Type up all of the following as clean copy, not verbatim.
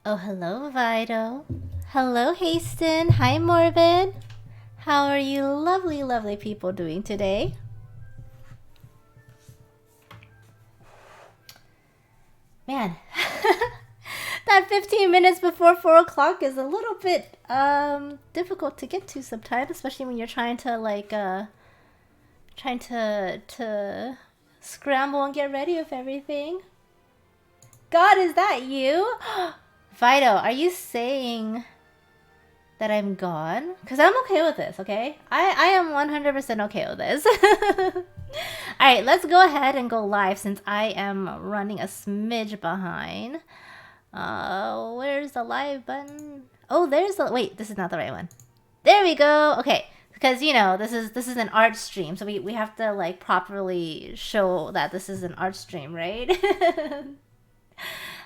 Oh, hello, Vital. Hello, Haston. Hi, Morbid. How are you lovely, lovely people doing today? Man, that 15 minutes before 4 o'clock is a little bit difficult to get to sometimes, especially when you're trying to scramble and get ready with everything. God, is that you? Vital, are you saying that I'm gone? Because I'm okay with this, okay? I am 100% okay with this. Alright, let's go ahead and go live since I am running a smidge behind. Where's the live button? Oh, there's the... Wait, this is not the right one. There we go. Okay, because, you know, this is an art stream, so we have to, like, properly show that this is an art stream, right?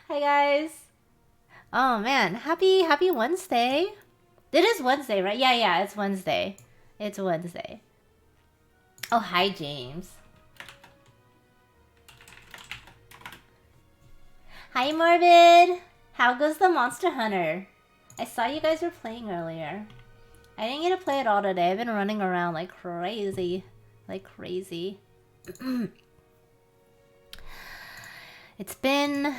Hi, guys. Oh, man. Happy Wednesday. It is Wednesday, right? Yeah, it's Wednesday. It's Wednesday. Oh, hi, James. Hi, Morbid. How goes the Monster Hunter? I saw you guys were playing earlier. I didn't get to play it all today. I've been running around like crazy. Like crazy. It's been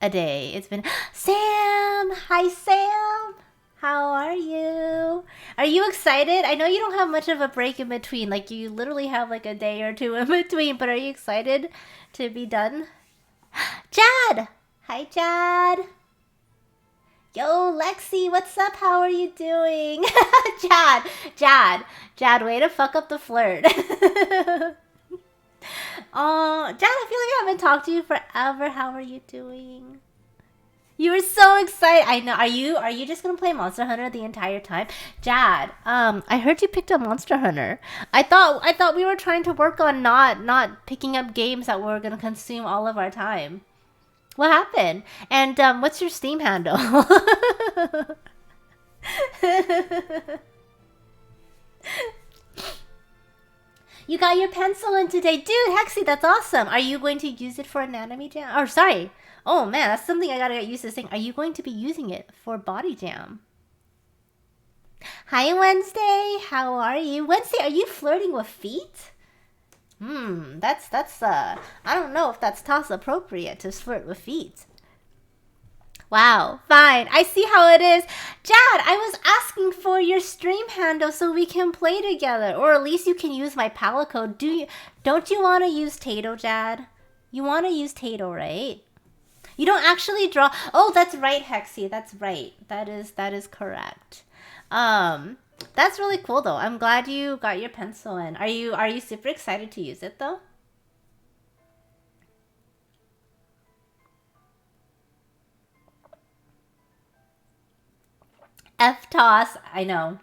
a day. It's been... Sam! Hi, Sam! How are you? Are you excited? I know you don't have much of a break in between. Like, you literally have like a day or two in between. But are you excited to be done? Jad! Hi, Jad! Yo, Lexi, what's up? How are you doing? Jad, way to fuck up the flirt. Oh, Jad, I feel like I haven't talked to you forever. How are you doing? You were so excited. I know. Are you just gonna play Monster Hunter the entire time? Jad, I heard you picked up Monster Hunter. I thought we were trying to work on not picking up games that were gonna consume all of our time. What happened? And what's your Steam handle? You got your pencil in today. Dude, Hexy, that's awesome. Are you going to use it for Anatomy Jam? Or sorry. Oh man, that's something I gotta get used to saying. Are you going to be using it for Body Jam? Hi, Wednesday. How are you? Wednesday, are you flirting with feet? That's I don't know if that's toss appropriate to flirt with feet. Wow, fine. I see how it is. Jad, I was asking for your stream handle so we can play together. Or at least you can use my palette code. Don't you want to use Tato, Jad? You want to use Tato, right? You don't actually draw. Oh, that's right, Hexy. That's right. That is correct. That's really cool though. I'm glad you got your pencil in. Are you super excited to use it though? F-toss. I know.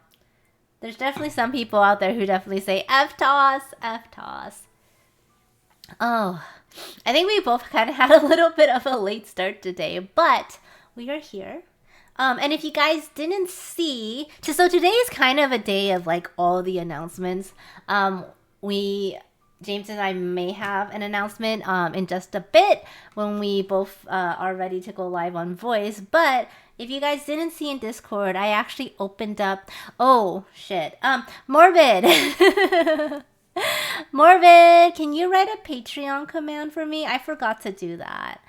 There's definitely some people out there who definitely say F-toss, F-toss. Oh, I think we both kind of had a little bit of a late start today, but we are here. And if you guys didn't see, so today is kind of a day of like all the announcements. James and I may have an announcement in just a bit when we both are ready to go live on Voice. But if you guys didn't see in Discord, I actually opened up. Oh shit. Morbid. Morbid, can you write a Patreon command for me? I forgot to do that.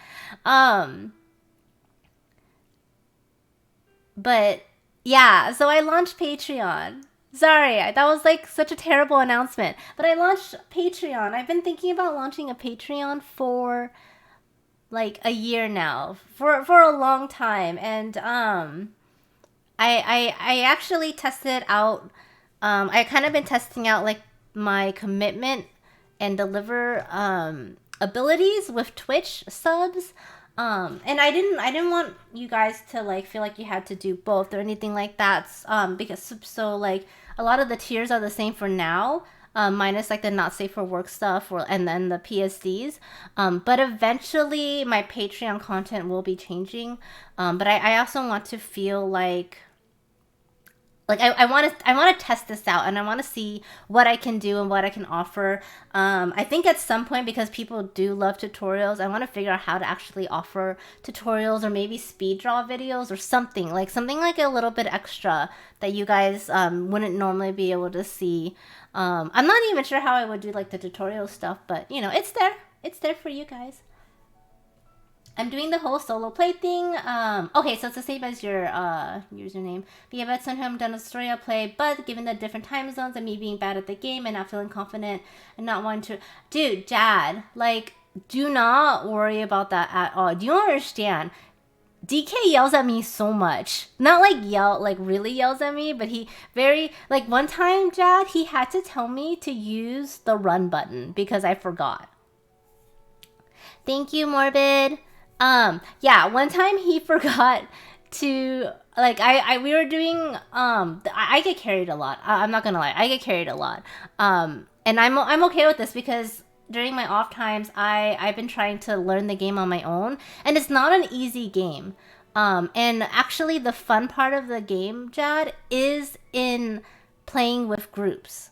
But yeah, so I launched Patreon. Sorry, that was like such a terrible announcement. But I launched Patreon. I've been thinking about launching a Patreon for like a year now, for a long time, and I actually tested out. I kind of been testing out like my commitment and deliver abilities with Twitch subs. And I didn't want you guys to like feel like you had to do both or anything like that. Because so like a lot of the tiers are the same for now. Minus like the not safe for work stuff and then the PSDs. But eventually my Patreon content will be changing. But I also want to feel like like I want to test this out, and I want to see what I can do and what I can offer. I think at some point, because people do love tutorials, I want to figure out how to actually offer tutorials, or maybe speed draw videos, or something like a little bit extra that you guys wouldn't normally be able to see. I'm not even sure how I would do like the tutorial stuff, but you know, it's there for you guys. I'm doing the whole solo play thing. Okay, so it's the same as your username. But yeah, but somehow I'm done a story I'll play, but given the different time zones and me being bad at the game and not feeling confident and not wanting to... Dude, Jad, like, do not worry about that at all. Do you understand? DK yells at me so much. Not like really yells at me, but he very... Like, one time, Jad, he had to tell me to use the run button because I forgot. Thank you, Morbid. Yeah, one time he forgot to, like, we were doing, I get carried a lot. I'm not gonna lie, I get carried a lot. And I'm okay with this because during my off times, I've been trying to learn the game on my own, and it's not an easy game. And actually the fun part of the game, Jad, is in playing with groups.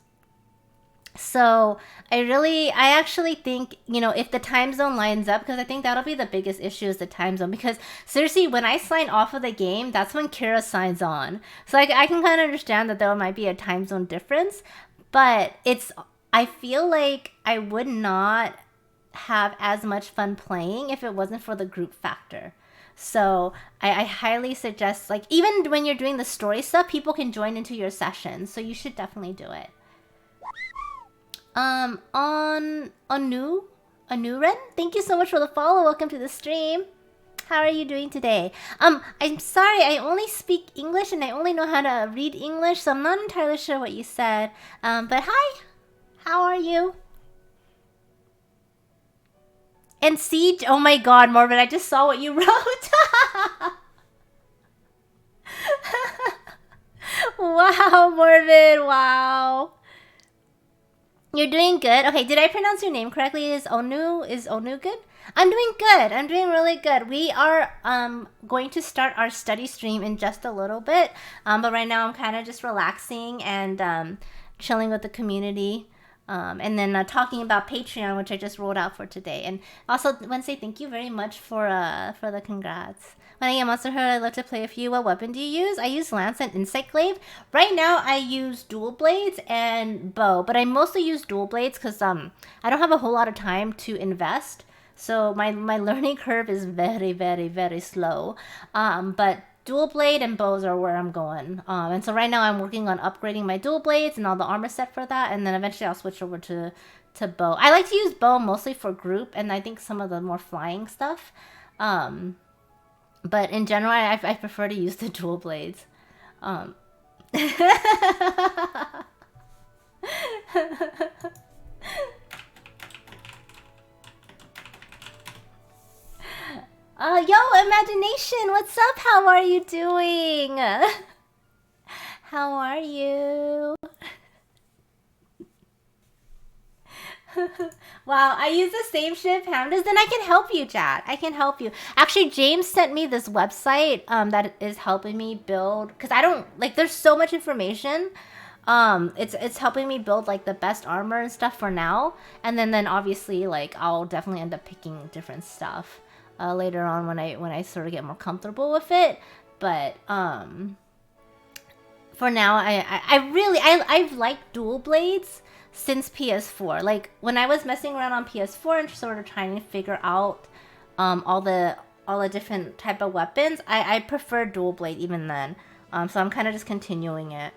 So I actually think, you know, if the time zone lines up, because I think that'll be the biggest issue is the time zone. Because seriously, when I sign off of the game, that's when Kira signs on. So I can kind of understand that there might be a time zone difference, but I feel like I would not have as much fun playing if it wasn't for the group factor. So I highly suggest, like, even when you're doing the story stuff, people can join into your sessions. So you should definitely do it. On Anuren, thank you so much for the follow. Welcome to the stream. How are you doing today? I'm sorry, I only speak English and I only know how to read English, so I'm not entirely sure what you said. But hi, how are you? And Siege, oh my god, Morbid, I just saw what you wrote. Wow, Morbid, wow. You're doing good. Okay, did I pronounce your name correctly? Is Onu good? I'm doing good. I'm doing really good. We are going to start our study stream in just a little bit. But right now I'm kind of just relaxing and chilling with the community. And then talking about Patreon, which I just rolled out for today. And also, Wednesday, thank you very much for the congrats. When I get Monster Hunter, I love to play a few. What weapon do you use? I use Lance and Insect Glaive. Right now, I use Dual Blades and Bow. But I mostly use Dual Blades because I don't have a whole lot of time to invest. So my learning curve is very, very, very slow. But Dual Blade and Bows are where I'm going. And so right now, I'm working on upgrading my Dual Blades and all the armor set for that. And then eventually, I'll switch over to Bow. I like to use Bow mostly for group and I think some of the more flying stuff. But in general, I prefer to use the Dual Blades. Yo, Imagination, what's up? How are you doing? How are you? Wow, I use the same ship pandas. Then I can help you, chat. I can help you. Actually, James sent me this website that is helping me build, because I don't like, there's so much information. It's helping me build like the best armor and stuff for now, and then obviously like I'll definitely end up picking different stuff later on when I sort of get more comfortable with it. But for now, I've liked Dual Blades since PS4. Like when I was messing around on PS4 and sort of trying to figure out all the different type of weapons, I prefer Dual Blade even then. So I'm kind of just continuing it.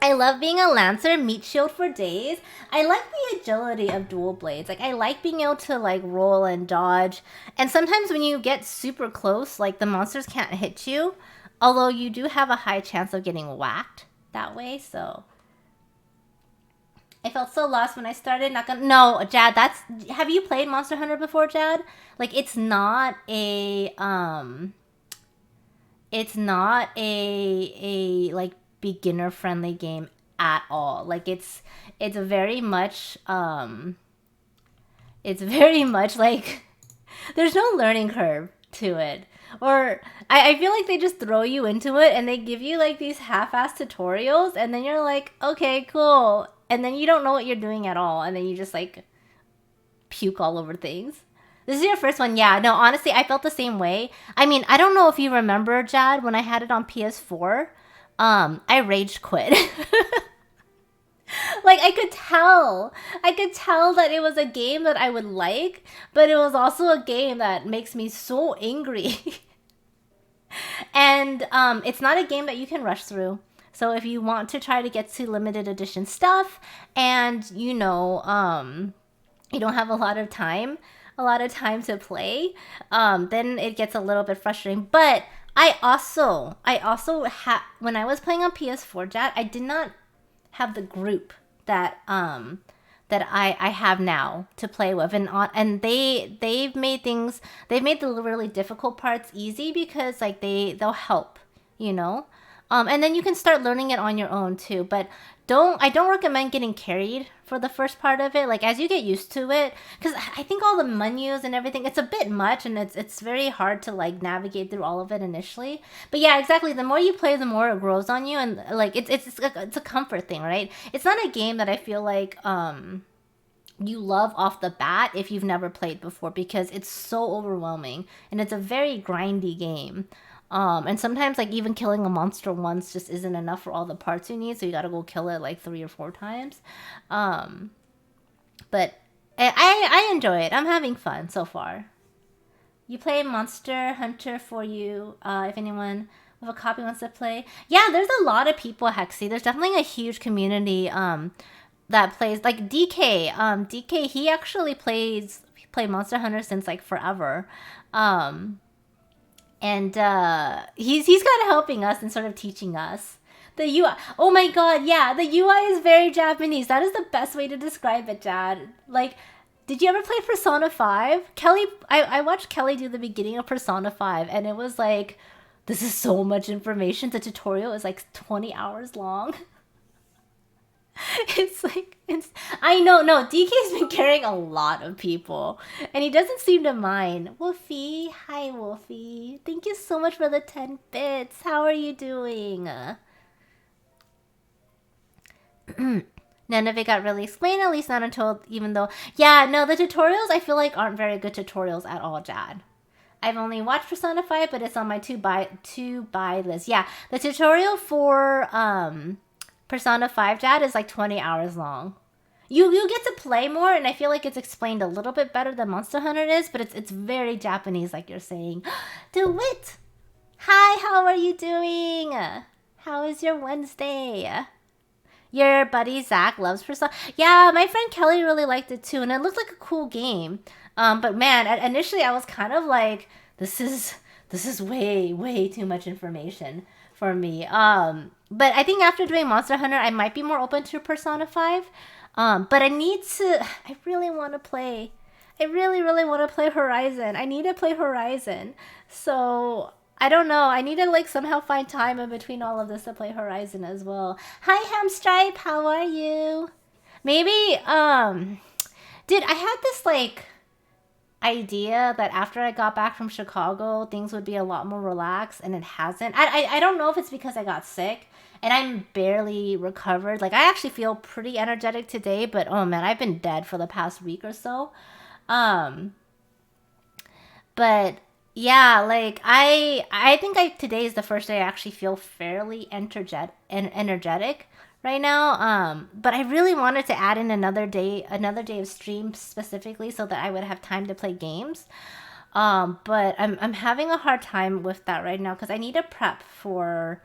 I love being a Lancer, meat shield for days. I like the agility of Dual Blades. Like I like being able to like roll and dodge. And sometimes when you get super close, like the monsters can't hit you. Although you do have a high chance of getting whacked that way, so. I felt so lost when I started. No, Jad, have you played Monster Hunter before, Jad? Like, it's not a like beginner-friendly game at all. Like, it's very much like, there's no learning curve to it. Or I feel like they just throw you into it and they give you like these half-ass tutorials and then you're like, okay, cool. And then you don't know what you're doing at all. And then you just like puke all over things. This is your first one. Yeah, no, honestly, I felt the same way. I mean, I don't know if you remember, Jad, when I had it on PS4, I rage quit. Like I could tell that it was a game that I would like, but it was also a game that makes me so angry. And it's not a game that you can rush through. So if you want to try to get to limited edition stuff and you don't have a lot of time to play, then it gets a little bit frustrating. But I also had, when I was playing on PS4, Jad, I did not have the group that I have now to play with, and they've made the really difficult parts easy because like they'll help, you know. And then you can start learning it on your own too. But I don't recommend getting carried for the first part of it. Like as you get used to it, because I think all the menus and everything, it's a bit much and it's very hard to like navigate through all of it initially. But yeah, exactly. The more you play, the more it grows on you, and like it's a comfort thing, right? It's not a game that I feel like you love off the bat if you've never played before, because it's so overwhelming and it's a very grindy game. And sometimes like even killing a monster once just isn't enough for all the parts you need, so you gotta go kill it like 3 or 4 times. But I enjoy it. I'm having fun so far. You play Monster Hunter for you, if anyone with a copy wants to play. Yeah, there's a lot of people, Hexy. There's definitely a huge community that plays, like DK. DK, he actually played Monster Hunter since like forever. And he's kind of helping us and sort of teaching us. The UI, oh my god, yeah, the UI is very Japanese. That is the best way to describe it, Jad. Like, did you ever play Persona 5? Kelly, I watched Kelly do the beginning of Persona 5, and it was like, this is so much information. The tutorial is like 20 hours long. It's like, I know, no, DK's been carrying a lot of people, and he doesn't seem to mind. Wolfie, hi Wolfie. Thank you so much for the 10 bits. How are you doing? None of it got really explained, at least not until, even though, yeah, no, the tutorials I feel like aren't very good tutorials at all, Jad. I've only watched Persona 5, but it's on my to buy list. Yeah, the tutorial for Persona 5, Jad, is like 20 hours long. You get to play more, and I feel like it's explained a little bit better than Monster Hunter is, but it's very Japanese, like you're saying. DeWitt! Hi, how are you doing? How is your Wednesday? Your buddy Zach loves Persona. Yeah, my friend Kelly really liked it too, and it looked like a cool game. But man, initially I was kind of like, this is way too much information for me. But I think after doing Monster Hunter, I might be more open to Persona 5. But I really want to play. I really want to play Horizon. I need to play Horizon. So, I don't know. I need to like somehow find time in between all of this to play Horizon as well. Hi, Hamstripe. How are you? Maybe, dude, I had this like idea that after I got back from Chicago, things would be a lot more relaxed, and it hasn't. I don't know if it's because I got sick and I'm barely recovered. Like I actually feel pretty energetic today, but oh man, I've been dead for the past week or so. But yeah, like I think today is the first day I actually feel fairly energetic right now. But I really wanted to add in another day of stream specifically so that I would have time to play games. But I'm having a hard time with that right now because I need to prep for.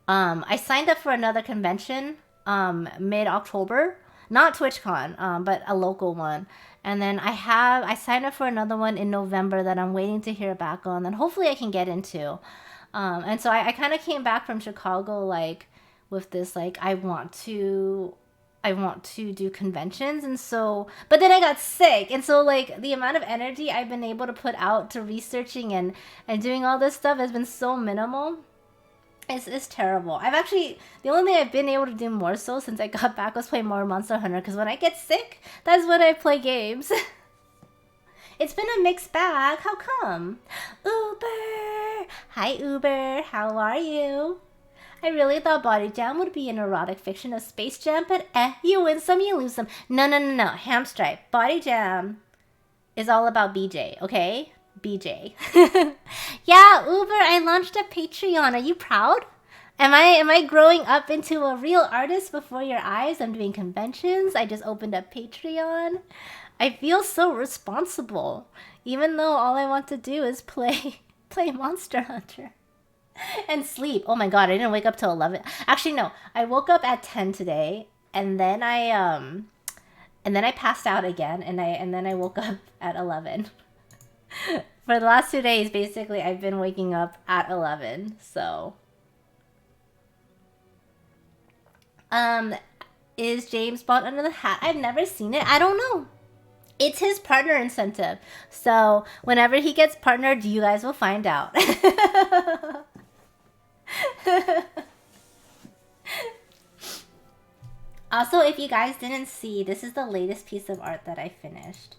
I signed up for another convention mid-October, not TwitchCon, but a local one. And then I signed up for another one in November that I'm waiting to hear back on, and hopefully I can get into. And so I kind of came back from Chicago like with this like I want to do conventions, and so but then I got sick, and so like the amount of energy I've been able to put out to researching and doing all this stuff has been so minimal. It's terrible. The only thing I've been able to do more so since I got back was play more Monster Hunter, because when I get sick, that's when I play games. It's been a mixed bag. How come? Uber! Hi, Uber. How are you? I really thought Body Jam would be an erotic fiction of Space Jam, but you win some, you lose some. No. Hamstripe. Body Jam is all about BJ, okay? BJ. Yeah, Uber, I launched a Patreon. Are you proud? Am I growing up into a real artist before your eyes? I'm doing conventions. I just opened up Patreon. I feel so responsible, even though all I want to do is play Monster Hunter and sleep. Oh my god, I didn't wake up till 11. Actually, no. I woke up at 10 today, and then I passed out again, and then I woke up at 11. For the last 2 days, basically, I've been waking up at 11. So, is James Bond under the hat? I've never seen it. I don't know. It's his partner incentive. So, whenever he gets partnered, you guys will find out. Also, if you guys didn't see, this is the latest piece of art that I finished.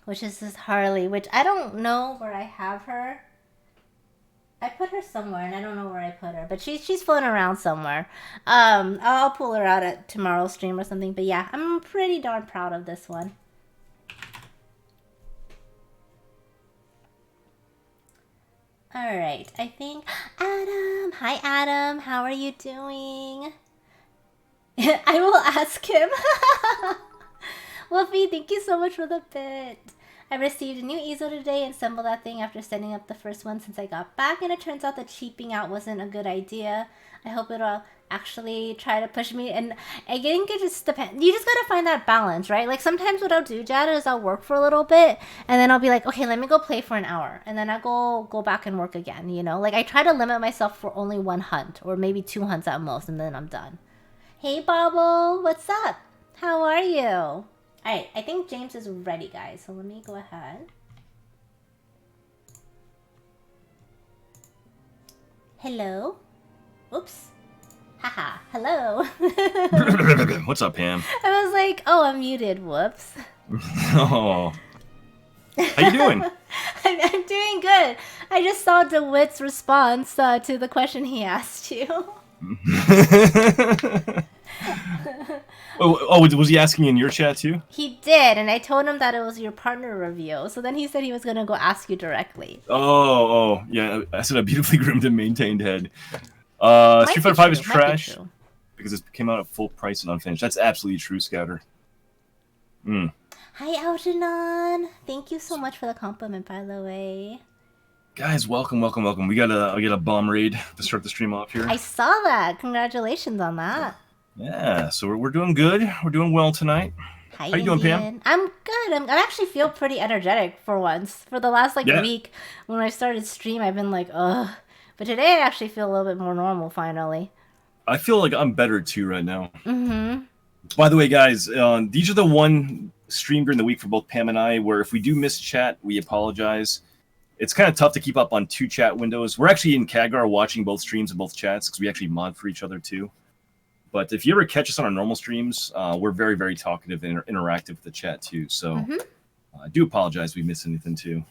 Which is this Harley, which I don't know where I have her. I put her somewhere, and I don't know where I put her, but she's floating around somewhere. I'll pull her out at tomorrow's stream or something. But yeah, I'm pretty darn proud of this one. All right, I think Adam. Hi, Adam. How are you doing? I will ask him. Wolfie, thank you so much for the bit. I received a new easel today and assembled that thing after setting up the first one since I got back, and it turns out that cheaping out wasn't a good idea. I hope it'll actually try to push me, and I think it just depends. You just gotta find that balance, right? Like sometimes what I'll do, Jada, is I'll work for a little bit, and then I'll be like, okay, let me go play for an hour, and then I'll go back and work again, you know? Like I try to limit myself for only one hunt, or maybe 2 hunts at most, and then I'm done. Hey, Bobble, what's up? How are you? Alright, I think James is ready, guys. So let me go ahead. Hello? Oops. Haha, hello. What's up, Pam? I was like, oh, I'm muted. Whoops. Oh. How you doing? I'm doing good. I just saw DeWitt's response to the question he asked you. Oh, was he asking in your chat too? He did, and I told him that it was your partner review. So then he said he was going to go ask you directly. Oh, yeah. I said a beautifully groomed and maintained head. Street Fighter 5 is trash because it came out at full price and unfinished. That's absolutely true, Scouter. Hi, Algernon. Thank you so much for the compliment, by the way. Guys, welcome. We got a bomb raid to start the stream off here. I saw that. Congratulations on that. Yeah, so we're doing good. We're doing well tonight. Hi, how you doing, Pam? I'm good. I actually feel pretty energetic for once. For the last week, when I started stream, I've been like, ugh. But today, I actually feel a little bit more normal. Finally. I feel like I'm better too right now. By the way, guys, these are the one stream during the week for both Pam and I, where if we do miss chat, we apologize. It's kind of tough to keep up on 2 chat windows. We're actually in Khadgar watching both streams and both chats because we actually mod for each other too. But if you ever catch us on our normal streams, we're very, very talkative and interactive with the chat too. So I do apologize if we miss anything too.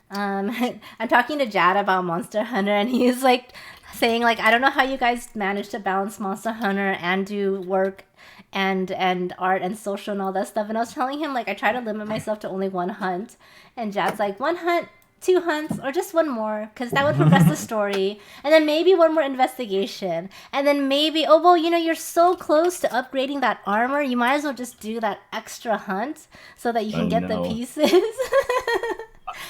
I'm talking to Jad about Monster Hunter, and he's like saying like, I don't know how you guys manage to balance Monster Hunter and do work and art and social and all that stuff. And I was telling him like I try to limit myself to only 1 hunt, and Jad's like 1 hunt, 2 hunts, or just 1 more, because that would progress the story, and then maybe 1 more investigation, and then maybe, oh well, you know, you're so close to upgrading that armor, you might as well just do that extra hunt so that you can get the pieces.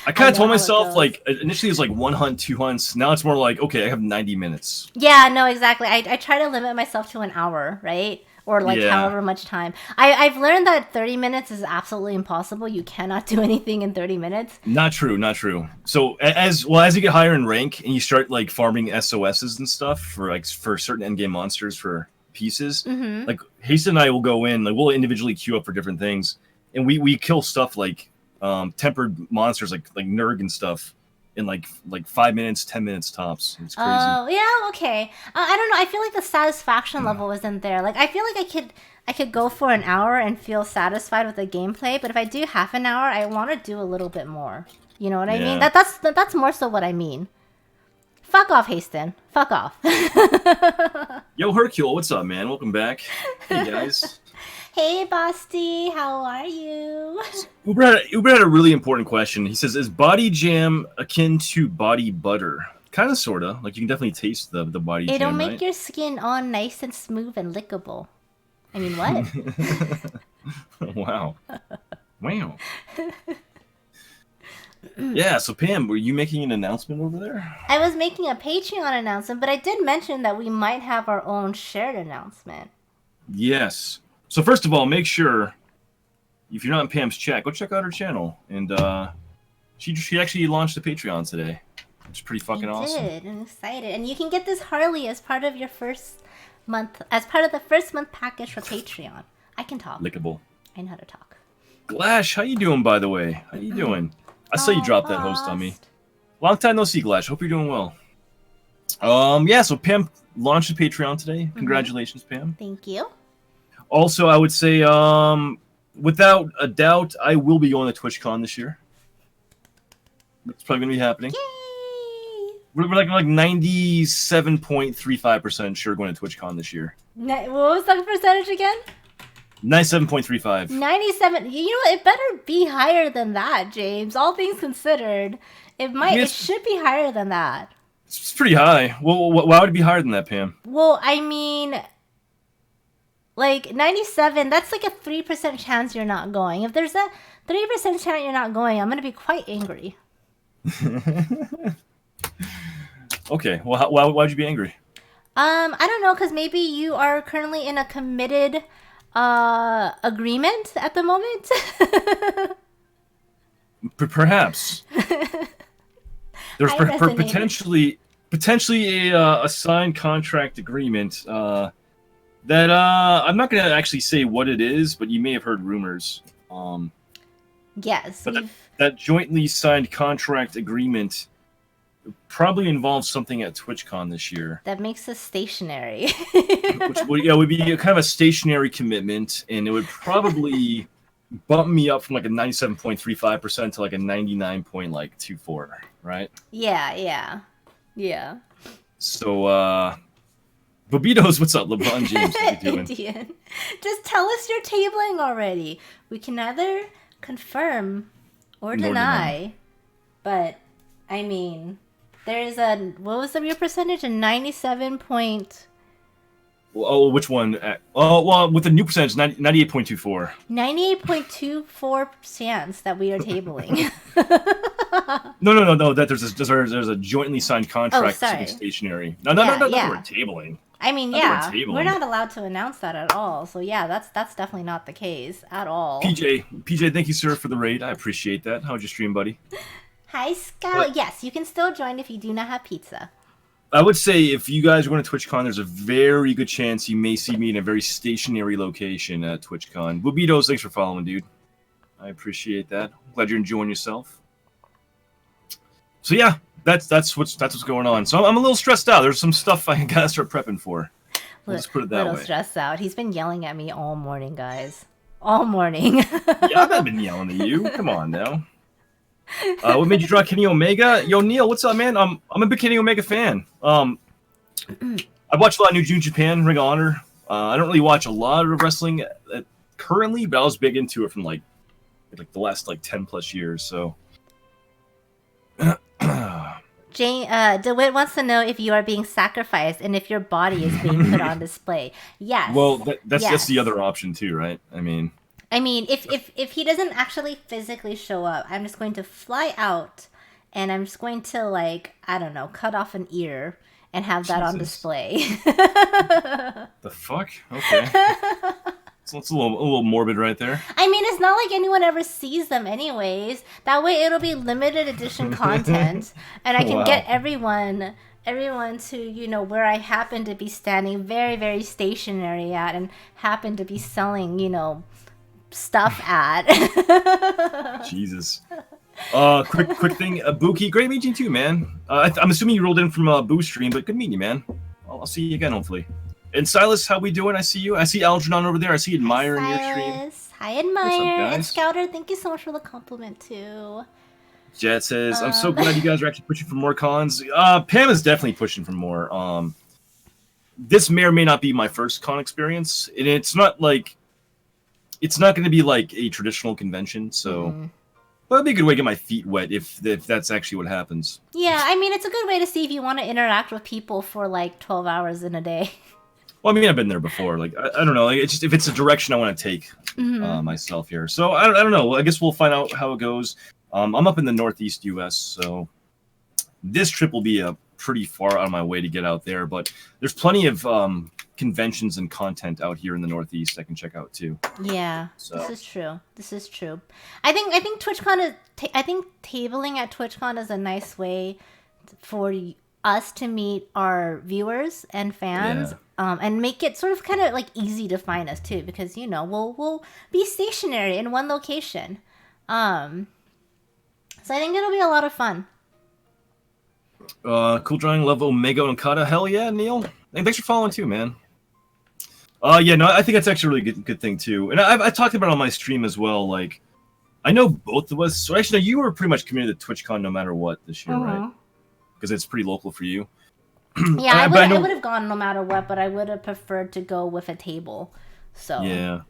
I kind of told myself, like, initially it was like 1 hunt, 2 hunts. Now it's more like, okay, I have 90 minutes. Yeah, no, exactly. I try to limit myself to an hour, right? Or like however much time. I've learned that 30 minutes is absolutely impossible. You cannot do anything in 30 minutes. Not true. So as you get higher in rank and you start like farming SOSs and stuff for certain endgame monsters for pieces, like Hasten and I will go in, like we'll individually queue up for different things, and we kill stuff like tempered monsters like Nurg and stuff in like 5 minutes, 10 minutes tops. It's crazy. Oh, yeah, okay. I don't know. I feel like the satisfaction level isn't there. Like, I feel like I could I could go for an hour and feel satisfied with the gameplay, but if I do half an hour, I want to do a little bit more. You know what I mean? That's more so what I mean. Fuck off, Haston. Fuck off. Yo, Hercule, what's up, man? Welcome back. Hey, guys. Hey, Basti. How are you? Uber had a really important question. He says, is body jam akin to body butter? Kind of, sort of. Like, you can definitely taste the body jam, It'll make right? your skin all nice and smooth and lickable. I mean, what? Wow. Wow. Yeah, so Pam, were you making an announcement over there? I was making a Patreon announcement, but I did mention that we might have our own shared announcement. Yes. So first of all, make sure, if you're not in Pam's chat, go check out her channel. And she actually launched a Patreon today, which is pretty fucking awesome. I did. I'm excited. And you can get this Harley as part of your first month, as part of the first month package for Patreon. I can talk. Lickable. I know how to talk. Glash, how you doing, by the way? How you doing? I saw you drop that host on me. Long time no see, Glash. Hope you're doing well. Yeah, so Pam launched a Patreon today. Congratulations, Pam. Thank you. Also, I would say, without a doubt, I will be going to TwitchCon this year. It's probably going to be happening. Yay! We're like 97.35% sure going to TwitchCon this year. What was the percentage again? 97.35. 97. You know what? It better be higher than that, James. All things considered, it might. It should be higher than that. It's pretty high. Well, why would it be higher than that, Pam? Well, I mean, like 97. That's like a 3% chance you're not going. If there's a 3% chance you're not going, I'm gonna be quite angry. Okay. Well, why'd you be angry? I don't know, because maybe you are currently in a committed agreement at the moment. Perhaps there's potentially a signed contract agreement that I'm not going to actually say what it is, but you may have heard rumors. Yes. But that jointly signed contract agreement probably involves something at TwitchCon this year. That makes us stationary. Which would be a kind of a stationary commitment, and it would probably bump me up from like a 97.35% to like a 99.24, right? Yeah. So, Bobitos, what's up? LeBron James, what you doing? Indian. Just tell us you're tabling already. We can neither confirm or deny. But, I mean, there's what was the real percentage? A 97 point... Oh, which one? Oh, well, with the new percentage, 98.24. 98.24 chance that we are tabling. No. That there's a jointly signed contract to be stationary. No, we're tabling. I mean, we're not allowed to announce that at all. So yeah, that's definitely not the case at all. PJ, thank you, sir, for the raid. I appreciate that. How's your stream, buddy? Hi, Scout. Yes, you can still join if you do not have pizza. I would say if you guys are going to TwitchCon, there's a very good chance you may see me in a very stationary location at TwitchCon. Bobitos, thanks for following, dude. I appreciate that. Glad you're enjoying yourself. So yeah, that's what's going on. So I'm a little stressed out. There's some stuff I gotta start prepping for. Let's put it that way. A little stressed out. He's been yelling at me all morning, guys. All morning. Yeah, I've been yelling at you. Come on now. What made you draw Kenny Omega? Yo, Neil, what's up, man? I'm a big Kenny Omega fan. I watch a lot of New Japan, Ring of Honor. I don't really watch a lot of wrestling currently, but I was big into it from like the last 10 plus years. So, DeWitt wants to know if you are being sacrificed and if your body is being put on display. Yes. Well, that's the other option too, right? I mean, if he doesn't actually physically show up, I'm just going to fly out and I'm just going to, I don't know, cut off an ear and have that on display. The fuck? Okay. So it's a little morbid right there. I mean, it's not like anyone ever sees them anyways. That way it'll be limited edition content and I can get everyone to, where I happen to be standing very, very stationary at and happen to be selling, stuff at. Jesus. Quick thing, Buki, great meeting you too, man. I'm assuming you rolled in from Boo stream, but good meeting you, man. I'll see you again, hopefully. And Silas, how we doing? I see you. I see Algernon over there. I see Admire in your stream. Silas. Hi, Admire. And Scouter, thank you so much for the compliment, too. Jet says, I'm so glad you guys are actually pushing for more cons. Pam is definitely pushing for more. This may or may not be my first con experience. And it's not going to be like a traditional convention, so... But it'd be a good way to get my feet wet if that's actually what happens. Yeah, I mean, it's a good way to see if you want to interact with people for like 12 hours in a day. Well, I mean, I've been there before. Like, I don't know. Like, it's just if it's a direction I want to take myself here. So I don't know. I guess we'll find out how it goes. I'm up in the Northeast U.S., so this trip will be a pretty far out of my way to get out there. But there's plenty of conventions and content out here in the Northeast I can check out too. Yeah, so. This is true. I think TwitchCon is. I think tabling at TwitchCon is a nice way for us to meet our viewers and fans, and make it sort of kind of like easy to find us too, because we'll be stationary in one location. So I think it'll be a lot of fun. Cool drawing, love Omega and Kata. Hell yeah, Neil. Hey, thanks for following too, man. Yeah, no, I think that's actually a really good thing too. And I talked about it on my stream as well. Like, I know both of us. So actually, no, you were pretty much committed to TwitchCon no matter what this year, right? Because it's pretty local for you. Yeah, I would have gone no matter what, but I would have preferred to go with a table. So yeah.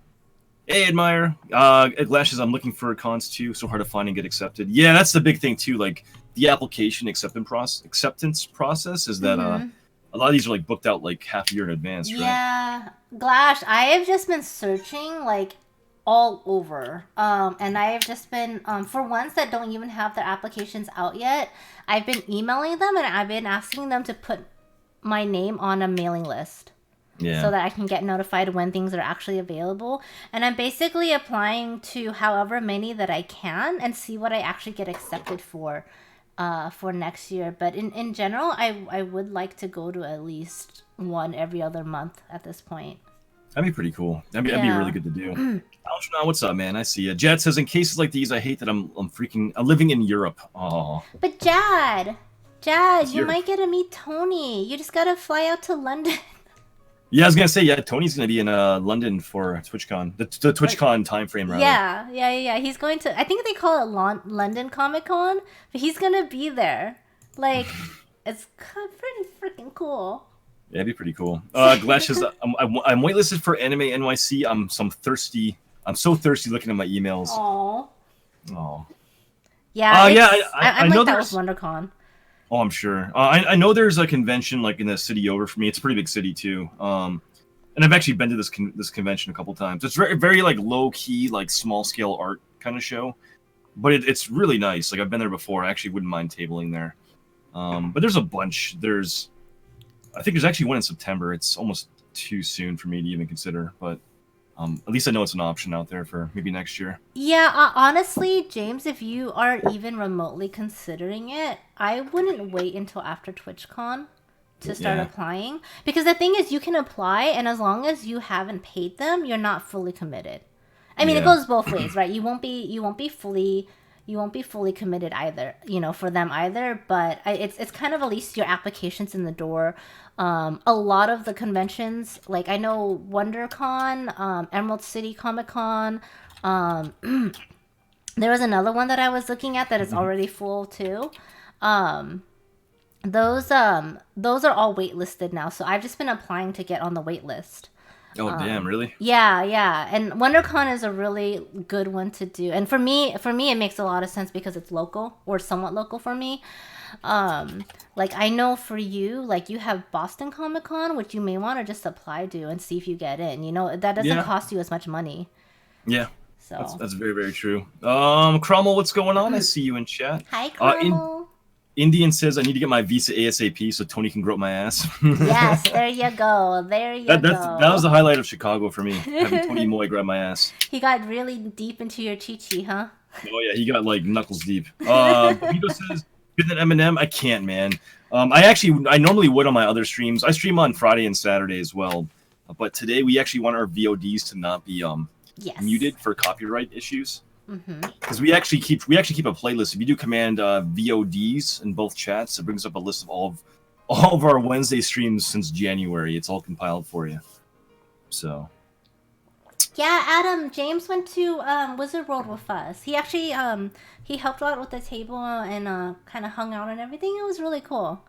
Hey, Admire. Glash says, I'm looking for cons too. So hard to find and get accepted. Yeah, that's the big thing too. Like the application acceptance process is that a lot of these are like booked out like half a year in advance, right? Yeah, Glash, I have just been searching like all over, and I have just been for ones that don't even have their applications out yet. I've been emailing them and I've been asking them to put my name on a mailing list. Yeah. So that I can get notified when things are actually available. And I'm basically applying to however many that I can and see what I actually get accepted for next year. But in general, I would like to go to at least one every other month at this point. That'd be pretty cool. That'd be really good to do. Algernon, what's up, man? I see you. Jad says, in cases like these, I hate that I'm living in Europe. Oh. But Jad, you might get to meet Tony. You just gotta fly out to London. Yeah, I was gonna say, Tony's gonna be in London for TwitchCon, the TwitchCon time frame, rather. Yeah. He's going to. I think they call it London Comic Con, but he's gonna be there. Like, it's pretty freaking cool. Yeah, it'd be pretty cool. Glash says, I'm waitlisted for Anime NYC. I'm so thirsty looking at my emails. Aww. Yeah. I know that was WonderCon. Oh, I'm sure. I know there's a convention like in the city over for me. It's a pretty big city too. And I've actually been to this convention a couple times. It's very, very like low key, like small scale art kind of show, but it's really nice. Like I've been there before. I actually wouldn't mind tabling there. But there's a bunch. I think there's actually one in September. It's almost too soon for me to even consider, but at least I know it's an option out there for maybe next year. Yeah, honestly, James, if you are even remotely considering it, I wouldn't wait until after TwitchCon to start applying. Because the thing is, you can apply, and as long as you haven't paid them, you're not fully committed. I mean, it goes both ways, right? You won't be fully committed either, for them either. But it's kind of at least your application's in the door. A lot of the conventions, like I know WonderCon, Emerald City Comic Con, there was another one that I was looking at that is already full too. Those are all waitlisted now, so I've just been applying to get on the wait list. Oh damn! Really? Yeah. And WonderCon is a really good one to do, and for me, it makes a lot of sense because it's local or somewhat local for me. Like I know for you, like you have Boston Comic Con, which you may want to just apply to and see if you get in. That doesn't cost you as much money. Yeah. So that's very, very true. Cromwell, what's going on? I see you in chat. Hi, Cromwell. Indian says I need to get my visa ASAP so Tony can grow up my ass. Yes, there you go. That was the highlight of Chicago for me, having Tony Moy grab my ass. He got really deep into your chi-chi, huh? Oh yeah, he got like knuckles deep. Vito says, good than Eminem? I can't, man. I normally would on my other streams. I stream on Friday and Saturday as well. But today we actually want our VODs to not be muted for copyright issues. Because we actually keep a playlist. If you do command VODs in both chats, it brings up a list of all all of our Wednesday streams since January. It's all compiled for you. So. Yeah, Adam, James went to Wizard World with us. He actually he helped out with the table and kind of hung out and everything. It was really cool.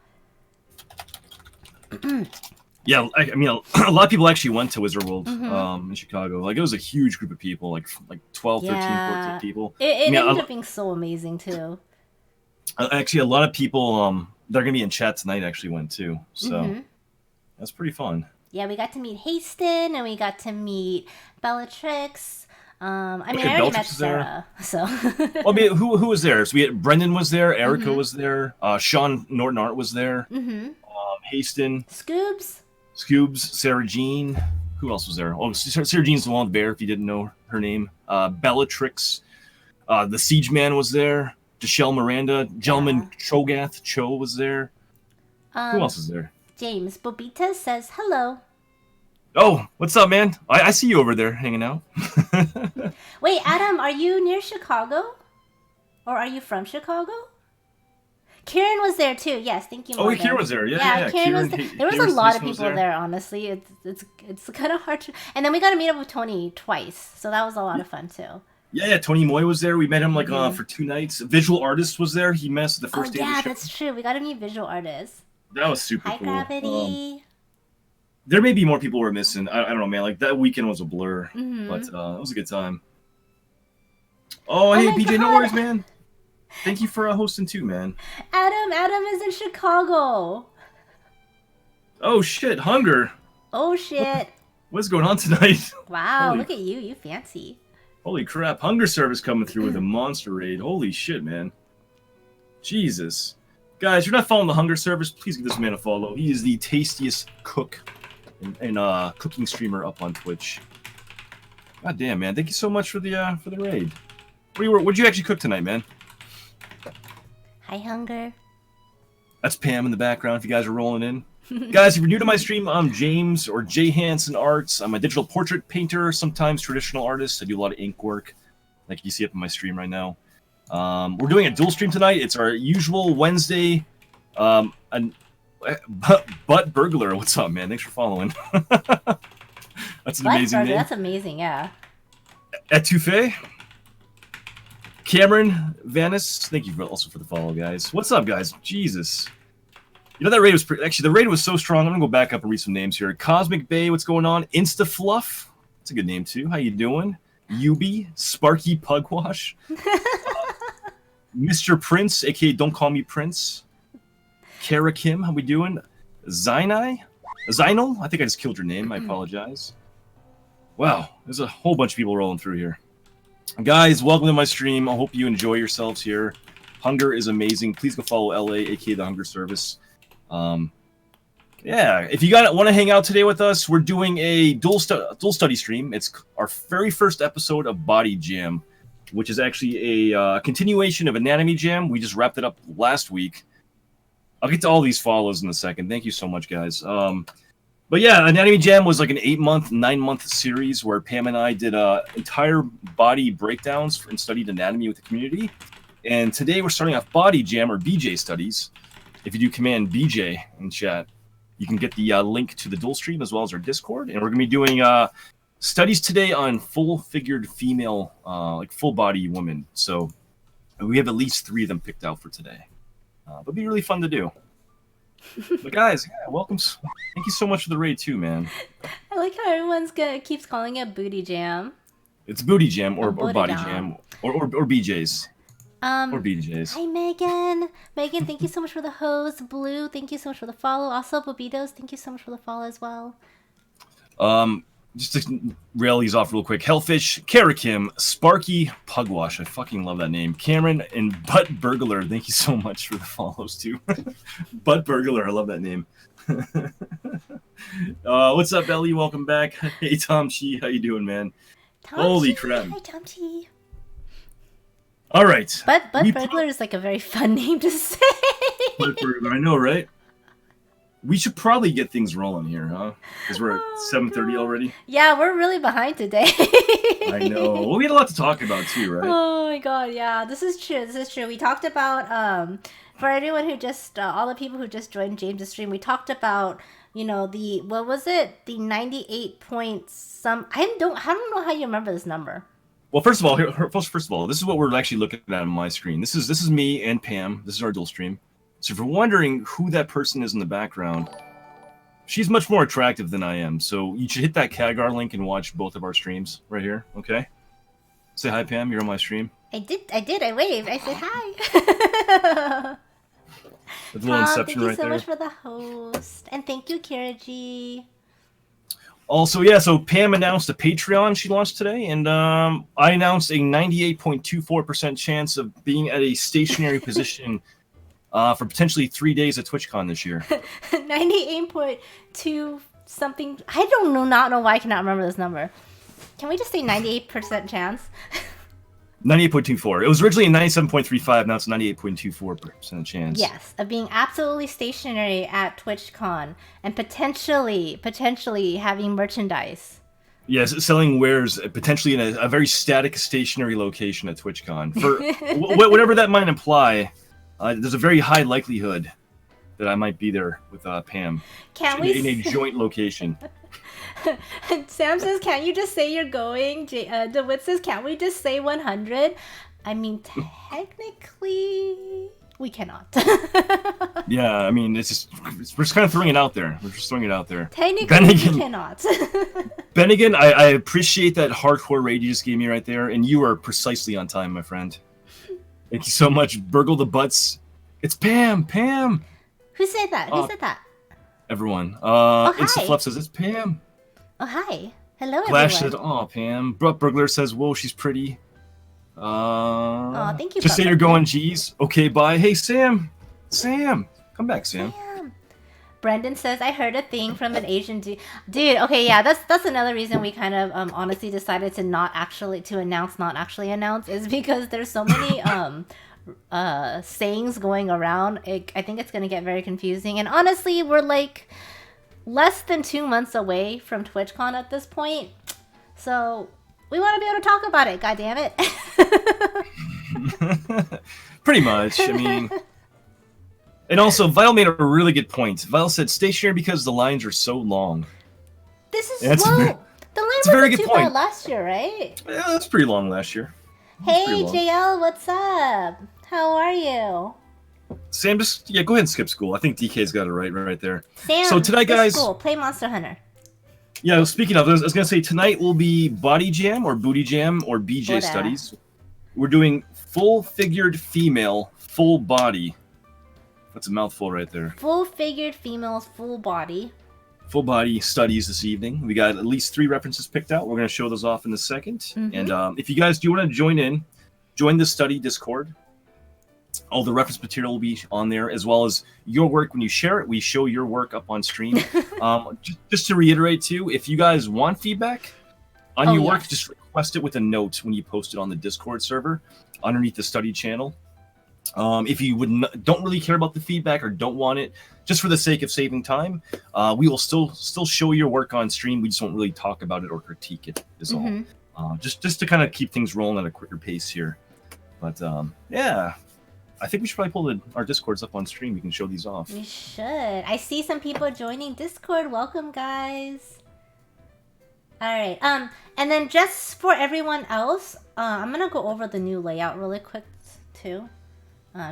Yeah, I mean, a lot of people actually went to Wizard World in Chicago. Like, it was a huge group of people, like 12, 13, 14 people. It ended up being so amazing, too. Actually, a lot of people that are going to be in chat tonight actually went, too. So, that's pretty fun. Yeah, we got to meet Haston, and we got to meet Bellatrix. I mean, I already Bellatrix met Sarah, so. Well, I mean, who was there? So we had Brendan was there, Erica was there, Sean Norton Art was there, Haston, Scoobs, Sarah Jean. Who else was there? Oh, Sarah Jean's the one with the bear, if you didn't know her name. Bellatrix, the Siege Man was there. Deshelle Miranda, Gentleman Chogath Cho was there. Who else is there? James Bobita says hello. Oh, what's up, man? I see you over there hanging out. Wait, Adam, are you near Chicago? Or are you from Chicago? Kieran was there too. Yes, thank you, Morgan. Oh, Kieran was there. Yeah. Kieran was there. There was a lot of people there, honestly. It's kind of hard to... And then we got to meet up with Tony twice, so that was a lot of fun too. Yeah, Tony Moy was there. We met him for 2 nights. Visual Artist was there. He met us the first day of the show. That's true. We got to meet Visual Artists. That was super cool. Hi, Gravity. There may be more people we're missing. I don't know, man. Like, that weekend was a blur, but it was a good time. Oh, hey, BJ, no worries, man. Thank you for hosting too, man. Adam is in Chicago. Oh shit, Hunger. Oh shit. What's going on tonight? Wow, look at you. You fancy. Holy crap, Hunger Service coming through with a monster raid. Holy shit, man. Jesus. Guys, if you're not following the Hunger Service, please give this man a follow. He is the tastiest cook and cooking streamer up on Twitch. God damn, man. Thank you so much for the raid. What'd you actually cook tonight, man? Hi, Hunger. That's Pam in the background if you guys are rolling in. Guys, if you're new to my stream, I'm James, or JHanson Art. I'm a digital portrait painter, sometimes traditional artist. I do a lot of ink work, like you see up in my stream right now. We're doing a dual stream tonight. It's our usual Wednesday. Butt Burglar, what's up, man? Thanks for following. That's an amazing name. That's amazing, yeah. Etouffee. Cameron Vanis, thank you also for the follow, guys. What's up, guys? Jesus. You know, that raid was actually, the raid was so strong. I'm gonna go back up and read some names here. Cosmic Bay, what's going on? Instafluff, that's a good name too. How you doing? Yubi, Sparky Pugwash, Mr. Prince, aka Don't Call Me Prince. Kara Kim, how we doing? Zynal, I think I just killed your name. I apologize. Wow, there's a whole bunch of people rolling through here. Guys, welcome to my stream. I hope you enjoy yourselves here. Hunger is amazing. Please go follow LA, aka the Hunger Service. Yeah, if you want to hang out today with us, we're doing a dual study stream. It's our very first episode of Body Jam, which is actually a continuation of Anatomy Jam. We just wrapped it up last week. I'll get to all these follows in a second. Thank you so much, guys. But yeah, Anatomy Jam was like an 8-month, 9-month series where Pam and I did entire body breakdowns and studied anatomy with the community. And today we're starting off Body Jam, or BJ studies. If you do command BJ in chat, you can get the link to the dual stream as well as our Discord. And we're going to be doing studies today on full-figured female, like full-body women. So we have at least 3 of them picked out for today. It'll be really fun to do. But guys, yeah, welcome. Thank you so much for the raid too, man. I like how everyone's keeps calling it Booty Jam. It's Booty Jam or Body Jam or BJ's. Or BJ's. Hi, Megan. Megan, thank you so much for the host. Blue, thank you so much for the follow. Also, Bobitos, thank you so much for the follow as well. Just to rail these off real quick. Hellfish, Karakim, Sparky, Pugwash. I fucking love that name. Cameron and Butt Burglar. Thank you so much for the follows too. Butt Burglar. I love that name. What's up, Ellie? Welcome back. Hey, Tom Chi. How you doing, man? Holy crap. Hi, Tom Chi. All right. Butt Burglar is like a very fun name to say. Butt Burglar. I know, right? We should probably get things rolling here, huh? Because we're at 7:30 already. Yeah, we're really behind today. I know. Well, we had a lot to talk about too, right? Oh my god, yeah. This is true. We talked about For anyone who just, all the people who just joined James' stream, we talked about, what was it? The 98 points. I don't know how you remember this number. Well, first of all, this is what we're actually looking at on my screen. This is me and Pam. This is our dual stream. So if you're wondering who that person is in the background, she's much more attractive than I am. So you should hit that CAGR link and watch both of our streams right here. Okay. Say hi, Pam. You're on my stream. I did. I waved. I said hi. A little inception right there. Thank you so much for the host, and thank you, Kiraji. Also, yeah, so Pam announced a Patreon she launched today, and I announced a 98.24% chance of being at a stationary position for potentially 3 days at TwitchCon this year. 98.2 something. I not know why I cannot remember this number. Can we just say 98% chance? 98.24. It was originally a 97.35. Now it's a 98.24% chance. Yes, of being absolutely stationary at TwitchCon and potentially having merchandise. Yes, selling wares potentially in a very static, stationary location at TwitchCon. For whatever that might imply, there's a very high likelihood that I might be there with Pam in a joint location. Sam says, can't you just say you're going? DeWitt says, can't we just say 100? I mean, technically, we cannot. Yeah, I mean, we're just kind of throwing it out there. We're just throwing it out there. Technically, we cannot. Bennigan, I appreciate that hardcore raid you just gave me right there, and you are precisely on time, my friend. Thank you so much. Burgle the Butts. It's Pam. Pam. Who said that? Who said that? Everyone. Hi. Instafluff says, it's Pam. Oh, hi. Hello, Clash everyone. said, oh, Pam. Burglar says, whoa, she's pretty. Oh, thank you. Just say you're going, geez. Okay, bye. Hey, Sam. Come back, Sam. Brendan says, I heard a thing from an Asian dude. Okay, yeah, that's another reason we kind of honestly decided to not actually announce is because there's so many sayings going around. I think it's going to get very confusing. And honestly, we're like less than 2 months away from TwitchCon at this point. So we want to be able to talk about it, goddammit. Pretty much. I mean... And also, Vile made a really good point. Vile said, stationary because the lines are so long. This is the line wasn't too bad last year, right? Yeah, that's pretty long last year. Hey, JL, what's up? How are you? Sam, go ahead and skip school. I think DK's got it right there. Sam, so tonight, guys, school. Play Monster Hunter. Yeah, speaking of, I was going to say tonight will be Body Jam or Booty Jam or BJ Studies. We're doing full-figured female, full body. That's a mouthful right there. Full-figured females, full body. Full body studies this evening. We got at least 3 references picked out. We're going to show those off in a second. Mm-hmm. And if you guys do want to join the study Discord. All the reference material will be on there, as well as your work. When you share it, we show your work up on stream. Just to reiterate, too, if you guys want feedback on your work, just request it with a note when you post it on the Discord server underneath the study channel. If you don't really care about the feedback or don't want it, just for the sake of saving time, we will still show your work on stream. We just won't really talk about it or critique it, is all. Just to kind of keep things rolling at a quicker pace here. But yeah, I think we should probably pull our Discords up on stream. We can show these off. We should. I see some people joining Discord. Welcome, guys. All right. And then just for everyone else, I'm gonna go over the new layout really quick too.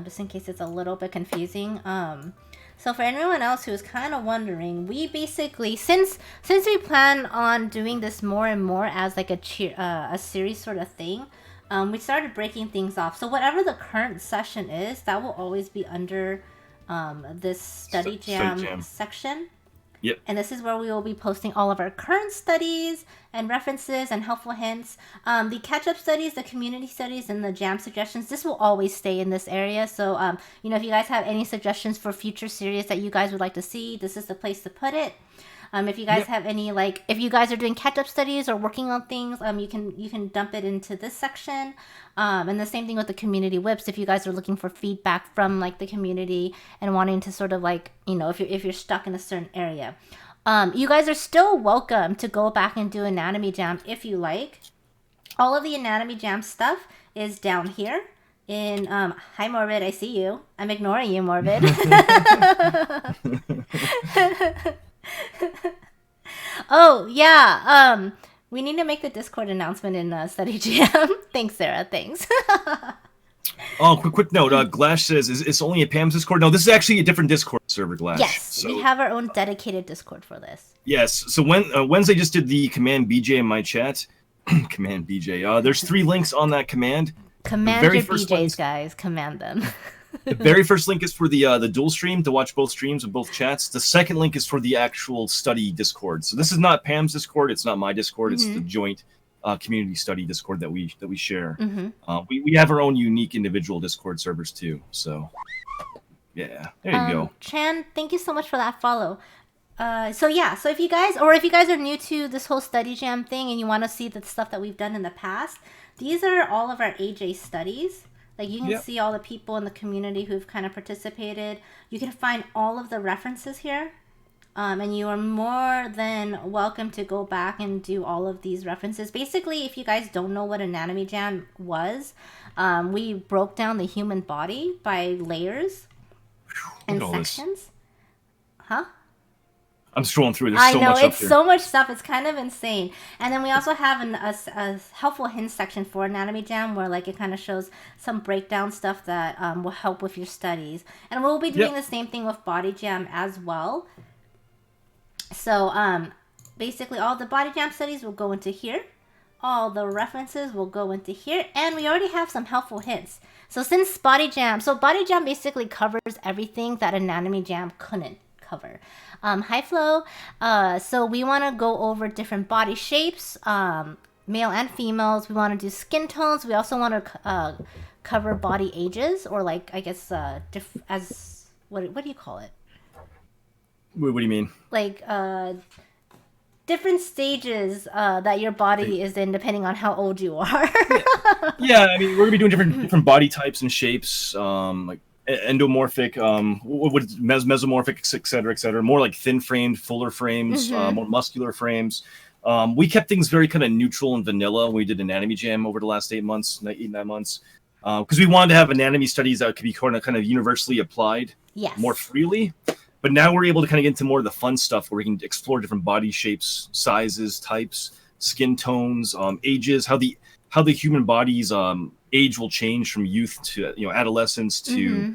Just in case it's a little bit confusing. So for anyone else who's kind of wondering, we basically, since we plan on doing this more and more as like a series sort of thing, we started breaking things off. So whatever the current session is, that will always be under this study jam section. Yep. And this is where we will be posting all of our current studies and references and helpful hints. The catch-up studies, the community studies, and the jam suggestions, this will always stay in this area. So, if you guys have any suggestions for future series that you guys would like to see, this is the place to put it. If you guys have any, if you guys are doing catch-up studies or working on things, you can dump it into this section. And the same thing with the community whips. If you guys are looking for feedback from the community and wanting to sort of if you're stuck in a certain area, you guys are still welcome to go back and do Anatomy Jam if you like. All of the Anatomy Jam stuff is down here Hi Morbid, I see you. I'm ignoring you, Morbid. Oh yeah. We need to make the Discord announcement in Study Jam. Thanks, Sarah. Thanks. Oh, quick note. Glash says, it's only a Pam's Discord? No, this is actually a different Discord server, Glash. Yes, so, we have our own dedicated Discord for this. Yes. So Wednesday just did the command BJ in my chat. Command BJ. There's 3 links on that command. Command your BJs, guys. Command them. The very first link is for the dual stream to watch both streams of both chats. The second link is for the actual study Discord. So this is not Pam's Discord. It's not my Discord. It's the joint community study Discord that we share. We have our own unique individual Discord servers too. So yeah, there you go. Chan, thank you so much for that follow. So if you guys are new to this whole study jam thing and you want to see the stuff that we've done in the past, these are all of our AJ studies. Like, you can see all the people in the community who've kind of participated. You can find all of the references here. And you are more than welcome to go back and do all of these references. Basically, if you guys don't know what Anatomy Jam was, we broke down the human body by layers and sections. Huh? I'm scrolling through. There's so much up here. It's so much stuff. It's kind of insane. And then we also have a helpful hints section for Anatomy Jam where like it kind of shows some breakdown stuff that will help with your studies. And we'll be doing the same thing with Body Jam as well. So basically all the Body Jam studies will go into here. All the references will go into here. And we already have some helpful hints. So since Body Jam basically covers everything that Anatomy Jam couldn't cover. Hi Flo. So we want to go over different body shapes, male and females. We want to do skin tones. We also want to cover body ages, or like I guess what do you call it? What do you mean? Like different stages that your body is in depending on how old you are. Yeah, I mean we're gonna be doing different body types and shapes, like endomorphic, mesomorphic, et cetera, more like thin framed, fuller frames, more muscular frames. We kept things very kind of neutral and vanilla when we did Anatomy Jam over the last 8 months, because we wanted to have anatomy studies that could be kind of universally applied more freely. But now we're able to kind of get into more of the fun stuff where we can explore different body shapes, sizes, types, skin tones, ages, how the human body's age will change from youth to adolescence to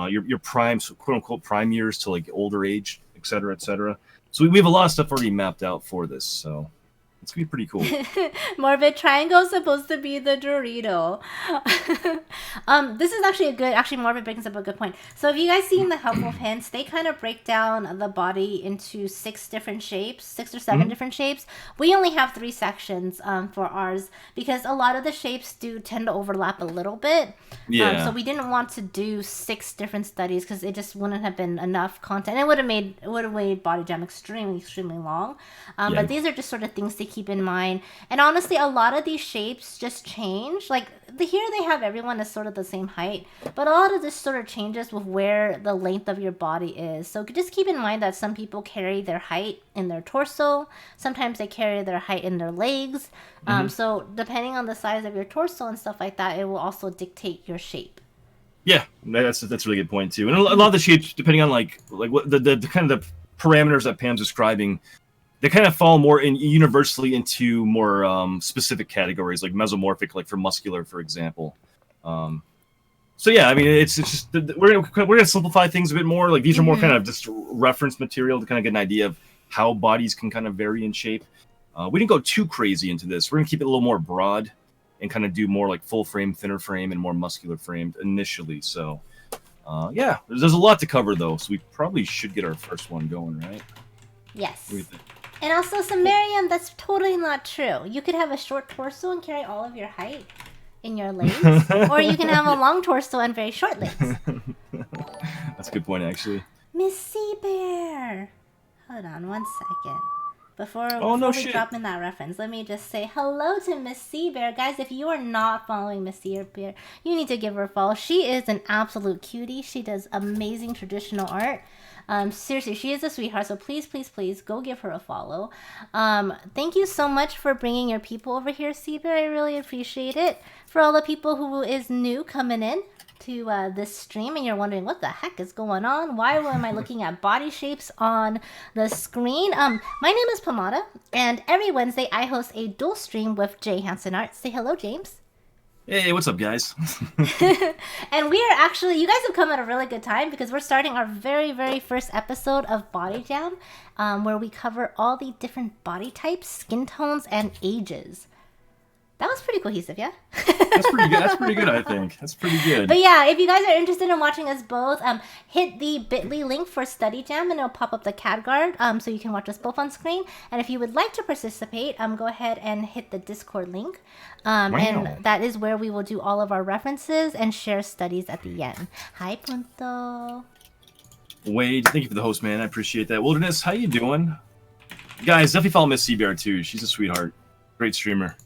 your prime, so quote unquote prime years to like older age, et cetera, et cetera. So we have a lot of stuff already mapped out for this, so it's gonna be pretty cool. Morbid triangle is supposed to be the Dorito. This is actually Morbid brings up a good point. So if you guys seen the helpful hints, they kind of break down the body into 6 different shapes, 6 or 7 different shapes. We only have 3 sections for ours because a lot of the shapes do tend to overlap a little bit. So we didn't want to do 6 different studies because it just wouldn't have been enough content. It would have made Body Jam extremely long. But these are just sort of things to keep in mind. And honestly, a lot of these shapes just change. Like here they have everyone as sort of the same height, but a lot of this sort of changes with where the length of your body is. So just keep in mind that some people carry their height in their torso. Sometimes they carry their height in their legs. So depending on the size of your torso and stuff like that, it will also dictate your shape. Yeah, that's a really good point too. And a lot of the shapes, depending on like what the kind of the parameters that Pam's describing, they kind of fall more universally into more specific categories, like mesomorphic, like for muscular, for example. So yeah, I mean, it's just we're gonna simplify things a bit more. Like these are more kind of just reference material to kind of get an idea of how bodies can kind of vary in shape. We didn't go too crazy into this. We're gonna keep it a little more broad and kind of do more like full frame, thinner frame, and more muscular framed initially. So yeah, there's a lot to cover though, so we probably should get our first one going, right? Yes. What do you think? And also, Sumerian, that's totally not true. You could have a short torso and carry all of your height in your legs, or you can have a long torso and very short legs. That's a good point, actually. Miss Sea Bear! Hold on one second. Before no we shit. drop in that reference, let me just say hello to Miss Sea Bear. Guys, if you are not following Miss Sea Bear, you need to give her a follow. She is an absolute cutie. She does amazing traditional art. Seriously, she is a sweetheart, so please, please, please go give her a follow. Thank you so much for bringing your people over here, Sea Bear. I really appreciate it. For all the people who is new coming in to this stream and you're wondering what the heck is going on, why am I looking at body shapes on the screen? My name is Pomada, and every Wednesday I host a dual stream with JHanson Art. Say hello, James. Hey, what's up, guys? And we are actually, you guys have come at a really good time because we're starting our very, very first episode of Body Jam, where we cover all the different body types, skin tones, and ages. That was pretty cohesive, yeah? That's pretty good. That's pretty good, I think. That's pretty good. But yeah, if you guys are interested in watching us both, hit the bit.ly link for Study Jam and it'll pop up the CAD guard so you can watch us both on screen. And if you would like to participate, go ahead and hit the Discord link. Wow. And that is where we will do all of our references and share studies at the end. Hi, Punto. Wade, thank you for the host, man. I appreciate that. Wilderness, how you doing? Guys, definitely follow Miss Sea Bear, too. She's a sweetheart. Great streamer.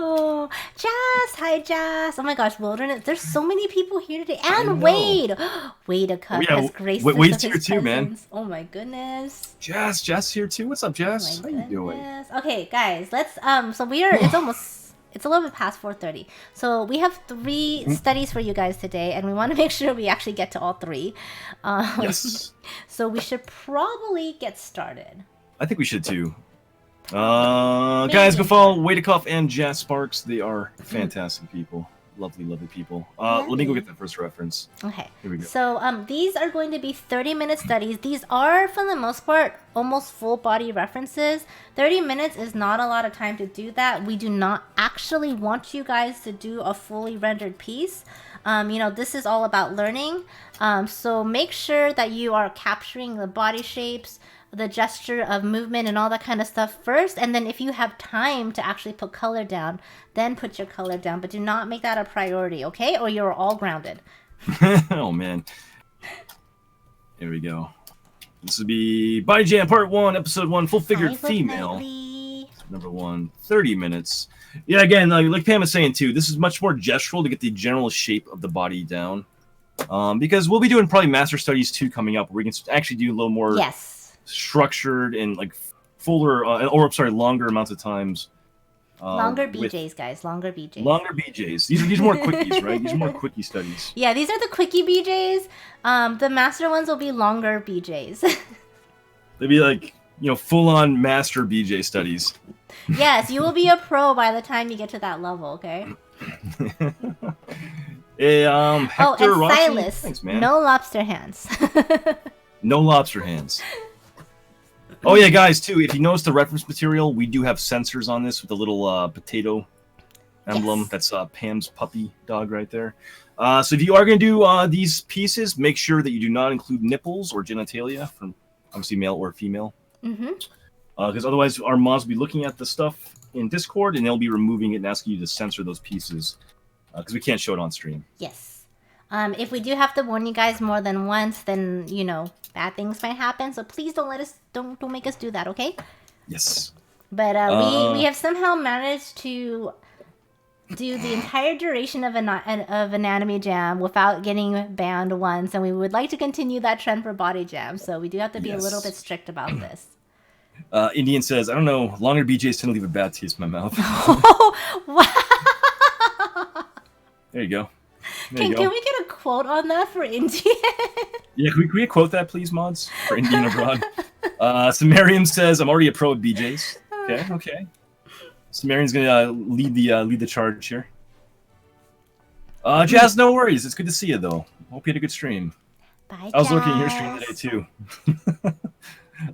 Oh, Jazz! Hi, Jazz! Oh my gosh, Wilderness! There's so many people here today, and Wade. Wade has graced us Wade's with here his too, man. presence. Oh my goodness! Jazz here too. What's up, Jazz? Oh how you doing? Okay, guys, let's so we are. It's a little bit past 4:30, so we have 3 studies for you guys today, and we want to make sure we actually get to all 3. Yes. So we should probably get started. I think we should too. Guys, go follow Wadekoff and Jazz Sparks. They are fantastic people. Lovely, lovely people. Let me go get the first reference. Okay. Here we go. So these are going to be 30-minute studies. These are, for the most part, almost full body references. 30 minutes is not a lot of time to do that. We do not actually want you guys to do a fully rendered piece. This is all about learning. So make sure that you are capturing the body shapes, the gesture of movement and all that kind of stuff first, and then if you have time to actually put color down, then put your color down, but do not make that a priority, okay? Or you're all grounded. Oh man, here we go. This would be Body Jam Part 1, Episode 1, Full Figured Female. Number 1, 30 minutes. Yeah, again, like Pam was saying too, this is much more gestural to get the general shape of the body down, because we'll be doing probably Master Studies 2 coming up, where we can actually do a little more structured and like fuller longer amounts of times. Longer BJs, guys. Longer BJs. Longer BJs. These are more quickies, right? These are more quickie studies. Yeah, these are the quickie BJs. The master ones will be longer BJs. They'd be like, full on master BJ studies. Yes, you will be a pro by the time you get to that level, okay? Hey, Hector and Rossi. Silas. Thanks, man. No lobster hands. No lobster hands. Oh yeah, guys, too, if you notice the reference material, we do have sensors on this with the little potato emblem. Yes. That's Pam's puppy dog right there. So if you are going to do these pieces, make sure that you do not include nipples or genitalia from obviously male or female. Because otherwise our mods will be looking at the stuff in Discord and they'll be removing it and asking you to censor those pieces because we can't show it on stream. Yes. If we do have to warn you guys more than once, then, bad things might happen. So please don't make us do that, okay? Yes. But we have somehow managed to do the entire duration of Anatomy Jam without getting banned once, and we would like to continue that trend for Body Jam. So we do have to be a little bit strict about this. Indian says, I don't know, longer BJs tend to leave a bad taste in my mouth. Wow. There you go. Can we get a quote on that for Indian? Yeah, can we quote that, please, mods? For Indian abroad. Sumerian says, I'm already a pro at BJs. Okay. Sumerian's going to lead the charge here. Jazz, no worries. It's good to see you, though. Hope you had a good stream. Bye, I was looking at your stream today, too.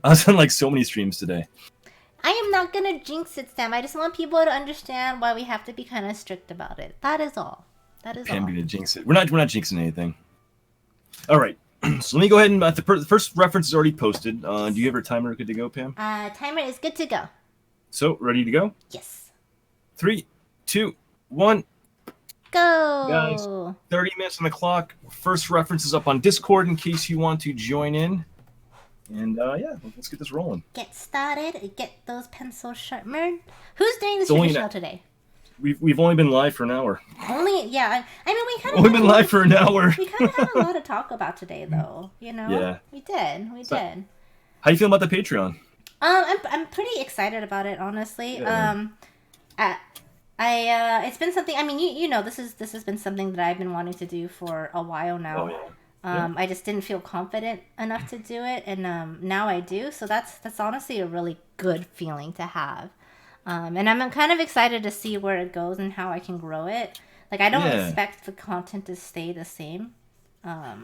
I was on, so many streams today. I am not going to jinx it, Sam. I just want people to understand why we have to be kind of strict about it. That is all. Pam gonna jinx it. We're not jinxing anything. All right. So let me go ahead and the first reference is already posted. Do you have your timer good to go, Pam? Timer is good to go. So ready to go? Yes. 3, 2, 1. Guys, Go! 30 minutes on the clock. First reference is up on Discord in case you want to join in. And yeah, let's get this rolling. Get started. Get those pencils sharpened. Who's doing this It's only traditional today? We've only been live for an hour. Yeah. I mean, we kind of Only been live for an hour. We kind of had a lot to talk about today, though. You know. Yeah. We did. How you feel about the Patreon? I'm pretty excited about it, honestly. Yeah. It's been something. I mean, you know, this has been something that I've been wanting to do for a while now. Oh yeah. I just didn't feel confident enough to do it, and now I do. So that's honestly a really good feeling to have. And I'm kind of excited to see where it goes and how I can grow it. Like, I don't expect the content to stay the same.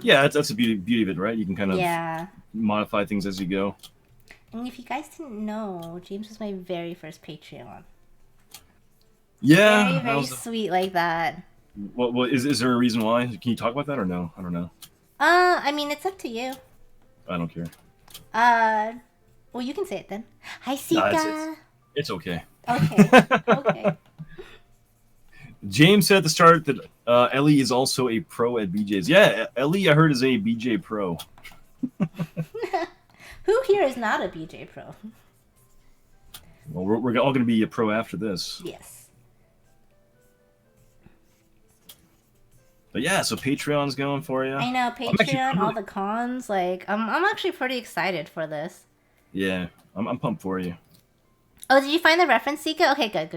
Yeah, that's the beauty of it, right? You can kind of modify things as you go. And if you guys didn't know, James was my very first Patreon. Yeah. Very sweet like that. What is there a reason why? Can you talk about that or no? I don't know. I mean, it's up to you. I don't care. Well, you can say it then. Hi, Sika. It's okay. Okay. James said at the start that Ellie is also a pro at BJ's. Yeah, Ellie, I heard, is a BJ pro. Who here is not a BJ pro? Well, we're all going to be a pro after this. Yes. But yeah, so Patreon's going for you. I know, Patreon, all the cons. Like, I'm actually pretty excited for this. Yeah, I'm pumped for you. Oh, did you find the reference, Sika? Okay, good.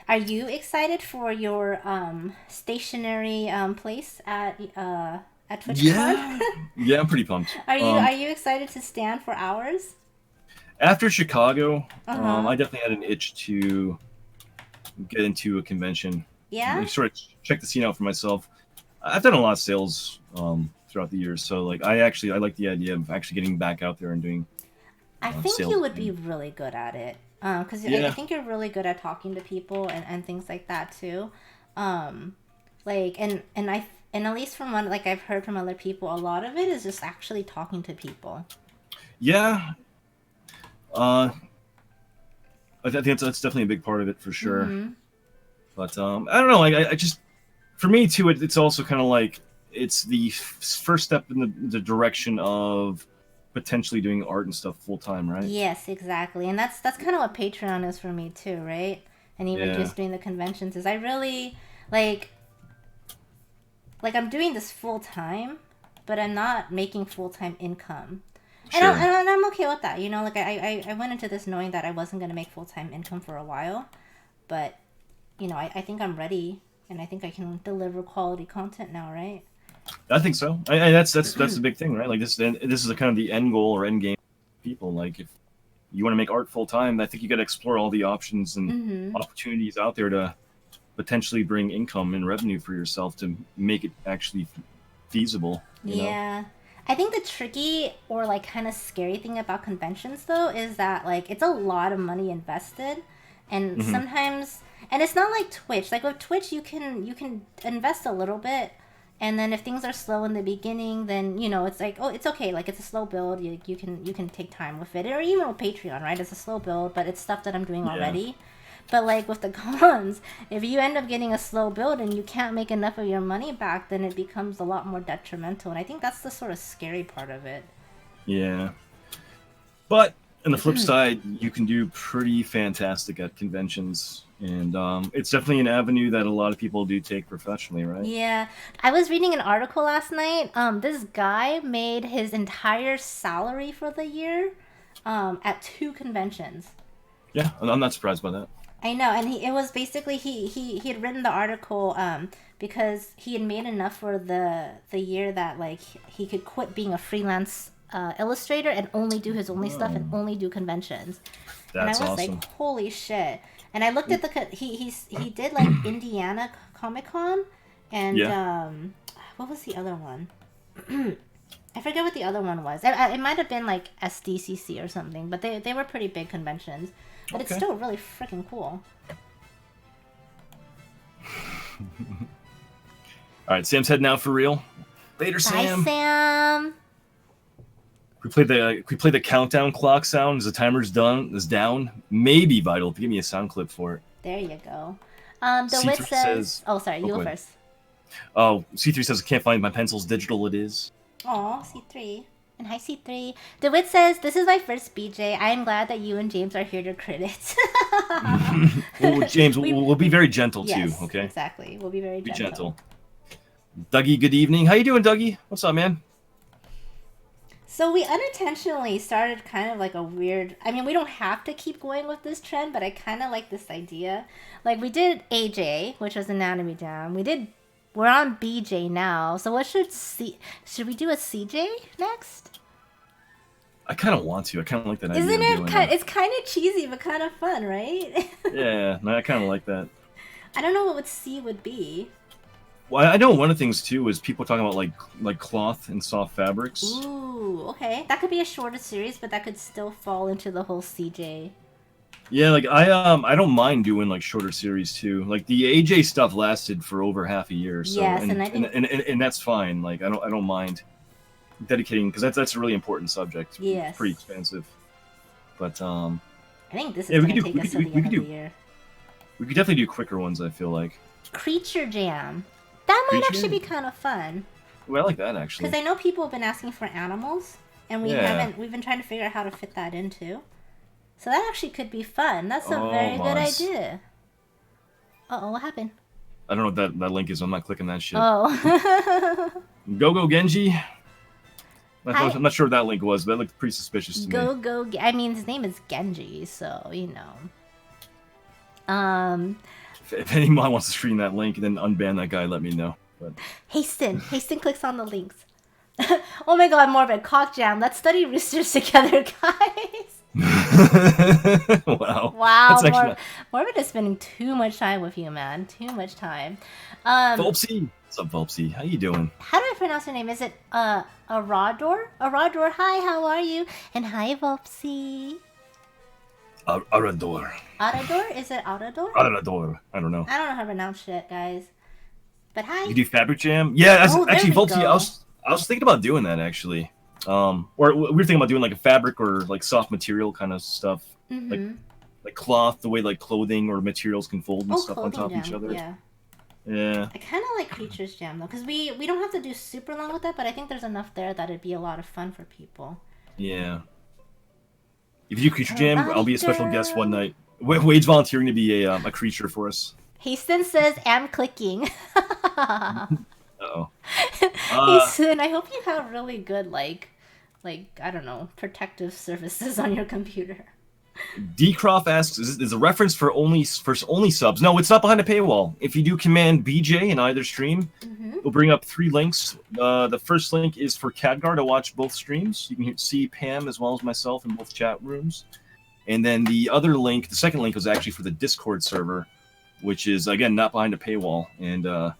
Are you excited for your stationary place at TwitchCon? Yeah, I'm pretty pumped. Are you excited to stand for hours? After Chicago, I definitely had an itch to get into a convention. Yeah. Sort of check the scene out for myself. I've done a lot of sales throughout the years, so like I like the idea of actually getting back out there and doing. I think you would be really good at it, because I think you're really good at talking to people and things like that too. Like and at least from what I've heard from other people, a lot of it is just actually talking to people. Yeah. I think that's definitely a big part of it for sure. Mm-hmm. But I don't know. I just, for me too, it's also kind of like it's the first step in the direction of potentially doing art and stuff full time, right? Yes, exactly, and that's kind of what Patreon is for me too, right? And even just doing the conventions is I really like I'm doing this full time, but I'm not making full time income. Sure. And I'm okay with that, you know. Like I went into this knowing that I wasn't going to make full time income for a while, but you know, I think I'm ready, and I think I can deliver quality content now, right? I think so. That's the big thing, right? Like this is kind of the end goal or end game. People, like, if you want to make art full time, I think you got to explore all the options and opportunities out there to potentially bring income and revenue for yourself to make it actually feasible. You know? I think the tricky or like kind of scary thing about conventions though is that like it's a lot of money invested, and sometimes, and it's not like Twitch. Like with Twitch, you can invest a little bit, and then if things are slow in the beginning, then you know it's like, oh, it's okay. Like it's a slow build. You can take time with it, or even with Patreon, right? It's a slow build, but it's stuff that I'm doing already. But like with the cons, if you end up getting a slow build and you can't make enough of your money back, then it becomes a lot more detrimental. And I think that's the sort of scary part of it. Yeah. But on the flip side, you can do pretty fantastic at conventions. And it's definitely an avenue that a lot of people do take professionally, right? Yeah. I was reading an article last night. This guy made his entire salary for the year at 2 conventions. Yeah, I'm not surprised by that. I know, and it was basically he had written the article because he had made enough for the year that like he could quit being a freelance illustrator and only do his only stuff and only do conventions. That's and I was awesome. like, holy shit! And I looked at he did like Indiana Comic Con and what was the other one? I forget what the other one was. It might have been like SDCC or something, but they were pretty big conventions. But it's still really freaking cool. All right, Sam's heading out for real. Later, Sam. Bye, Sam. we play the countdown clock sound as the timer's down. Maybe Vital. Give me a sound clip for it. There you go. The C3 wit says. Oh, sorry. You go ahead. first. Oh, C3 says, I can't find my pencils. Digital it is. Aw, C3. And hi, C3. DeWitt says, this is my first BJ. I am glad that you and James are here to crit it. Well, James, we'll be very gentle, yes, too, okay? Exactly. We'll be very gentle. Be gentle. Dougie, good evening. How you doing, Dougie? What's up, man? So we unintentionally started kind of like a weird... I mean, we don't have to keep going with this trend, but I kind of like this idea. Like, we did AJ, which was Anatomy Jam. We're on BJ now. So what should we do a CJ next? I kind of want to. I kind of like that idea. Isn't it? It's kind of cheesy, but kind of fun, right? Yeah, I kind of like that. I don't know what C would be. Well, I know one of the things too is people talking about like cloth and soft fabrics. Ooh, okay. That could be a shorter series, but that could still fall into the whole CJ. Yeah, like I don't mind doing like shorter series too. Like the AJ stuff lasted for over half a year, so yes, and I think... and that's fine. Like I don't mind dedicating because that's a really important subject. Yes. It's pretty expensive. But I think this is gonna take us to the end of the year. We could definitely do quicker ones, I feel like. Creature Jam. That might actually be kind of fun. Well, I like that actually. Because I know people have been asking for animals, and we've been trying to figure out how to fit that into. So that actually could be fun. That's a very good idea. Uh-oh, what happened? I don't know what that link is. I'm not clicking that shit. Oh. Go Genji. I'm not sure what that link was, but it looked pretty suspicious to me. I mean, his name is Genji, so, you know. If anyone wants to stream that link and then unban that guy, let me know. But... Hasten clicks on the links. Oh my god, Morbid, Cock Jam. Let's study roosters together, guys. Wow. Morbid is spending too much time with you, man. Too much time. Volpsy. What's up, Volpsy? How you doing? How do I pronounce your name? Is it Arador? Arador, hi, how are you? And hi, Volpsy. Arador. Arador? Is it Arador? Arador. I don't know. I don't know how to pronounce shit, guys. But hi. You do Fabric Jam? Yeah, actually, Volpsy, I was thinking about doing that, actually. Or we were thinking about doing like a fabric or like soft material kind of stuff. Like cloth, the way like clothing or materials can fold and stuff on top of each other. Yeah. I kind of like Creatures Jam though, because we don't have to do super long with that, but I think there's enough there that it'd be a lot of fun for people. Yeah. If you do Creature Jam, I'll be a special guest one night. Wade's volunteering to be a creature for us. Hasten says, "I'm clicking." Uh-oh. Hasten, I hope you have really good like I don't know, protective surfaces on your computer. Decroft asks, is a reference for only subs? No, it's not behind a paywall. If you do command BJ in either stream, we'll bring up 3 links. The first link is for Khadgar to watch both streams. You can see Pam as well as myself in both chat rooms. And then the other link, the second link, was actually for the Discord server, which is, again, not behind a paywall. And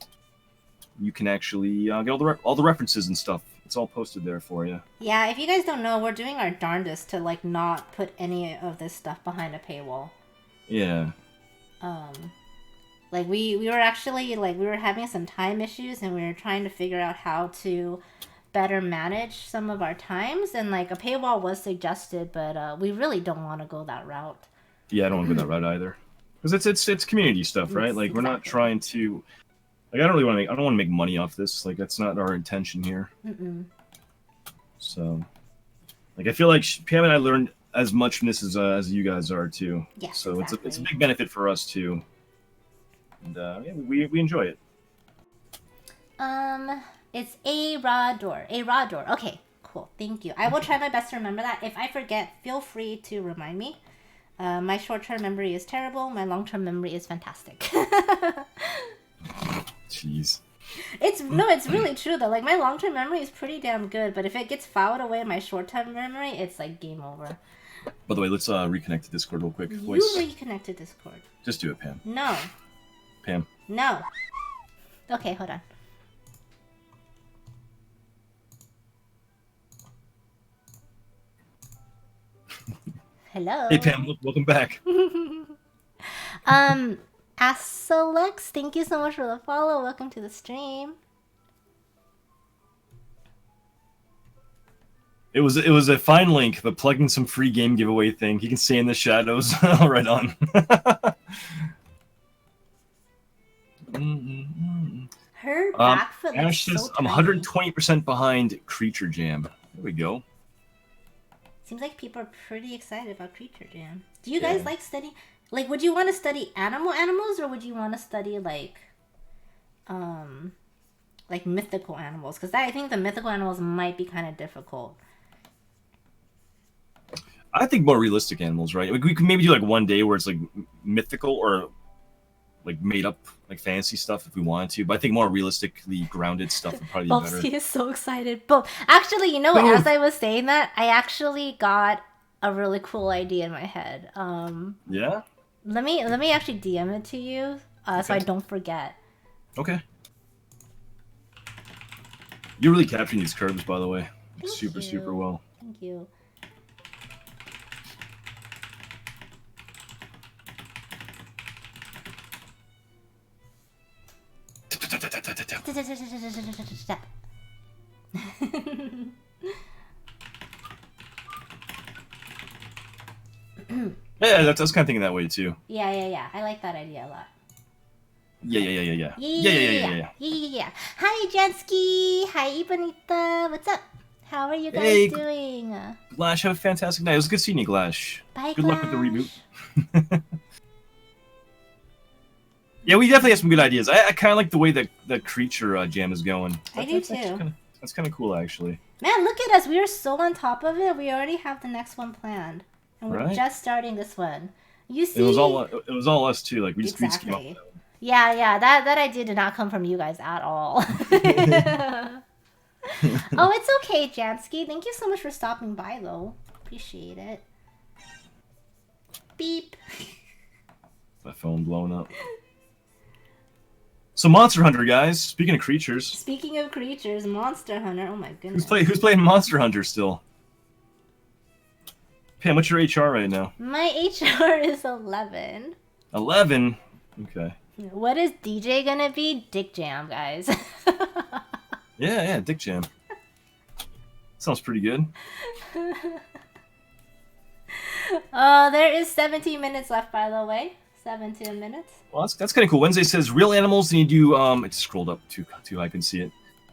you can actually get all the references and stuff. It's all posted there for you. Yeah, if you guys don't know, we're doing our darndest to like not put any of this stuff behind a paywall. Yeah. Like we were actually like we were having some time issues and we were trying to figure out how to better manage some of our times, and like a paywall was suggested, but we really don't want to go that route. Yeah, I don't want to go that route either. Because it's community stuff, right? Like we're not trying to. Like I don't want to make money off this. Like that's not our intention here. So, like I feel like Pam and I learned as much from this as you guys are too. Yes, so exactly. it's a big benefit for us too. And yeah, we enjoy it. It's a raw door. Okay, cool. Thank you. I will try my best to remember that. If I forget, feel free to remind me. My short-term memory is terrible. My long-term memory is fantastic. Jeez. It's really true though. Like my long-term memory is pretty damn good, but if it gets filed away in my short-term memory, it's like game over. By the way, let's reconnect to Discord real quick. You reconnect to Discord. Just do it, Pam. No. Pam. No. Okay, hold on. Hello. Hey Pam, welcome back. Asalex, thank you so much for the follow. Welcome to the stream. It was a fine link, but plugged in some free game giveaway thing. You can stay in the shadows. Right on. Her back foot looks Ash says, so I'm tiny. 120% behind Creature Jam. There we go. Seems like people are pretty excited about Creature Jam. Do you guys like study? Like, would you want to study animals, or would you want to study like mythical animals? Because I think the mythical animals might be kind of difficult. I think more realistic animals, right? We could maybe do like one day where it's like mythical or like made up like fantasy stuff if we wanted to, but I think more realistically grounded stuff would probably be better. He is so excited. But actually, you know what? As I was saying that, I actually got a really cool idea in my head. Yeah. Let me actually DM it to you, so I don't forget. Okay. You're really capturing these curves, by the way. Thank Super well. Thank you. Yeah, that's kind of thinking that way too. Yeah. I like that idea a lot. Yeah. Hi, Jansky. Hi, Ibanita. What's up? How are you guys doing? Glash, have a fantastic night. It was good seeing you, Glash. Bye, Good luck with the reboot. Yeah, we definitely have some good ideas. I kind of like the way that the Creature Jam is going. I do too. That's kind of cool, actually. Man, look at us. We are so on top of it. We already have the next one planned. And we're just starting this one. You see? It was all us, too. Like, we just came up with that. Yeah. That idea did not come from you guys at all. Oh, it's okay, Jansky. Thank you so much for stopping by, though. Appreciate it. Beep. My phone blowing up. So Monster Hunter, guys. Speaking of creatures. Speaking of creatures, Monster Hunter. Oh my goodness. Who's playing Monster Hunter still? Pam, what's your HR right now? My HR is 11. 11? Okay. What is DJ gonna be? Dick Jam, guys. Yeah, Dick Jam. Sounds pretty good. There is 17 minutes left, by the way. 17 minutes. Well, that's kind of cool. Wednesday says real animals, and you do it scrolled up too high, I couldn't see it.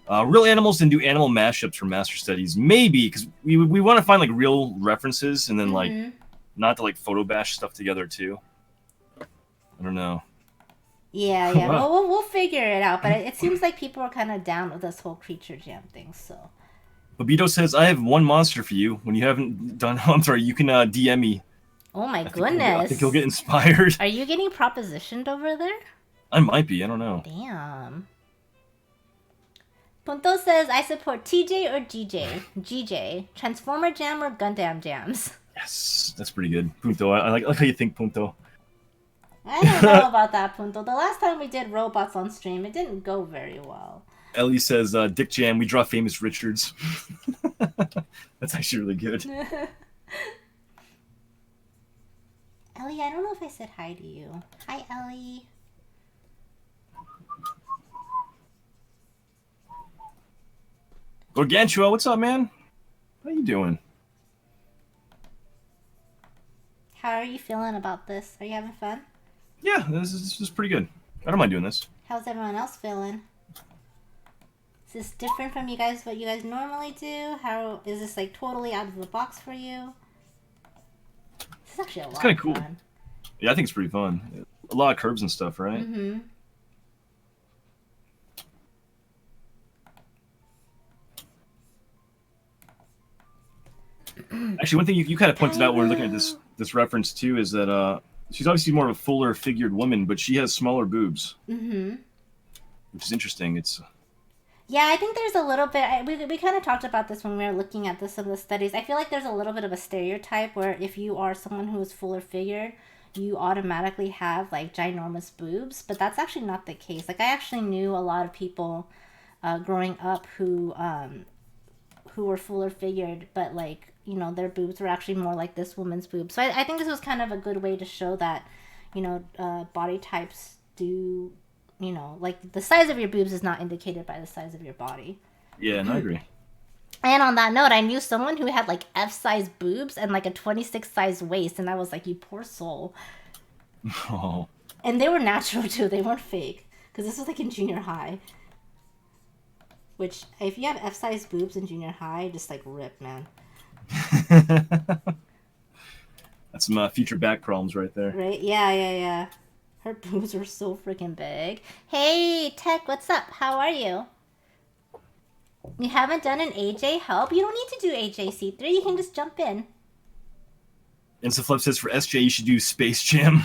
Real animals, and do animal mashups for master studies. Maybe because we want to find like real references, and then like not to like photo bash stuff together too. I don't know. Yeah. Well, we'll figure it out. But it seems like people are kind of down with this whole Creature Jam thing. So. Babito says, "I have one monster for you. When you haven't done, I'm sorry, you can DM me." Oh my goodness! I think you'll get inspired. Are you getting propositioned over there? I might be. I don't know. Damn. Punto says, "I support TJ or GJ. GJ. Transformer Jam or Gundam Jams." Yes, that's pretty good, Punto. I like how you think, Punto. I don't know about that, Punto. The last time we did robots on stream, it didn't go very well. Ellie says, Dick Jam, we draw famous Richards. That's actually really good. Ellie, I don't know if I said hi to you. Hi, Ellie. Gargantua, what's up, man? How you doing? How are you feeling about this? Are you having fun? Yeah, this is pretty good. I don't mind doing this. How's everyone else feeling? Is this different from what you guys normally do? How is this like totally out of the box for you? This is actually a lot of fun. It's kind of cool. Yeah, I think it's pretty fun. A lot of curves and stuff, right? Mm-hmm. Actually, one thing you kind of pointed out when we're looking at this reference too is that she's obviously more of a fuller figured woman, but she has smaller boobs. Mm-hmm. Which is interesting. Yeah, I think there's a little bit. We kind of talked about this when we were looking at some of the studies. I feel like there's a little bit of a stereotype where if you are someone who is fuller figured, you automatically have like ginormous boobs, but that's actually not the case. Like I actually knew a lot of people growing up who were fuller figured, but like their boobs were actually more like this woman's boobs. So I think this was kind of a good way to show that body types do. Like the size of your boobs is not indicated by the size of your body. Yeah, and I agree. And on that note, I knew someone who had like F-size boobs and like a 26 size waist, and I was like, you poor soul. Oh. And they were natural too, they weren't fake. Because this was like in junior high. Which, if you have F-size boobs in junior high, just like rip, man. That's some future back problems right there. Right? Yeah. Her boobs were so freaking big. Hey, Tech, what's up? How are you? You haven't done an AJ help? You don't need to do AJC3. You can just jump in. InstaFlip says for SJ, you should do Space Jam.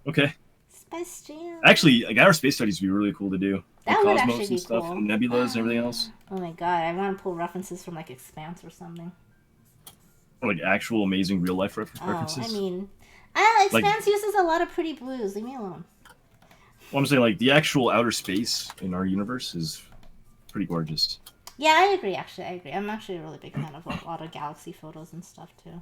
Okay. Space Jam. Actually, like, our space studies would be really cool to do. That like would Cosmos actually be and stuff, cool. and nebulas and everything else. Oh my god, I want to pull references from like Expanse or something. Or like actual amazing real life references. I mean, Expanse uses a lot of pretty blues. Leave me alone. Well, I'm saying like the actual outer space in our universe is pretty gorgeous. Yeah, I agree. Actually, I agree. I'm actually a really big fan of a lot of galaxy photos and stuff too.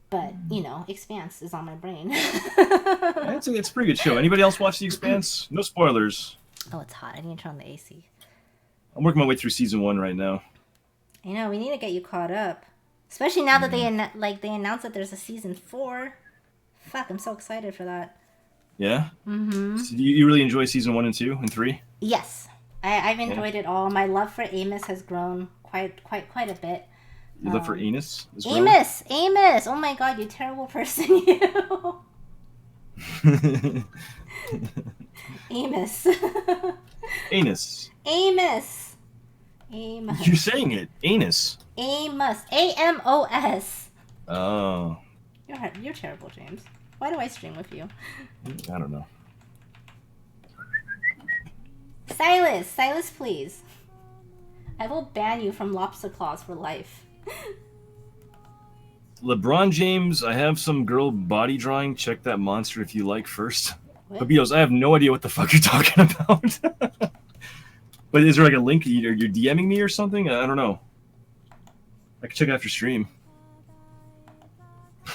But you know, Expanse is on my brain. Yeah, it's a pretty good show. Anybody else watch The Expanse? No spoilers. Oh, it's hot. I need to turn on the AC. I'm working my way through season 1 right now. I know. We need to get you caught up, especially now that they announced that there's a season 4. Fuck, I'm so excited for that. Yeah. Mm-hmm. So you really enjoy season 1 and 2 and 3? Yes, I've enjoyed it all. My love for Amos has grown quite a bit. Your love for Amos? Amos! Oh my god, you terrible person, you! Amos. Anus. Amos. You're saying it. Anus. Amos. A-M-O-S. Oh. You're terrible, James. Why do I stream with you? I don't know. Silas, please. I will ban you from Lobster Claws for life. LeBron James, I have some girl body drawing. Check that monster if you like first. What? Babios, I have no idea what the fuck you're talking about. But is there like a link? You're DMing me or something? I don't know. I can check it after stream.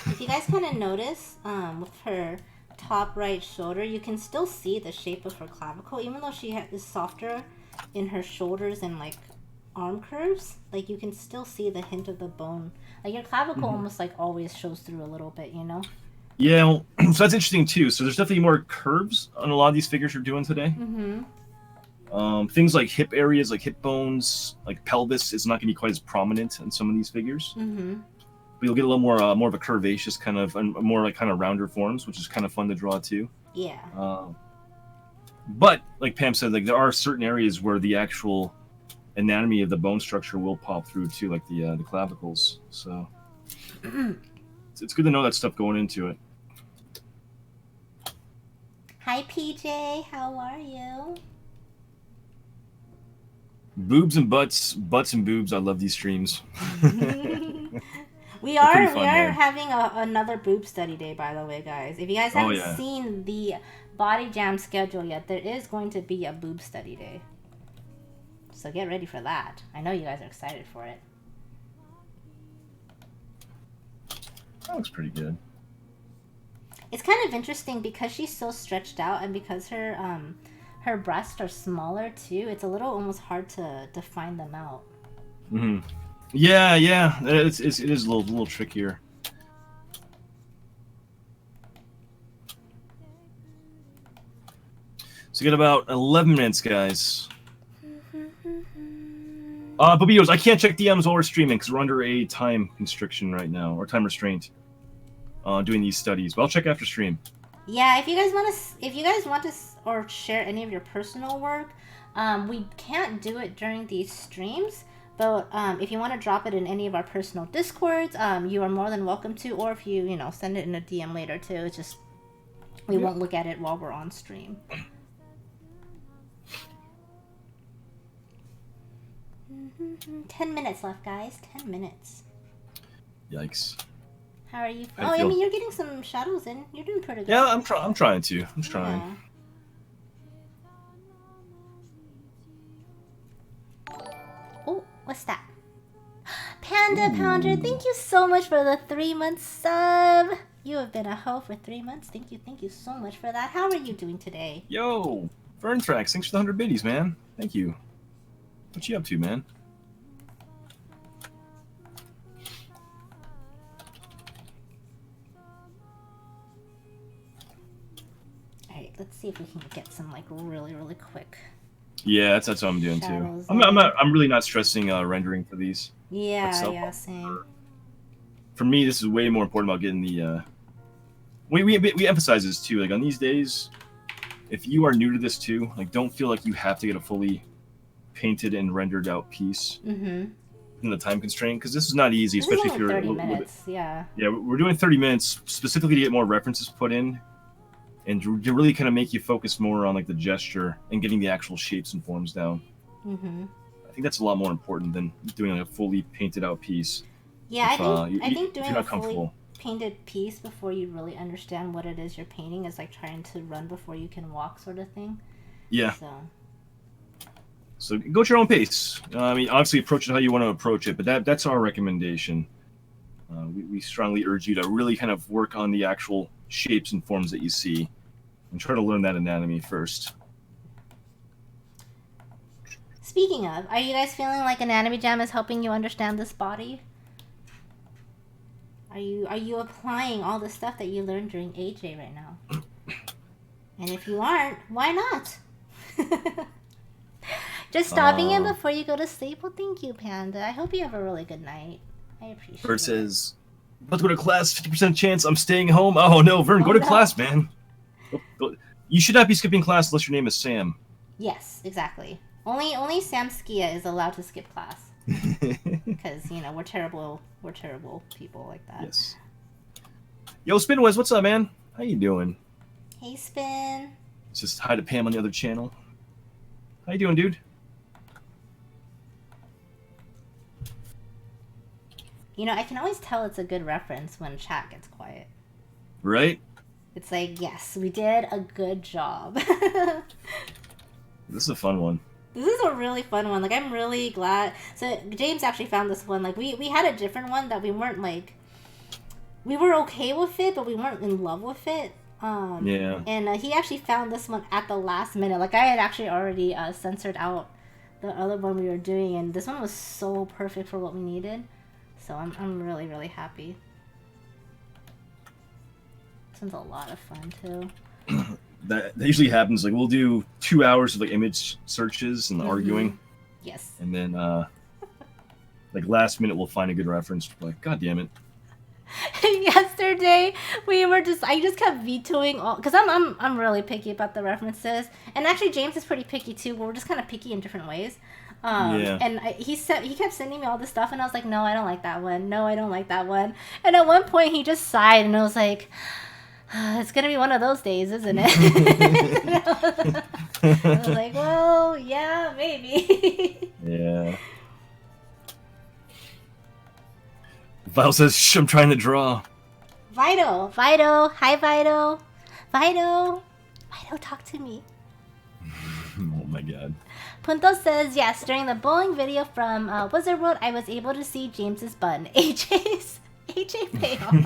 If you guys kind of notice, with her top right shoulder, you can still see the shape of her clavicle, even though she is softer in her shoulders and like arm curves. Like you can still see the hint of the bone. Like your clavicle almost like always shows through a little bit, you know? Yeah, well, so that's interesting too. So there's definitely more curves on a lot of these figures you're doing today. Things like hip areas, like hip bones, like pelvis is not going to be quite as prominent in some of these figures. But you'll get a little more of a curvaceous kind of, and more like kind of rounder forms, which is kind of fun to draw too. Yeah. But like Pam said, like there are certain areas where the actual anatomy of the bone structure will pop through too, like the clavicles. So it's good to know that stuff going into it. Hi PJ, how are you? Boobs and butts and boobs. I love these streams. We are having another boob study day, by the way, guys. If you guys haven't seen the Body Jam schedule yet, there is going to be a boob study day. So get ready for that. I know you guys are excited for it. That looks pretty good. It's kind of interesting because she's so stretched out and because her breasts are smaller too. It's a little almost hard to find them out. Yeah. It is a little trickier. So we got about 11 minutes, guys. Babios, I can't check DMs while we're streaming because we're under a time constriction right now, or time restraint, doing these studies. But I'll check after stream. Yeah, if you guys want to or share any of your personal work, we can't do it during these streams. But if you want to drop it in any of our personal Discords, you are more than welcome to. Or if you send it in a DM later too. It's just we won't look at it while we're on stream. 10 minutes left, guys. 10 minutes. Yikes. How are you? I mean, you're getting some shadows in. You're doing pretty good. Yeah, I'm trying to. I'm trying. Yeah. Oh, what's that? Panda Pounder, thank you so much for the 3-month sub. You have been a hoe for 3 months. Thank you so much for that. How are you doing today? Yo, Verntrax, thanks for the 100 biddies, man. Thank you. What you up to, man? Alright, let's see if we can get some like really quick. Yeah, that's what I'm doing too. Shadows I'm really not stressing rendering for these. Yeah, same. For me, this is way more important about getting the. We emphasize this too. Like on these days, if you are new to this too, like don't feel like you have to get a fully painted and rendered out piece in the time constraint, because this is not easy, especially if you're 30 minutes. Yeah, we're doing 30 minutes specifically to get more references put in, and to really kind of make you focus more on like the gesture and getting the actual shapes and forms down. I think that's a lot more important than doing like a fully painted out piece. Yeah, I think doing a fully painted piece before you really understand what it is you're painting is like trying to run before you can walk, sort of thing. Yeah. So go at your own pace. I mean, obviously approach it how you want to approach it, but that's our recommendation. We strongly urge you to really kind of work on the actual shapes and forms that you see, and try to learn that anatomy first. Speaking of, are you guys feeling like Anatomy Jam is helping you understand this body? Are you applying all the stuff that you learned during AJ right now? And if you aren't, why not? Just stopping in before you go to sleep. Well, thank you, Panda. I hope you have a really good night. I appreciate Vern it. says, about to go to class, 50% chance I'm staying home. Oh no, Vern, go to class, man. Go. You should not be skipping class unless your name is Sam. Yes, exactly. Only Sam Skia is allowed to skip class. Because, you know, we're terrible people like that. Yes. Yo, Spinwez, what's up, man? How you doing? Hey, Spin. It's just hi to Pam on the other channel. How you doing, dude? You know, I can always tell it's a good reference when chat gets quiet. Right? It's like, yes, we did a good job. This is a fun one. This is a really fun one. Like, I'm really glad. So, James actually found this one. Like, we had a different one that we weren't, like... We were okay with it, but we weren't in love with it. Yeah. And he actually found this one at the last minute. Like, I had actually already censored out the other one we were doing, and this one was so perfect for what we needed. So I'm really, really happy. This one's a lot of fun, too. That usually happens. Like, we'll do 2 hours of like image searches and arguing. Yes. And then, like, last minute we'll find a good reference. Like, God damn it. Yesterday I just kept vetoing all, because I'm really picky about the references, and actually James is pretty picky too, but we're just kind of picky in different ways. And he kept sending me all this stuff, and I was like, no, I don't like that one. No, I don't like that one. And at one point he just sighed, and I was like, it's gonna be one of those days, isn't it? I was like, well, yeah, maybe. Yeah. Vile says, shh, I'm trying to draw. Vito, hi Vito. Vito, talk to me. Oh my god. Punto says, yes, during the bowling video from Wizard World, I was able to see James's bun. AJ payoff.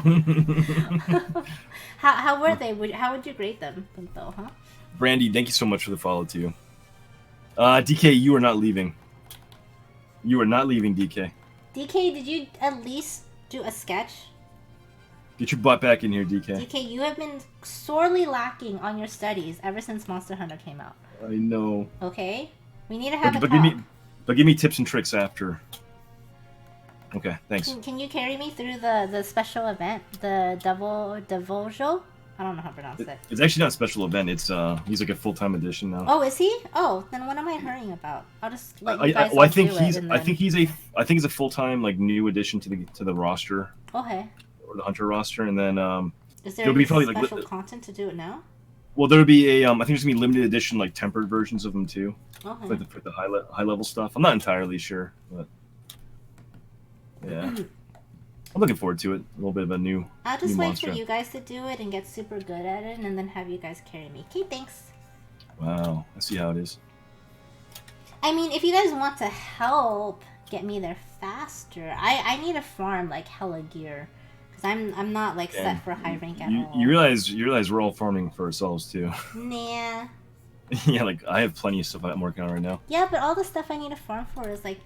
How were they? How would you grade them, Punto, huh? Brandy, thank you so much for the follow too. DK, you are not leaving. You are not leaving, DK. DK, did you at least do a sketch? Get your butt back in here, DK. DK, you have been sorely lacking on your studies ever since Monster Hunter came out. I know. Okay? We need to have a talk. Give me tips and tricks after. Okay, thanks. Can you carry me through the special event? The Devojo? I don't know how to pronounce it. It's actually not a special event. It's he's like a full-time edition now. Oh, is he? Oh, then what am I hurrying about? I'll just let you guys I think he's a full-time like new addition to the roster. Okay. Or the Hunter roster, and then is there any special content to do it now? Well, there'll be a I think there's gonna be limited edition like tempered versions of them too. Okay. For the high level stuff. I'm not entirely sure, but yeah. I'm looking forward to it. A little bit of a new. I'll just wait for you guys to do it and get super good at it, and then have you guys carry me. Okay, thanks. Wow, I see how it is. I mean, if you guys want to help get me there faster, I need to farm like hella gear, because I'm not like set for high rank at all. You realize we're all farming for ourselves too. Nah. Yeah, like I have plenty of stuff I'm working on right now. Yeah, but all the stuff I need to farm for is like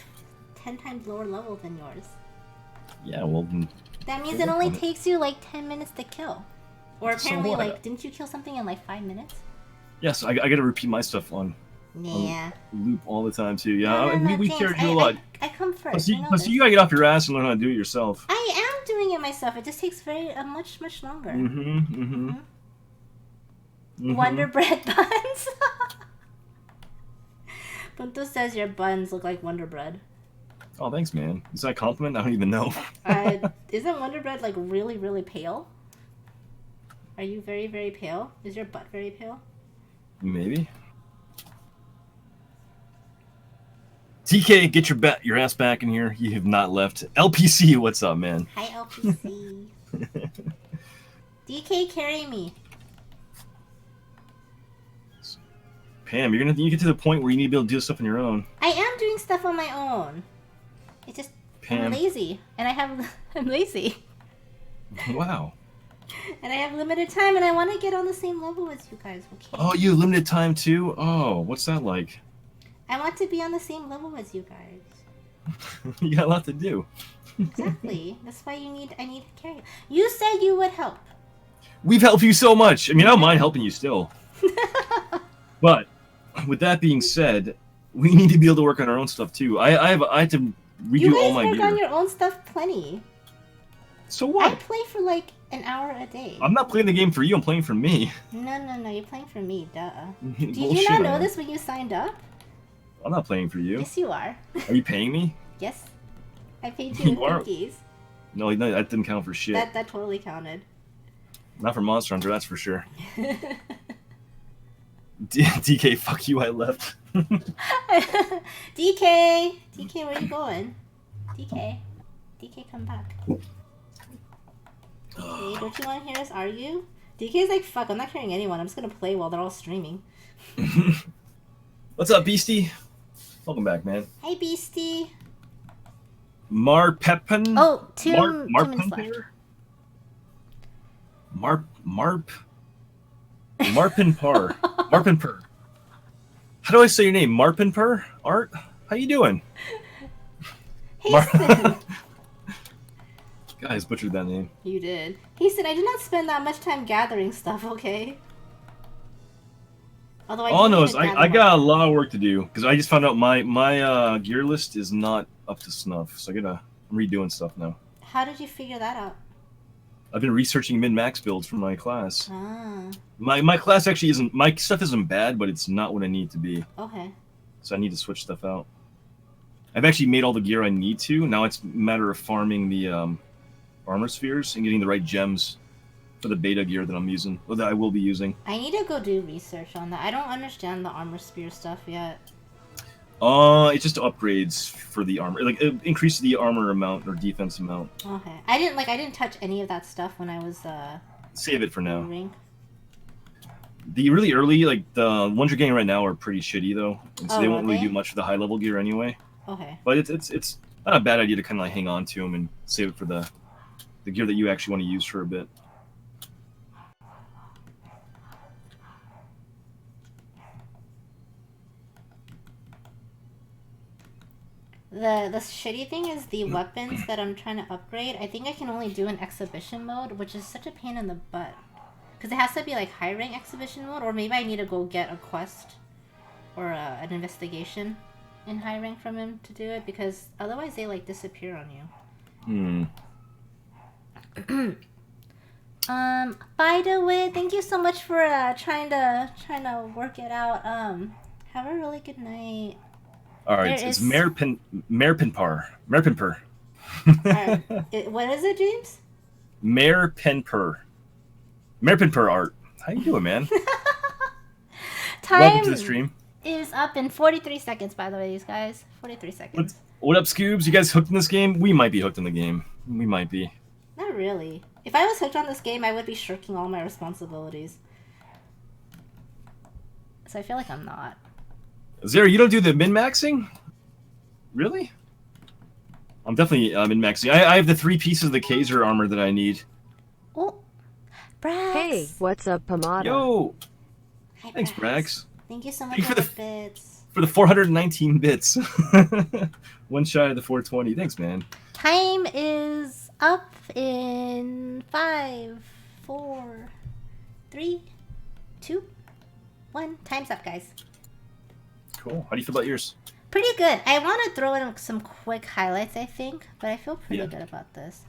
10 times lower level than yours. Yeah, well, then That means go it work only on it. takes you like 10 minutes to kill. Or So apparently, what? like, didn't you kill something in like 5 minutes? Yes, I gotta repeat my stuff on Yeah. loop all the time too. Yeah, No, we James, carried you a lot. I come Plus, first. I know this. you gotta get off your ass and learn how to do it yourself. I am doing it myself. It just takes much longer. Wonder Bread buns. Punto says your buns look like Wonder Bread. Oh, thanks, man. Is that a compliment? I don't even know. Isn't Wonder Bread like really pale? Are you very pale? Is your butt very pale? Maybe. TK, get your ass back in here. You have not left. LPC, what's up, man? Hi, LPC. DK, carry me. Pam, you get to the point where you need to be able to do stuff on your own. I am doing stuff on my own. It's just Pam. I'm lazy, and I'm lazy. Wow. And I have limited time, and I want to get on the same level as you guys. Okay. Oh, you have limited time too? Oh, what's that like? I want to be on the same level as you guys. You got a lot to do. Exactly. That's why I need to carry. You said you would help. We've helped you so much. I mean, I don't mind helping you still. But with that being said, we need to be able to work on our own stuff too. I had to redo all my gear. You guys work on your own stuff plenty. So what? I play for like an hour a day. I'm not playing the game for you. I'm playing for me. No. You're playing for me. Duh. Did Bullshit, you not know this when you signed up? I'm not playing for you. Yes, you are. Are you paying me? Yes. I paid you in You are? cookies. No, that didn't count for shit. That totally counted. Not for Monster Hunter, that's for sure. DK, fuck you, I left. DK, where you going? DK, come back. DK, don't you want to hear us argue? DK's like, fuck, I'm not carrying anyone. I'm just gonna play while they're all streaming. What's up, Beastie? Welcome back, man. Hey, Beastie. Marpepin? Oh, 2 minutes left. Marpinpar. Marpinpur. How do I say your name? Marpinpur? Art? How you doing? Hasten. Guys, butchered that name. You did. Hasten, I did not spend that much time gathering stuff, okay? Although All I know is I got a lot of work to do because I just found out my gear list is not up to snuff, so I'm redoing stuff now. How did you figure that out? I've been researching min-max builds for my class. Ah. My class actually isn't, my stuff isn't bad, but it's not what I need to be. Okay. So I need to switch stuff out. I've actually made all the gear I need to. Now it's a matter of farming the armor spheres and getting the right gems for the beta gear that I'm using, or that I will be using. I need to go do research on that. I don't understand the armor spear stuff yet. It's just upgrades for the armor. Like, it increases the armor amount or defense amount. Okay. I didn't touch any of that stuff when I was Save it for now. ring. The really early, like, the ones you're getting right now are pretty shitty, though. And so they won't really they? do much for the high-level gear anyway. Okay. But it's not a bad idea to kind of like hang on to them and save it for the gear that you actually want to use for a bit. The shitty thing is the weapons that I'm trying to upgrade. I think I can only do in exhibition mode, which is such a pain in the butt. Because it has to be like high rank exhibition mode, or maybe I need to go get a quest or an investigation in high rank from him to do it, because otherwise they like disappear on you. By the way, thank you so much for trying to work it out. Have a really good night. All right, it's Merpinpur. What is it, James? Merpinpur Art. How you doing, man? Time Welcome to the stream. Is up in 43 seconds, by the way, these guys. 43 seconds. What up, Scoobs? You guys hooked in this game? We might be hooked in the game. We might be. Not really. If I was hooked on this game, I would be shirking all my responsibilities. So I feel like I'm not. Zara, you don't do the min-maxing? Really? I'm definitely min-maxing. I have the 3 pieces of the Kaiser armor that I need. Oh, Brax. Hey, what's up, Pomada? Yo! Hi, Thanks, Brax. Brax. Thank you so much Thank you for the bits. For the 419 bits. One shy of the 420. Thanks, man. Time is up in 5, 4, 3, 2, 1. Time's up, guys. Cool. How do you feel about yours? Pretty good. I want to throw in some quick highlights, I think, but I feel pretty good about this.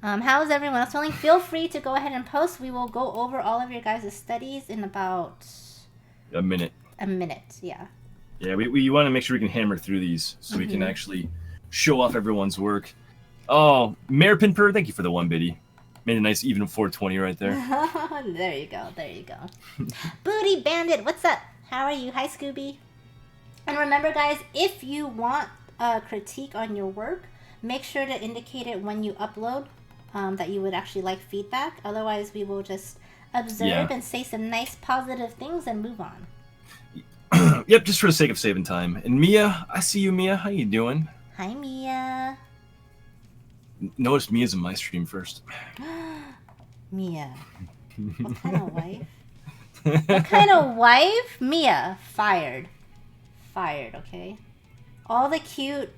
How's everyone else feeling? Feel free to go ahead and post. We will go over all of your guys' studies in about... a minute. A minute, yeah. Yeah, we want to make sure we can hammer through these so we can actually show off everyone's work. Oh, Mayor Pinper, thank you for the 1 biddy. Made a nice even 420 right there. There you go, there you go. Booty Bandit, what's up? How are you? Hi, Scooby. And remember, guys, if you want a critique on your work, make sure to indicate it when you upload, that you would actually like feedback. Otherwise, we will just observe and say some nice positive things and move on. Yep, just for the sake of saving time. And Mia, I see you, Mia. How you doing? Hi, Mia. Notice Mia's in my stream first. Mia. What kind of wife? What kind of wife? Mia. Fired. Fired, okay? All the cute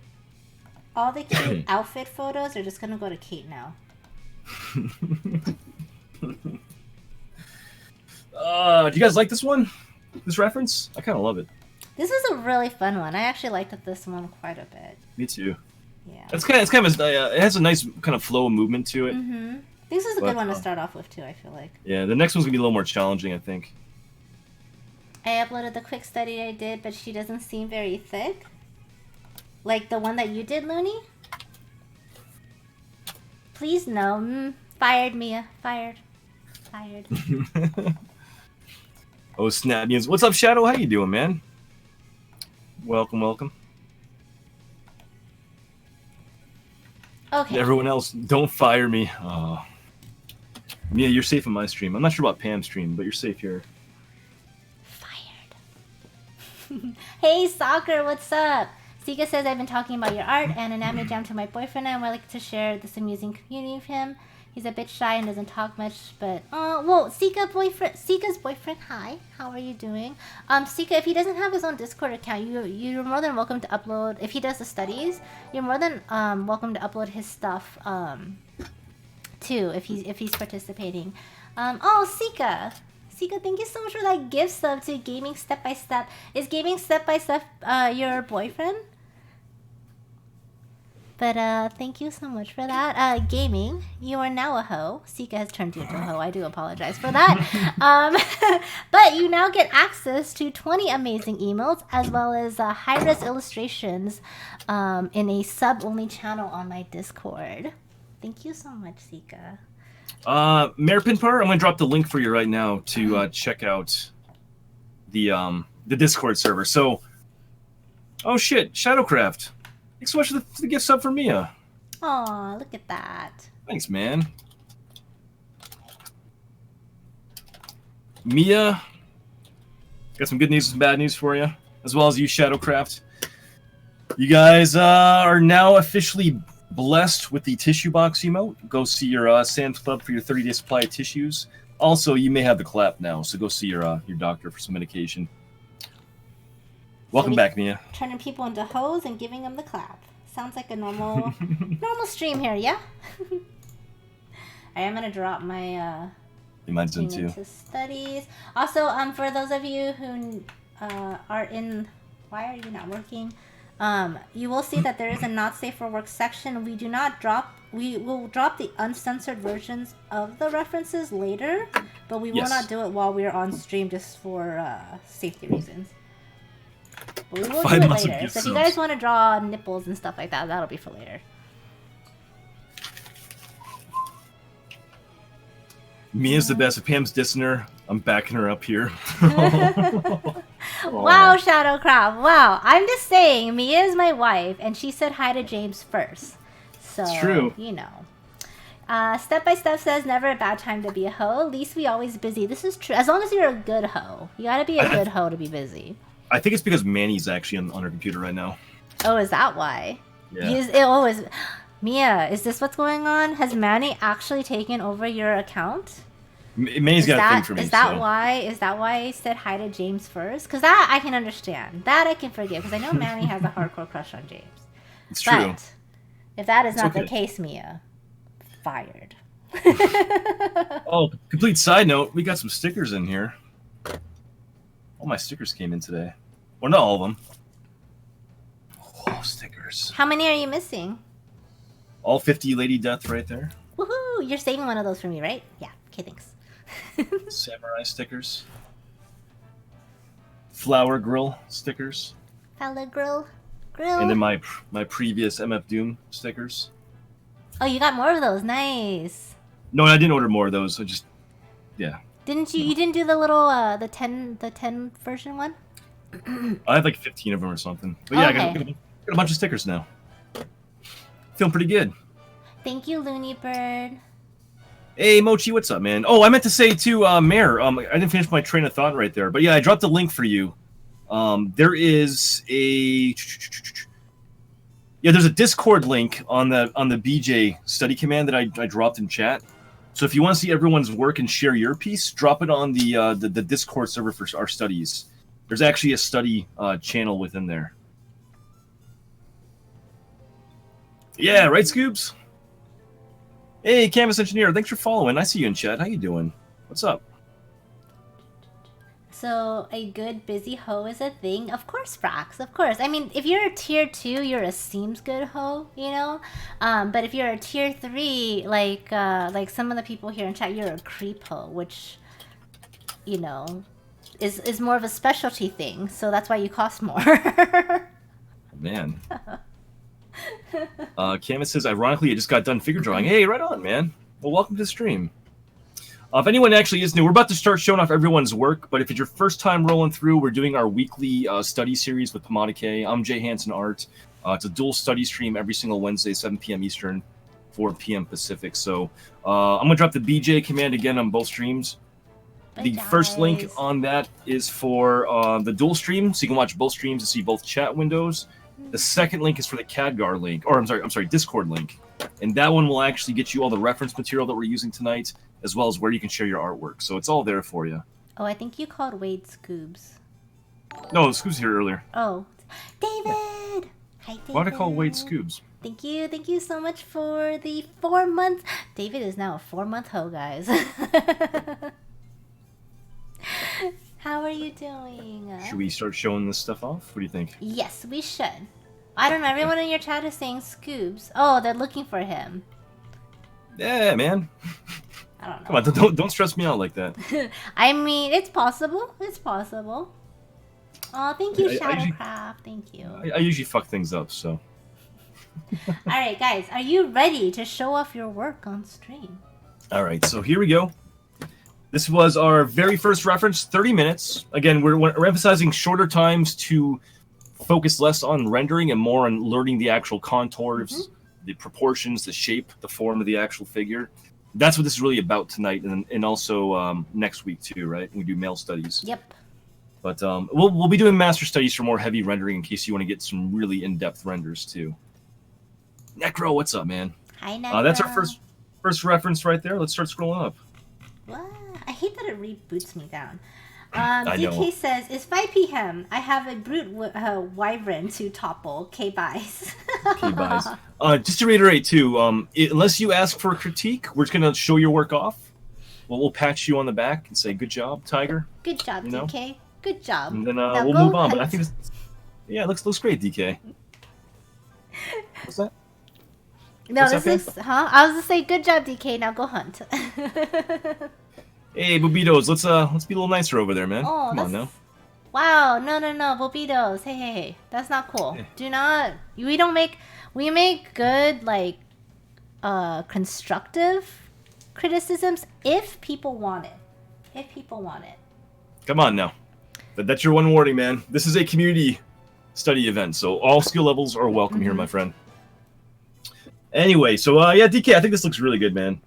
outfit photos are just gonna go to Kate now. Do you guys like this one? This reference? I kind of love it. This was a really fun one. I actually liked this one quite a bit. Me too. Yeah. It's kind of it has a nice kind of flow of movement to it. Mm-hmm. This is a good one to start off with too, I feel like. Yeah, the next one's gonna be a little more challenging, I think. I uploaded the quick study I did, but she doesn't seem very thick. Like the one that you did, Looney? Please no. Fired, Mia. Fired. Fired. Oh, snap. What's up, Shadow? How you doing, man? Welcome, welcome. Okay. Everyone else, don't fire me. Oh. Mia, you're safe in my stream. I'm not sure about Pam's stream, but you're safe here. Fired. Hey, Soccer, what's up? Sika says, I've been talking about your art and an anime jam to my boyfriend, and I would like to share this amusing community with him. He's a bit shy and doesn't talk much, but well, Sika's boyfriend. Hi, how are you doing? Sika, if he doesn't have his own Discord account, you're more than welcome to upload. If he does the studies, you're more than welcome to upload his stuff too. If he's participating. Sika, thank you so much for that gift sub to Gaming Step by Step. Is Gaming Step by Step your boyfriend? But thank you so much for that. Gaming, you are now a hoe. Sika has turned you into a hoe. I do apologize for that. But you now get access to 20 amazing emails as well as high-res illustrations in a sub-only channel on my Discord. Thank you so much, Sika. Mayor Pinpar, I'm going to drop the link for you right now to check out the Discord server. So, oh shit, Shadowcraft. Thanks so much for the gift sub for Mia. Aw, look at that. Thanks, man. Mia, got some good news and some bad news for you, as well as you, Shadowcraft. You guys are now officially blessed with the tissue box emote. Go see your Sam's Club for your 30-day supply of tissues. Also, you may have the clap now, so go see your doctor for some medication. Welcome back, Mia. Turning people into hoes and giving them the clap. Sounds like a normal stream here, yeah? I'm gonna drop my mine's done too. Studies. Also, for those of you who are in, why are you not working? You will see that there is a not safe for work section. We will drop the uncensored versions of the references later, but we will not do it while we're on stream just for safety reasons. But we will do it later. So if you guys want to draw nipples and stuff like that, that'll be for later. Mia's the best. If Pam's dissing her, I'm backing her up here. Wow, Shadowcraft. Wow. I'm just saying, Mia is my wife, and she said hi to James first. So, it's true. You know. Step by Step says, never a bad time to be a hoe. At least we always busy. This is true. As long as you're a good hoe. You gotta be a good hoe to be busy. I think it's because Manny's actually on her computer right now. Oh, is that why? Yeah. Mia, is this what's going on? Has Manny actually taken over your account? May's got a thing for me. Is that so. why? Is that why I said hi to James first? Because that I can understand. That I can forgive. Because I know Manny has a hardcore crush on James. It's true. But if that is It's not okay. the case, Mia, fired. Oh, complete side note, we got some stickers in here. All my stickers came in today. Well, not all of them. Oh, stickers. How many are you missing? All 50 Lady Death right there. Woohoo! You're saving one of those for me, right? Yeah. Okay, thanks. Samurai stickers. Flower Grill stickers. Fella grill. And then my previous MF Doom stickers. Oh, you got more of those. Nice. No, I didn't order more of those. I just, yeah. Didn't you? No. You didn't do the little the 10 version one? I have like 15 of them or something. But yeah, okay. I got a bunch of stickers now. Feeling pretty good. Thank you, Looney Bird. Hey, Mochi, what's up, man? Oh, I meant to say to Mare, I didn't finish my train of thought right there. But yeah, I dropped a link for you. There is a... Yeah, there's a Discord link on the BJ study command that I dropped in chat. So if you want to see everyone's work and share your piece, drop it on the Discord server for our studies. There's actually a study channel within there. Yeah, right, Scoobs? Hey, Canvas Engineer, thanks for following. I see you in chat. How you doing? What's up? So, a good busy hoe is a thing? Of course, Frax, of course. I mean, if you're a tier 2, you're a seems good hoe, you know? But if you're a tier 3, like some of the people here in chat, you're a creep hoe, which, you know, is more of a specialty thing. So that's why you cost more. Man. Canvas says, ironically, I just got done figure drawing. Hey, right on, man. Well, welcome to the stream. If anyone actually is new, we're about to start showing off everyone's work, but if it's your first time rolling through, we're doing our weekly study series with Pomada K. I'm JHanson Art. It's a dual study stream every single Wednesday, 7 p.m. Eastern, 4 p.m. Pacific. So I'm going to drop the BJ command again on both streams. The first link on that is for the dual stream, so you can watch both streams and see both chat windows. The second link is for the Khadgar link, or I'm sorry, Discord link. And that one will actually get you all the reference material that we're using tonight, as well as where you can share your artwork. So it's all there for you. Oh, I think you called Wade Scoobs. No, Scoobs here earlier. Oh. David! Yeah. Hi, David. Why'd I call Wade Scoobs? Thank you so much for the 4 months. David is now a 4-month hoe, guys. How are you doing? Should we start showing this stuff off? What do you think? Yes, we should. I don't know. Everyone in your chat is saying Scoobs. Oh, they're looking for him. Yeah, man. I don't know. Come on, don't stress me out like that. I mean, it's possible. It's possible. Oh, thank you, Shadowcraft. Thank you. I usually fuck things up, so. All right, guys. Are you ready to show off your work on stream? All right, so here we go. This was our very first reference, 30 minutes. Again, we're emphasizing shorter times to focus less on rendering and more on learning the actual contours, the proportions, the shape, the form of the actual figure. That's what this is really about tonight, and also next week too, right? We do male studies. Yep. But we'll be doing master studies for more heavy rendering in case you want to get some really in-depth renders too. Necro, what's up, man? Hi, Necro. That's our first reference right there. Let's start scrolling up. What? I hate that it reboots me down. I know. DK says, it's 5 p.m. I have a brute wyvern to topple. K-buys. K-buys. Just to reiterate, too, unless you ask for a critique, we're just going to show your work off. We'll patch you on the back and say, good job, Tiger. Good job, DK. Good job. And then we'll move on. But I think it looks great, DK. What's that? No, this is, huh? I was going to say, good job, DK. Now go hunt. Hey, Bobitos, let's be a little nicer over there, man. Oh, come on now. Wow, no, Bobitos. Hey, that's not cool. Hey. Do not. We make good, like, constructive criticisms if people want it. Come on now. That's your one warning, man. This is a community study event, so all skill levels are welcome here, my friend. Anyway, so yeah, DK, I think this looks really good, man.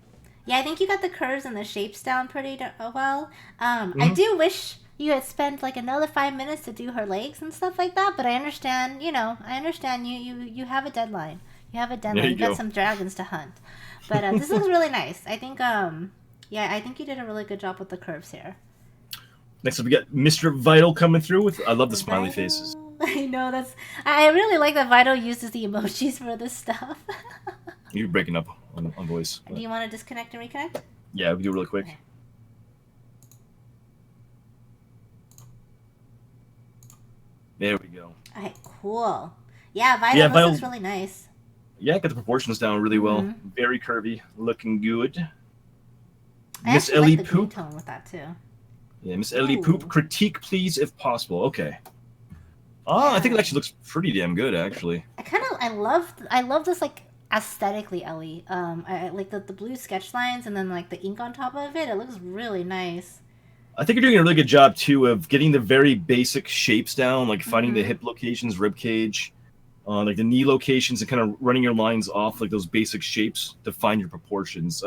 Yeah, I think you got the curves and the shapes down pretty well. I do wish you had spent like another 5 minutes to do her legs and stuff like that, but I understand, you have a deadline. You got some dragons to hunt. But this looks really nice. I think Yeah, I think you did a really good job with the curves here. Next up, we got Mr. Vital coming through with. I love the smiley faces. Vital. I know that's. I really like that Vital uses the emojis for this stuff. You're breaking up on voice. Do you want to disconnect and reconnect? Yeah, we can do it really quick. Okay. There we go. Okay, cool. Yeah, Vital, this looks really nice. Yeah, got the proportions down really well. Very curvy, looking good. I Miss Ellie like Poop. Tone with that too. Yeah, Miss Ellie Poop. Critique, please, if possible. Okay. Oh, yeah. I think it actually looks pretty damn good, actually. I love this like aesthetically, Ellie. I like the blue sketch lines and then like the ink on top of it. It looks really nice. I think you're doing a really good job too of getting the very basic shapes down, like finding the hip locations, rib cage, like the knee locations, and kind of running your lines off like those basic shapes to find your proportions.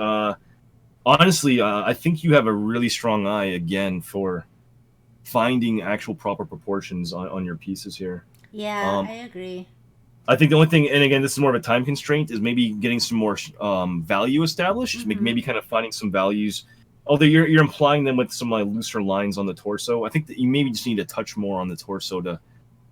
Honestly, I think you have a really strong eye again for finding actual proper proportions on your pieces here. Yeah, I agree. I think the only thing, and again, this is more of a time constraint, is maybe getting some more value established. Maybe kind of finding some values. Although you're implying them with some like looser lines on the torso, I think that you maybe just need to touch more on the torso to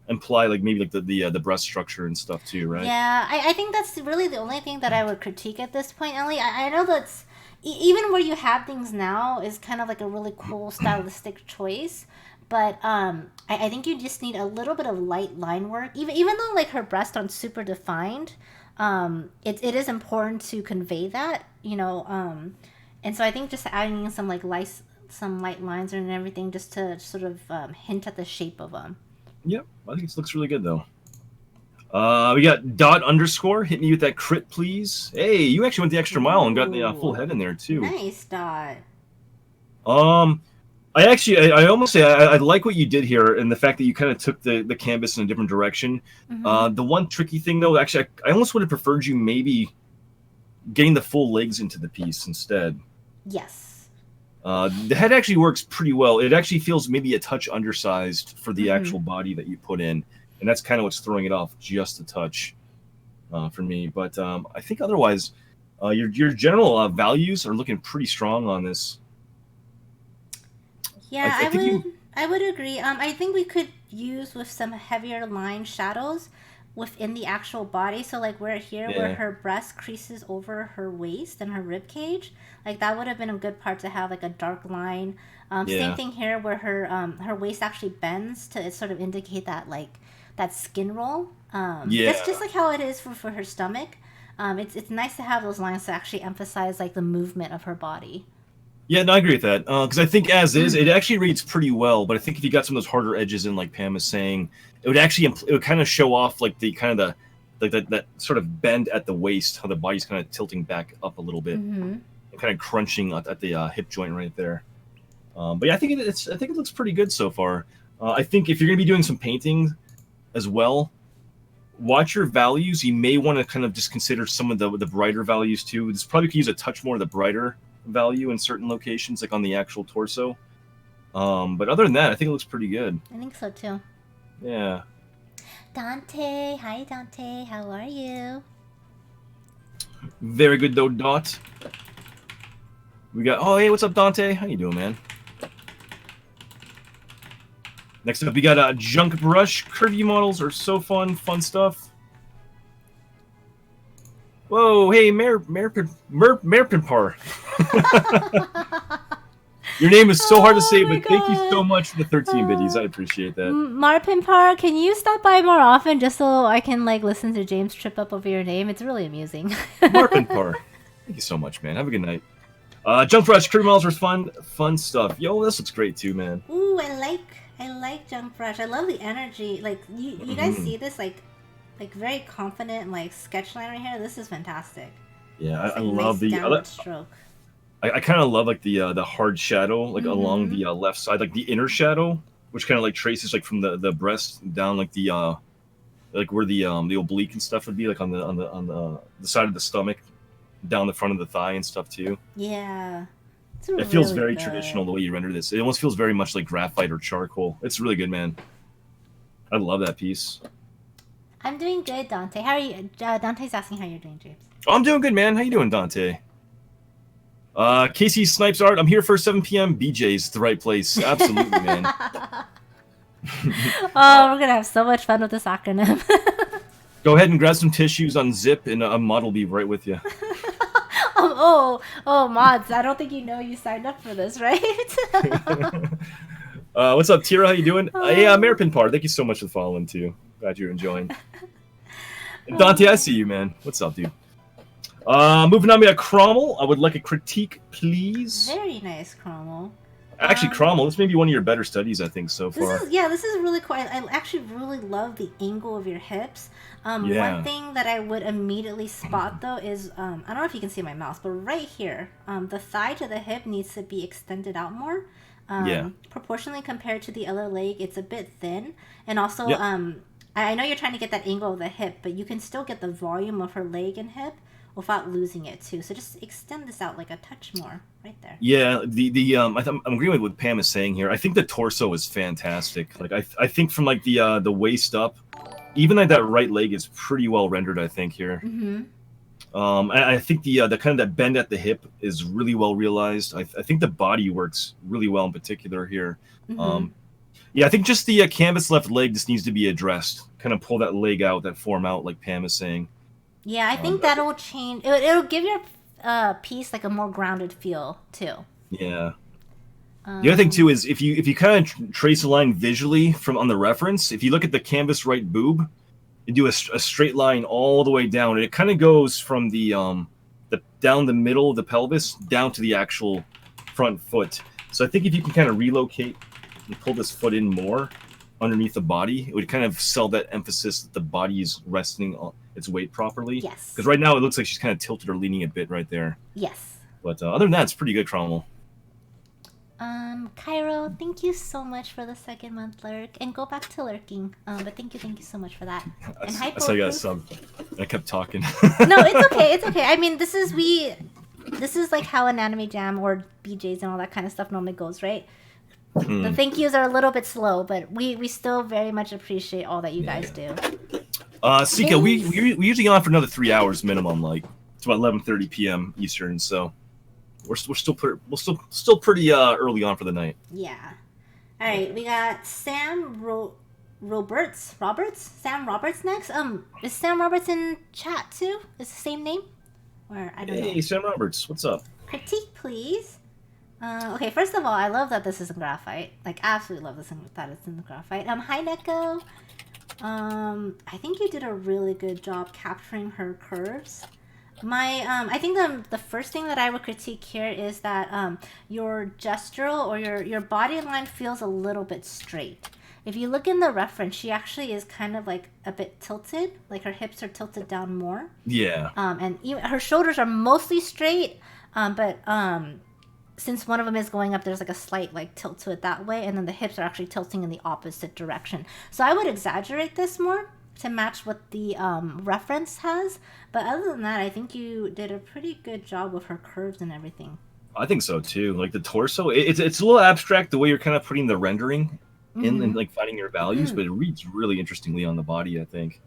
imply like maybe like the breast structure and stuff too, right? Yeah, I think that's really the only thing that I would critique at this point, Ellie. I know that's even where you have things now is kind of like a really cool stylistic choice, but I think you just need a little bit of light line work. Even though like her breasts aren't super defined, it is important to convey that, you know. And so I think just adding some like some light lines and everything just to sort of hint at the shape of them. Yep, I think it looks really good though. We got dot underscore. Hit me with that crit, please. Hey, you actually went the extra mile and got the full head in there too. Nice, Dot. I almost say I like what you did here, and the fact that you kind of took the canvas in a different direction. The one tricky thing though, actually, I almost would have preferred you maybe getting the full legs into the piece instead. Yes. The head actually works pretty well. It actually feels maybe a touch undersized for the actual body that you put in, and that's kind of what's throwing it off just a touch for me. But I think otherwise, your general values are looking pretty strong on this. Yeah, I would agree. I think we could use with some heavier line shadows within the actual body. So like where her breast creases over her waist and her rib cage, like that would have been a good part to have like a dark line. Same thing here where her waist actually bends to sort of indicate that like that skin roll. That's just like how it is for her stomach. It's nice to have those lines to actually emphasize like the movement of her body. Yeah, no, I agree with that. Because I think as is, it actually reads pretty well. But I think if you got some of those harder edges in, like Pam is saying, it would kind of show off like that sort of bend at the waist, how the body's kind of tilting back up a little bit, and kind of crunching at the hip joint right there. But yeah, I think it looks pretty good so far. I think if you're gonna be doing some painting as well, watch your values. You may want to kind of just consider some of the brighter values too. This probably could use a touch more of the brighter value in certain locations, like on the actual torso. But other than that, I think it looks pretty good. I think so too. Yeah. Dante, hi Dante, how are you? Very good though, Dot. We got, oh hey, what's up, Dante? How you doing, man? Next up, we got Junk Brush. Curvy models are so fun stuff. Whoa, hey, Merpinpar. Your name is so hard to say, but thank you so much for the 13 biddies. I appreciate that. Marpinpar, can you stop by more often just so I can like listen to James trip up over your name? It's really amusing. Marpinpar, thank you so much, man. Have a good night. Junk Brush, Curvy models were fun stuff. Yo, this looks great too, man. Ooh, I like Junk Brush. I love the energy. Like you guys see this like very confident like sketch line right here. This is fantastic. Yeah, I love the stroke. I kind of love like the hard shadow like along the left side, like the inner shadow, which kind of like traces like from the breast down like the like where the oblique and stuff would be, like on the side of the stomach, down the front of the thigh and stuff too. Yeah. It feels very traditional the way you render this. It almost feels very much like graphite or charcoal. It's really good, man. I love that piece. I'm doing good, Dante. How are you? Dante's asking how you're doing, James. Oh, I'm doing good, man. How you doing, Dante? Casey Snipes Art, I'm here for 7 p.m. BJ's, the right place. Absolutely, man. Oh, we're gonna have so much fun with this acronym. Go ahead and grab some tissues, unzip, and a mod will be right with you. Mods, I don't think you know you signed up for this, right? What's up, Tira? How you doing? Hey, American Par, thank you so much for following, too. Glad you're enjoying. Dante, I see you, man. What's up, dude? Moving on, we got Cromwell. I would like a critique, please. Very nice, Cromwell. Actually, Cromwell, this may be one of your better studies, I think, so far. This is really cool. I actually really love the angle of your hips. One thing that I would immediately spot, though, is, I don't know if you can see my mouse, but right here, the thigh to the hip needs to be extended out more. Proportionally compared to the other leg, it's a bit thin. And also, I know you're trying to get that angle of the hip, but you can still get the volume of her leg and hip without losing it too. So just extend this out like a touch more, right there. Yeah, I'm agreeing with what Pam is saying here. I think the torso is fantastic. Like I think from like the waist up, even like that right leg is pretty well rendered. I think here. I think the kind of that bend at the hip is really well realized. I think the body works really well in particular here. Yeah, I think just the canvas left leg just needs to be addressed. Kind of pull that leg out, that form out, like Pam is saying. Yeah, I think that'll change. It'll give your piece like a more grounded feel too. Yeah. The other thing too is if you kind of trace a line visually from on the reference, if you look at the canvas right boob, you do a straight line all the way down, and it kind of goes from the down the middle of the pelvis down to the actual front foot. So I think if you can kind of relocate and pull this foot in more underneath the body, it would kind of sell that emphasis that the body is resting on its weight properly. Yes. Because right now it looks like she's kind of tilted or leaning a bit right there. Yes. But other than that, it's pretty good, Cromwell. Cairo, thank you so much for the 2nd month lurk, and go back to lurking. But thank you so much for that. And I saw you got a sub. I kept talking. No, it's okay. It's okay. I mean, this is like how an anime jam or BJ's and all that kind of stuff normally goes, right? The thank yous are a little bit slow, but we still very much appreciate all that you guys do. Sika, we usually on for another 3 hours minimum. Like it's about 11:30 p.m. Eastern, so we're still pretty early on for the night. Yeah. All right, we got Sam Roberts. Sam Roberts next. Is Sam Roberts in chat too? Is the same name? Or I don't know. Hey, Sam Roberts, what's up? Critique, please. Okay, first of all, I love that this is in graphite. Like, absolutely love that it's in the graphite. Hi, Neko. I think you did a really good job capturing her curves. I think the first thing that I would critique here is that your gestural or your body line feels a little bit straight. If you look in the reference, she actually is kind of like a bit tilted, like her hips are tilted down more. Yeah. And even her shoulders are mostly straight, but since one of them is going up, there's like a slight like tilt to it that way, and then the hips are actually tilting in the opposite direction. So I would exaggerate this more to match what the reference has. But other than that, I think you did a pretty good job with her curves and everything. I think so too. Like the torso, it's a little abstract the way you're kind of putting the rendering in and like finding your values, but it reads really interestingly on the body, I think.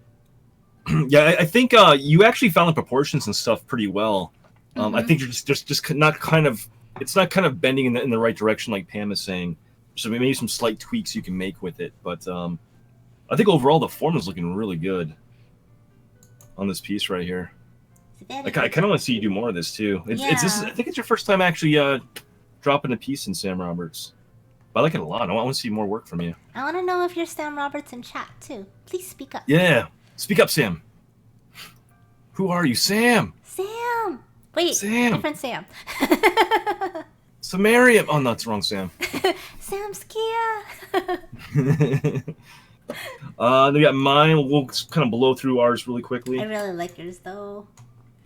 Yeah, I think you actually found the proportions and stuff pretty well. I think you're just not kind of. It's not kind of bending in the right direction like Pam is saying. So maybe some slight tweaks you can make with it. But I think overall the form is looking really good on this piece right here. I kind of want to see you do more of this too. I think it's your first time actually dropping a piece in Sam Roberts. But I like it a lot. I want to see more work from you. I want to know if you're Sam Roberts in chat too. Please speak up. Yeah. Speak up, Sam. Who are you? Sam! Sam! Wait, Sam. Different Sam. Samarium. Oh, no, it's wrong, Sam. Sam's Kia. Then we got mine. We'll kind of blow through ours really quickly. I really like yours, though.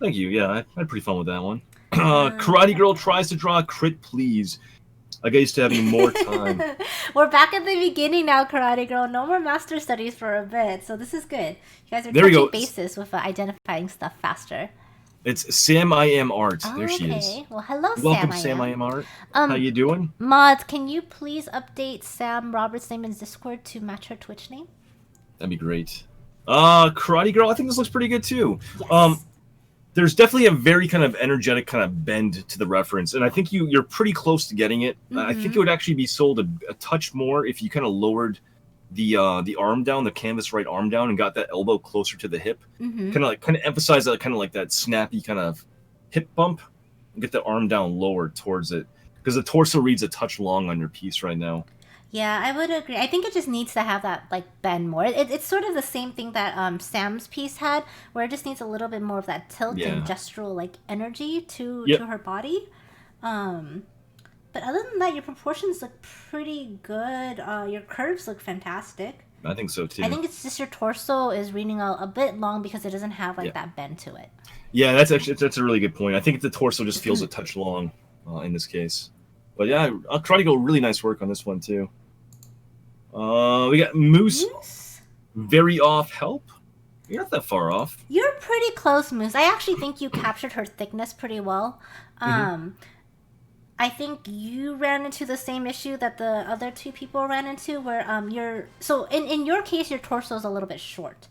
Thank you. Yeah, I had pretty fun with that one. Karate Girl tries to draw a crit, please. I got used to having more time. We're back at the beginning now, Karate Girl. No more master studies for a bit, so this is good. You guys are touching bases with identifying stuff faster. It's Sam I Am Art. There she is. Well, hello, Welcome, Sam I Am Art. How you doing? Mods, can you please update Sam Roberts' name in Discord to match her Twitch name? That'd be great. Karate Girl, I think this looks pretty good too. Yes. there's definitely a very kind of energetic kind of bend to the reference, and I think you're pretty close to getting it. I think it would actually be sold a touch more if you kind of lowered the arm down, the canvas right arm down, and got that elbow closer to the hip. Kind of emphasize that kind of like that snappy kind of hip bump, and get the arm down lower towards it, because the torso reads a touch long on your piece right now. Yeah, I would agree. I think it just needs to have that like bend more. It's sort of the same thing that Sam's piece had, where it just needs a little bit more of that tilt and gestural like energy to her body. But other than that, your proportions look pretty good. Your curves look fantastic. I think so too. I think it's just your torso is reading a bit long because it doesn't have like that bend to it. Yeah, that's a really good point. I think the torso just feels a touch long in this case. But yeah, I'll try to go really nice work on this one too. We got Moose. Very off help. You're not that far off. You're pretty close, Moose. I actually think you captured her thickness pretty well. I think you ran into the same issue that the other two people ran into, where in your case your torso is a little bit short.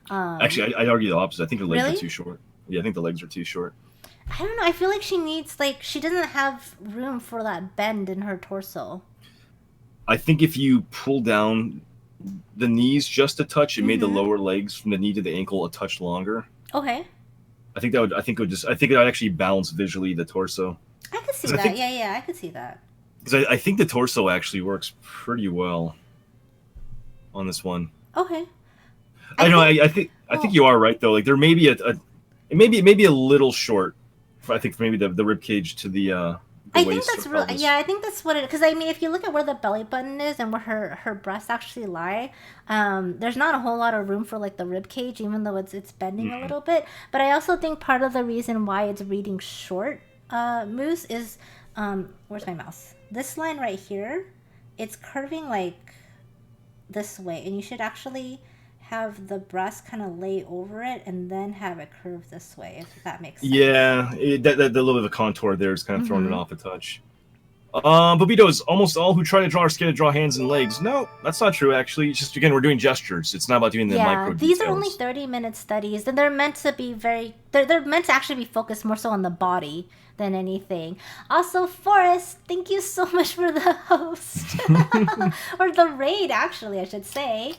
Actually, I'd argue the opposite. I think her legs are too short. Yeah, I think the legs are too short. I don't know. I feel like she doesn't have room for that bend in her torso. I think if you pull down the knees just a touch, it made the lower legs from the knee to the ankle a touch longer. Okay. I think it would actually balance visually the torso. I could see that. Yeah, I could see that. Because I think the torso actually works pretty well on this one. Okay. I think you are right though. Like there may be it may be a little short. I think maybe the rib cage to the I think that's real. Yeah, I think that's what it. Because I mean, if you look at where the belly button is and where her breasts actually lie, there's not a whole lot of room for like the rib cage, even though it's bending a little bit. But I also think part of the reason why it's reading short, Moose, is where's my mouse? This line right here, it's curving like this way, and you should actually have the breast kind of lay over it and then have it curve this way, if that makes sense. Yeah, that little bit of a contour there is kind of throwing it off a touch. Bobitos, almost all who try to draw are scared to draw hands and legs. No, that's not true, actually. It's just, again, we're doing gestures. It's not about doing the micro details. These are only 30-minute studies, and they're meant to be they're meant to actually be focused more so on the body than anything. Also, Forrest, thank you so much for the host. Or the raid, actually, I should say.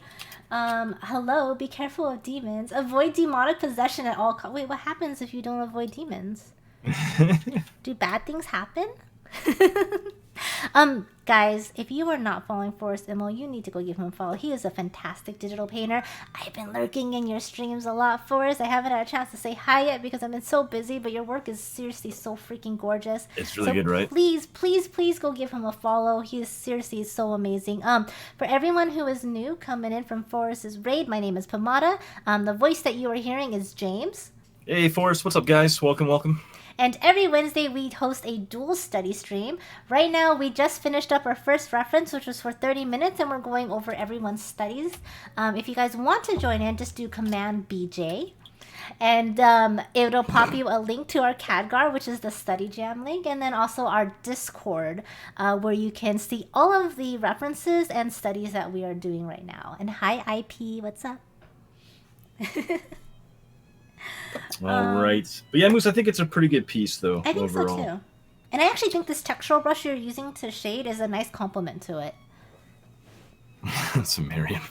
Hello, be careful of demons. Avoid demonic possession at all costs. Wait, what happens if you don't avoid demons? Do bad things happen? Guys, if you are not following Forrest Immel, you need to go give him a follow. He is a fantastic digital painter. I've been lurking in your streams a lot, Forrest. I haven't had a chance to say hi yet because I've been so busy, but your work is seriously so freaking gorgeous. It's really good, right? Please go give him a follow. He is seriously so amazing. For everyone who is new coming in from Forrest's raid, my name is Pomada. The voice that you are hearing is James. Hey, Forrest. What's up, guys? Welcome. And every Wednesday, we host a dual study stream. Right now, we just finished up our first reference, which was for 30 minutes, and we're going over everyone's studies. If you guys want to join in, just do Command BJ. And it'll pop you a link to our CADGAR, which is the Study Jam link, and then also our Discord, where you can see all of the references and studies that we are doing right now. And hi, IP, what's up? All right. But yeah, Moose, I think it's a pretty good piece, though, I think overall. so, too. And I actually think this textural brush you're using to shade is a nice compliment to it. That's a Miriam.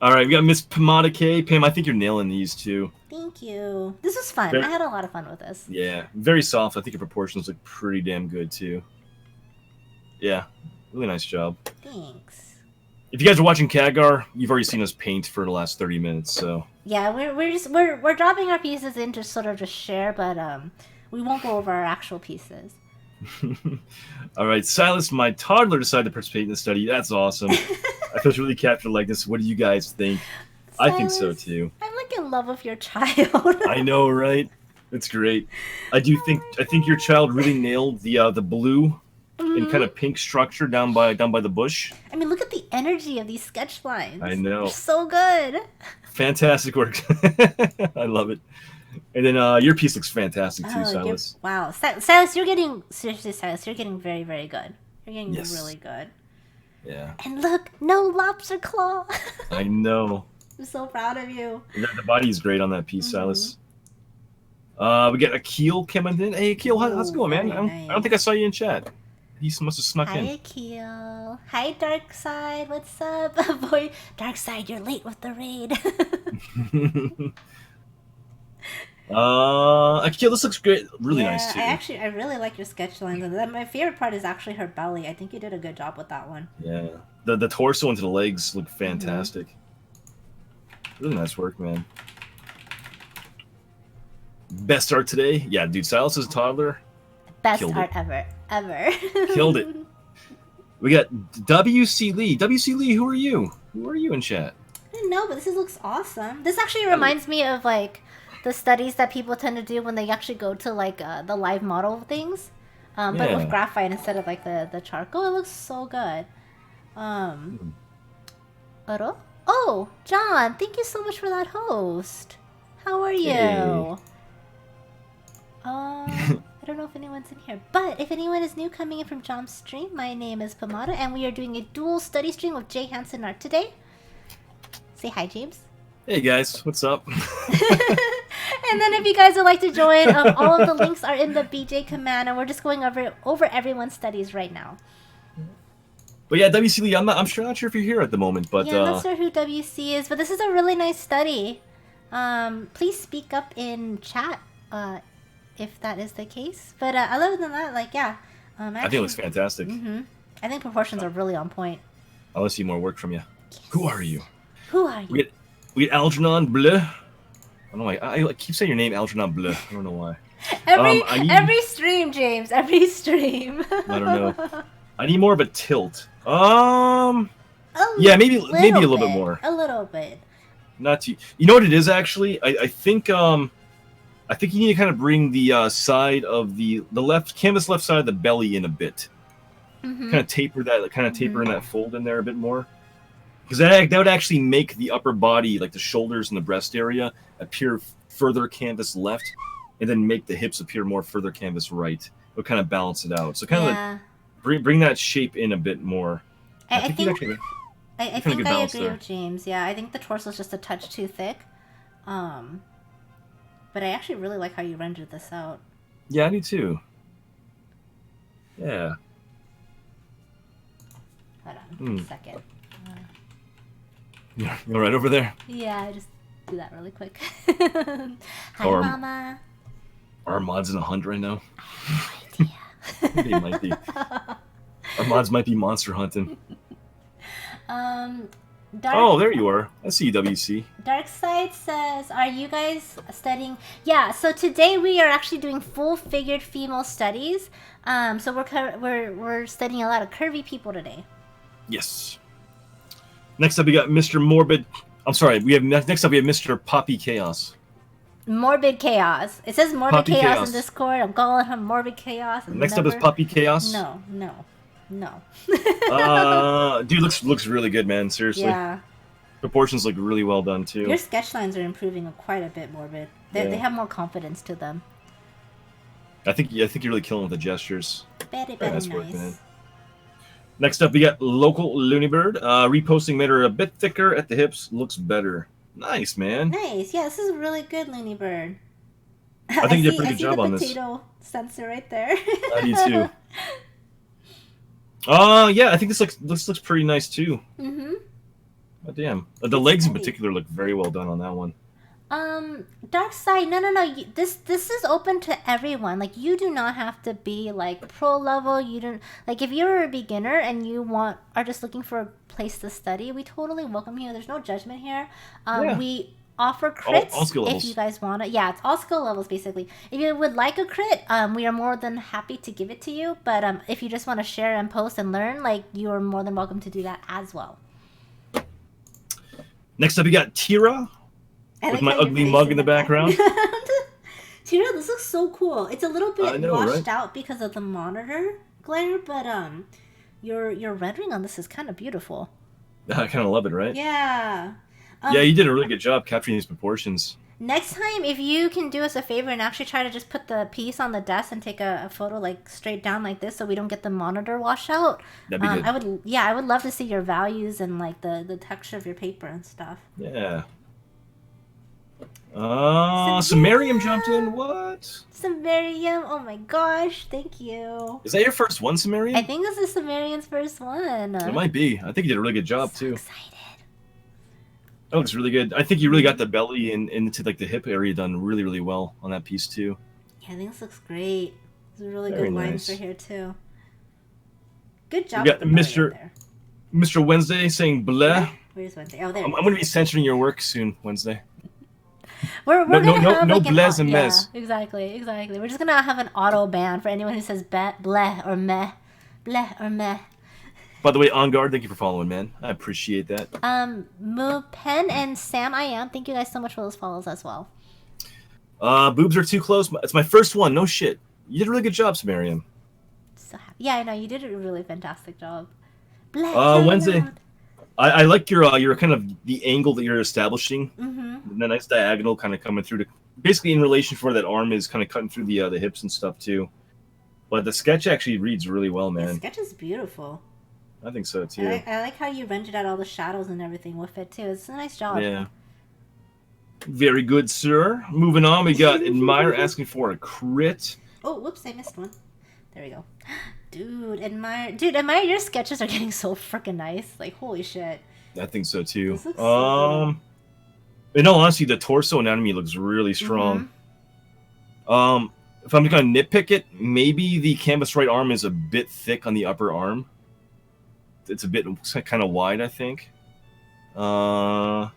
All right, we got Miss Pomada K. Pam, I think you're nailing these, too. Thank you. This was fun. I had a lot of fun with this. Yeah, very soft. I think your proportions look pretty damn good, too. Yeah, really nice job. Thanks. If you guys are watching CADGAR, you've already seen us paint for the last 30 minutes, so... Yeah, we're dropping our pieces in to sort of just share, but we won't go over our actual pieces. All right, Silas, my toddler, decided to participate in the study. That's awesome. I feel really captured like this. What do you guys think? Silas, I think so too. I'm like in love with your child. I know, right? It's great. I think your child really nailed the blue and kind of pink structure down by the bush. I mean, look at the energy of these sketch lines. I know. They're so good. Fantastic work. I love it. And then your piece looks fantastic too, Silas. Wow. Silas, you're getting very, very good. You're getting really good. Yeah. And look, no lobster claw. I know. I'm so proud of you. The body's great on that piece, Silas. We got Akil coming in. Hey, Akil, how's it going, man? I don't think I saw you in chat. He must have snuck in. Hi, Akil. Hi, Darkside. What's up? Boy, Darkside, you're late with the raid. Akil, this looks great. Really nice, too. I really like your sketch lines. And my favorite part is actually her belly. I think you did a good job with that one. Yeah. The torso into the legs look fantastic. Really nice work, man. Best art today? Yeah, dude, Silas is a toddler. Best art ever. Killed it. We got WC Lee. WC Lee, who are you? Who are you in chat? I didn't know, but this looks awesome. This actually reminds me of like the studies that people tend to do when they actually go to like the live model things, but with graphite instead of like the charcoal. It looks so good. Oh, John, thank you so much for that host. How are you? Hey. I don't know if anyone's in here, but if anyone is new coming in from John's stream, my name is Pomada, and we are doing a dual study stream with JHanson Art today. Say hi, James. Hey guys, what's up? And then if you guys would like to join, all of the links are in the BJ command, and we're just going over everyone's studies right now. But yeah, WC Lee, I'm not sure if you're here at the moment, but yeah, I'm not sure who WC is, but this is a really nice study. Please speak up in chat, if that is the case. But other than that, like, yeah. I think it looks fantastic. I think proportions are really on point. I want to see more work from you. Yes. Who are you? We get Algernon Bleu. I don't know why. I keep saying your name, Algernon Bleu. I don't know why. Every stream, James. Every stream. I don't know. I need more of a tilt. Yeah, maybe a little bit more. A little bit. Not too. You know what it is actually? I think you need to kind of bring the side of the canvas left side of the belly in a bit. Kind of taper that, taper in that fold in there a bit more. Because that would actually make the upper body, like the shoulders and the breast area, appear further canvas left, and then make the hips appear more further canvas right. It would kind of balance it out. So kind of bring that shape in a bit more. I think I agree with James. Yeah, I think the torso is just a touch too thick. But I actually really like how you rendered this out. Yeah, I do too. Yeah. Hold on a second. You're right over there? Yeah, I just do that really quick. Hi, Mama. Are mods in a hunt right now? They might be. Our mods might be monster hunting. There you are. I see you, WC. Darkside says, are you guys studying? Yeah, so today we are actually doing full-figured female studies. So we're studying a lot of curvy people today. Yes. Next up, we got Mr. Morbid. I'm sorry. Next up we have Mr. Poppy Chaos. Morbid Chaos. It says Morbid Chaos in Discord. I'm calling him Morbid Chaos. Next up is Poppy Chaos. No. Dude, looks really good, man. Seriously. Yeah. Proportions look really well done too. Your sketch lines are improving quite a bit, Morbid. They have more confidence to them. I think you're really killing with the gestures. Very nice. Work, man. Next up, we got Local Loonybird. Reposting made her a bit thicker at the hips. Looks better. Nice, man. Nice. Yeah, this is really good, Loonybird. I think you did a pretty good job on this. I see the potato sensor right there. I do too. Yeah, I think this looks pretty nice too. Oh, damn. The legs in particular look very well done on that one. Darkside, no. This is open to everyone. Like, you do not have to be like pro level. You don't like if you're a beginner and you are just looking for a place to study. We totally welcome you. There's no judgment here. We offer crits all skill levels. If you guys want it. Yeah, it's all skill levels basically. If you would like a crit, we are more than happy to give it to you. But if you just want to share and post and learn, like, you are more than welcome to do that as well. Next up, we got Tira. With my ugly mug in the background. Tira, this looks so cool. It's a little bit washed out because of the monitor glare, but your rendering on this is kind of beautiful. I kind of love it, right? Yeah. Yeah, you did a really good job capturing these proportions. Next time, if you can do us a favor and actually try to just put the piece on the desk and take a photo like straight down like this, so we don't get the monitor wash out. That'd be good. I would love to see your values and like the texture of your paper and stuff. Yeah. Sumerium jumped in. What? Sumerium. Oh my gosh. Thank you. Is that your first one, Sumerium? I think this is Sumerium's first one. It might be. I think you did a really good job, So too. excited. That looks really good. I think you really got the belly and into like the hip area done really, really well on that piece, too. Yeah, I think this looks great. There's really Very good lines nice. for here, too. Good job We got with the belly Mr. up there. Mr. Wednesday saying bleh. Where's Wednesday? Oh, there. I'm going to be censoring your work soon, Wednesday. We're No- gonna no- have no like an blehs and yeah, mehs. exactly. We're just gonna have an auto ban for anyone who says bleh or meh, bleh or meh. By the way, On Guard, thank you for following, man. I appreciate that. Moo Pen and Sam I am. Thank you guys so much for those follows as well. Boobs are too close. It's my first one. No shit. You did a really good job, Sumerium. So happy. Yeah, I know you did a really fantastic job. Bleh, Wednesday. loud. I like your kind of the angle that you're establishing. Mm-hmm. The nice diagonal kind of coming through to basically in relation for that arm is kind of cutting through the hips and stuff too. But the sketch actually reads really well, The man. sketch is beautiful. I think so too. I like how you rendered out all the shadows and everything with it too. It's a nice job. Yeah. Very good, sir. Moving on, we got Admire asking for a crit. Oh, whoops, I missed one. There we go. Dude, Admire, your sketches are getting so freaking nice. Like, holy shit. I think so too. This looks so In all honesty, the torso anatomy looks really strong. If I'm gonna nitpick it, maybe the canvas right arm is a bit thick on the upper arm. It's a bit kind of wide, I think. You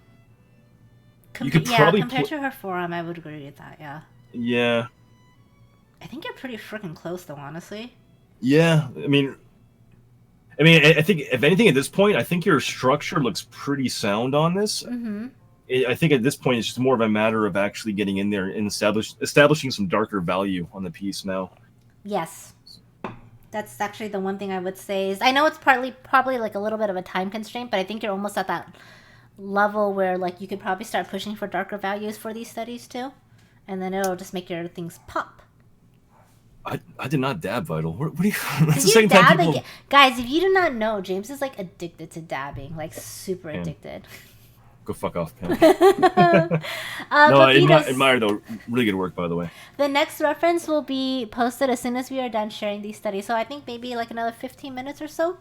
could probably compared to her forearm, I would agree with that, yeah. Yeah. I think you're pretty freaking close, though, honestly. Yeah, I mean, I think if anything at this point, I think your structure looks pretty sound on this. Mm-hmm. I think at this point, it's just more of a matter of actually getting in there and establishing some darker value on the piece now. Yes. That's actually the one thing I would say is, I know it's probably like a little bit of a time constraint, but I think you're almost at that level where like you could probably start pushing for darker values for these studies too, and then it'll just make your things pop. I did not dab, Vital. What are you? That's the You second time dab people... again. Guys, if you do not know, James is like addicted to dabbing, like super addicted. Go fuck off, Pam. No, I admire though. Really good work, by the way. The next reference will be posted as soon as we are done sharing these studies. So I think maybe like another 15 minutes or so.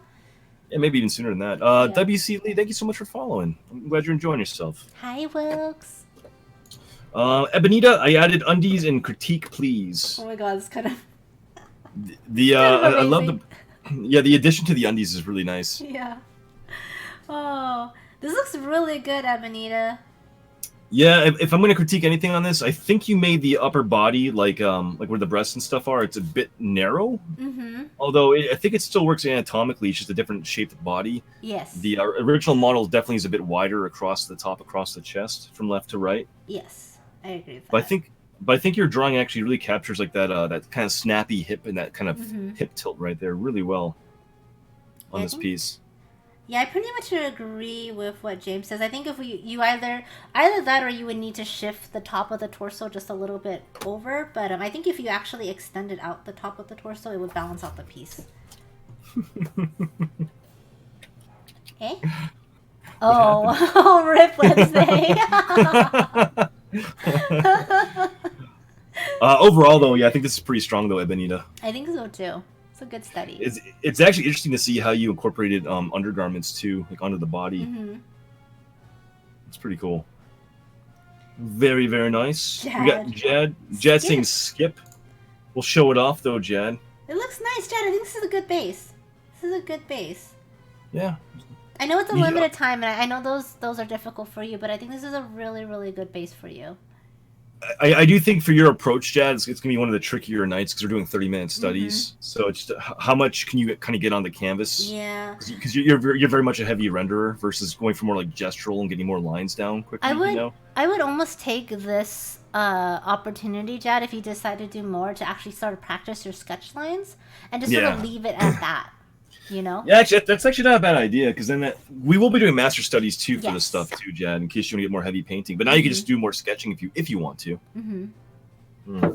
Yeah, maybe even sooner than that. WC Lee, thank you so much for following. I'm glad you're enjoying yourself. Hi, Wilkes. Ebonita, I added undies and critique, please. Oh my god, it's kind of... I love the addition to the undies is really nice. Yeah. Oh, this looks really good, Ebonita. Yeah, if I'm going to critique anything on this, I think you made the upper body like where the breasts and stuff are. It's a bit narrow. Mm-hmm. Although I think it still works anatomically. It's just a different shaped body. Yes. The original model definitely is a bit wider across the top, across the chest, from left to right. Yes, I agree with that. But I think your drawing actually really captures like that kind of snappy hip and that kind of Mm-hmm. hip tilt right there really well on this piece. Yeah, I pretty much agree with what James says. I think if you either that or you would need to shift the top of the torso just a little bit over. But I think if you actually extended out the top of the torso, it would balance out the piece. Eh? Oh, Rip Wednesday. Overall, though, yeah, I think this is pretty strong, though, Ebonita. I think so too. It's a good study. It's actually interesting to see how you incorporated undergarments too, like onto the body. Mm-hmm. It's pretty cool. Very, very nice. Jad. We got Jad saying skip. We'll show it off though, Jad. It looks nice, Jad. I think this is a good base. This is a good base. Yeah. I know it's a limited time, and I know those are difficult for you, but I think this is a really, really good base for you. I do think for your approach, Jad, it's going to be one of the trickier nights because we're doing 30-minute studies. Mm-hmm. So it's just, how much can you kind of get on the canvas? Yeah. Because you're very much a heavy renderer versus going for more like gestural and getting more lines down quickly. I would almost take this opportunity, Jad, if you decide to do more, to actually start to practice your sketch lines and just sort of leave it at that. You know? Yeah, actually, that's actually not a bad idea because then we will be doing master studies too for this stuff too, Jad, in case you want to get more heavy painting. But now you can just do more sketching if you want to. Mm-hmm.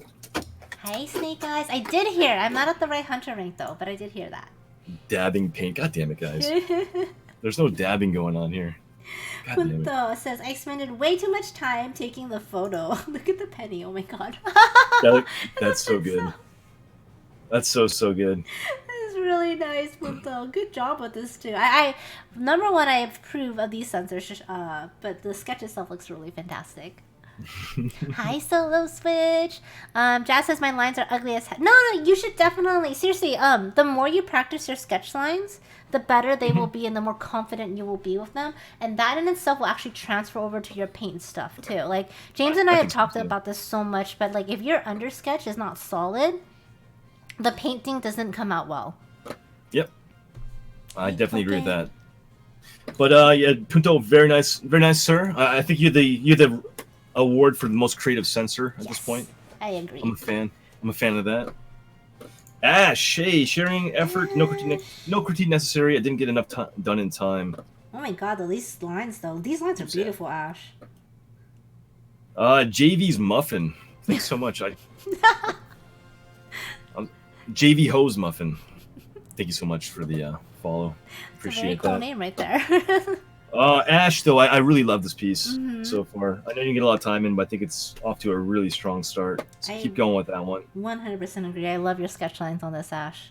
Hi, Snake Eyes. I did hear. I'm not at the right hunter rank though, but I did hear that. Dabbing paint. God damn it, guys. There's no dabbing going on here. God damn it. Punto says, I spent way too much time taking the photo. Look at the penny. Oh my god. That's so good. That's so good. That is really nice, Punto. Good job with this too. I number one, I approve of these sensors, but the sketch itself looks really fantastic. Hi, Solo Switch. Jazz says my lines are ugly as heck. No, you should definitely, seriously, the more you practice your sketch lines, the better they will be and the more confident you will be with them. And that in itself will actually transfer over to your paint stuff too. Like, James and I have talked about this so much, but like, if your under sketch is not solid, the painting doesn't come out well. Yep. I definitely agree with that. But yeah, Punto, very nice, sir. I think you're the award for the most creative censor at this point. I agree. I'm a fan of that. Ash, Shay, sharing effort, no critique necessary. I didn't get enough done in time. Oh my god, these lines though. These lines are beautiful, Ash. JV's Muffin. Thanks so much. JV Hose Muffin. Thank you so much for the follow. Appreciate that. Cool name right there. Ash, though, I really love this piece so far. I know you didn't get a lot of time in, but I think it's off to a really strong start. So keep going with that one. 100% agree. I love your sketch lines on this, Ash.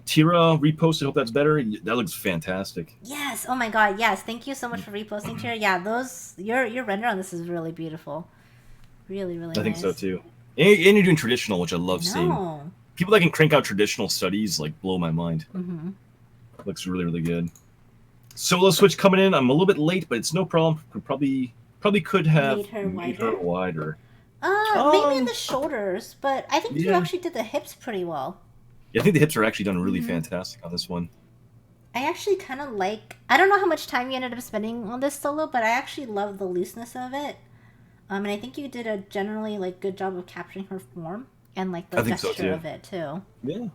Tira reposted. Hope that's better. That looks fantastic. Yes. Oh my god. Yes. Thank you so much for reposting, Tira. Yeah, your render on this is really beautiful. Really, really. I think so too. And you're doing traditional, which I love seeing. People that can crank out traditional studies like blow my mind. Looks really, really good. Solo Switch coming in. I'm a little bit late, but it's no problem. Probably could have made her wider. Maybe in the shoulders, but I think you actually did the hips pretty well. Yeah, I think the hips are actually done really fantastic on this one. I actually kind of like... I don't know how much time you ended up spending on this solo, but I actually love the looseness of it. And I think you did a generally like good job of capturing her form and like the gesture of it too. Yeah.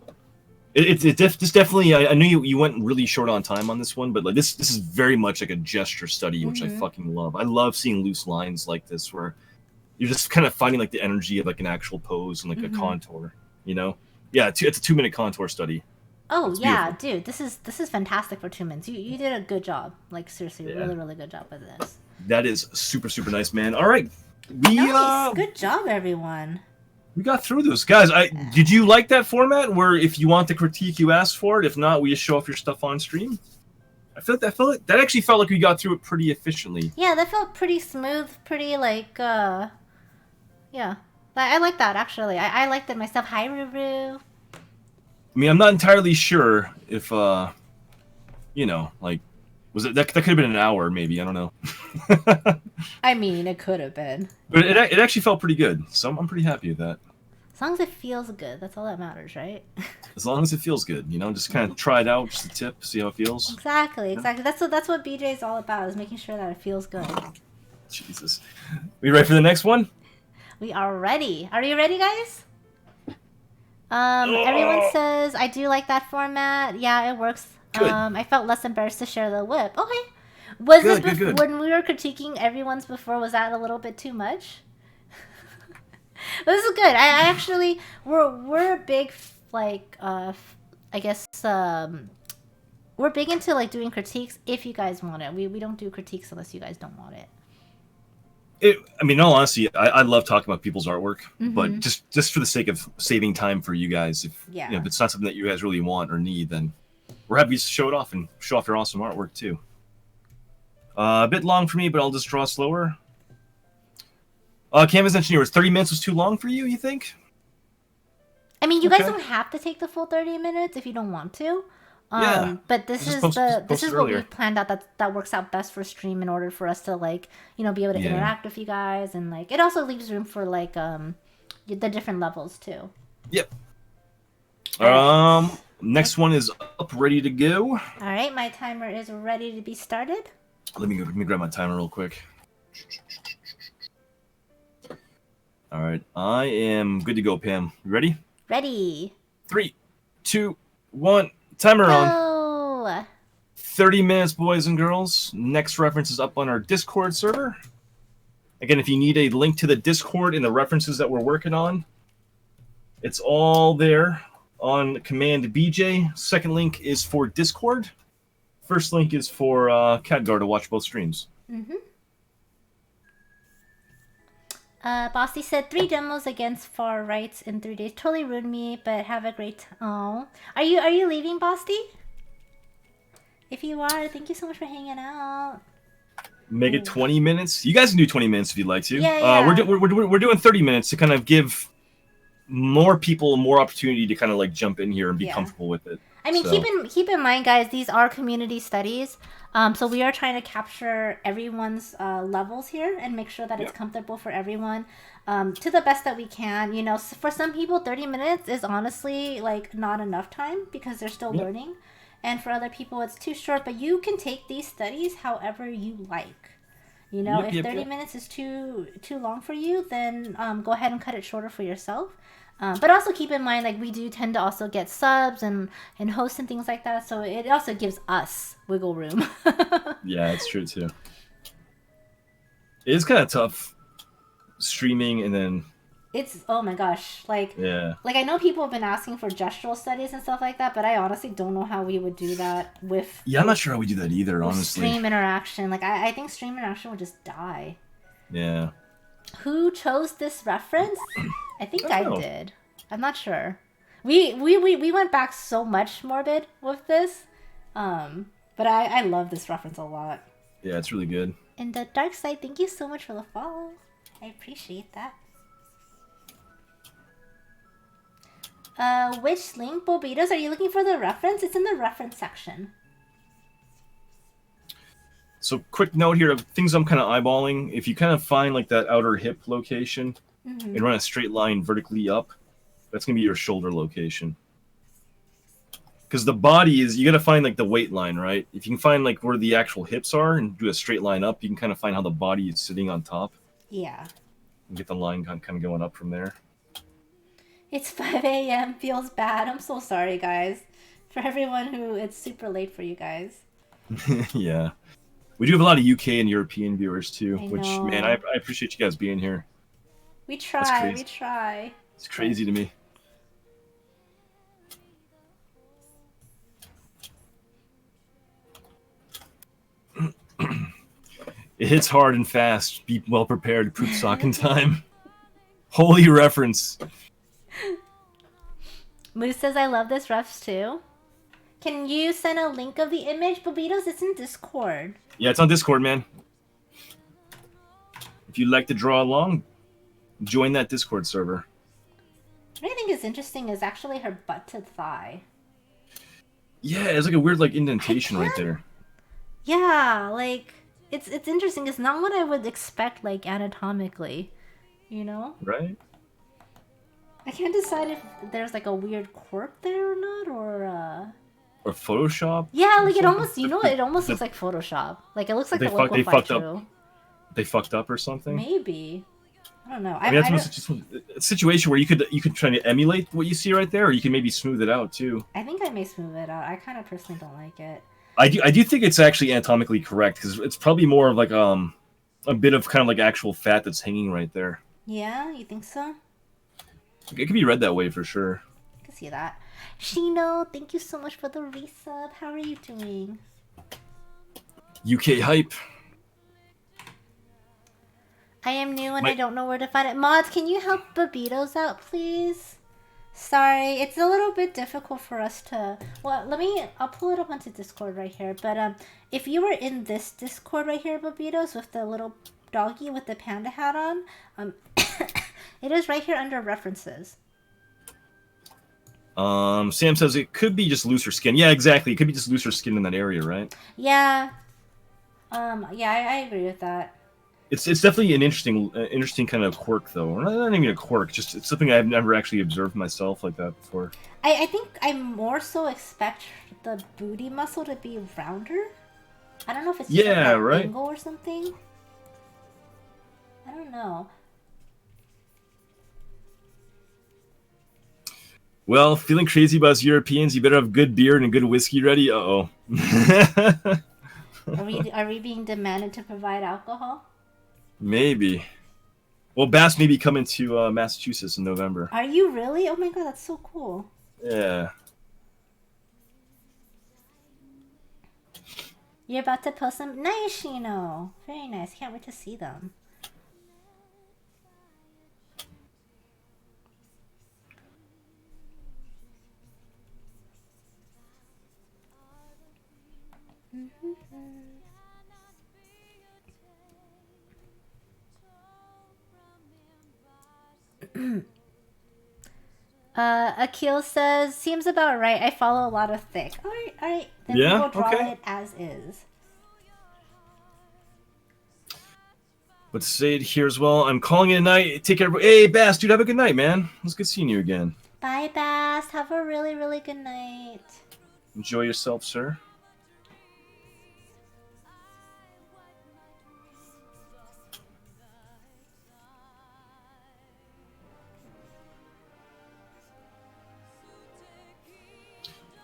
It's definitely. I knew you went really short on time on this one, but like this is very much like a gesture study, which I fucking love. I love seeing loose lines like this where you're just kind of finding like the energy of like an actual pose and like a contour. You know? Yeah, it's a 2-minute contour study. Oh yeah, dude, this is fantastic for 2 minutes. You did a good job. Like seriously, really good job with this. That is super nice, man. All right, good job, everyone. We got through those, guys. Did you like that format where if you want the critique, you ask for it? If not, we just show off your stuff on stream. I feel like that actually felt like we got through it pretty efficiently. Yeah, that felt pretty smooth, pretty like yeah. I like that actually. I liked it myself. Hi, Ruru. I mean, I'm not entirely sure if you know, like, was it that could have been an hour maybe? I don't know. I mean, it could have been. But it actually felt pretty good, so I'm pretty happy with that. As long as it feels good, that's all that matters, right? As long as it feels good, you know, just kind of try it out, just a tip, see how it feels. Exactly. That's what BJ is all about, is making sure that it feels good. Jesus. We ready for the next one? We are ready. Are you ready, guys? Everyone says, I do like that format. Yeah, it works. Good. I felt less embarrassed to share the whip. Okay. Was good, it good. when we were critiquing everyone's before, was that a little bit too much? This is good. I actually, we're a big, like, I guess, we're big into, like, doing critiques if you guys want it. We don't do critiques unless you guys don't want it. I mean, in all honesty, I love talking about people's artwork, but just for the sake of saving time for you guys, if it's not something that you guys really want or need, then we're happy to show it off and show off your awesome artwork too. A bit long for me, but I'll just draw slower. Canvas Engineer, 30 minutes was too long for you, you think? I mean, you guys don't have to take the full 30 minutes if you don't want to. But this is what we planned out that works out best for stream in order for us to, like, you know, be able to interact with you guys, and like it also leaves room for like the different levels too. Yep. Next one is up, ready to go. All right, my timer is ready to be started. Let me grab my timer real quick. All right, I am good to go, Pam. You ready? Ready. 3, 2, 1. Timer on. 30 minutes, boys and girls. Next reference is up on our Discord server. Again, if you need a link to the Discord and the references that we're working on, it's all there on Command BJ. Second link is for Discord. First link is for Khadgar to watch both streams. Mm-hmm. Bossy said 3 demos against far rights in 3 days. Totally ruined me, but have a great. Oh, are you leaving, Bossy? If you are, thank you so much for hanging out. Make it 20 minutes. You guys can do 20 minutes if you'd like to. Yeah. We're doing 30 minutes to kind of give more people more opportunity to kind of like jump in here and be comfortable with it. I mean, keep in mind, guys, these are community studies. So we are trying to capture everyone's levels here and make sure that it's comfortable for everyone to the best that we can. You know, for some people, 30 minutes is honestly like not enough time because they're still learning. And for other people, it's too short. But you can take these studies however you like. You know, if 30 minutes is too long for you, then go ahead and cut it shorter for yourself. But also keep in mind, like, we do tend to also get subs and hosts and things like that. So it also gives us wiggle room. Yeah, it's true, too. It is kind of tough streaming and then... It's, oh my gosh, like, like I know people have been asking for gestural studies and stuff like that, but I honestly don't know how we would do that with... Yeah, I'm not sure how we do that either, honestly. Stream interaction. Like, I think stream interaction would just die. Yeah. Who chose this reference? I think I did. I'm not sure. We went back so much, Morbid, with this. But I love this reference a lot. Yeah, it's really good. And the Dark Side, thank you so much for the follow. I appreciate that. Which link, Bobitos? Are you looking for the reference? It's in the reference section. So, quick note here of things I'm kind of eyeballing. If you kind of find like that outer hip location and run a straight line vertically up, that's going to be your shoulder location. Because the body is, you got to find like the weight line, right? If you can find like where the actual hips are and do a straight line up, you can kind of find how the body is sitting on top. Yeah. And get the line kind of going up from there. It's 5 a.m. Feels bad. I'm so sorry, guys. For everyone who it's super late for you guys. Yeah. We do have a lot of UK and European viewers too, which, know. Man, I appreciate you guys being here. We try. It's crazy to me. It hits hard and fast. Be well prepared. Poop sock in time. Holy reference. Moose says, I love this refs too. Can you send a link of the image? Bobitos, it's in Discord. Yeah, it's on Discord, man. If you'd like to draw along, join that Discord server. What I think is interesting is actually her butt to thigh. Yeah, it's like a weird like indentation right there. Yeah, like it's interesting. It's not what I would expect, like anatomically, you know? Right. I can't decide if there's like a weird quirk there or not, or Photoshop. Yeah, like it almost, you know, it almost looks like Photoshop. Like it looks like the local they fucked true. up. They fucked up or something. Maybe. I don't know. I mean, that's just a situation where you could try to emulate what you see right there, or you can maybe smooth it out too. I think I may smooth it out. I kind of personally don't like it. I do think it's actually anatomically correct because it's probably more of like a bit of kind of like actual fat that's hanging right there. Yeah, you think so? It could be read that way for sure. I can see that. Shino, thank you so much for the resub. How are you doing? UK hype. I am new and I don't know where to find it. Mods, can you help Bobitos out, please? Sorry, it's a little bit difficult for us to... Well, I'll pull it up onto Discord right here. But if you were in this Discord right here, Bobitos, with the little doggy with the panda hat on, it is right here under references. Sam says it could be just looser skin. Yeah, exactly. It could be just looser skin in that area, right? Yeah. Yeah, I agree with that. It's definitely an interesting kind of quirk, though. Not even a quirk, just it's something I've never actually observed myself like that before. I think I more so expect the booty muscle to be rounder. I don't know if it's just like an angle or something. I don't know. Well, feeling crazy about us Europeans, you better have good beer and good whiskey ready. Uh-oh. Are we being demanded to provide alcohol? Maybe. Well, Bass may be coming to Massachusetts in November. Are you really? Oh my god, that's so cool. Yeah. You're about to post some nice, Shino. Very nice. Can't wait to see them. Akil says, seems about right. I follow a lot of thick. Alright. Then we will draw it as is. Let's say it here as well. I'm calling it a night. Take care. Hey, Bass, dude, have a good night, man. It was good seeing you again. Bye, Bass. Have a really, really good night. Enjoy yourself, sir.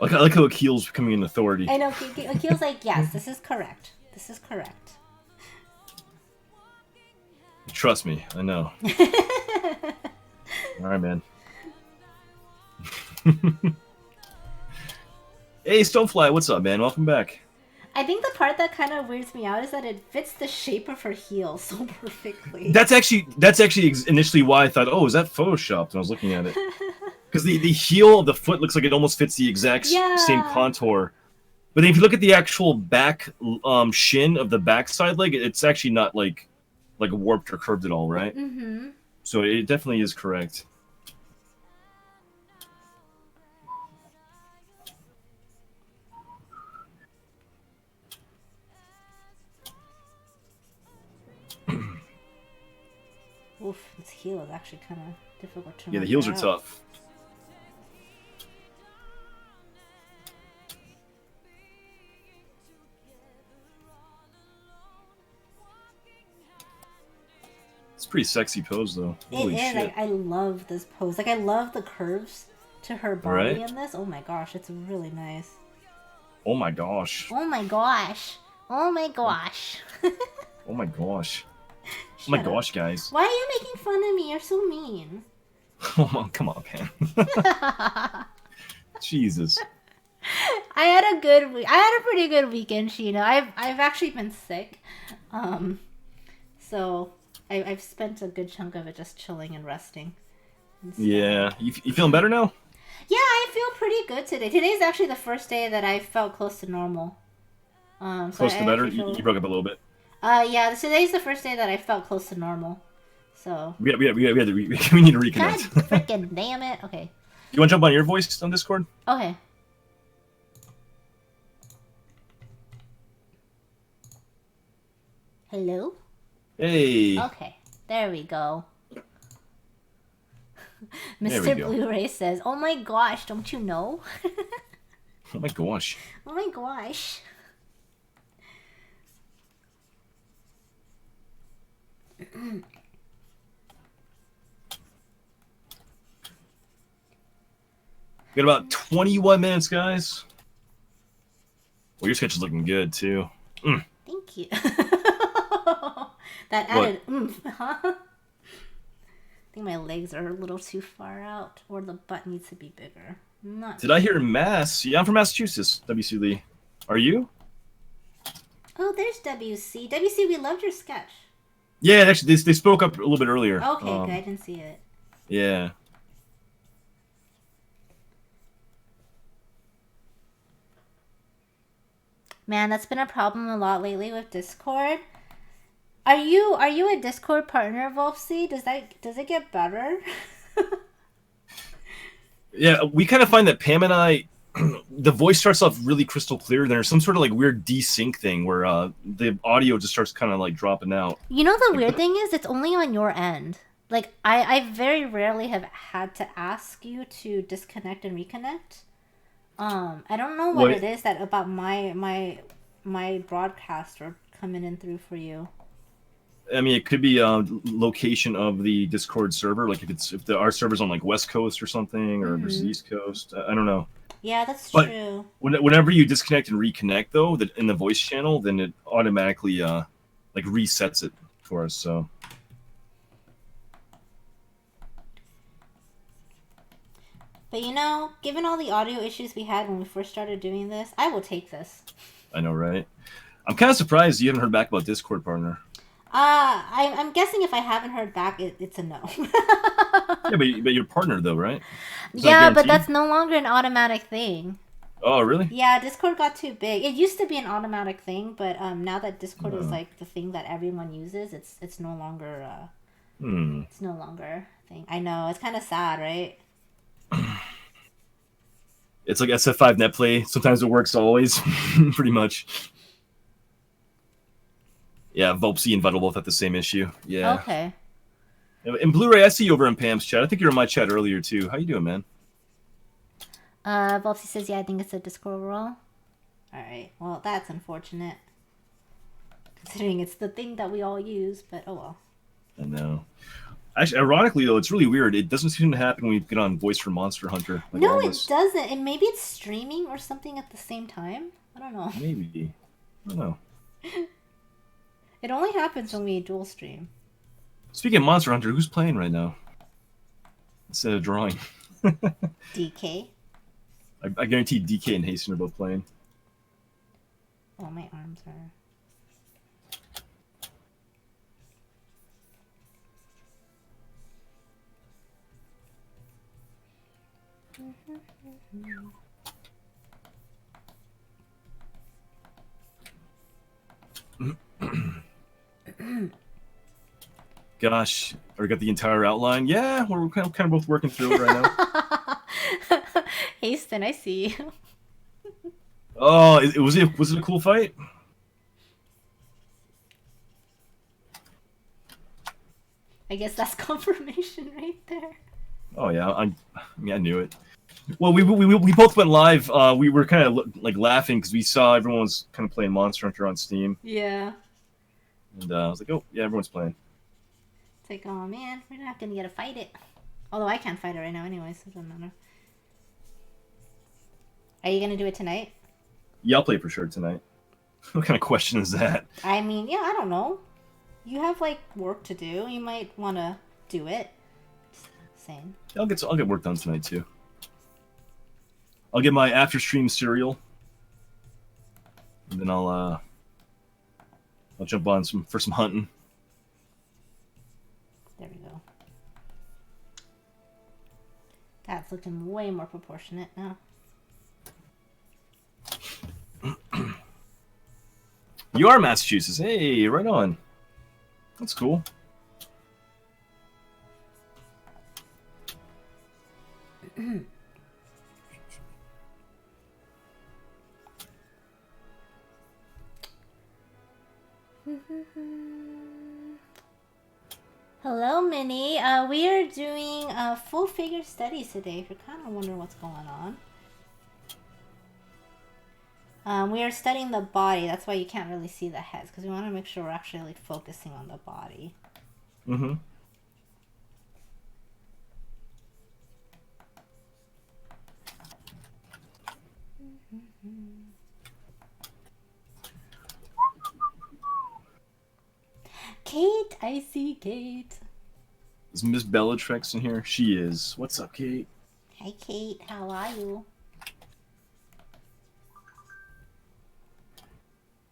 I like how Akil's becoming an authority. I know. Akil's like, yes, this is correct. This is correct. Trust me, I know. All right, man. Hey, Stonefly, what's up, man? Welcome back. I think the part that kind of weirds me out is that it fits the shape of her heel so perfectly. That's actually initially why I thought, oh, is that photoshopped? When I was looking at it, because the heel of the foot looks like it almost fits the exact same contour. But then if you look at the actual back shin of the backside leg, it's actually not like warped or curved at all, right? Mm-hmm. So it definitely is correct. Oof, this heel is actually kind of difficult to Yeah, the heels are tough. It's a pretty sexy pose, though. Holy shit. Like, I love this pose. Like, I love the curves to her body in this. Oh my gosh, it's really nice. Oh my gosh. Oh my gosh. Oh my gosh. Oh my gosh. Oh my gosh, guys. Why are you making fun of me? You're so mean. Oh, come on, man. Jesus. I had a pretty good weekend, Sheena. I've actually been sick. So I've spent a good chunk of it just chilling and resting. Yeah. You feeling better now? Yeah, I feel pretty good today. Today's actually the first day that I felt close to normal. Close to better? You broke up a little bit. Yeah, today's the first day that I felt close to normal. So we need to reconnect. God freaking damn it. Okay. You want to jump on your voice on Discord? Okay. Hello? Hey. Okay. There we go. Mr. Blu-ray says, "Oh my gosh, don't you know?" Oh my gosh. Oh my gosh. We got about 21 minutes, guys. Well, your sketch is looking good, too. Thank you. That added oomph, huh? I think my legs are a little too far out, or the butt needs to be bigger. Did I hear Mass? Yeah, I'm from Massachusetts, WC Lee. Are you? Oh, there's WC. WC, we loved your sketch. Yeah, actually, they spoke up a little bit earlier. Okay, good. I didn't see it. Yeah. Man, that's been a problem a lot lately with Discord. Are you a Discord partner, Wolfsy? Does it get better? Yeah, we kind of find that Pam and I, the voice starts off really crystal clear. There's some sort of like weird desync thing where the audio just starts kind of like dropping out. You know the weird thing is, it's only on your end. Like I very rarely have had to ask you to disconnect and reconnect. I don't know what it is that about my broadcast or coming in through for you. I mean, it could be location of the Discord server, like if our server's on like West Coast or something, or versus East Coast. I don't know. Yeah, that's true. Whenever you disconnect and reconnect, though, in the voice channel, then it automatically like resets it for us. So. But you know, given all the audio issues we had when we first started doing this, I will take this. I know, right? I'm kind of surprised you haven't heard back about Discord, partner. I'm guessing if I haven't heard back, it's a no. Yeah, but your partner though, right? It's not Yeah, but guaranteed? that's no longer an automatic thing. Oh, really? Yeah, Discord got too big. It used to be an automatic thing, but now that Discord is Oh. like the thing that everyone uses, it's no longer it's no longer a thing. I know, it's kind of sad, right? It's like SF5 net play. Sometimes it works, always, pretty much. Yeah, Volpsy and Vital both have the same issue. Yeah. Okay. And Blu-ray, I see you over in Pam's chat. I think you were in my chat earlier too. How you doing, man? Volsy says, yeah, I think it's a Discord roll. Alright, well, that's unfortunate. Considering it's the thing that we all use, but oh well. I know. Actually, ironically though, it's really weird. It doesn't seem to happen when we get on Voice for Monster Hunter. Like No, it doesn't. And maybe it's streaming or something at the same time. I don't know. Maybe. I don't know. It only happens when we dual stream. Speaking of Monster Hunter, who's playing right now? Instead of drawing. DK. I guarantee DK and Hasten are both playing. Oh, my arms are... Gosh, or got the entire outline? Yeah, we're kind of both working through it right now. Hasten, I see. Oh, was it a cool fight? I guess that's confirmation right there. Oh yeah, I knew it. Well, we both went live. We were kind of like laughing because we saw everyone was kind of playing Monster Hunter on Steam. Yeah. And I was like, oh yeah, everyone's playing. It's like, oh man, we're not gonna get to fight it. Although I can't fight it right now anyway, so it doesn't matter. Are you gonna do it tonight? Yeah, I'll play for sure tonight. What kind of question is that? I mean, yeah, I don't know. You have like work to do. You might want to do it. Same. I'll get work done tonight too. I'll get my after stream cereal, and then I'll jump on for some hunting. There we go. That's looking way more proportionate now. You are Massachusetts. Hey, right on. That's cool. Hello, Minnie. We are doing full figure studies today. If you're kind of wondering what's going on. We are studying the body. That's why you can't really see the heads, because we want to make sure we're actually like focusing on the body. Mm-hmm. Kate, I see Kate. Is Miss Bellatrix in here? She is. What's up, Kate? Hi, Kate. How are you?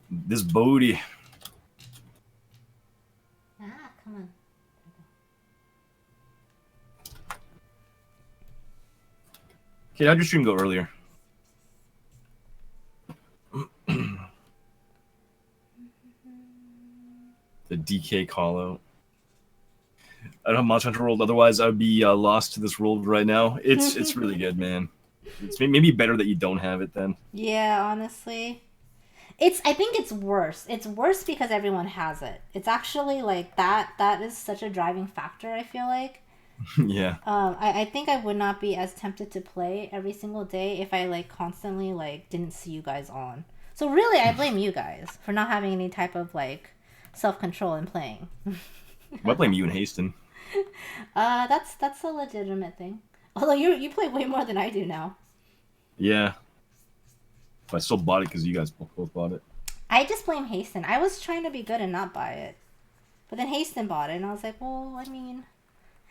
This Bodhi. Ah, come on. Kate, how'd your stream go earlier? The DK call out. I don't have much Hunter World, otherwise I would be lost to this world right now. It's really good, man. It's maybe better that you don't have it then. Yeah, honestly. I think it's worse. It's worse because everyone has it. It's actually like that is such a driving factor, I feel like. Yeah. I think I would not be as tempted to play every single day if I like constantly like didn't see you guys on. So really I blame you guys for not having any type of like self-control in playing. I blame you and Hasten. That's a legitimate thing. Although you play way more than I do now. Yeah. But I still bought it because you guys both bought it. I just blame Hasten. I was trying to be good and not buy it. But then Hasten bought it, and I was like, well, I mean,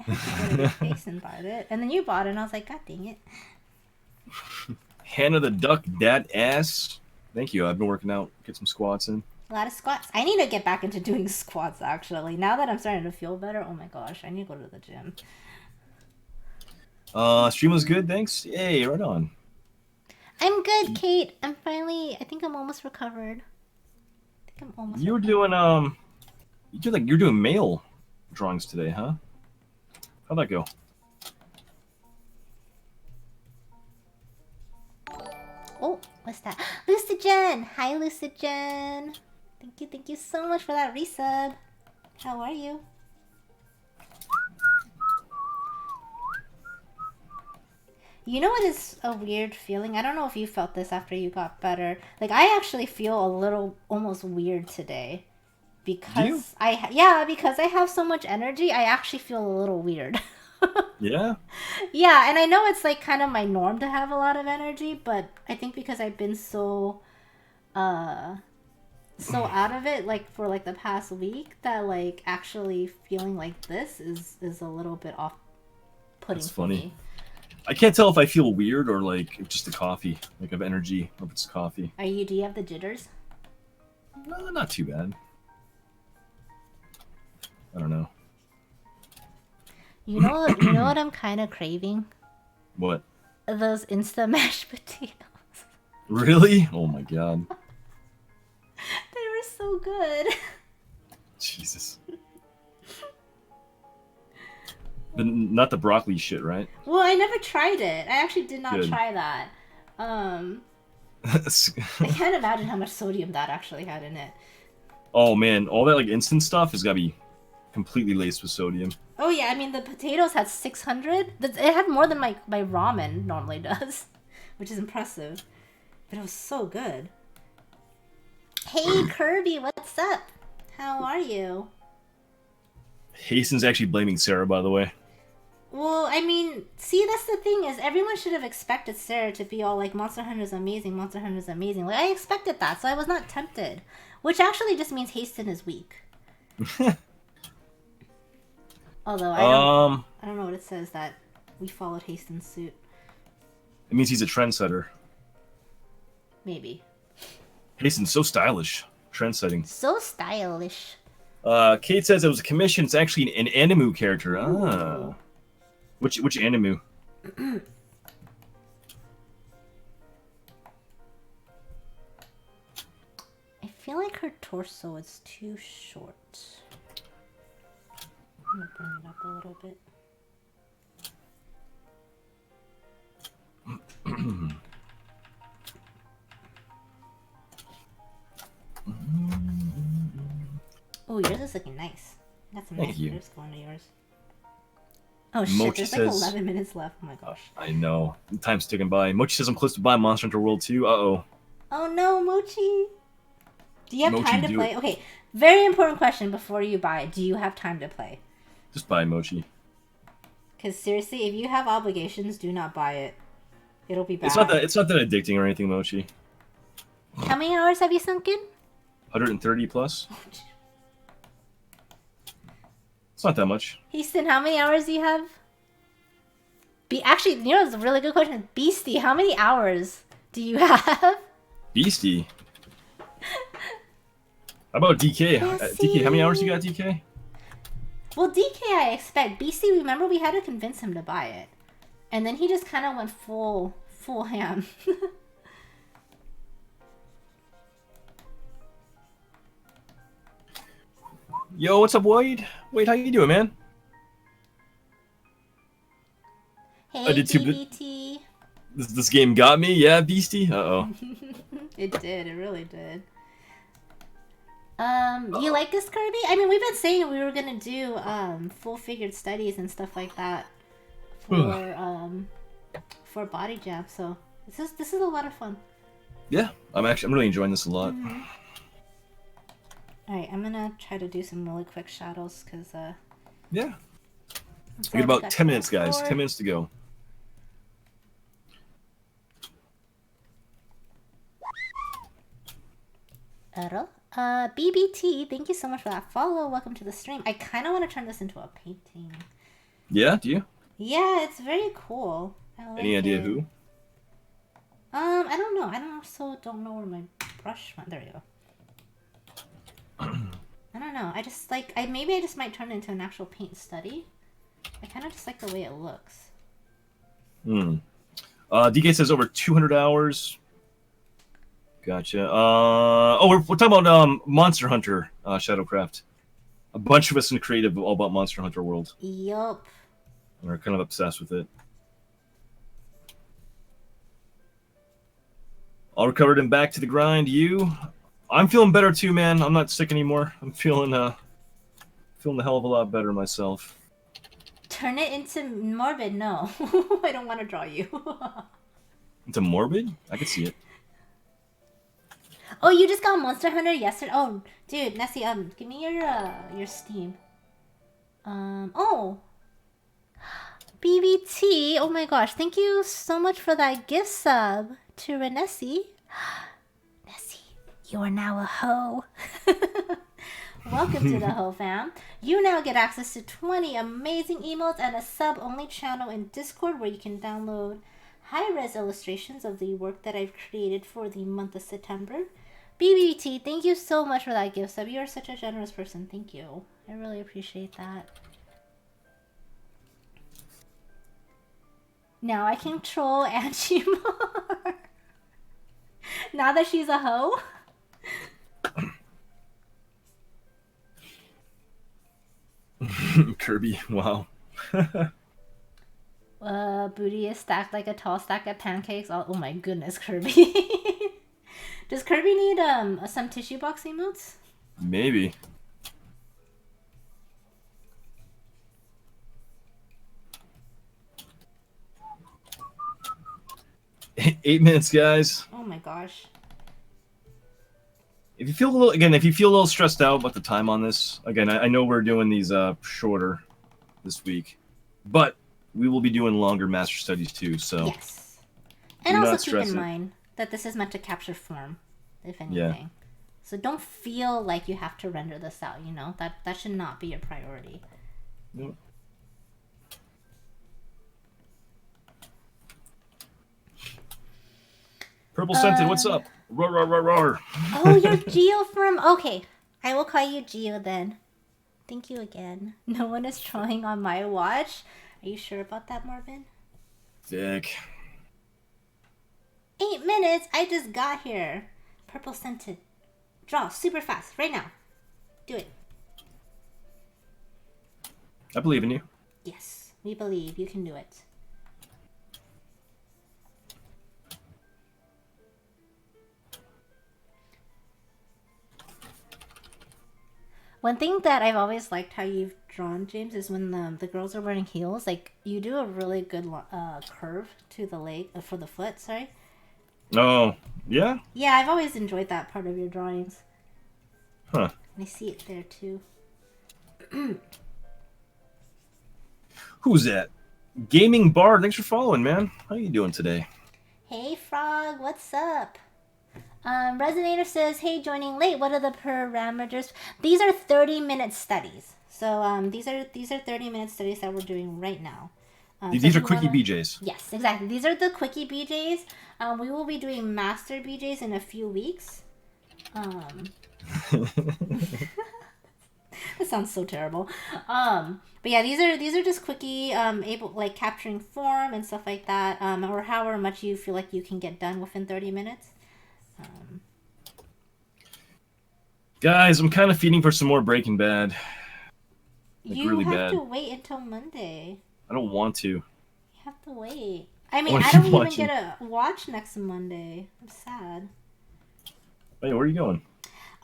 I have to go to Hasten bought it. And then you bought it, and I was like, God dang it. Hannah the Duck, that ass. Thank you. I've been working out. Get some squats in. A lot of squats. I need to get back into doing squats, actually. Now that I'm starting to feel better, oh my gosh, I need to go to the gym. Stream was good, thanks. Yay, right on. I'm good, Kate. I think I'm almost recovered. You're doing, you're doing mail drawings today, huh? How'd that go? Oh, what's that? Lucigen! Hi, Lucigen! Thank you so much for that resub. How are you? You know what is a weird feeling? I don't know if you felt this after you got better. Like, I actually feel a little almost weird today. Because because I have so much energy, I actually feel a little weird. Yeah? Yeah, and I know it's like kind of my norm to have a lot of energy, but I think because I've been so out of it like for like the past week that like actually feeling like this is a little bit off-putting. That's funny. For me. I can't tell if I feel weird or like just the coffee, like I have energy, or if it's coffee. Do you have the jitters? No, not too bad. I don't know. You know what I'm kind of craving? What? Those Insta mashed potatoes. Really? Oh my god. They were so good. Jesus. But not the broccoli shit, right? Well, I never tried it. I actually did not try that. I can't imagine how much sodium that actually had in it. Oh man, all that like instant stuff has got to be completely laced with sodium. Oh yeah, I mean the potatoes had 600. It had more than my ramen normally does, which is impressive. But it was so good. Hey Kirby, what's up? How are you? Hason's actually blaming Sarah, by the way. Well, I mean, see, that's the thing is everyone should have expected Sarah to be all like, Monster Hunter's amazing, Monster Hunter's amazing. Like, I expected that, so I was not tempted. Which actually just means Hasten is weak. Although, I don't know what it says that we followed Hasten's suit. It means he's a trendsetter. Maybe. Hasten's so stylish. Trendsetting. So stylish. Kate says it was a commission. It's actually an Animu character. Ah. Which Animu? I feel like her torso is too short. I'm gonna bring it up a little bit. Oh, yours is looking nice. Got some nice glitters going to yours. Oh shit, Mochi there's like 11 minutes left. Oh my gosh. I know. Time's ticking by. Mochi says I'm close to buy Monster Hunter World 2. Uh-oh. Oh no, Mochi. Do you have time to play? Okay, very important question before you buy it. Do you have time to play? Just buy Mochi. Because seriously, if you have obligations, do not buy it. It'll be bad. It's not that addicting or anything, Mochi. How many hours have you sunk in? 130 plus. It's not that much. Houston, how many hours do you have? Actually, you know, it's a really good question. Beastie, how many hours do you have? Beastie? How about DK? DK, how many hours you got, DK? Well, DK, I expect. Beastie, remember we had to convince him to buy it. And then he just kind of went full ham. Yo, what's up, Wade? Wade, how you doing, man? Hey, BBT. This game got me? Yeah, Beastie? Uh-oh. It did. It really did. You like this, Kirby? I mean, we've been saying we were gonna do full-figured studies and stuff like that for Body Jam. So this is a lot of fun. Yeah, I'm really enjoying this a lot. Mm-hmm. All right, I'm gonna try to do some really quick shadows because yeah. We got about 10 minutes, guys. 10 minutes to go. BBT, thank you so much for that follow. Welcome to the stream. I kind of want to turn this into a painting. Yeah, do you? Yeah, it's very cool. Like Any idea who? I don't know. I don't know where my brush went. There we go. know. I just like, maybe I just might turn it into an actual paint study. I kind of just like the way it looks. DK says over 200 hours. Gotcha. We're talking about Monster Hunter, Shadowcraft. A bunch of us in creative all about Monster Hunter World. Yup. We're kind of obsessed with it. All recovered and back to the grind. You? I'm feeling better too, man. I'm not sick anymore. I'm feeling a hell of a lot better myself. Turn it into Morbid. No, I don't want to draw you. Into Morbid? I can see it. Oh, you just got Monster Hunter yesterday. Oh, dude, Nessie, give me your Steam. Oh, BBT. Oh my gosh, thank you so much for that gift sub to Renessie. Nessie, you are now a hoe. Welcome to the Ho Fam. You now get access to 20 amazing emotes and a sub-only channel in Discord where you can download high-res illustrations of the work that I've created for the month of September. BBT, thank you so much for that gift sub. You are such a generous person. Thank you. I really appreciate that. Now I can troll Angie more. Now that she's a hoe. Kirby, wow. Booty is stacked like a tall stack of pancakes. Oh my goodness, Kirby. Does Kirby need some tissue box emotes? Maybe. Eight minutes, guys. Oh my gosh. If you feel a little stressed out about the time on this, again, I know we're doing these shorter this week, but we will be doing longer master studies too. So yes, and also keep in mind that this is meant to capture form, if anything. Yeah. So don't feel like you have to render this out. You know that should not be your priority. Yep. Purple Scented, what's up? Roar, roar, roar, roar. Oh, you're Geo from... Okay, I will call you Geo then. Thank you again. No one is drawing on my watch. Are you sure about that, Marvin? Dick. 8 minutes? I just got here. Purple Scented. Draw super fast, right now. Do it. I believe in you. Yes, we believe you can do it. One thing that I've always liked how you've drawn, James, is when the girls are wearing heels. Like, you do a really good curve to the leg, for the foot, sorry. Oh, yeah? Yeah, I've always enjoyed that part of your drawings. Huh. And I see it there, too. Who's that? Gaming Bard, thanks for following, man. How you doing today? Hey, Frog, what's up? Resonator says, hey, joining late. What are the parameters? These are 30-minute studies. So these are 30-minute studies that we're doing right now. These are quickie BJs. Yes, exactly. These are the quickie BJs. We will be doing master BJs in a few weeks. That sounds so terrible. But yeah, these are just quickie, able like capturing form and stuff like that, or however much you feel like you can get done within 30 minutes. Guys, I'm kind of feeding for some more Breaking Bad. Like, you really have bad. to wait until Monday. I don't want to. You have to wait. I mean, I don't even get to watch next Monday. I'm sad. Hey, where are you going?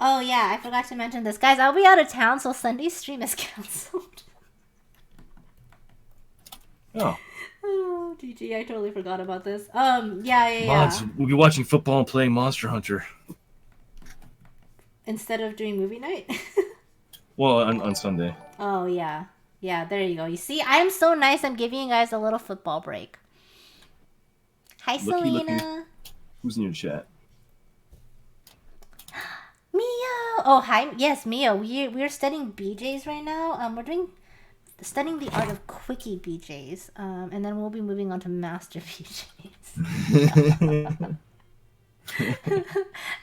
Oh yeah, I forgot to mention this. Guys, I'll be out of town, so Sunday's stream is canceled. Oh. Oh, GG, I totally forgot about this. Yeah. Mods, we'll be watching football and playing Monster Hunter. Instead of doing movie night? Well, on Sunday. Oh, yeah. Yeah, there you go. You see, I'm so nice. I'm giving you guys a little football break. Hi, Selena. Who's in your chat? Mio. Oh, hi. Yes, Mio. We're studying BJs right now. We're studying the art of quickie BJs. And then we'll be moving on to master BJs.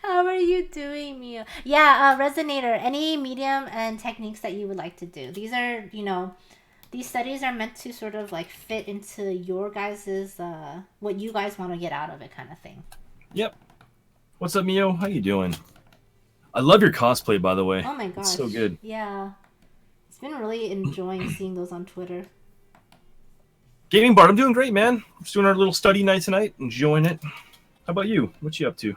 How are you doing, Mio? Yeah, Resonator, any medium and techniques that you would like to do. These are, these studies are meant to sort of like fit into your guys's, what you guys want to get out of it kind of thing. Yep. What's up, Mio? How you doing? I love your cosplay, by the way. Oh my gosh. It's so good. Yeah. It's been really enjoying seeing those on Twitter. Gaming Bart, I'm doing great, man. Just doing our little study night tonight, enjoying it. How about you? What you up to?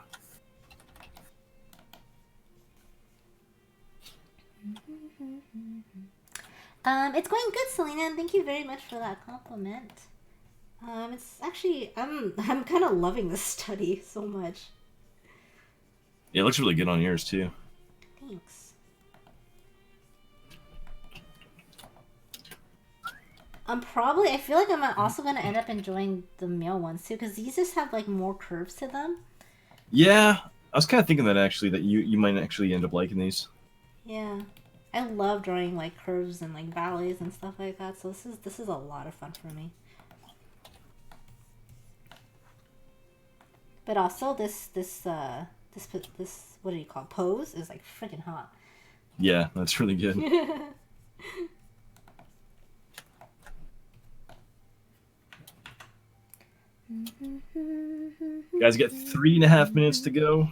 It's going good, Selena, and thank you very much for that compliment. It's actually I'm kind of loving this study so much. Yeah, it looks really good on yours too. Thanks. I feel like I'm also gonna end up enjoying the male ones too, because these just have like more curves to them. Yeah, I was kind of thinking that actually, that you might actually end up liking these. Yeah, I love drawing like curves and like valleys and stuff like that. So this is a lot of fun for me. But also this what do you call it? Pose is like freaking hot. Yeah, that's really good. You guys get 3.5 minutes to go.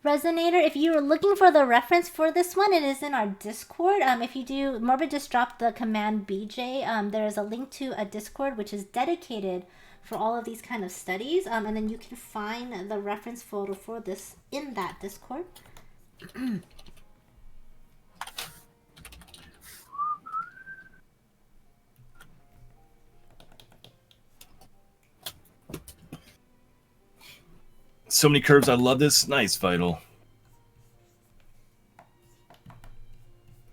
Resonator, if you were looking for the reference for this one, it is in our Discord. If you do, Morbid just dropped the command BJ. There is a link to a Discord which is dedicated for all of these kind of studies. And then you can find the reference photo for this in that Discord. So many curves. I love this. Nice, Vital.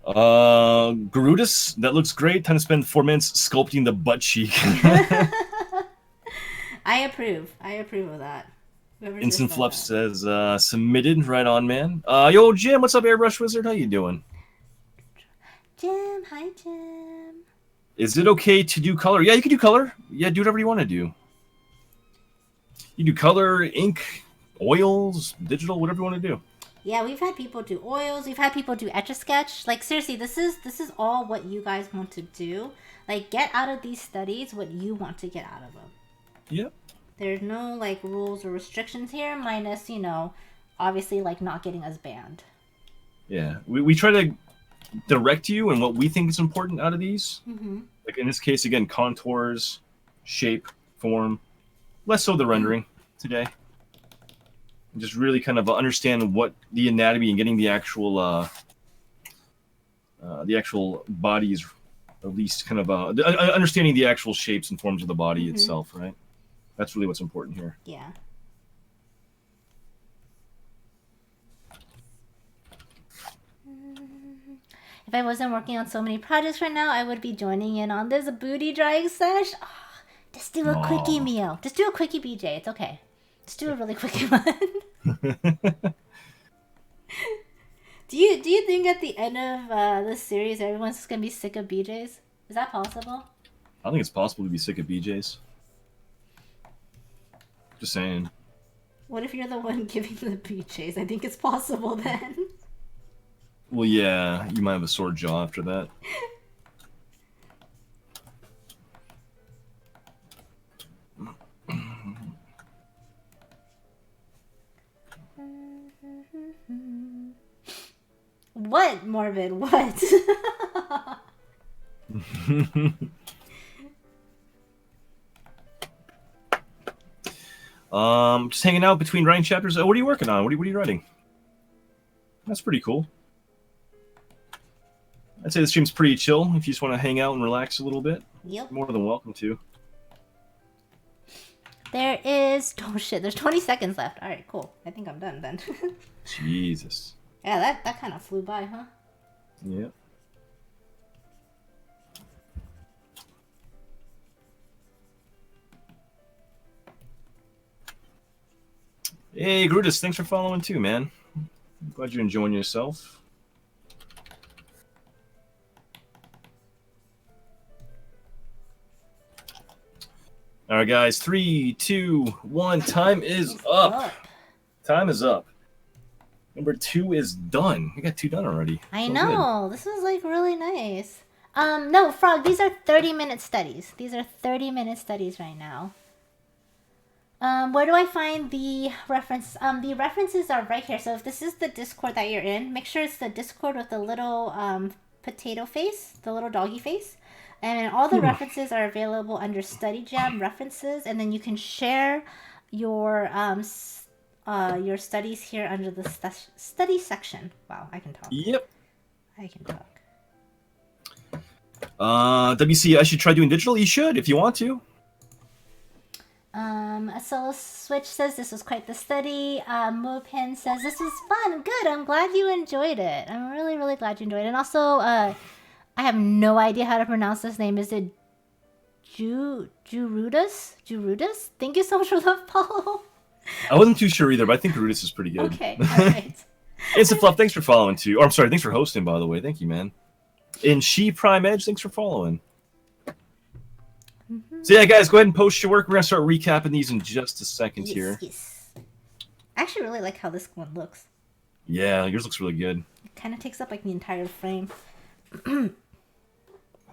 Garudis, that looks great. Time to spend 4 minutes sculpting the butt cheek. I approve. I approve of that. Instant Fluff says, submitted. Right on, man. Yo, Jim, what's up, Airbrush Wizard? How you doing? Jim, hi, Jim. Is it okay to do color? Yeah, you can do color. Yeah, do whatever you want to do. You do color, ink, oils, digital, whatever you want to do. Yeah, we've had people do oils. We've had people do Etch-a-Sketch. Like, seriously, this is all what you guys want to do. Like, get out of these studies what you want to get out of them. Yep. There's no, like, rules or restrictions here, minus, obviously, like, not getting us banned. Yeah. We try to direct you and what we think is important out of these. Mm-hmm. Like, in this case, again, contours, shape, form. Less so the rendering today. Just really kind of understand what the anatomy and getting the actual bodies, at least kind of understanding the actual shapes and forms of the body itself, right? That's really what's important here. Yeah. If I wasn't working on so many projects right now, I would be joining in on this booty drying sesh. Oh, just do a quickie, Mio. Just do a quickie, BJ. It's okay. Just do a really quickie one. Do you think at the end of this series everyone's just gonna be sick of BJs? Is that possible? I think it's possible to be sick of BJs. Just saying. What if you're the one giving the BJs? I think it's possible then. Well, yeah, you might have a sore jaw after that. What, Morbid? What? Just hanging out between writing chapters. What are you working on? What are you writing? That's pretty cool. I'd say the stream's pretty chill. If you just want to hang out and relax a little bit, Yep. more than welcome to. There is... Oh, shit. There's 20 seconds left. All right, cool. I think I'm done then. Jesus. Yeah, that kind of flew by, huh? Yeah. Hey, Grutus, thanks for following too, man. I'm glad you're enjoying yourself. All right, guys. 3, 2, 1. Time is up. Time is up. Number 2 is done. We got 2 done already. I So know. good. This is like really nice. No, Frog, these are 30-minute studies. These are 30-minute studies right now. Where do I find the reference? The references are right here. So if this is the Discord that you're in, make sure it's the Discord with the little potato face, the little doggy face. And all the references are available under Study Jam references, and then you can share your studies here under the study section. Wow, I can talk. Yep. I can talk. WC, I should try doing digital. You should if you want to. A solo switch says this was quite the study. Mopin says this was fun. Good. I'm glad you enjoyed it. I'm really, really glad you enjoyed it. And also, I have no idea how to pronounce this name. Is it Jurudus? Jurudus? Thank you so much for the follow. I wasn't too sure either, but I think Rudis is pretty good. Okay, alright. Instant Fluff, thanks for following too. Or I'm sorry, thanks for hosting, by the way. Thank you, man. And She Prime Edge, thanks for following. So yeah, guys, go ahead and post your work. We're gonna start recapping these in just a second here. Yes. I actually really like how this one looks. Yeah, yours looks really good. It kind of takes up like the entire frame.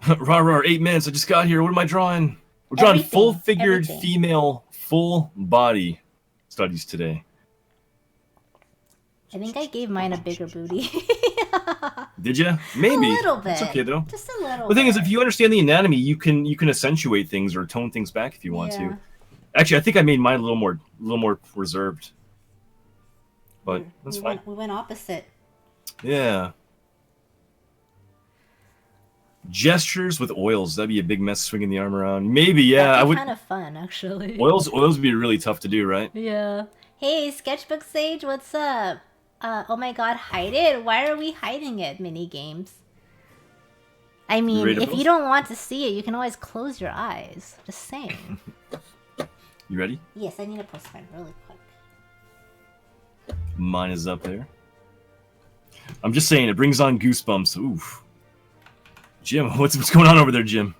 Rah, 8 minutes. I just got here. What am I drawing? We're drawing full-figured female, full body studies today. I think I gave mine a bigger booty. Did you? Maybe. A little bit. It's okay though. Just a little. The thing bit. is, if you understand the anatomy, you can accentuate things or tone things back if you want to. Actually, I think I made mine a little more reserved. But that's fine. We went opposite. Yeah. Gestures with oils. That'd be a big mess swinging the arm around. Maybe, yeah. That'd be kind of fun, actually. Oils would be really tough to do, right? Yeah. Hey, Sketchbook Sage, what's up? Oh my god, hide it? Why are we hiding it, mini games? I mean, if you don't want to see it, you can always close your eyes. Just saying. You ready? Yes, I need to post mine really quick. Mine is up there. I'm just saying, it brings on goosebumps. Oof. Jim, what's going on over there, Jim?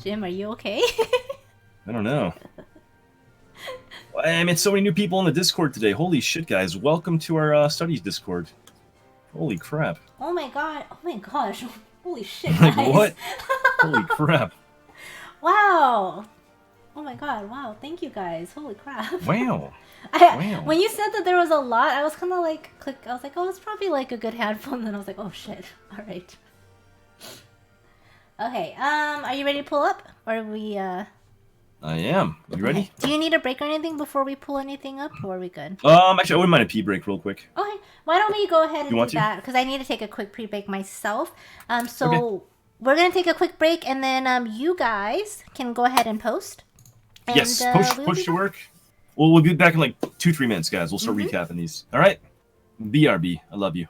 Jim, are you okay? I don't know. I met so many new people in the Discord today. Holy shit, guys. Welcome to our studies Discord. Holy crap. Oh my god. Oh my gosh. Holy shit, guys. Like, what? Holy crap. Wow. Oh my god. Wow. Thank you, guys. Holy crap. Wow. Wow. When you said that there was a lot, I was kind of like, I was like, oh, it's probably like a good handful. And then I was like, oh shit. All right. Okay. Are you ready to pull up? Or are we, I am. You ready? Okay. Do you need a break or anything before we pull anything up, or are we good? Actually, I wouldn't mind a pee break real quick. Okay. Why don't we go ahead and do that? Because I need to take a quick pre-break myself. So we're going to take a quick break, and then you guys can go ahead and post. And, yes, push your work. We'll be back in like 2-3 minutes, guys. We'll start recapping these. All right? BRB. I love you.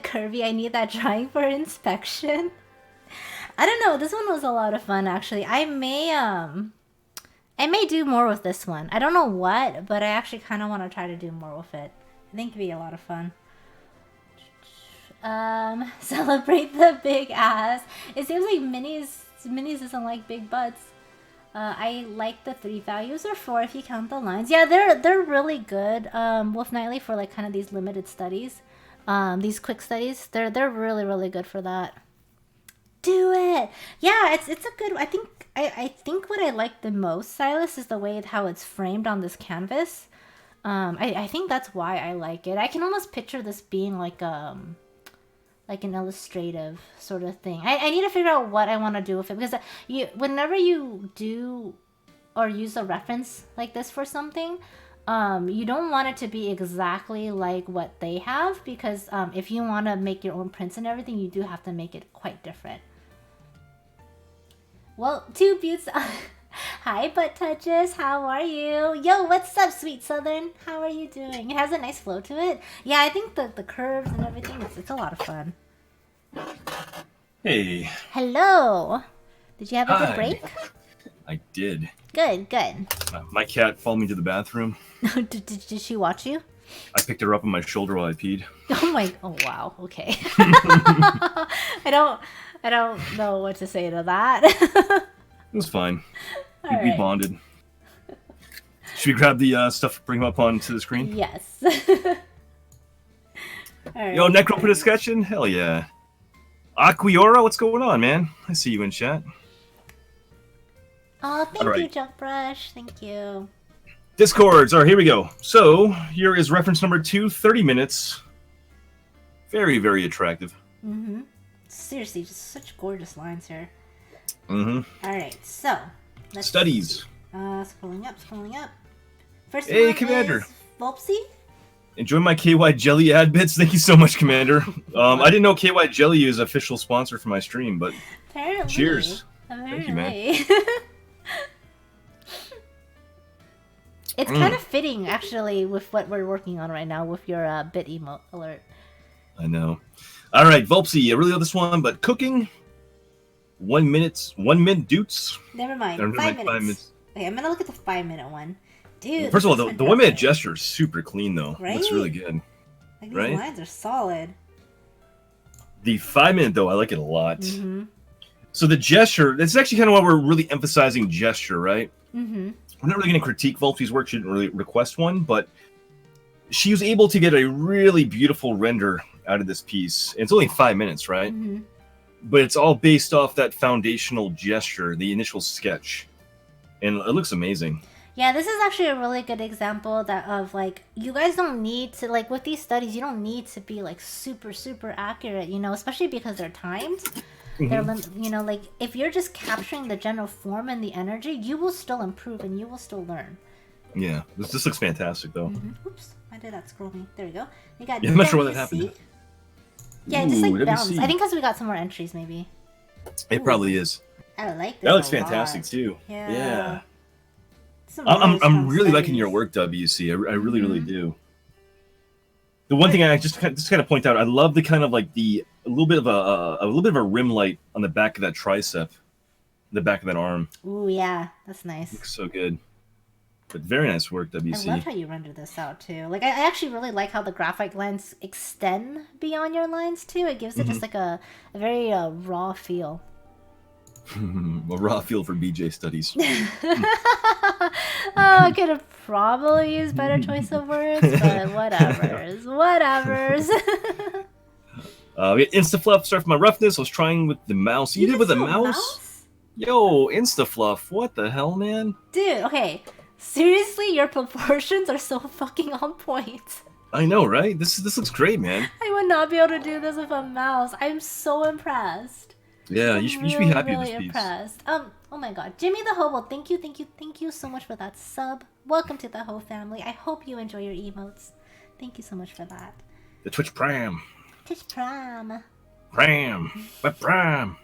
Kirby, I need that drawing for inspection. I don't know. This one was a lot of fun, actually. I may do more with this one. I don't know what, but I actually kind of want to try to do more with it. I think it'd be a lot of fun. Celebrate the big ass. It seems like Minis doesn't like big butts. I like the 3 values or 4 if you count the lines. Yeah, they're really good. Wolf Nightly for like kind of these limited studies, these quick studies. They're really really good for that. Do it. Yeah, it's a good. I think what I like the most, Silas, is the way how it's framed on this canvas. I think that's why I like it. I can almost picture this being like an illustrative sort of thing. I need to figure out what I want to do with it, because whenever you do or use a reference like this for something, you don't want it to be exactly like what they have, because if you want to make your own prints and everything, you do have to make it quite different. Well, 2 buttes. Hi, Butt Touches. How are you? Yo, what's up, Sweet Southern? How are you doing? It has a nice flow to it. Yeah, I think the curves and everything, it's a lot of fun. Hey. Hello. Did you have a good break? I did. Good. My cat followed me to the bathroom. Did she watch you? I picked her up on my shoulder while I peed. Oh wow. Okay. I don't know what to say to that. It was fine. We Right. bonded. Should we grab the stuff, bring them up onto the screen? Yes. Right. Yo, Necro put a sketch in? Hell yeah. Aquiora, what's going on, man? I see you in chat. Oh, thank All you, right. Jump Brush. Thank you. Discords. All right, here we go. So, here is reference number 2, 30 minutes. Very, very attractive. Mm-hmm. Seriously, just such gorgeous lines here. Mm-hmm. Alright, so let's Studies. scrolling up. First Hey, one Commander. is Volpsy. Enjoy my KY Jelly ad bits. Thank you so much, Commander. I didn't know KY Jelly is official sponsor for my stream, but Apparently. cheers. Apparently. Thank you, man. It's kind of fitting, actually, with what we're working on right now with your bit emote alert. I know. All right, Volpsy. I really love this one, but cooking. 1 minute dutes. Never mind. Or, 5 like, minutes. 5 minutes. Okay, I'm gonna look at the 5-minute one. Dude. First of all, this is the 1 minute fantastic. gesture is super clean, though. Right? Looks really good. Like, these right? lines are solid. The 5 minute, though, I like it a lot. Mm-hmm. So the gesture, that's actually kind of why we're really emphasizing gesture, right? Mm-hmm. We're not really going to critique Volpsy's work. She didn't really request one, but she was able to get a really beautiful render out of this piece. It's only 5 minutes, right? Mm-hmm. But it's all based off that foundational gesture, the initial sketch. And it looks amazing. Yeah, this is actually a really good example of like, you guys don't need to, like, with these studies, you don't need to be like super accurate, you know, especially because they're timed. They're you know, like, if you're just capturing the general form and the energy, you will still improve and you will still learn. Yeah, this looks fantastic, though. Oops, why did that scroll me? There we go. We got Yeah, I'm not sure why that WC. happened. Yeah, it just like Ooh, bounced. WC. I think because we got some more entries, maybe. It probably is. I like this. That looks a lot. fantastic, too. Yeah. Some I'm strong really liking studies. your work, WC. I really do. The one thing I just kind of point out, I love the kind of like a little bit of a rim light on the back of that tricep, the back of that arm. Ooh, yeah, that's nice. Looks so good. But very nice work, WC. I love how you render this out too. Like, I actually really like how the graphic lines extend beyond your lines too. It gives it just like a very raw feel. A raw feel for BJ studies. I could have probably used better choice of words, but whatevers. We got InstaFluff. Sorry for my roughness. I was trying with the mouse. You did with a mouse? Yo, InstaFluff. What the hell, man? Dude, okay. Seriously, your proportions are so fucking on point. I know, right? This looks great, man. I would not be able to do this with a mouse. I'm so impressed. Yeah, you should be happy with really this piece. impressed. Oh my god. Jimmy the Hobo, thank you so much for that sub. Welcome to the Ho family. I hope you enjoy your emotes. Thank you so much for that. The Twitch Pram. Twitch Pram. But Pram.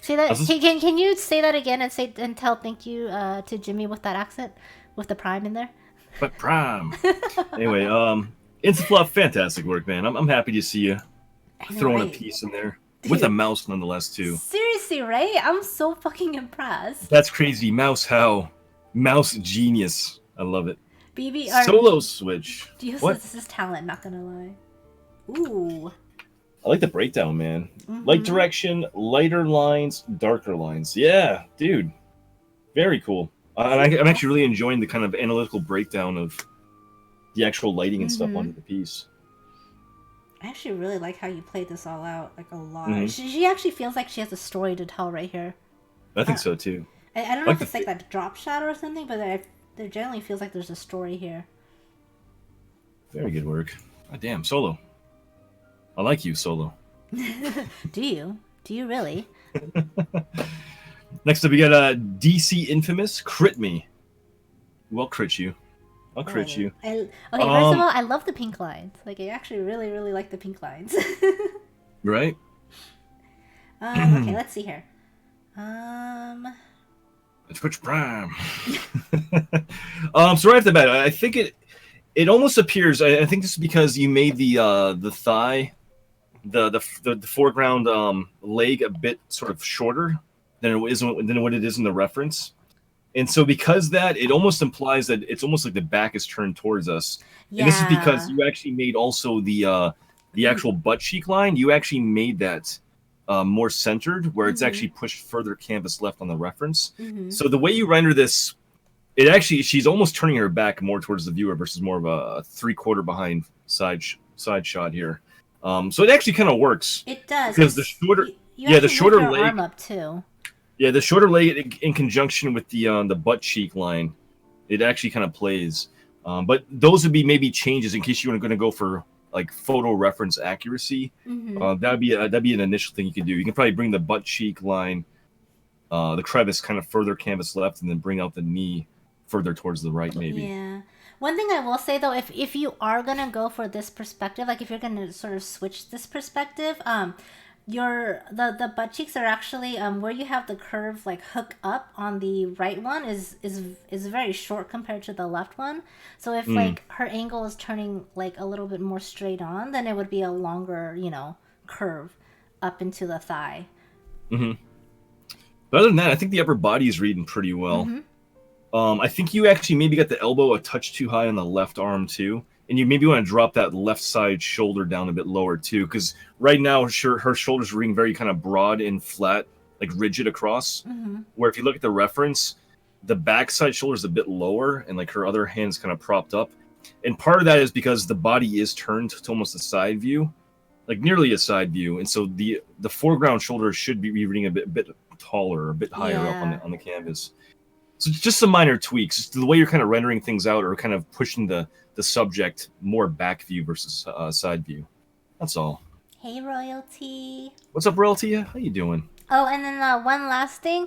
Say that. Can you say that again and tell thank you to Jimmy with that accent, with the prime in there? But Pram. Anyway, InstaFluff, fantastic work, man. I'm happy to see you. I know, throwing a right? piece in there. Dude, With a mouse, nonetheless, too. Seriously, right? I'm so fucking impressed. That's crazy. Mouse how? Mouse genius. I love it. BB, Solo switch. What? this is talent, not gonna lie. Ooh. I like the breakdown, man. Light Mm-hmm. direction, lighter lines, darker lines. Yeah, dude. Very cool. I'm actually really enjoying the kind of analytical breakdown of the actual lighting and stuff onto the piece. I actually really like how you played this all out, like a lot. Mhm. She actually feels like she has a story to tell right here. I think so, too. I don't know if it's like that drop shot or something, but there generally feels like there's a story here. Very good work. God damn, Solo. I like you, Solo. Do you? Do you really? Next up, we got DC Infamous, Crit Me. Well, crit you. I'll crit you. Okay, first of all, I love the pink lines. Like, I actually really, really like the pink lines. Right? Okay, let's see here. Twitch Prime. So right off the bat, I think it almost appears. I think this is because you made the thigh, the foreground leg a bit sort of shorter than what it is in the reference. And so because that, it almost implies that it's almost like the back is turned towards us. Yeah. And this is because you actually made also the actual butt cheek line. You actually made that more centered, where it's actually pushed further canvas left on the reference. So the way you render this, she's almost turning her back more towards the viewer versus more of a 3/4 behind side shot here. So it actually kind of works. It does, because the shorter, the shorter leg arm up too. Yeah, the shorter leg in conjunction with the butt cheek line, it actually kind of plays. But those would be maybe changes in case you were going to go for like photo reference accuracy. That'd be an initial thing you could do. You can probably bring the butt cheek line, the crevice kind of further canvas left, and then bring out the knee further towards the right, maybe. Yeah. One thing I will say though, if you are gonna go for this perspective, like if you're gonna sort of switch this perspective, the butt cheeks are actually where you have the curve like hook up on the right one is very short compared to the left one. So if like her angle is turning like a little bit more straight on, then it would be a longer, curve up into the thigh. But other than that, I think the upper body is reading pretty well. I think you actually maybe got the elbow a touch too high on the left arm too. And you maybe want to drop that left side shoulder down a bit lower too, because right now her shoulders are reading very kind of broad and flat, like rigid across. Where if you look at the reference, the back side shoulder is a bit lower, and like her other hand's kind of propped up. And part of that is because the body is turned to almost a side view, like nearly a side view, and so the foreground shoulder should be reading a bit taller, a bit higher up on the canvas. So just some minor tweaks. Just the way you're kind of rendering things out, or kind of pushing the subject more back view versus side view. That's all. Hey, Royalty. What's up, Royalty? How you doing? Oh, and then one last thing.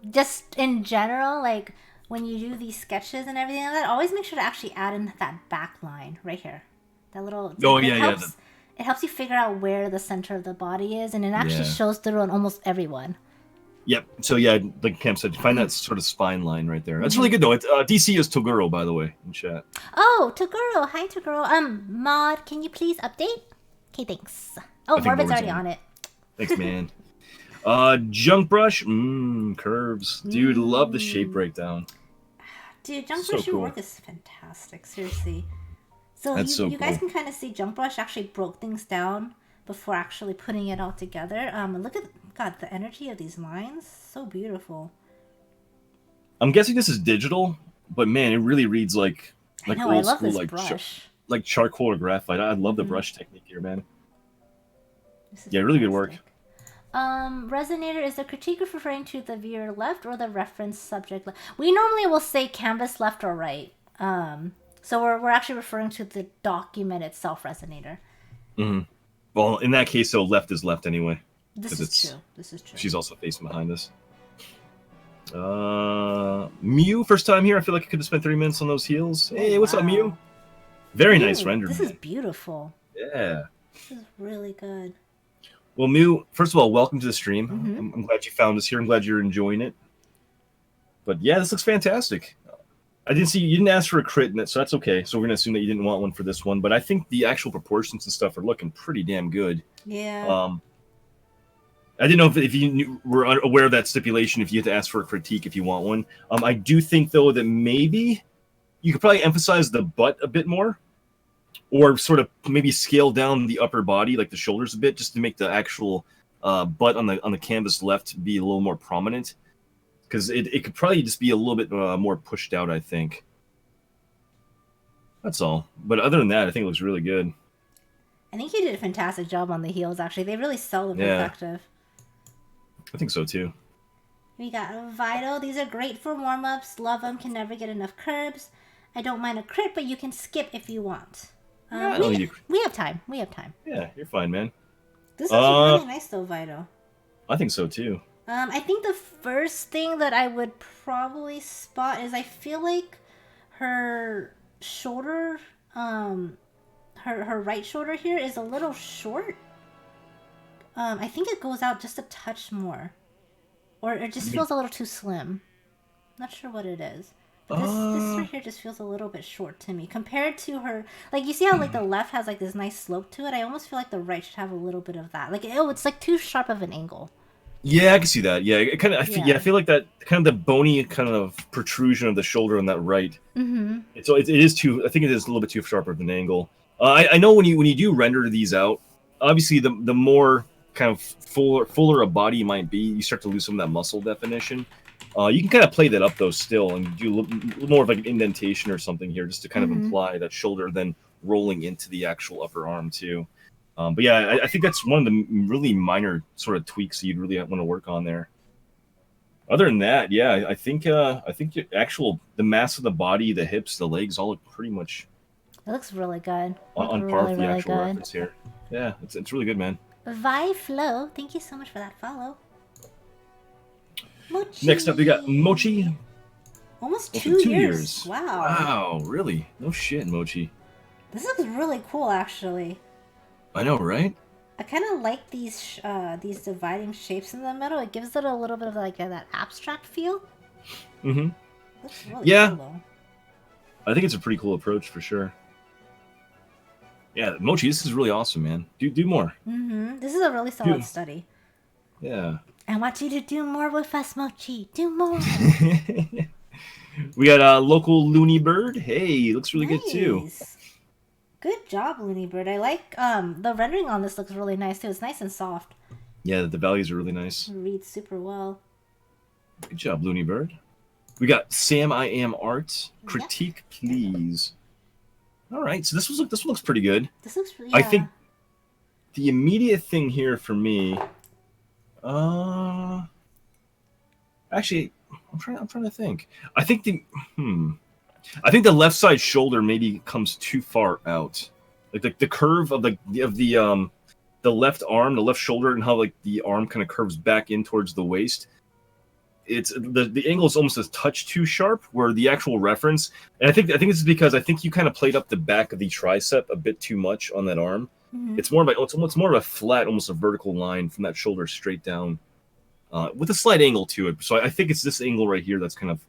Just in general, like when you do these sketches and everything like that, always make sure to actually add in that back line right here. That little. It helps you figure out where the center of the body is, and it actually shows through on almost everyone. Yep. So yeah, like Cam said, find that sort of spine line right there. That's really good though. It's DC is Toguro, by the way, in chat. Oh, Toguro. Hi, Toguro. Mod, can you please update? Okay, thanks. Oh, Morbid's already on it. Thanks, man. Junk brush, curves. Dude, love the shape breakdown. Dude, junk brush, your work is fantastic. Seriously. So you guys can kind of see junk brush actually broke things down before actually putting it all together. Look at the energy of these lines. So beautiful. I'm guessing this is digital, but man, it really reads like old I love school, this brush. Like charcoal or graphite. I love the brush technique here, man. Yeah, really good work. Resonator, is the critique referring to the viewer left or the reference subject left? We normally will say canvas left or right. So we're actually referring to the document itself, Resonator. Well, in that case, so left is left anyway. This is true. She's also facing behind us. Mew, first time here. I feel like I could have spent 30 minutes on those heels. Hey, what's up, Mew? Very nice render. This is beautiful. Yeah. This is really good. Well, Mew, first of all, welcome to the stream. I'm glad you found us here. I'm glad you're enjoying it. But yeah, this looks fantastic. I didn't see you didn't ask for a crit, so that's okay. So we're gonna assume that you didn't want one for this one. But I think the actual proportions and stuff are looking pretty damn good. Yeah. I didn't know if were aware of that stipulation. If you had to ask for a critique, if you want one, I do think though that maybe you could probably emphasize the butt a bit more, or sort of maybe scale down the upper body, like the shoulders a bit, just to make the actual butt on the canvas left be a little more prominent. Because it could probably just be a little bit more pushed out, I think. That's all. But other than that, I think it looks really good. I think you did a fantastic job on the heels, actually. They really sell the perspective. I think so, too. We got Vital. These are great for warm-ups. Love them. Can never get enough curbs. I don't mind a crit, but you can skip if you want. We have time. We have time. Yeah, you're fine, man. This is really nice, though, Vital. I think so, too. I think the first thing that I would probably spot is I feel like her shoulder, her right shoulder here is a little short. I think it goes out just a touch more. Or it just feels a little too slim. Not sure what it is. But this right here just feels a little bit short to me. Compared to her... Like, you see how, like, the left has, like, this nice slope to it? I almost feel like the right should have a little bit of that. Like, it's, like, too sharp of an angle. Yeah, I can see that. Yeah, it kind of. I feel like that kind of the bony kind of protrusion of the shoulder on that right. Mm-hmm. So it is too. I think it is a little bit too sharp of an angle. I know when you do render these out, obviously the more kind of fuller a body might be, you start to lose some of that muscle definition. You can kind of play that up though still, and do a little more of like an indentation or something here, just to kind of imply that shoulder then rolling into the actual upper arm too. But yeah, I think that's one of the really minor sort of tweaks that you'd really want to work on there. Other than that, yeah, I think the mass of the body, the hips, the legs, all look pretty much. It looks really good. On par with the actual reference here. Yeah, it's really good, man. Vi Flow, thank you so much for that follow. Mochi. Next up, we got Mochi. Almost 2 years. Wow. Wow, really? No shit, Mochi. This looks really cool, actually. I know, right? I kind of like these dividing shapes in the middle. It gives it a little bit of like that abstract feel. Mm-hmm. Looks really cool, though. I think it's a pretty cool approach for sure. Yeah, Mochi, this is really awesome, man. Do more. Mm-hmm. This is a really solid study. Yeah. I want you to do more with us, Mochi. Do more. We got local Looney Bird. Hey, looks really good too. Good job, Looney Bird. I like the rendering on this looks really nice too. It's nice and soft. Yeah, the values are really nice. It reads super well. Good job, Looney Bird. We got Sam I Am Art. Critique, please. All right, so this one looks pretty good. This looks really. I think the immediate thing here for me. Actually, I'm trying to think. I think the left side shoulder maybe comes too far out. Like the curve of the left arm, the left shoulder, and how like the arm kind of curves back in towards the waist. It's the angle is almost a touch too sharp. Where the actual reference, and I think this is because I think you kind of played up the back of the tricep a bit too much on that arm. Mm-hmm. It's more of a flat, almost a vertical line from that shoulder straight down, with a slight angle to it. So I think it's this angle right here that's kind of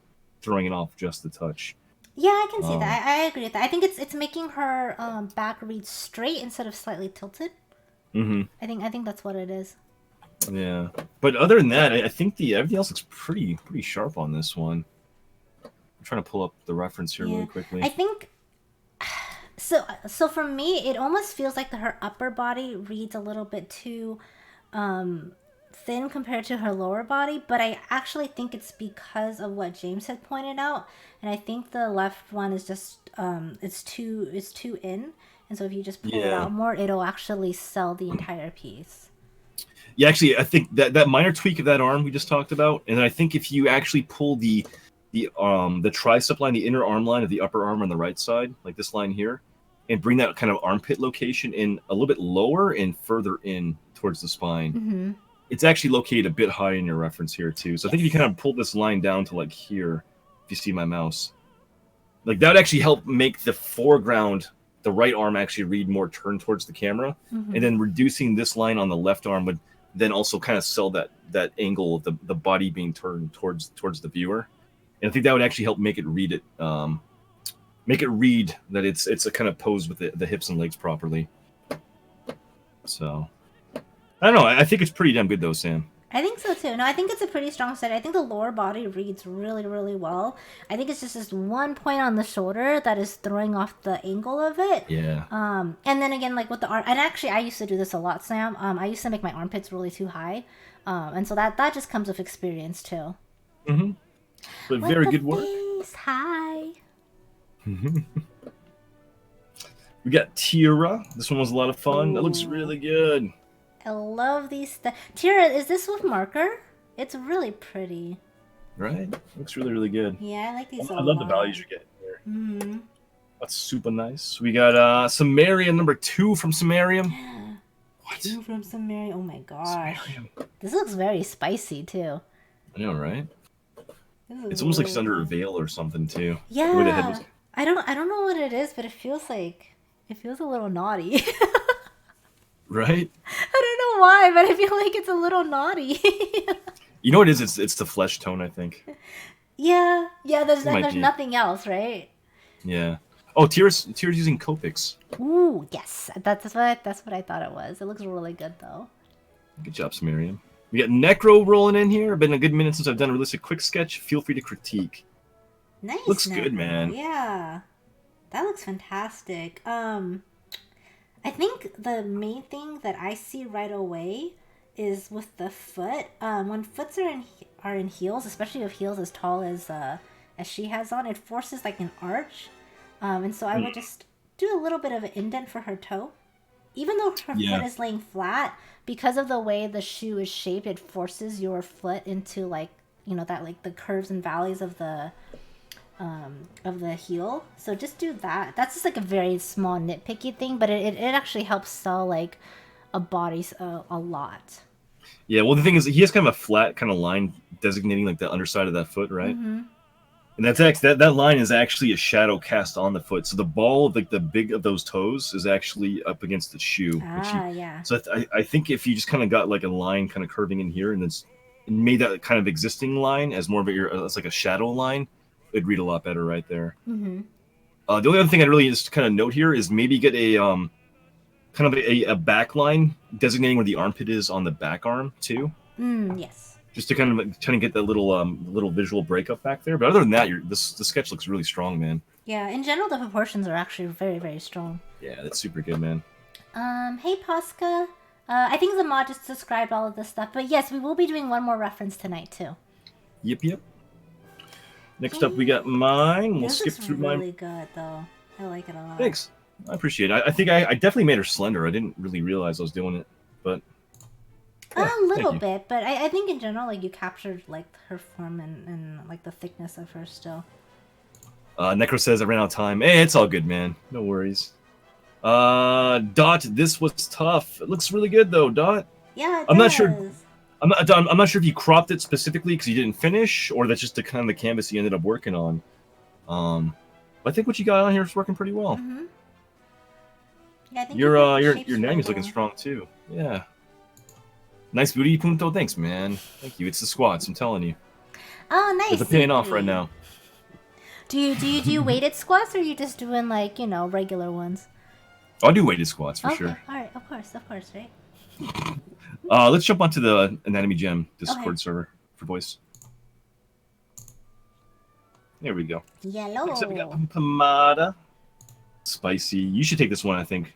throwing it off just a touch. Yeah, I can see that. I agree with that. I think it's making her back read straight instead of slightly tilted. Mm-hmm. I think that's what it is. Yeah, but other than that, I think everything else looks pretty sharp on this one. I'm trying to pull up the reference here really quickly. I think so. For me, it almost feels like her upper body reads a little bit too thin compared to her lower body, but I actually think it's because of what James had pointed out, and I think the left one is just it's too in, and so if you just pull it out more, it'll actually sell the entire piece. Yeah, actually, I think that minor tweak of that arm we just talked about, and I think if you actually pull the tricep line, the inner arm line of the upper arm on the right side, like this line here, and bring that kind of armpit location in a little bit lower and further in towards the spine. Mm-hmm. It's actually located a bit high in your reference here too. So I think if you kind of pull this line down to like here, if you see my mouse, like that would actually help make the foreground, the right arm actually read more turned towards the camera, and then reducing this line on the left arm would then also kind of sell that angle of the body being turned towards the viewer. and I think that would actually help make it read it. Make it read that it's a kind of pose with the hips and legs properly. So, I don't know. I think it's pretty damn good though, Sam. I think so too. No, I think it's a pretty strong set. I think the lower body reads really, really well. I think it's just this one point on the shoulder that is throwing off the angle of it. Yeah. And then again, like with the arm, and actually I used to do this a lot, Sam. I used to make my armpits really too high. And so that just comes with experience too. Mm-hmm. But With very the good work. face high. We got Tira. This one was a lot of fun. That looks really good. I love these. Tira, is this with marker? It's really pretty. Right? Looks really, really good. Yeah, I like these. I love the values you're getting here. That's super nice. We got Sumerian number 2 from Sumerian. What? 2 from Sumerian. Oh my gosh. Sumerian. This looks very spicy too. I know, right? It's almost like it's under a veil or something too. Yeah. The way the head was... I don't know what it is, but it feels a little naughty. Right? I don't know why, but I feel like it's a little naughty. You know what it is? It's the flesh tone, I think. Yeah. There's Might be. nothing else, right? Yeah. Oh, Tira's using Copics. Ooh, yes. That's what I thought it was. It looks really good though. Good job, Sumerian. We got Necro rolling in here. Been a good minute since I've done a realistic quick sketch. Feel free to critique. Nice. Looks good, man. Yeah. That looks fantastic. I think the main thing that I see right away is with the foot. When foots are in heels, especially with heels as tall as she has on, it forces like an arch. And so I would just do a little bit of an indent for her toe. Even though her foot is laying flat, because of the way the shoe is shaped, it forces your foot into like, that like the curves and valleys of the heel. So just do that. That's just like a very small nitpicky thing, but it actually helps sell like a body a lot. Yeah, well the thing is he has kind of a flat kind of line designating like the underside of that foot, right? And that line is actually a shadow cast on the foot. So the ball of like the big of those toes is actually up against the shoe. Yeah. So I think if you just kind of got like a line kind of curving in here and then made that kind of existing line as more of it's like a shadow line, it'd read a lot better right there. The only other thing I'd really just kind of note here is maybe get a kind of a back line designating where the armpit is on the back arm too. Yes. Just to kind of get that little visual breakup back there. But other than that, the sketch looks really strong, man. Yeah, in general, the proportions are actually very, very strong. Yeah, that's super good, man. Hey, Posca. I think the mod just described all of this stuff. But yes, we will be doing one more reference tonight, too. Yep. Next up, we got mine. We'll skip through mine. Really good, though. I like it a lot. Thanks. I appreciate it. I think I definitely made her slender. I didn't really realize I was doing it, but... A little bit, but I think in general, like, you captured, like, her form and like, the thickness of her still. Necro says I ran out of time. Hey, it's all good, man. No worries. Dot, this was tough. It looks really good, though, Dot. Yeah, it I'm not does. sure... I'm not sure if you cropped it specifically because you didn't finish, or that's just the kind of the canvas you ended up working on. But I think what you got on here is working pretty well. Yeah, I think your nanny's looking strong, too. Yeah. Nice booty, Punto. Thanks, man. Thank you. It's the squats, I'm telling you. Oh, nice. It's paying off right now. Do you weighted squats, or are you just doing like regular ones? I'll do weighted squats for sure. All right, of course, right. Let's jump onto the Anatomy Gem Discord server for voice. There we go. Yellow. Next up, we got Pomada. Spicy. You should take this one, I think.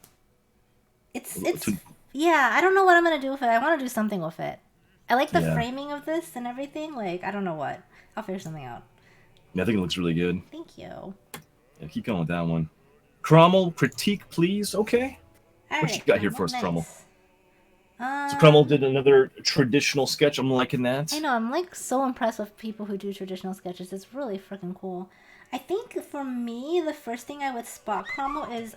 Yeah, I don't know what I'm gonna do with it. I want to do something with it. I like the Yeah. framing of this and everything. Like, I don't know what. I'll figure something out. Yeah, I think it looks really good. Thank you. Yeah, keep going with that one. Cromwell, critique, please. Okay. All What right, you got here for us, nice. Cromwell? So Cromwell did another traditional sketch. I'm liking that. I know. I'm like so impressed with people who do traditional sketches. It's really freaking cool. I think for me, the first thing I would spot Cromwell is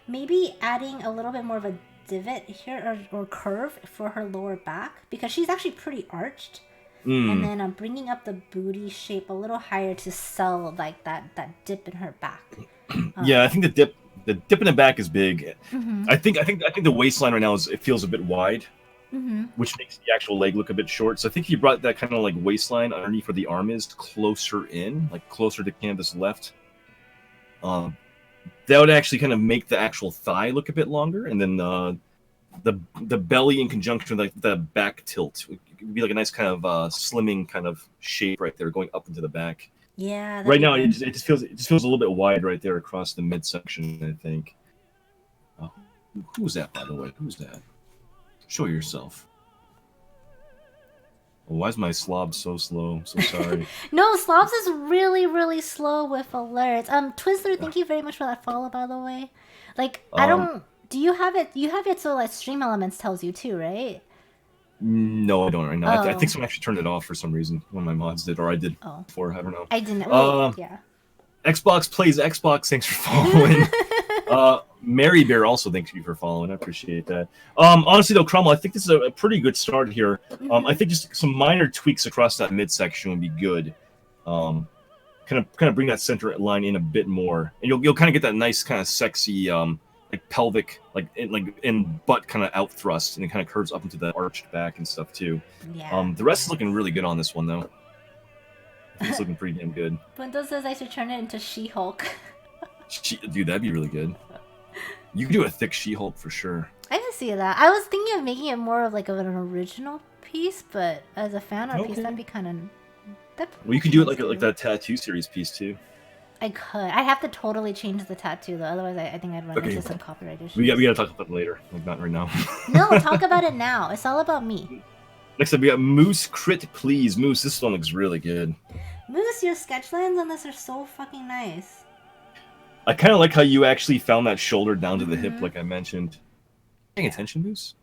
maybe adding a little bit more of a divot here or curve for her lower back, because she's actually pretty arched. And then bringing up the booty shape a little higher to sell like that dip in her back. Yeah, I think the dip in the back is big. I think the waistline right now it feels a bit wide. which makes the actual leg look a bit short. So I think if you brought that kind of like waistline underneath where the arm is closer in, like closer to canvas left, that would actually kind of make the actual thigh look a bit longer, and then the belly in conjunction with like the back tilt would be like a nice kind of slimming kind of shape right there, going up into the back. Yeah. Right now, it just feels a little bit wide right there across the midsection, I think. Oh, who's that, by the way? Who's that? Show yourself. Oh, why is my slob so slow? So sorry. No, Slobs is really, really slow with alerts. Twizzler, thank you very much for that follow, by the way. Like, I don't... Do you have it? You have it so like Stream Elements tells you too, right? No, I don't right now. Oh. I think someone actually turned it off for some reason. One of my mods did, or I did before. I don't know. I didn't. Wait, yeah. Xbox plays Xbox. Thanks for following. Mary Bear also thanks you for following. I appreciate that. Honestly though, Cromwell, I think this is a pretty good start here. I think just some minor tweaks across that midsection would be good. Kind of bring that center line in a bit more, and you'll kind of get that nice kind of sexy like pelvic, like in butt kind of out thrust, and it kind of curves up into the arched back and stuff too. Yeah. The rest is looking really good on this one though. It's looking pretty damn good. Bundle says I should turn it into She-Hulk. Dude, that'd be really good. You could do a thick She-Hulk for sure. I can see that. I was thinking of making it more of like an original piece, but as a fan art piece, that'd be kind of. Well, you could do it like that tattoo series piece too. I could. I'd have to totally change the tattoo though. Otherwise, I think I'd run into some copyright issues. We gotta talk about it later. Like not right now. No, talk about it now. It's all about me. Next up, we got Moose Crit Please. Moose, this one looks really good. Moose, your sketch lines on this are so fucking nice. I kind of like how you actually found that shoulder down to the hip, like I mentioned. Paying attention, Moose?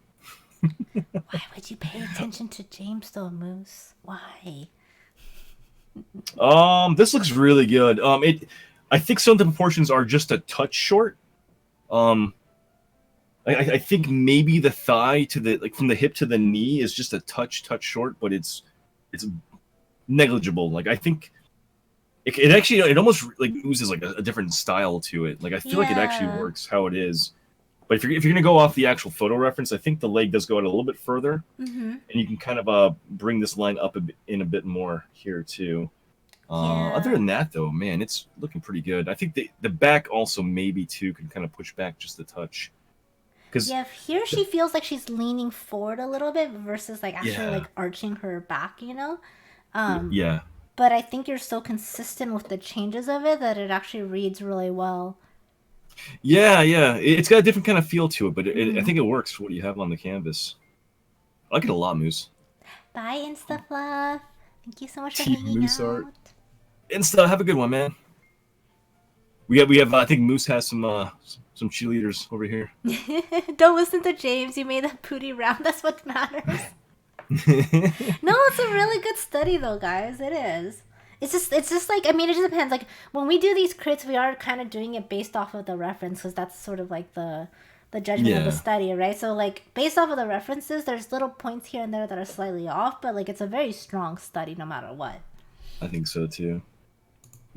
Why would you pay attention to James though, Moose? Why? This looks really good. I think some of the proportions are just a touch short. I think maybe the thigh to the from the hip to the knee is just a touch short, but it's negligible. Like I think it actually almost like oozes like a different style to it. Like I feel like it actually works how it is. But if you're gonna go off the actual photo reference, I think the leg does go out a little bit further, and you can kind of bring this line up a bit more here too. Other than that, though, man, it's looking pretty good. I think the back also maybe too can kind of push back just a touch. Yeah, here she feels like she's leaning forward a little bit versus like actually like arching her back, you know. Yeah. But I think you're so consistent with the changes of it that it actually reads really well. Yeah. It's got a different kind of feel to it, but I think it works for what you have on the canvas. I like it a lot, Moose. Bye, InstaFluff. Thank you so much for hanging Moose out. Art. Insta, have a good one, man. We have. I think Moose has some cheerleaders over here. Don't listen to James. You made that booty round. That's what matters. No, it's a really good study, though, guys. It is. It's just like, I mean, it just depends. Like when we do these crits, we are kind of doing it based off of the reference, because that's sort of like the judgment of the study, right? So like based off of the references, there's little points here and there that are slightly off, but like it's a very strong study no matter what. I think so too.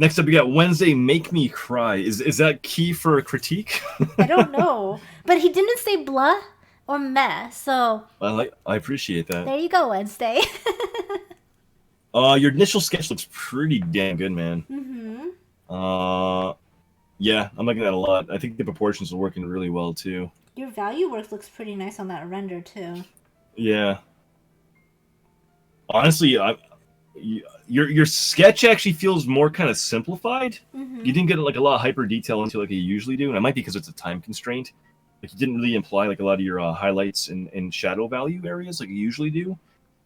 Next up, we got Wednesday Make Me Cry. Is that key for a critique? I don't know, but he didn't say blah or meh, so I appreciate that. There you go, Wednesday. Your initial sketch looks pretty damn good, man. Yeah, I'm liking that a lot. I think the proportions are working really well too. Your value work looks pretty nice on that render too. Yeah. Honestly, your sketch actually feels more kind of simplified. You didn't get like a lot of hyper detail into like you usually do, and it might be because it's a time constraint. Like you didn't really imply like a lot of your highlights and shadow value areas like you usually do.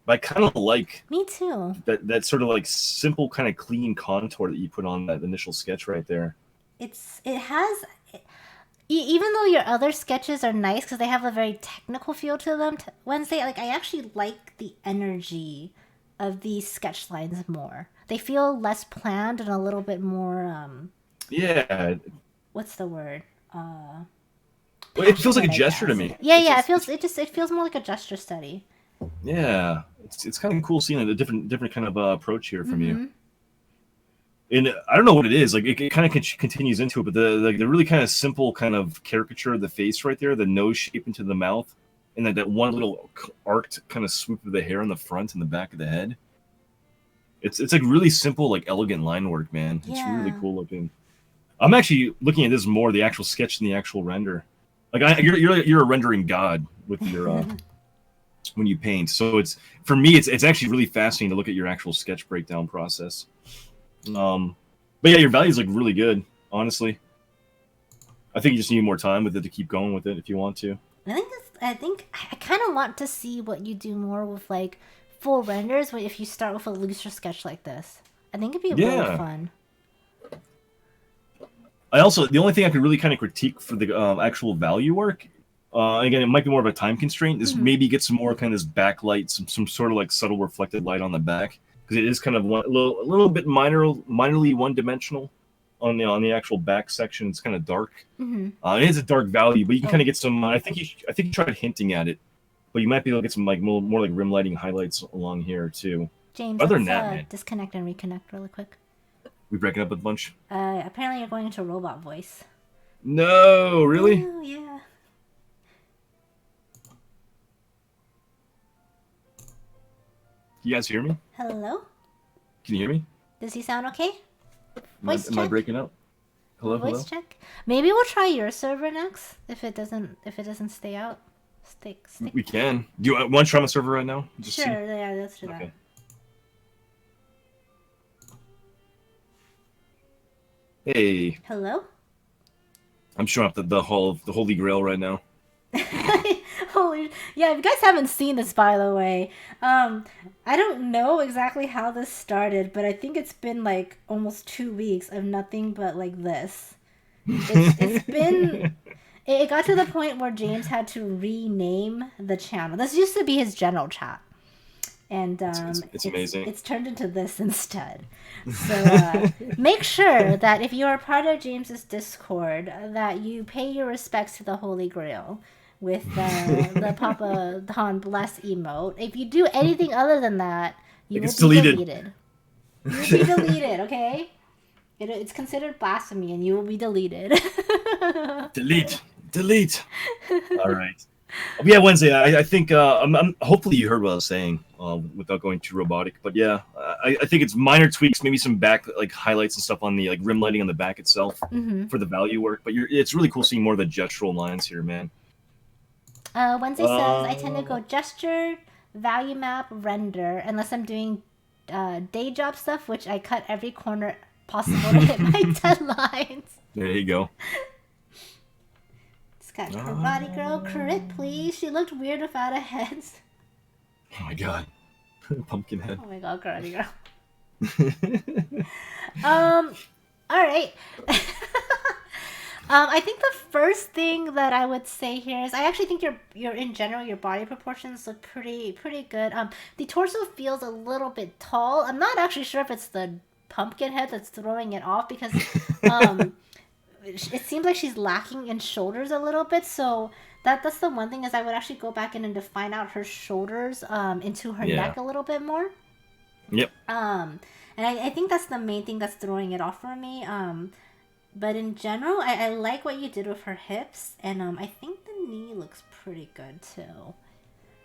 But I kind of like me too that sort of like simple kind of clean contour that you put on that initial sketch right there. It has, even though your other sketches are nice because they have a very technical feel to them. Wednesday, like I actually like the energy of these sketch lines more. They feel less planned and a little bit more yeah. What's the word? Well, it feels like a gesture to me. Yeah. It feels more like a gesture study. Yeah, it's kind of cool seeing a different kind of approach here from you. And I don't know what it is. Like it kind of continues into it, but the really kind of simple kind of caricature of the face right there, the nose shape into the mouth, and that one little arced kind of swoop of the hair on the front and the back of the head. It's like really simple, like elegant line work, man. It's really cool looking. I'm actually looking at this more the actual sketch than the actual render. Like you're a rendering god with your when you paint. So it's for me it's actually really fascinating to look at your actual sketch breakdown process. But yeah, your values look really good, honestly. I think you just need more time with it to keep going with it if you want to. I think I kind of want to see what you do more with like full renders if you start with a looser sketch like this. I think it'd be really fun. The only thing I could really kind of critique for the actual value work, again, it might be more of a time constraint, is maybe get some more kind of this backlight, some sort of like subtle reflected light on the back, because it is kind of a little bit minorly one-dimensional on the actual back section. It's kind of dark. It is a dark value, but you can kind of get some. I think you tried hinting at it, but you might be able to get some like more like rim lighting highlights along here too. James, other than that, man, disconnect and reconnect really quick. We breaking up a bunch? Apparently you're going into robot voice. No, really? Oh, yeah. You guys hear me? Hello? Can you hear me? Does he sound okay? Am I breaking up? Hello, voice check. Maybe we'll try your server next. If it doesn't stay out, stick. We can. Do you want to try my server right now? Just sure. Yeah, let's do that. Hey. Hello? I'm showing up the Holy Grail right now. Yeah, if you guys haven't seen this, by the way, I don't know exactly how this started, but I think it's been like almost 2 weeks of nothing but like this. It's been... It got to the point where James had to rename the channel. This used to be his general chat. And it's amazing. It's turned into this instead. So make sure that if you are part of James's Discord, that you pay your respects to the Holy Grail with the Papa Don Bless emote. If you do anything other than that, you will be deleted. You will be deleted, okay? It's considered blasphemy, and you will be deleted. Delete. All right. Yeah, Wednesday. I think hopefully you heard what I was saying without going too robotic. But yeah, I think it's minor tweaks, maybe some back like highlights and stuff on the like rim lighting on the back itself for the value work. But it's really cool seeing more of the gestural lines here, man. Wednesday says I tend to go gesture, value map, render, unless I'm doing day job stuff, which I cut every corner possible to hit my deadlines. There you go. Got Karate Girl, crit please. She looked weird without a head. Oh my god. Pumpkin head. Oh my god, Karate Girl. Alright. I think the first thing that I would say here is I actually think your in general your body proportions look pretty good. The torso feels a little bit tall. I'm not actually sure if it's the pumpkin head that's throwing it off because it seems like she's lacking in shoulders a little bit, so that's the one thing is I would actually go back in and define out her shoulders into her neck a little bit more. Yep. And I think that's the main thing that's throwing it off for me. But in general, I like what you did with her hips, and I think the knee looks pretty good too.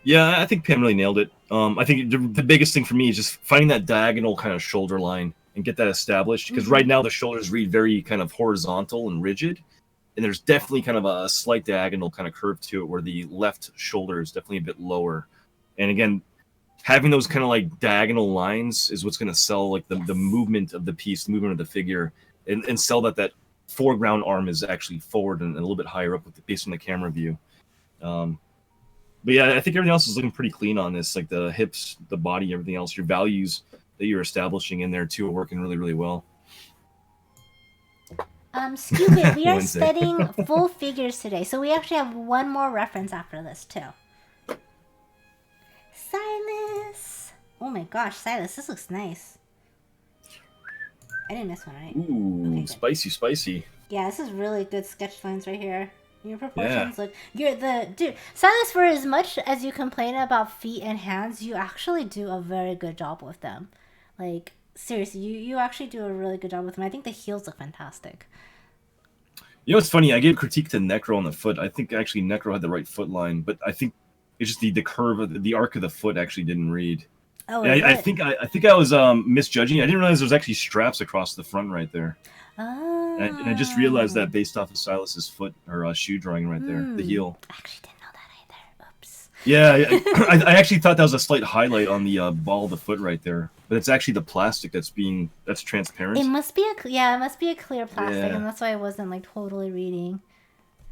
Yeah, I think Pam really nailed it. I think the biggest thing for me is just finding that diagonal kind of shoulder line and get that established, because right now the shoulders read very kind of horizontal and rigid, and there's definitely kind of a slight diagonal kind of curve to it where the left shoulder is definitely a bit lower. And again, having those kind of like diagonal lines is what's going to sell like the movement of the piece, the movement of the figure, and sell that foreground arm is actually forward and a little bit higher up based on the camera view. But yeah, I think everything else is looking pretty clean on this, like the hips, the body, everything else. Your values that you're establishing in there too are working really, really well. Stupid, we are studying full figures today, so we actually have one more reference after this too. Silas! Oh my gosh, Silas, this looks nice. I didn't miss one, right? Ooh, okay, spicy. Yeah, this is really good sketch lines right here. Your proportions look... Dude, Silas, for as much as you complain about feet and hands, you actually do a very good job with them. Like, seriously, you actually do a really good job with them. I think the heels look fantastic. You know what's funny? I gave critique to Necro on the foot. I think actually Necro had the right foot line, but I think It's just the curve of the arc of the foot actually didn't read. Oh, And I think I was misjudging. I didn't realize there was actually straps across the front right there. Oh. And I just realized that based off of Silas's foot or shoe drawing right there, the heel. I actually didn't know that either. Oops. Yeah, I actually thought that was a slight highlight on the ball of the foot right there, but it's actually the plastic that's transparent. It must be a clear plastic, and that's why I wasn't like totally reading.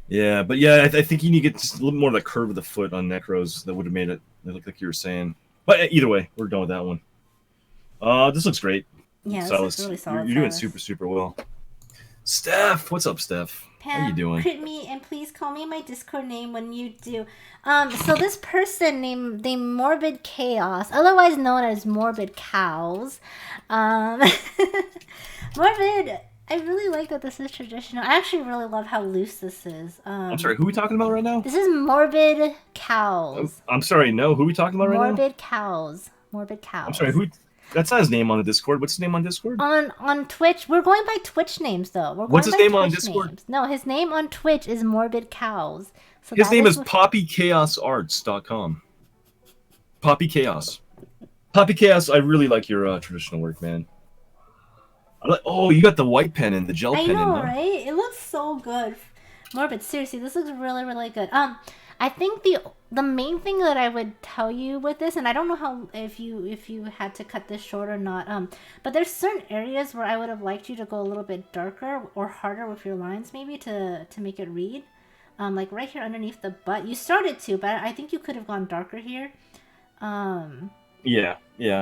Yeah, but yeah, I think you need to get just a little more of the curve of the foot on Necros. That would have made it look like you were saying. But either way, we're done with that one. This looks great. Yeah, this Silas, looks really solid. You're doing super well. Steph, what's up, Steph? Pam, how are you doing? Crit me and please call me my Discord name when you do. So this person named Morbid Chaos, otherwise known as Morbid Cows. Morbid, I really like that this is traditional. I actually really love how loose this is. I'm sorry, who are we talking about right now? This is Morbid Cows. I'm sorry, no, who are we talking about right now? Morbid Cows. Morbid Cows. I'm sorry, who? That's not his name on the Discord. What's his name on Discord? On Twitch. We're going by Twitch names, though. What's his name on Discord? Names. No, his name on Twitch is Morbid Cows. So his name is PoppyChaosArts.com. Poppy Chaos. Poppy Chaos, I really like your traditional work, man. Oh, you got the white pen and the gel pen in, huh? Right? It looks so good. Morbid, seriously, this looks really, really good. I think the main thing that I would tell you with this, and I don't know how if you had to cut this short or not, but there's certain areas where I would have liked you to go a little bit darker or harder with your lines, maybe to make it read. Like right here underneath the butt. You started to, but I think you could have gone darker here. Yeah.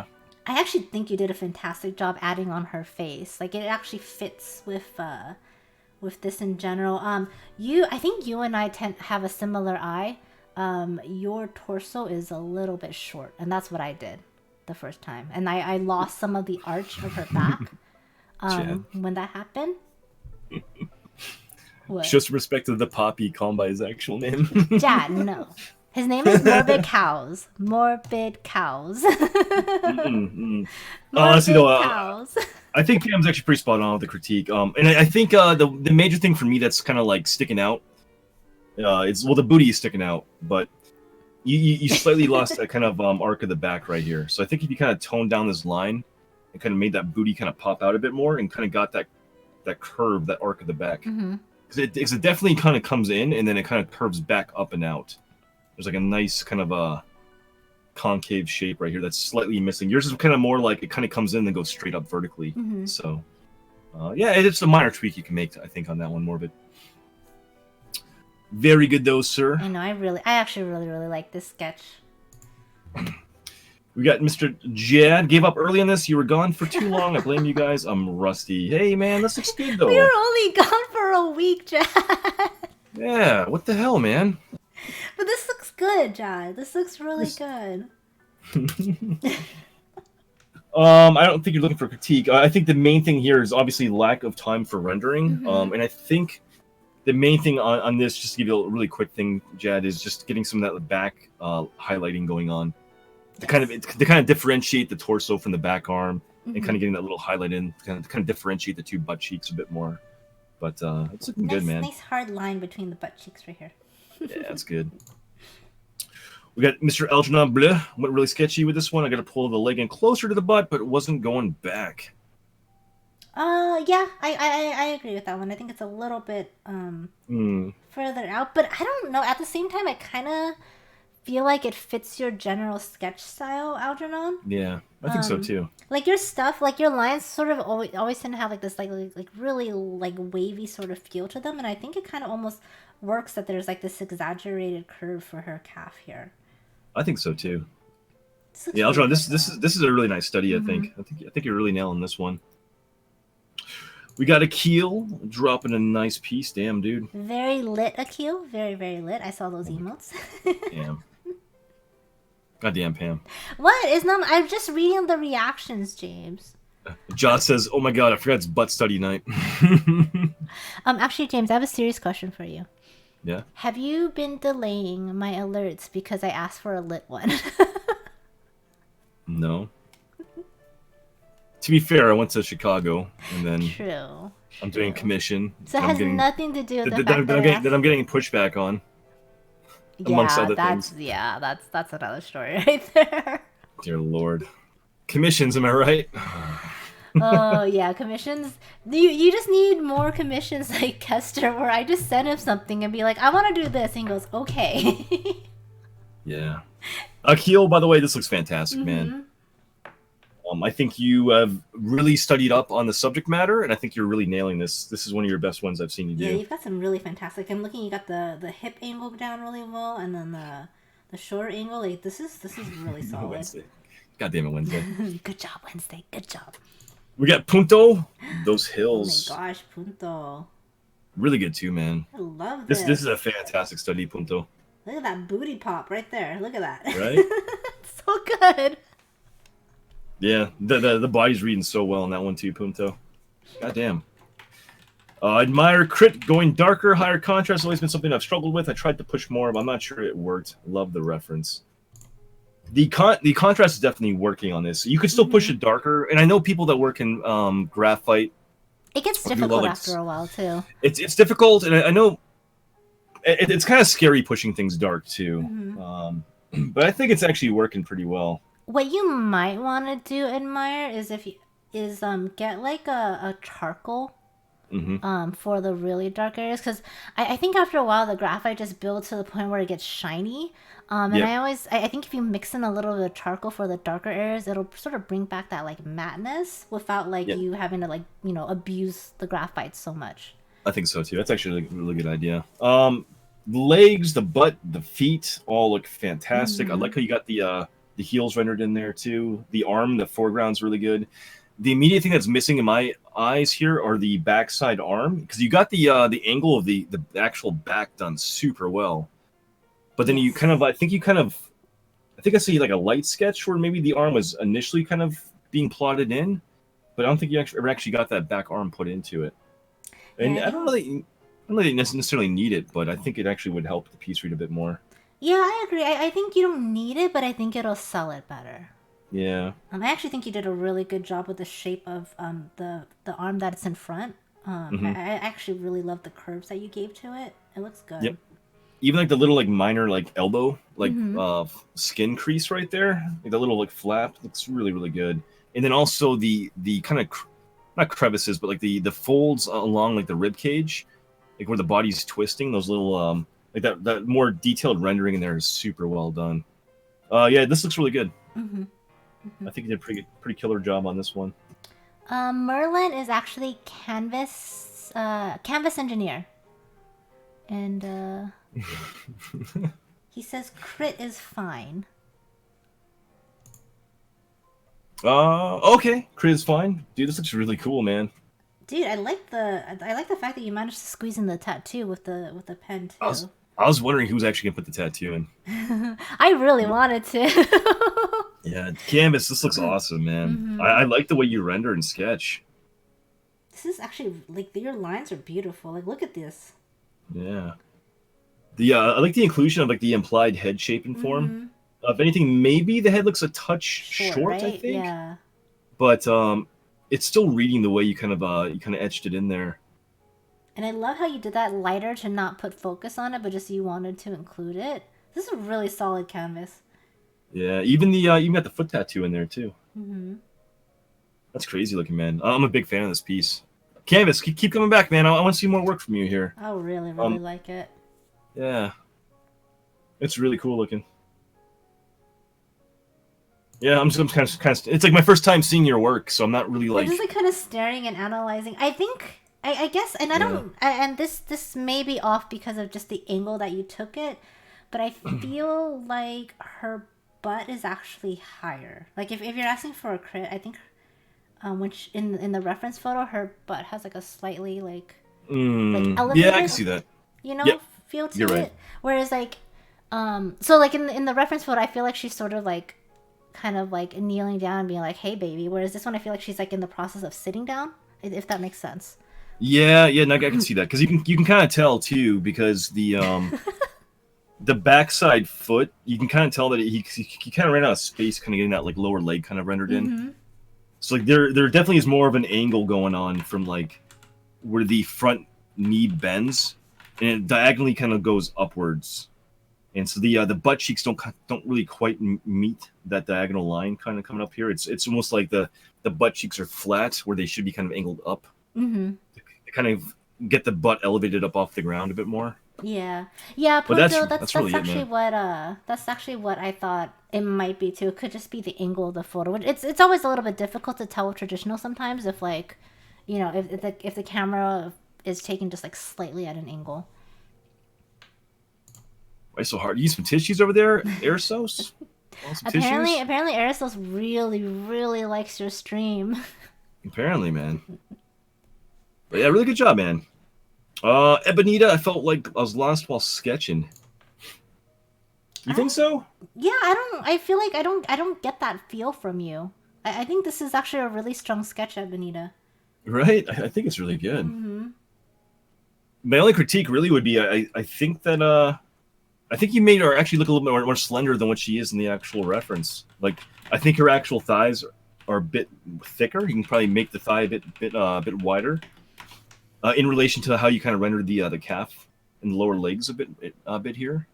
I actually think you did a fantastic job adding on her face. Like it actually fits with this in general. I think you and I have a similar eye. Your torso is a little bit short, and that's what I did the first time. And I lost some of the arch of her back when that happened. What? Just respect to the Poppy, call him by his actual name. Jad, no. His name is Morbid Cows. Morbid Cows. Morbid Cows. I think Pam's actually pretty spot on with the critique. And I think the major thing for me that's kind of like sticking out is the booty is sticking out, but you slightly lost that kind of arc of the back right here. So I think if you kind of toned down this line and kind of made that booty kind of pop out a bit more and kind of got that curve, that arc of the back, because it definitely kind of comes in and then it kind of curves back up and out. There's like a nice kind of a concave shape right here that's slightly missing. Yours is kind of more like it kind of comes in and goes straight up vertically. So, yeah, it's a minor tweak you can make, I think, on that one, Morbid. Very good, though, sir. I know. I actually really like this sketch. We got Mr. Jad. Gave up early on this. You were gone for too long. I blame you guys. I'm rusty. Hey, man, this looks good, though. We were only gone for a week, Jad. Yeah, what the hell, man? But this looks good, Jad. This looks really good. I don't think you're looking for critique. I think the main thing here is obviously lack of time for rendering. And I think the main thing on this, just to give you a really quick thing, Jad, is just getting some of that back highlighting going on. To kind of differentiate the torso from the back arm and kind of getting that little highlight in, to kind of differentiate the two butt cheeks a bit more. But it's looking good, man. Nice hard line between the butt cheeks right here. Yeah, that's good. We got Mr. Algernon Bleu. Went really sketchy with this one. I got to pull the leg in closer to the butt, but it wasn't going back. Yeah, I agree with that one. I think it's a little bit further out, but I don't know. At the same time, I kind of feel like it fits your general sketch style, Algernon. Yeah, I think so too. Like your stuff, like your lines, sort of always tend to have like this like really like wavy sort of feel to them, and I think it kind of almost works that there's like this exaggerated curve for her calf here. I think so too. Yeah, Algernon, this is a really nice study. I think you're really nailing this one. We got Akil dropping a nice piece. Damn, dude. Very lit, Akil. Very, very lit. I saw those emotes. Damn. Goddamn, Pam. What? It's not. I'm just reading the reactions, James. Josh says, "Oh my god, I forgot it's butt study night." Actually, James, I have a serious question for you. Yeah. Have you been delaying my alerts because I asked for a lit one? No. To be fair, I went to Chicago, and then True. I'm doing commission. So it has nothing to do with the fact that I'm getting pushback on. amongst Yeah, other things. that's another story right there. Dear Lord. Commissions, am I right? Oh yeah, commissions. You just need more commissions like Kester, where I just send him something and be like, I want to do this, and he goes, okay. Yeah. Akil, by the way, this looks fantastic, man. Mm-hmm. I think you have really studied up on the subject matter, and I think you're really nailing this. This is one of your best ones I've seen you do. Yeah, you've got some really fantastic. I'm looking. You got the hip angle down really well, and then the shoulder angle. Like this is really solid. Wednesday. God damn it, Wednesday. Good job, Wednesday. Good job. We got Punto. Those hills. Oh my gosh, Punto. Really good too, man. I love this. This is a fantastic study, Punto. Look at that booty pop right there. Look at that. Right? So good. Yeah, the body's reading so well in that one too, Punto. God damn. Admire crit going darker, higher contrast. Always been something I've struggled with. I tried to push more, but I'm not sure it worked. Love the reference. The contrast is definitely working on this. You could still push it darker, and I know people that work in graphite. It gets difficult after a while too. It's difficult, and I know it's kind of scary pushing things dark too. But I think it's actually working pretty well. What you might want to do, Admire, is get like a charcoal for the really dark areas, because I think after a while the graphite just builds to the point where it gets shiny. And I think if you mix in a little bit of charcoal for the darker areas, it'll sort of bring back that like mattness without like you having to like abuse the graphite so much. I think so too. That's actually a really good idea. The legs, the butt, the feet all look fantastic. I like how you got the heels rendered in there too. The arm, the foreground's really good. The immediate thing that's missing in my eyes here are the backside arm, because you got the angle of the actual back done super well. But then I think I see like a light sketch where maybe the arm was initially kind of being plotted in, but I don't think you ever actually got that back arm put into it. And I don't really necessarily need it, but I think it actually would help the piece read a bit more. Yeah, I agree. I think you don't need it, but I think it'll sell it better. Yeah. I actually think you did a really good job with the shape of the arm that's in front. I actually really love the curves that you gave to it. It looks good. Yep. Even like the little like minor like elbow like skin crease right there, like the little like flap looks really, really good. And then also the kind of not crevices, but like the folds along like the rib cage, like where the body's twisting, those little like that more detailed rendering in there is super well done. Yeah, this looks really good. I think you did a pretty killer job on this one. Merlin is actually canvas engineer, and he says crit is fine. Okay, crit is fine. Dude, this looks really cool, man. Dude, I like the fact that you managed to squeeze in the tattoo with the pen too. I was wondering who's actually gonna put the tattoo in. I really wanted to. Yeah, canvas. This looks awesome, man. I like the way you render and sketch. This is actually like your lines are beautiful. Like, look at this. Yeah. I like the inclusion of like the implied head shape and form. If anything, maybe the head looks a touch short, right? I think. Yeah. But it's still reading the way you kind of etched it in there. And I love how you did that lighter to not put focus on it, but just you wanted to include it. This is a really solid canvas. Yeah, even you got the foot tattoo in there too. That's crazy looking, man. I'm a big fan of this piece. Canvas, keep coming back, man. I want to see more work from you here. I really like it. Yeah, it's really cool looking. Yeah, I'm kind of. It's like my first time seeing your work, so I'm not really like. I'm just like kind of staring and analyzing. I think I guess, and I don't. And this may be off because of just the angle that you took it, but I feel like her butt is actually higher. Like if you're asking for a crit, I think which in the reference photo, her butt has like a slightly like elevated. Yeah, I can see that. Feel to You're it. right. Whereas like so like in the reference photo, I feel like she's sort of like kind of like kneeling down and being like, "Hey, baby." Whereas this one, I feel like she's like in the process of sitting down. If that makes sense. Yeah, no, I can see that because you can kind of tell too because the the backside foot, you can kind of tell that he kind of ran out of space, kind of getting that like lower leg kind of rendered in. So like there definitely is more of an angle going on from like where the front knee bends, and it diagonally kind of goes upwards. And so the butt cheeks don't really quite meet that diagonal line kind of coming up here. It's almost like the butt cheeks are flat where they should be kind of angled up. Mm-hmm. To kind of get the butt elevated up off the ground a bit more. Yeah, But Pluto. that's really Actually it, man. that's actually what I thought it might be too. It could just be the angle of the photo. It's always a little bit difficult to tell with traditional sometimes if like, you know, if the camera is taken just like slightly at an angle. Why so hard? You use some tissues over there, Airsos? Want some tissues? Apparently, Aristo's really likes your stream. Apparently, man. But yeah, really good job, man. Ebonita, I felt like I was lost while sketching. You think so? Yeah, I feel like I don't get that feel from you. I think this is actually a really strong sketch, Benita. Right? I think it's really good. Mm-hmm. My only critique really would be I think that I think you made her actually look a little bit more slender than what she is in the actual reference. Like I think her actual thighs are a bit thicker. You can probably make the thigh a bit wider. In relation to how you kind of rendered the calf and the lower legs a bit here,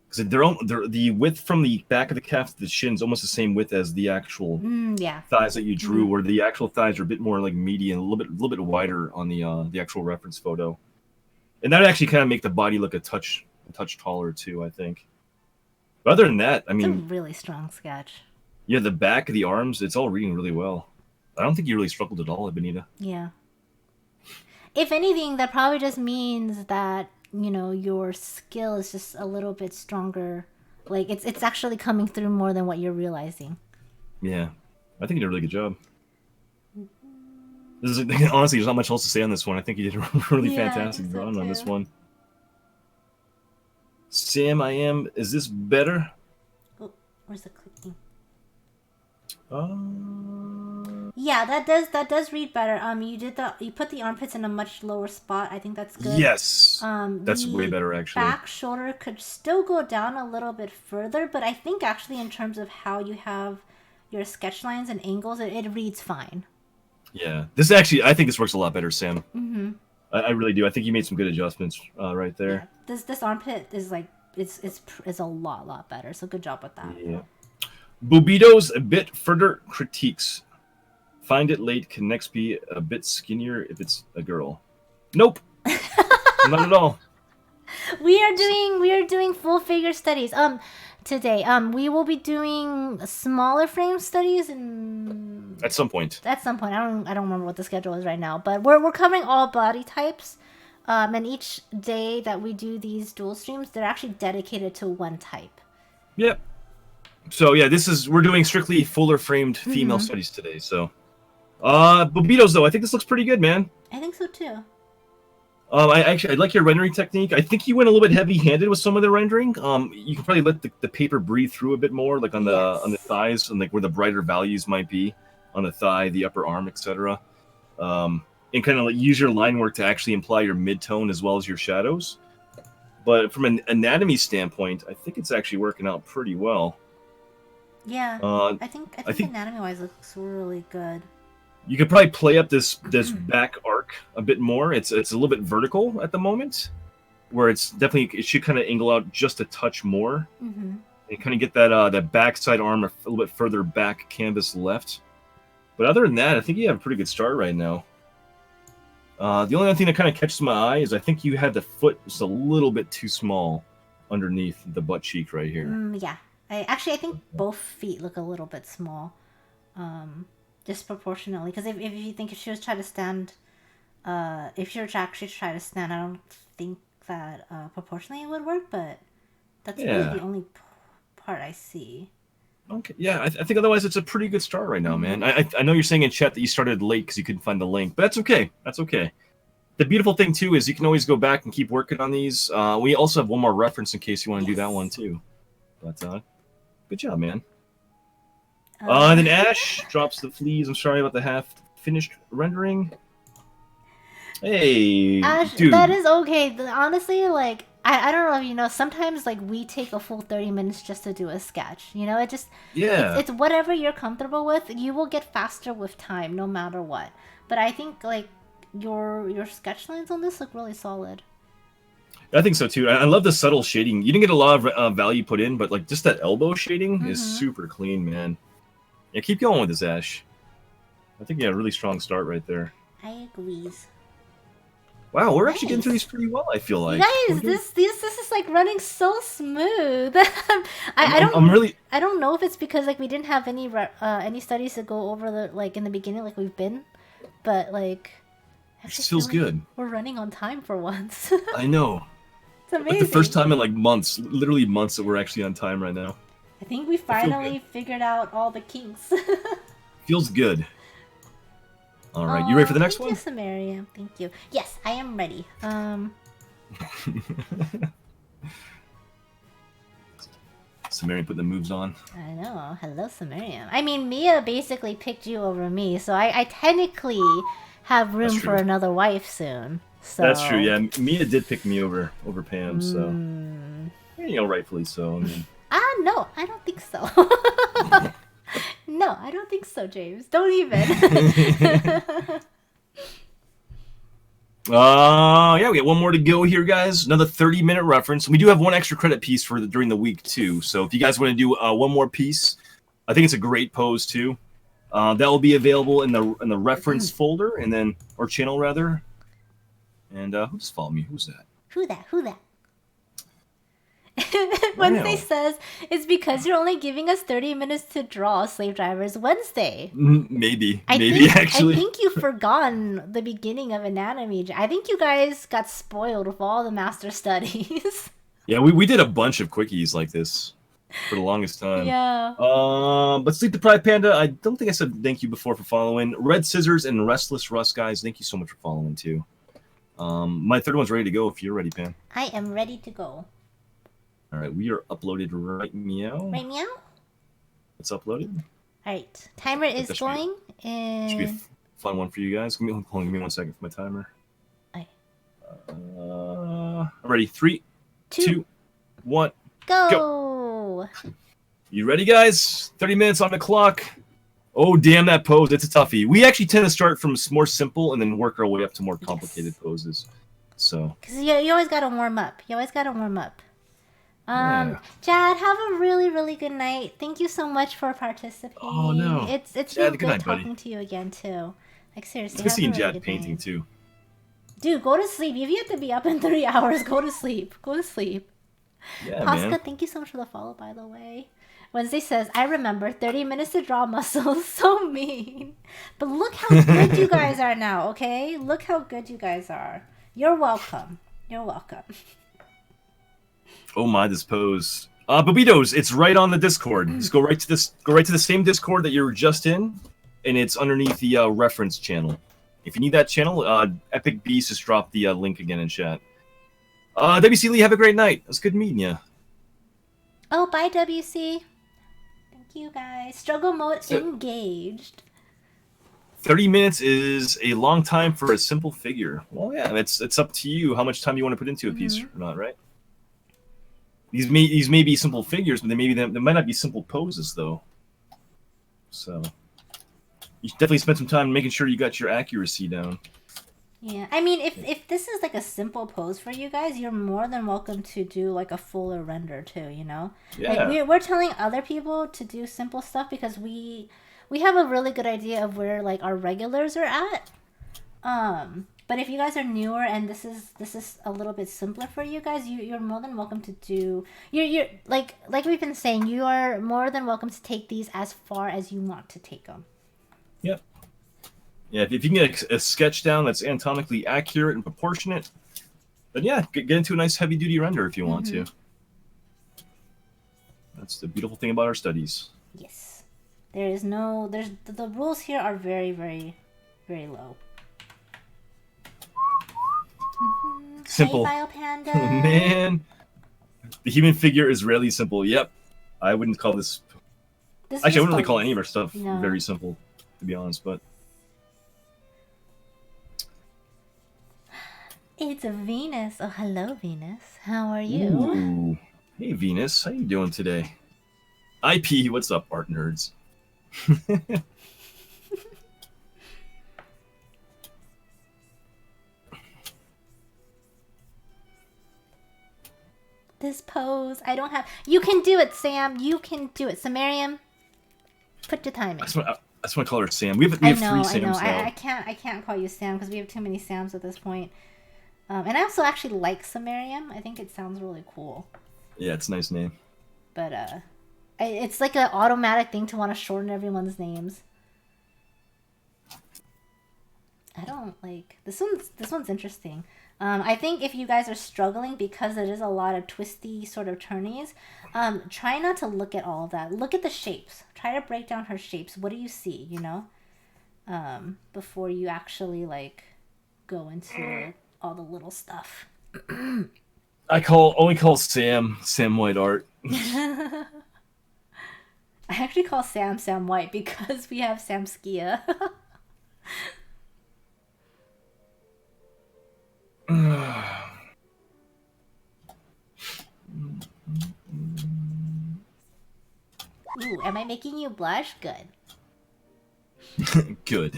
because the width from the back of the calf to the shin is almost the same width as the actual thighs that you drew, where the actual thighs are a bit more like meaty and a little bit wider on the actual reference photo, and that would actually kind of make the body look a touch taller too, I think. But other than that, I mean, it's a really strong sketch. Yeah, the back of the arms, it's all reading really well. I don't think you really struggled at all, Benita. Yeah. If anything, that probably just means that, you know, your skill is just a little bit stronger. Like, it's actually coming through more than what you're realizing. Yeah. I think you did a really good job. Honestly, there's not much else to say on this one. I think you did a really fantastic drawing on this one. Sam, is this better? Oh, where's the clicking? Yeah, that does read better. You put the armpits in a much lower spot. I think that's good. Yes. That's way better actually. Back shoulder could still go down a little bit further, but I think actually in terms of how you have your sketch lines and angles, it reads fine. Yeah, this actually I think this works a lot better, Sam. Mm-hmm. I really do. I think you made some good adjustments right there. Yeah. This armpit is like it's a lot better. So good job with that. Yeah. Bubito's a bit further critiques. Find it late can next be a bit skinnier if it's a girl. Nope. Not at all. We are doing full figure studies. Today. We will be doing smaller frame studies at some point. I don't remember what the schedule is right now, but we're covering all body types. And each day that we do these dual streams, they're actually dedicated to one type. Yep. So yeah, we're doing strictly fuller framed female studies today. So, Bobitos though, I think this looks pretty good, man. I think so too. I like your rendering technique. I think you went a little bit heavy-handed with some of the rendering. You can probably let the paper breathe through a bit more, like on the thighs and like where the brighter values might be on the thigh, the upper arm, etc. And kind of like use your line work to actually imply your mid-tone as well as your shadows. But from an anatomy standpoint, I think it's actually working out pretty well. Yeah, I think anatomy-wise looks really good. You could probably play up this back arc a bit more. It's a little bit vertical at the moment, where it should kind of angle out just a touch more, and kind of get that backside arm a little bit further back canvas left. But other than that, I think you have a pretty good start right now. The only other thing that kind of catches my eye is I think you had the foot just a little bit too small underneath the butt cheek right here. Yeah, I think both feet look a little bit small. Disproportionately, because if she was trying to stand, if she were to actually try to stand, I don't think that proportionally it would work, but that's really the only part I see. Okay, yeah, I think otherwise it's a pretty good start right now, man. I know you're saying in chat that you started late because you couldn't find the link, but that's okay. That's okay. The beautiful thing too is you can always go back and keep working on these. We also have one more reference in case you want to do that one too. But good job, man. And then Ash drops the fleas. I'm sorry about the half-finished rendering. Hey, Ash, dude. That is okay. Honestly, like, I don't know if you know, sometimes, like, we take a full 30 minutes just to do a sketch. You know, it's whatever you're comfortable with. You will get faster with time, no matter what. But I think, like, your sketch lines on this look really solid. I think so too. I love the subtle shading. You didn't get a lot of value put in, but like just that elbow shading is super clean, man. Yeah, keep going with this, Ash. I think you had a really strong start right there. I agree. Wow, we're actually getting through these pretty well, I feel like. You guys, this is like running so smooth. I don't know if it's because like we didn't have any studies to go over the like in the beginning like we've been, but like it feels good. We're running on time for once. I know. It's amazing. Like the first time in like months, literally months that we're actually on time right now. I think we finally figured out all the kinks. Feels good. All right, you ready for the next one? Thank you, Samaria. Thank you. Yes, I am ready. Sumerian putting the moves on. I know. Hello, Sumerian. I mean, Mia basically picked you over me, so I technically have room for another wife soon. So. That's true. Yeah, Mia did pick me over Pam, so rightfully so. I mean. No, I don't think so. No, I don't think so, James. Don't even. Yeah, we got one more to go here, guys. Another 30-minute reference. We do have one extra credit piece for during the week too. So if you guys want to do one more piece, I think it's a great pose too. That will be available in the reference folder and then or channel rather. And who just followed me? Who's that? Who that? Wednesday says it's because you're only giving us 30 minutes to draw Slave Drivers Wednesday. Maybe actually. I think you've forgotten the beginning of anatomy. I think you guys got spoiled with all the master studies. Yeah, we did a bunch of quickies like this for the longest time. Yeah. But Sleep Deprived Panda, I don't think I said thank you before for following. Red Scissors and Restless Russ, guys, thank you so much for following too. My third one's ready to go if you're ready, Pam. I am ready to go. All right, we are uploaded right meow. Right meow? It's uploaded. All right, timer is going. And should be a fun one for you guys. Give me 1 second for my timer. Okay. Ready? 3, 2, 1, go! You ready, guys? 30 minutes on the clock. Oh, damn that pose. It's a toughie. We actually tend to start from more simple and then work our way up to more complicated poses. So. Because you always got to warm up. Jad, have a really, really good night. Thank you so much for participating. Oh, no. It's Jad, been good talking to you again, too. Like, seriously. It's good seeing Jad painting, too. Dude, go to sleep. If you have to be up in 3 hours, go to sleep. Yeah, Pasca, man. thank you so much for the follow, by the way. Wednesday says, I remember 30 minutes to draw muscles. So mean. But look how good you guys are now, okay? Look how good you guys are. You're welcome. Oh my, this pose. Babitos, it's right on the Discord. Just go right to the same Discord that you were just in, and it's underneath the reference channel. If you need that channel, Epic Beast just dropped the link again in chat. WC Lee, have a great night. It was good meeting you. Oh, bye, WC. Thank you, guys. Struggle mode engaged. 30 minutes is a long time for a simple figure. Well, yeah, it's up to you how much time you want to put into a piece or not, right? These may be simple figures, but they might not be simple poses, though. So you should definitely spend some time making sure you got your accuracy down. Yeah, I mean, if this is like a simple pose for you guys, you're more than welcome to do like a fuller render too. You know, yeah. Like we're telling other people to do simple stuff because we have a really good idea of where like our regulars are at. But if you guys are newer and this is a little bit simpler for you guys, you're more than welcome to do. You're like we've been saying, you are more than welcome to take these as far as you want to take them. Yep. Yeah, if you can get a sketch down that's anatomically accurate and proportionate, then yeah, get into a nice heavy-duty render if you want to. That's the beautiful thing about our studies. Yes. The rules here are very, very, very low. Simple. Hey, Bio Panda. Man, the human figure is rarely simple. Yep. I wouldn't call this... Actually, I wouldn't really call any of our stuff very simple, to be honest, but... It's Venus. Oh, hello, Venus. How are you? Ooh. Hey, Venus. How you doing today? IP, what's up, art nerds? this pose. I don't have... You can do it, Sam. You can do it. Samarium, put your time in. I just want to call her Sam. We have 3 Sams now. I can't call you Sam because we have too many Sams at this point. And I also actually like Samarium. I think it sounds really cool. Yeah, it's a nice name. But it's like an automatic thing to want to shorten everyone's names. I don't like this one's interesting. I think if you guys are struggling because it is a lot of twisty sort of turnies, try not to look at all of that. Look at the shapes. Try to break down her shapes. What do you see, you know? Before you actually like go into all the little stuff. I only call Sam White Art. I actually call Sam White because we have Sam Skia. Ooh, am I making you blush? Good. Good.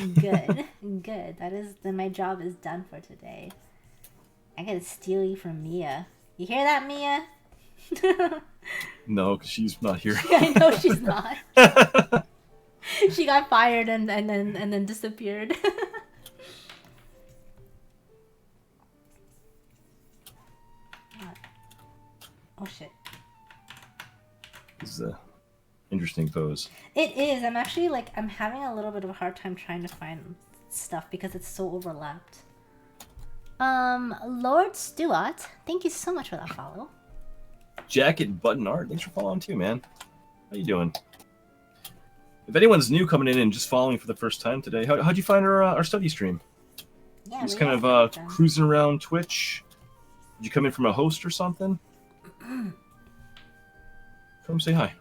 Good. Then my job is done for today. I gotta steal you from Mia. You hear that, Mia? No, because she's not here. I know she's not. She got fired and then disappeared. Oh shit. This is a interesting pose. It is. I'm actually I'm having a little bit of a hard time trying to find stuff because it's so overlapped. Lord Stuart, thank you so much for that follow. Jacket Button Art, thanks for following too, man. How you doing? If anyone's new coming in and just following for the first time today, how'd you find our study stream? Yeah, just kind of cruising around Twitch. Did you come in from a host or something? Come say hi.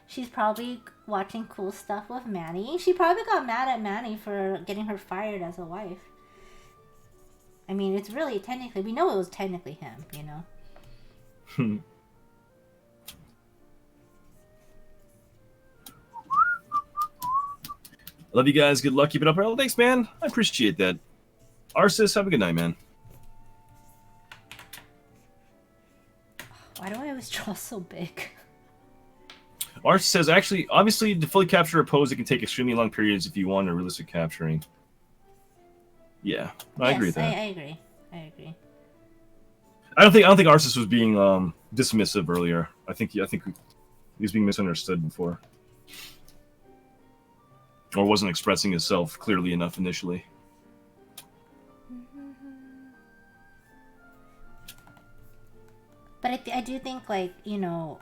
She's probably watching cool stuff with Manny. She probably got mad at Manny for getting her fired as a wife. I mean, it's really technically... We know it was technically him, you know? Love you guys. Good luck. Keep it up. Well, thanks, man. I appreciate that. Arsis, have a good night, man. Why do I always draw so big? Arsis says, actually, obviously, to fully capture a pose, it can take extremely long periods if you want a realistic capturing. Yeah, I agree with that. I agree. I don't think Arsis was being dismissive earlier. I think he was being misunderstood before, or wasn't expressing himself clearly enough initially. But I do think, like, you know,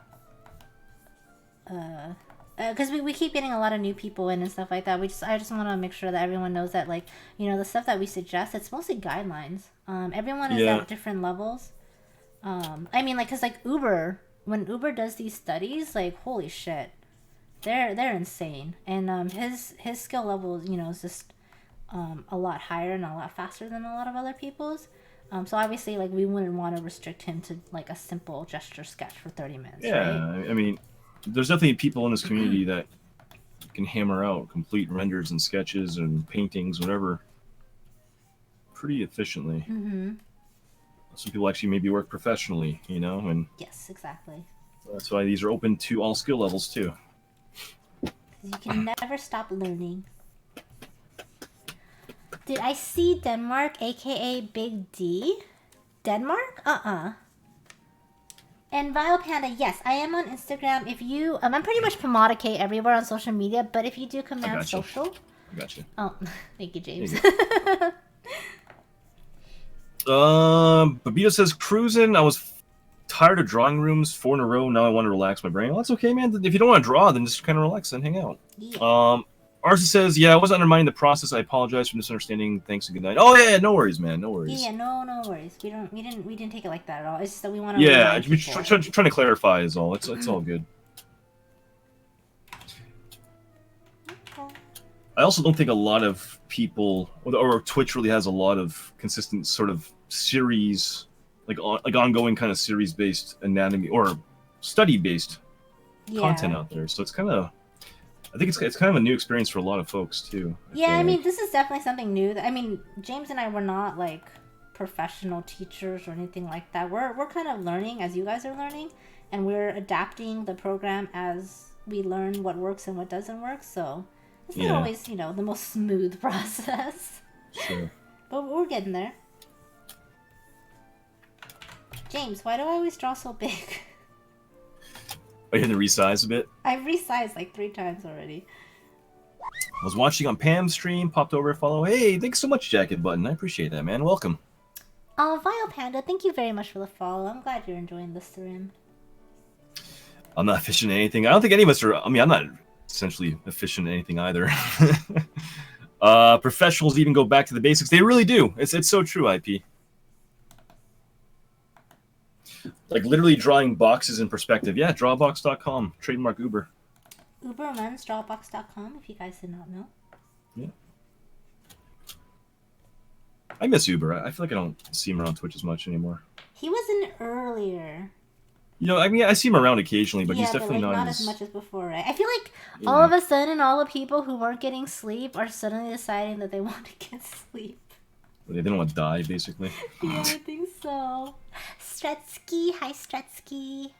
because we keep getting a lot of new people in and stuff like that. I just want to make sure that everyone knows that, like, you know, the stuff that we suggest, it's mostly guidelines. Everyone is at different levels. I mean, like, because, like, when Uber does these studies, like, holy shit, they're insane. And his skill level, you know, is just a lot higher and a lot faster than a lot of other people's. So obviously, like, we wouldn't want to restrict him to, like, a simple gesture sketch for 30 minutes, yeah, right? I mean, there's definitely people in this community that can hammer out complete renders and sketches and paintings, whatever, pretty efficiently. Mm-hmm. Some people actually maybe work professionally, you know, and yes, exactly. that's why these are open to all skill levels too. You can never stop learning. Did I see Denmark, aka Big D? Denmark? And Vile Panda, yes, I am on Instagram. If you, I'm pretty much Pomodicate everywhere on social media, but if you do command social. I got you. Oh, thank you, James. Babito says, cruising. I was tired of drawing rooms 4 in a row. Now I want to relax my brain. Well, that's okay, man. If you don't want to draw, then just kind of relax and hang out. Yeah. Arsa says, yeah, I wasn't undermining the process. I apologize for misunderstanding. Thanks and good night. Oh yeah, no worries, man. No worries. Yeah, no worries. We didn't take it like that at all. It's just that we want to. Yeah, we're trying to clarify is all. It's all good. Okay. I also don't think a lot of people or Twitch really has a lot of consistent sort of series, like ongoing kind of series based anatomy or study based content out there. So it's kind of. I think it's kind of a new experience for a lot of folks too. I mean, this is definitely something new. I mean, James and I were not like professional teachers or anything like that. We're kind of learning as you guys are learning, and we're adapting the program as we learn what works and what doesn't work. So it's not always, you know, the most smooth process. Sure. But we're getting there. James, why do I always draw so big? Are you going to resize a bit? I've resized like 3 times already. I was watching on Pam's stream, popped over to follow. Hey, thanks so much, Jacket Button. I appreciate that, man. Welcome. Oh, Vile Panda, thank you very much for the follow. I'm glad you're enjoying this stream. I'm not efficient at anything. I don't think any of us are. I mean, I'm not essentially efficient at anything either. Professionals even go back to the basics. They really do. It's so true, IP. Like literally drawing boxes in perspective. Yeah, drawbox.com. Trademark Uber. Uber runs drawbox.com, if you guys did not know. Yeah. I miss Uber. I feel like I don't see him around Twitch as much anymore. He was in earlier. You know, I mean, I see him around occasionally, but he's definitely but, like, not as much as before, right? I feel like all of a sudden, all the people who weren't getting sleep are suddenly deciding that they want to get sleep. They didn't want to die, basically. Yeah, I think so. Stretsky, hi Stretsky.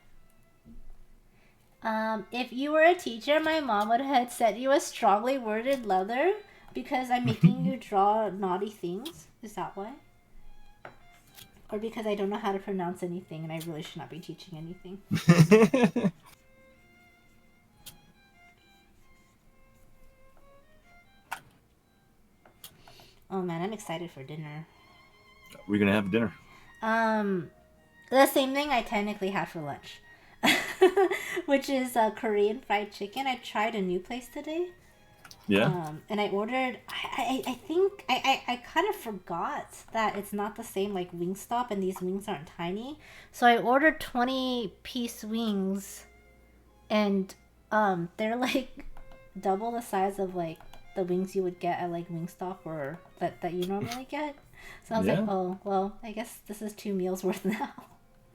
If you were a teacher, my mom would have sent you a strongly worded letter because I'm making you draw naughty things. Is that why? Or because I don't know how to pronounce anything and I really should not be teaching anything. Oh man, I'm excited for dinner. We're gonna have dinner. The same thing I technically had for lunch. Which is Korean fried chicken. I tried a new place today. Yeah. And I ordered. I think I kind of forgot that it's not the same like Wingstop, and these wings aren't tiny. So I ordered 20-piece wings, and they're like double the size of like the wings you would get at like Wingstop or that you normally get. So I was like, oh well, I guess this is 2 meals worth now.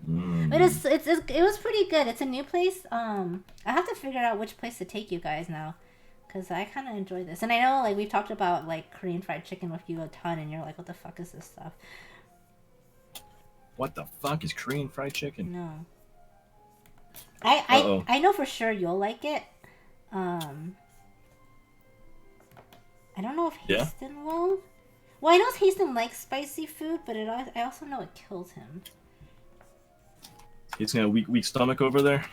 But it was pretty good. It's a new place. I have to figure out which place to take you guys now, because I kind of enjoy this. And I know like we've talked about like Korean fried chicken with you a ton, and you're like, what the fuck is this stuff? What the fuck is Korean fried chicken? No. I know for sure you'll like it. I don't know if Haston will. Well, I know Haston likes spicy food, but I also know it kills him. He's got a weak stomach over there.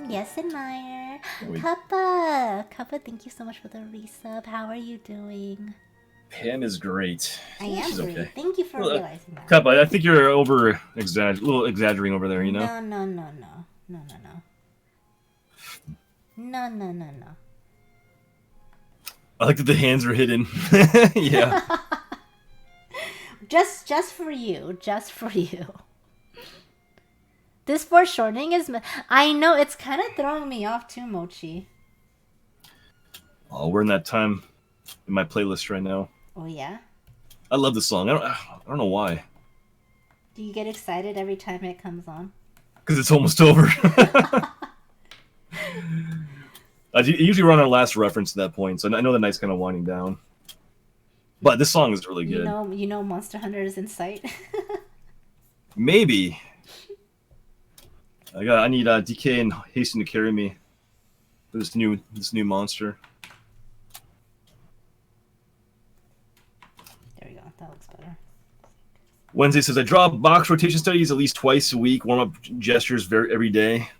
Yes, admire. Kappa, thank you so much for the resub. How are you doing? Pam is great. I am She's great. okay. Thank you for realizing that. Kappa, I think you're a little exaggerating over there, you know? No. I like that the hands are hidden. Yeah. Just for you. Just for you. This foreshortening is... I know, it's kind of throwing me off too, Mochi. Oh, we're in that time in my playlist right now. Oh, yeah? I love this song. I don't know why. Do you get excited every time it comes on? Because it's almost over. I usually run our last reference at that point, so I know the night's kind of winding down. But this song is really good. You know Monster Hunter is in sight? Maybe. I need DK and Hasten to carry me for this new monster. There we go. That looks better. Wednesday says I draw box rotation studies at least twice a week. Warm up gestures every day.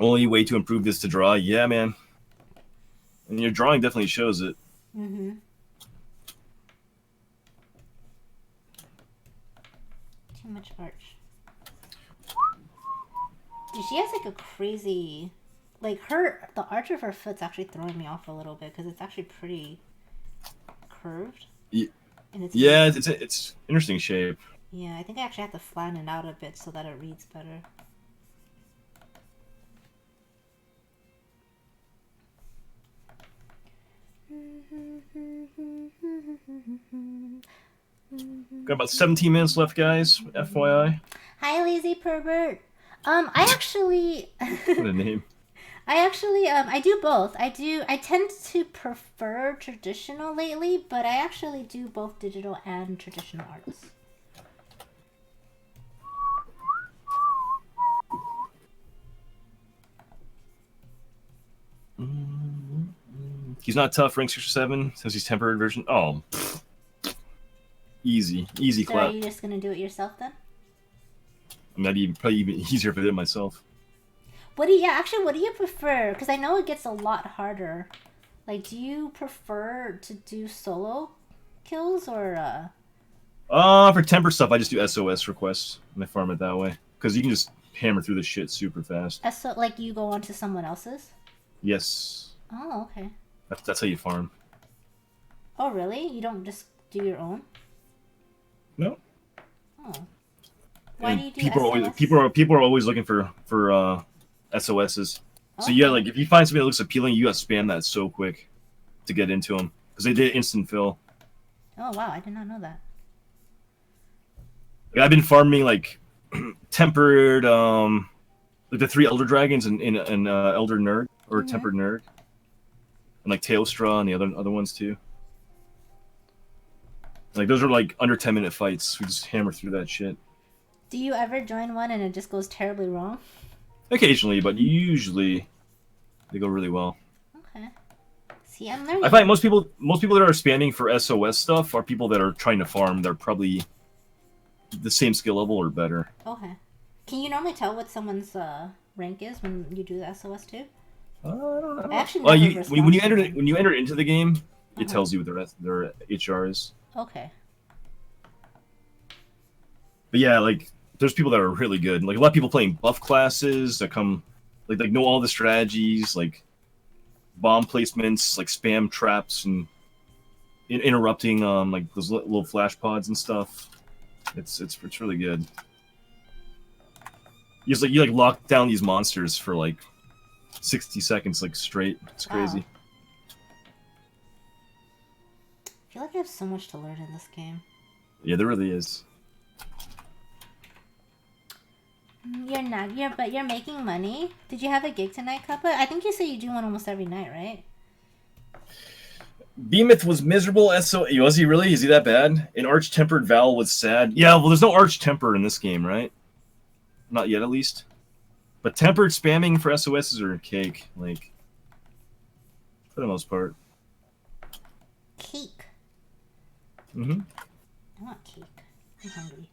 Only way to improve this to draw. Yeah, man. And your drawing definitely shows it. Mm-hmm. Too much arch. Dude, she has like a crazy, like the arch of her foot's actually throwing me off a little bit because it's actually pretty curved. Yeah, and it's interesting shape. Yeah, I think I actually have to flatten it out a bit so that it reads better. Got about 17 minutes left, guys. FYI. Hi, lazy pervert. I actually. What a name. I actually I do both. I tend to prefer traditional lately, but I actually do both digital and traditional arts. He's not tough, rank 6 or 7, says he's temporary version. Oh, pfft. Easy So are clap. you just gonna do it yourself then? Probably even easier if I did it myself. What do you prefer? Because I know it gets a lot harder. Like, do you prefer to do solo kills or For temper stuff, I just do SOS requests and I farm it that way because you can just hammer through the shit super fast. so like you go onto someone else's? Yes, Oh, okay. that's how you farm. Oh, really? You don't just do your own? No. Oh. Why And do you do people are always SOS? people are always looking for SOSs. So Okay. yeah, like if you find something that looks appealing, you gotta spam that so quick to get into them because they did instant fill. Oh, wow. I did not know that. Like, I've been farming like tempered like the 3 Elder Dragons and Elder Nerd or Mm-hmm. Tempered Nerd and like Tailstraw and the other ones too. Like those are like under 10-minute fights. We just hammer through that shit. Do you ever join one and it just goes terribly wrong? Occasionally, but usually they go really well. Okay. See, I'm learning. I find most people that are spamming for SOS stuff are people that are trying to farm. They're probably the same skill level or better. Okay. Can you normally tell what someone's rank is when you do the SOS too? I don't know. I actually Well, never respond when you to enter them. when you enter into the game, it Uh-huh. tells you what their HR is. Okay. But yeah, like there's people that are really good. Like a lot of people playing buff classes that come like know all the strategies, like bomb placements, like spam traps and interrupting like those little flash pods and stuff. It's really good. You lock down these monsters for like 60 seconds like straight. It's crazy. Wow. I feel like I have so much to learn in this game. Yeah, there really is. You're not. But you're making money. Did you have a gig tonight, Kappa? I think you say you do one almost every night, right? Behemoth was miserable. Was he really? Is he that bad? An arch-tempered Val was sad. Yeah, well, there's no arch-temper in this game, right? Not yet, at least. But tempered spamming for SOSs are cake, like, for the most part. Cake. Mm-hmm. I want cake. I'm hungry.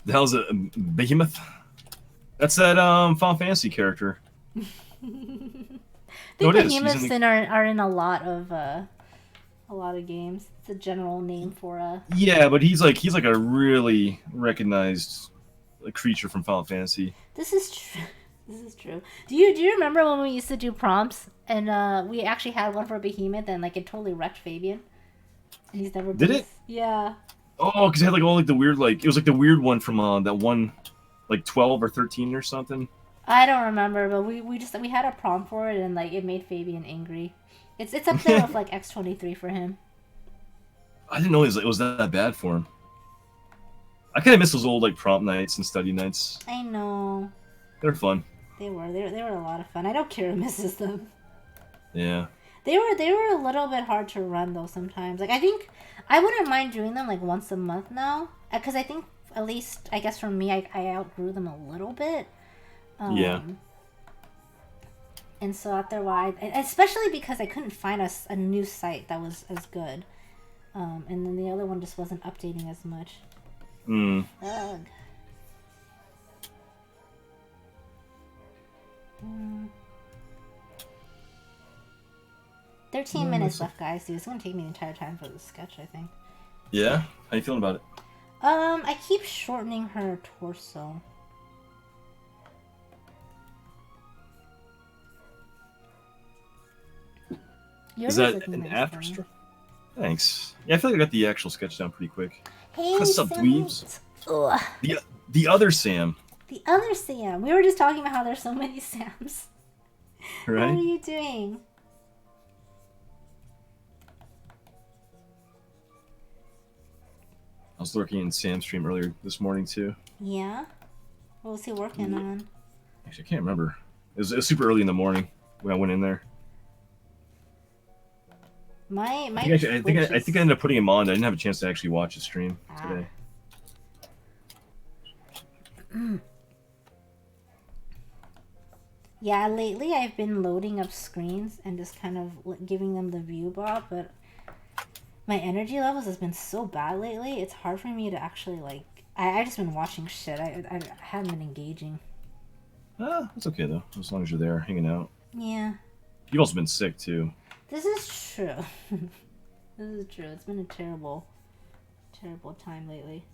The hell's a Behemoth? That's that Final Fantasy character. I think it is. behemoths are in a lot of games. It's a general name for a. Yeah, but he's like a really recognized creature from Final Fantasy. This is true. This is true. Do you remember when we used to do prompts and we actually had one for behemoth and like it totally wrecked Fabian, and he's never Did it? Yeah. Oh, because it had like all like the weird it was like the weird one from that one, like 12 or 13 or something. I don't remember, but we had a prompt for it and like it made Fabian angry. It's up there with like X23 for him. I didn't know it was that bad for him. I kind of miss those old like prompt nights and study nights. I know. They're fun. They were a lot of fun. I know Kira misses them. Yeah. They were a little bit hard to run though sometimes. Like I think I wouldn't mind doing them like once a month now, because I think at least I guess for me I outgrew them a little bit. Yeah. And so after a while, especially because I couldn't find a new site that was as good, and then the other one just wasn't updating as much. Mm. Ugh. 13 minutes left, guys. Dude, it's gonna take me the entire time for this sketch, I think. Yeah? How you feeling about it? I keep shortening her torso. Yours Is that looking an nice, after? though. Thanks. Yeah, I feel like I got the actual sketch down pretty quick. Hey, What's up, Sam. dweebs? Ugh. The other Sam, The other Sam. We were just talking about how there's so many Sams. What are right? you doing? I was lurking in Sam's stream earlier this morning too. Yeah? What was he working on? Actually, I can't remember. It was super early in the morning when I went in there. My I think I ended up putting him on. I didn't have a chance to actually watch the stream today. Yeah, lately I've been loading up screens and just kind of giving them the view bar, but my energy levels has been so bad lately. It's hard for me to actually like. I just been watching shit. I haven't been engaging. That's okay though, as long as you're there hanging out. Yeah. You've also been sick too. This is true. This is true. It's been a terrible time lately.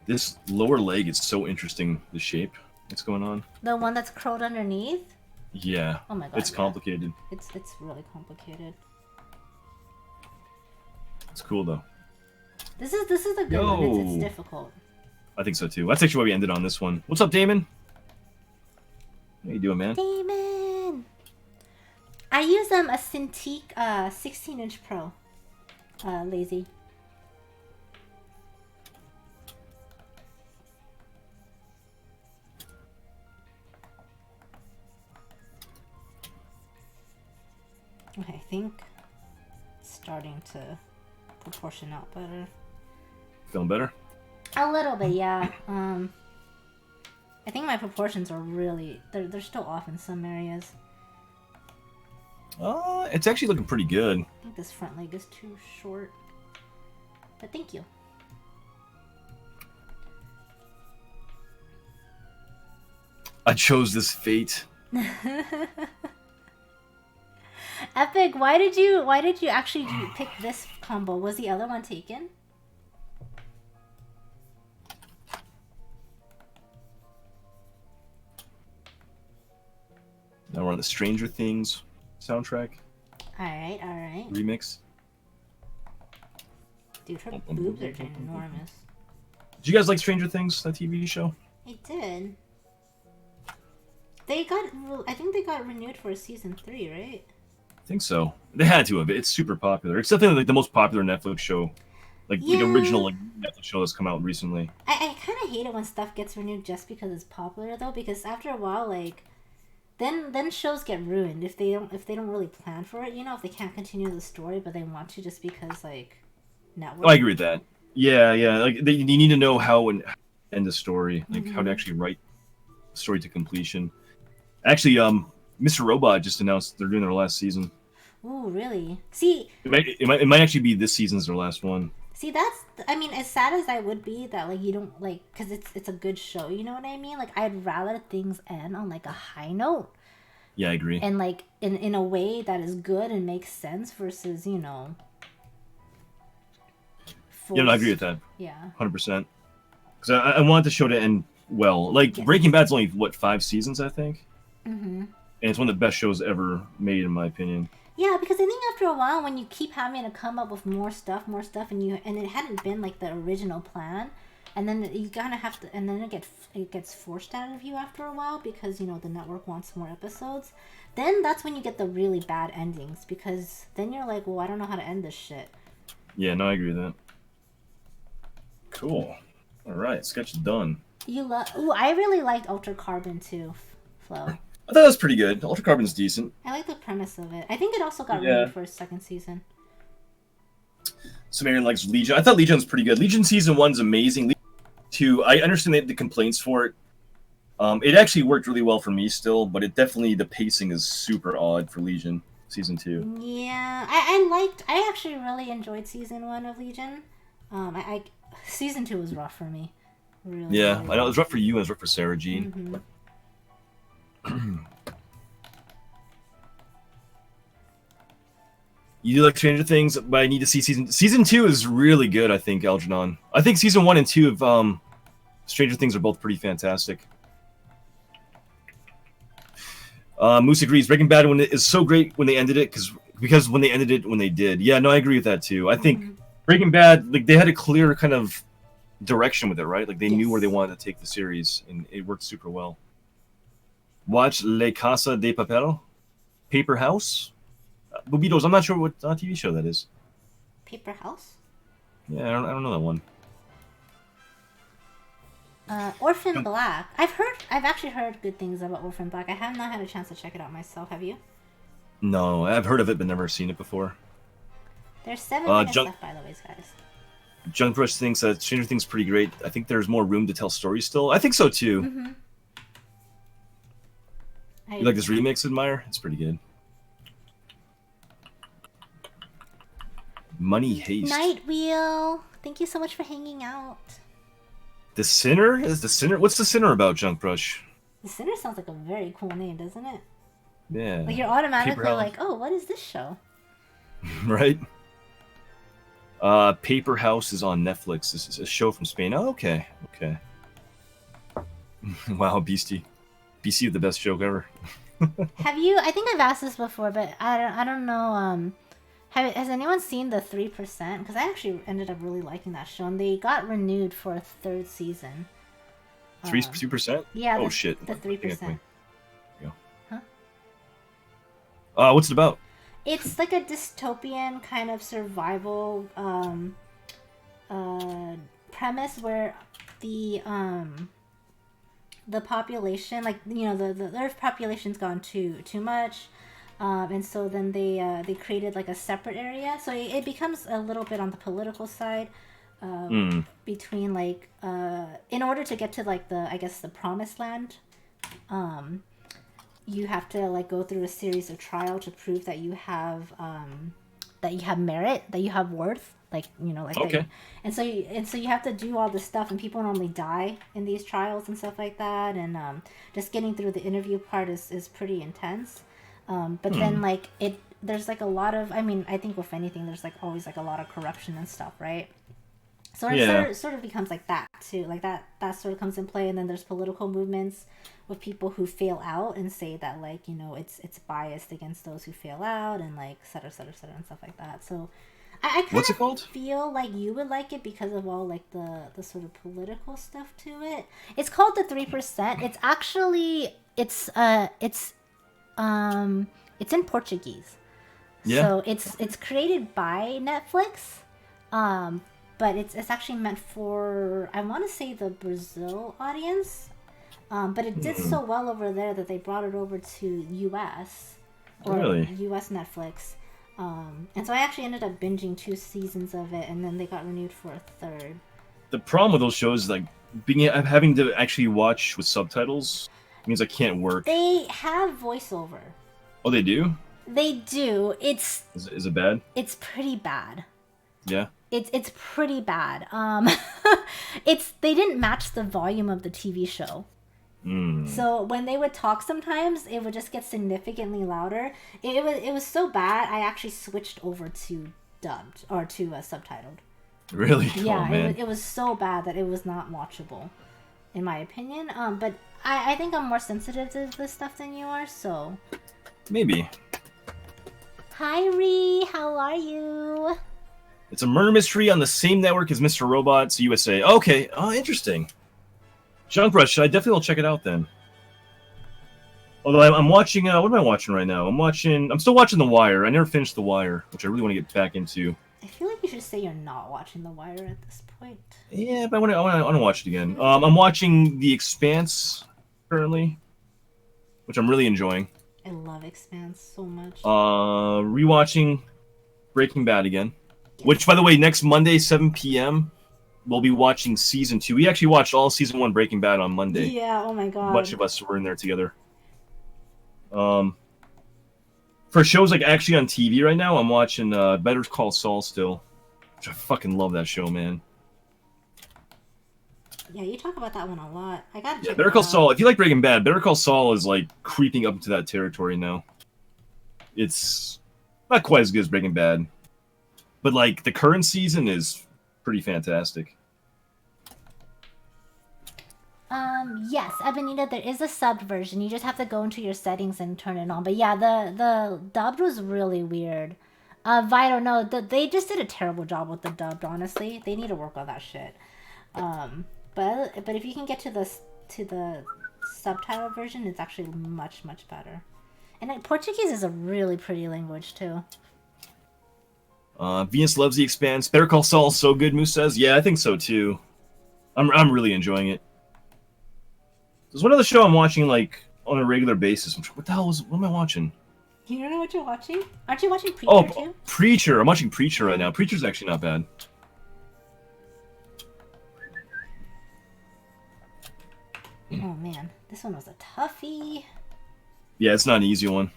This lower leg is so interesting, the shape that's going on. The one that's curled underneath? Yeah. Oh my god. It's complicated. It's really complicated. It's cool though. This is a good one. It's difficult. I think so too. That's actually why we ended on this one. What's up, Damon? How you doing, man? Damon! I use a Cintiq 16-inch Pro. Lazy. Okay, I think it's starting to proportion out better. Feeling better? A little bit, yeah. I think my proportions are really they're still off in some areas. It's actually looking pretty good. I think this front leg is too short. But thank you. I chose this fate. Epic, why did you actually pick this combo? Was the other one taken? Now we're on the Stranger Things soundtrack. Alright. Remix. Dude, her boobs are ginormous. Did you guys like Stranger Things, that TV show? I did. I think they got renewed for season 3, right? I think so. They had to have. It's super popular. It's definitely like the most popular Netflix show, like original Netflix show that's come out recently. I kind of hate it when stuff gets renewed just because it's popular though, because after a while, like, then shows get ruined if they don't really plan for it. You know, if they can't continue the story, but they want to just because like network. Oh, I agree with that. Yeah. Like you need to know how and end the story, like how to actually write the story to completion. Actually, Mr. Robot just announced they're doing their last season. Ooh, really? See, it might actually be this season's their last one. See, I mean, as sad as I would be that like you don't like, because it's a good show, you know what I mean? Like I'd rather things end on like a high note. Yeah, I agree. And like in a way that is good and makes sense versus, you know. Yeah, no, I agree with that. Yeah. 100%. Because I want the show to end well. Like Breaking Bad's only 5 seasons, I think. Mm-hmm. And it's one of the best shows ever made, in my opinion. Yeah, because I think after a while, when you keep having to come up with more stuff, and it hadn't been like the original plan, and then you kind of have to, and then it gets forced out of you after a while because you know the network wants more episodes. Then that's when you get the really bad endings because then you're like, well, I don't know how to end this shit. Yeah, no, I agree with that. Cool. All right, sketch done. Ooh, I really liked Ultra Carbon too, Flo. I thought it was pretty good. Ultra Carbon's decent. I like the premise of it. I think it also got renewed for a second season. Sumerian likes Legion. I thought Legion's pretty good. Legion season 1's amazing. Legion 2, I understand the complaints for it. It actually worked really well for me still, but the pacing is super odd for Legion season 2. Yeah, I actually really enjoyed season 1 of Legion. Season 2 was rough for me. Really, yeah, really I know it was rough for you. It was rough for Sarah Jean. Mm-hmm. You do like Stranger Things, but I need to see season 2 is really good. I think Algernon. I think season 1 and 2 of Stranger Things are both pretty fantastic. Moose agrees. Breaking Bad is so great when they ended it because when they ended it when they did. Yeah, no, I agree with that too. I think Breaking Bad, like they had a clear kind of direction with it, right? Like they knew where they wanted to take the series, and it worked super well. Watch Le Casa de Papel, Paper House. Bobitos, I'm not sure what TV show that is. Paper House? Yeah, I don't know that one. Orphan Black. I've actually heard good things about Orphan Black. I have not had a chance to check it out myself. Have you? No, I've heard of it but never seen it before. There's 7 minutes Junk, left, by the way, guys. Junk Brush thinks that Stranger Things is pretty great. I think there's more room to tell stories still. I think so too. Mm-hmm. You like this remix, Admire? It's pretty good. Money Haste. Night Wheel. Thank you so much for hanging out. The Sinner? Is the Sinner? What's the Sinner about, Junk Brush? The Sinner sounds like a very cool name, doesn't it? Yeah. Like you're automatically like, oh, what is this show? Right? Paper House is on Netflix. This is a show from Spain. Oh, okay. Okay. Wow, Beastie. Beastie, the best joke ever. Have you? I think I've asked this before, but I don't know. Has anyone seen the 3%? Because I actually ended up really liking that show, and they got renewed for a 3rd season. 3%? Yeah. Oh shit. The 3%. Huh? What's it about? It's like a dystopian kind of survival premise where the population, like, you know, the Earth population's gone too much, and so then they created like a separate area. So it becomes a little bit on the political side, between like in order to get to like the promised land, you have to like go through a series of trials to prove that you have merit, that you have worth, like, you know, like okay. And so you have to do all this stuff, and people normally die in these trials and stuff like that, and just getting through the interview part is pretty intense. But then like there's like a lot of, I mean, I think with anything there's like always like a lot of corruption and stuff, right? So it sort of becomes like that too, like that sort of comes in play. And then there's political movements with people who fail out and say that, like, you know, it's biased against those who fail out, and like et cetera, and stuff like that. So I kind of feel like you would like it because of all like the sort of political stuff to it. It's called the 3%. It's actually it's in Portuguese. Yeah. So it's created by Netflix. But it's actually meant for, I want to say, the Brazil audience. But it did so well over there that they brought it over to US, or really? US Netflix. And so I actually ended up binging 2 seasons of it, and then they got renewed for a 3rd. The problem with those shows is like having to actually watch with subtitles means I can't work. They have voiceover. Oh, they do? They do. Is it bad? It's pretty bad. Yeah. It's pretty bad. They didn't match the volume of the TV show. So when they would talk, sometimes it would just get significantly louder. It was so bad, I actually switched over to dubbed, or to subtitled. Really? Yeah, oh, man. It was so bad that it was not watchable, in my opinion. But I think I'm more sensitive to this stuff than you are, so maybe. Hi Ree, how are you? It's a murder mystery on the same network as Mr. Robot's USA. Okay, interesting. Junk Brush, I definitely will check it out then. Although I'm watching, what am I watching right now? I'm still watching The Wire. I never finished The Wire, which I really want to get back into. I feel like you should say you're not watching The Wire at this point. Yeah, but I want to watch it again. I'm watching The Expanse currently, which I'm really enjoying. I love Expanse so much. Rewatching Breaking Bad again. Which, by the way, next Monday, 7 p.m., we'll be watching Season 2. We actually watched all Season 1 Breaking Bad on Monday. Yeah, oh my god. A bunch of us were in there together. For shows like actually on TV right now, I'm watching Better Call Saul still. Which I fucking love that show, man. Yeah, you talk about that one a lot. I gotta check Yeah, Better Call Saul. If you like Breaking Bad, Better Call Saul is like creeping up into that territory now. It's not quite as good as Breaking Bad. But, like, the current season is pretty fantastic. Yes, Ebenita, there is a subbed version. You just have to go into your settings and turn it on. But yeah, the dubbed was really weird. Vito, no, they just did a terrible job with the dubbed, honestly. They need to work on that shit. But if you can get to the subtitle version, it's actually much, much better. And Portuguese is a really pretty language too. Venus loves the Expanse. Better Call Saul is so good, Moose says. Yeah, I think so too. I'm really enjoying it. There's one other show I'm watching like on a regular basis. What am I watching? You don't know what you're watching? Aren't you watching Preacher too? Preacher. I'm watching Preacher right now. Preacher's actually not bad. Oh man, this one was a toughie. Yeah, it's not an easy one.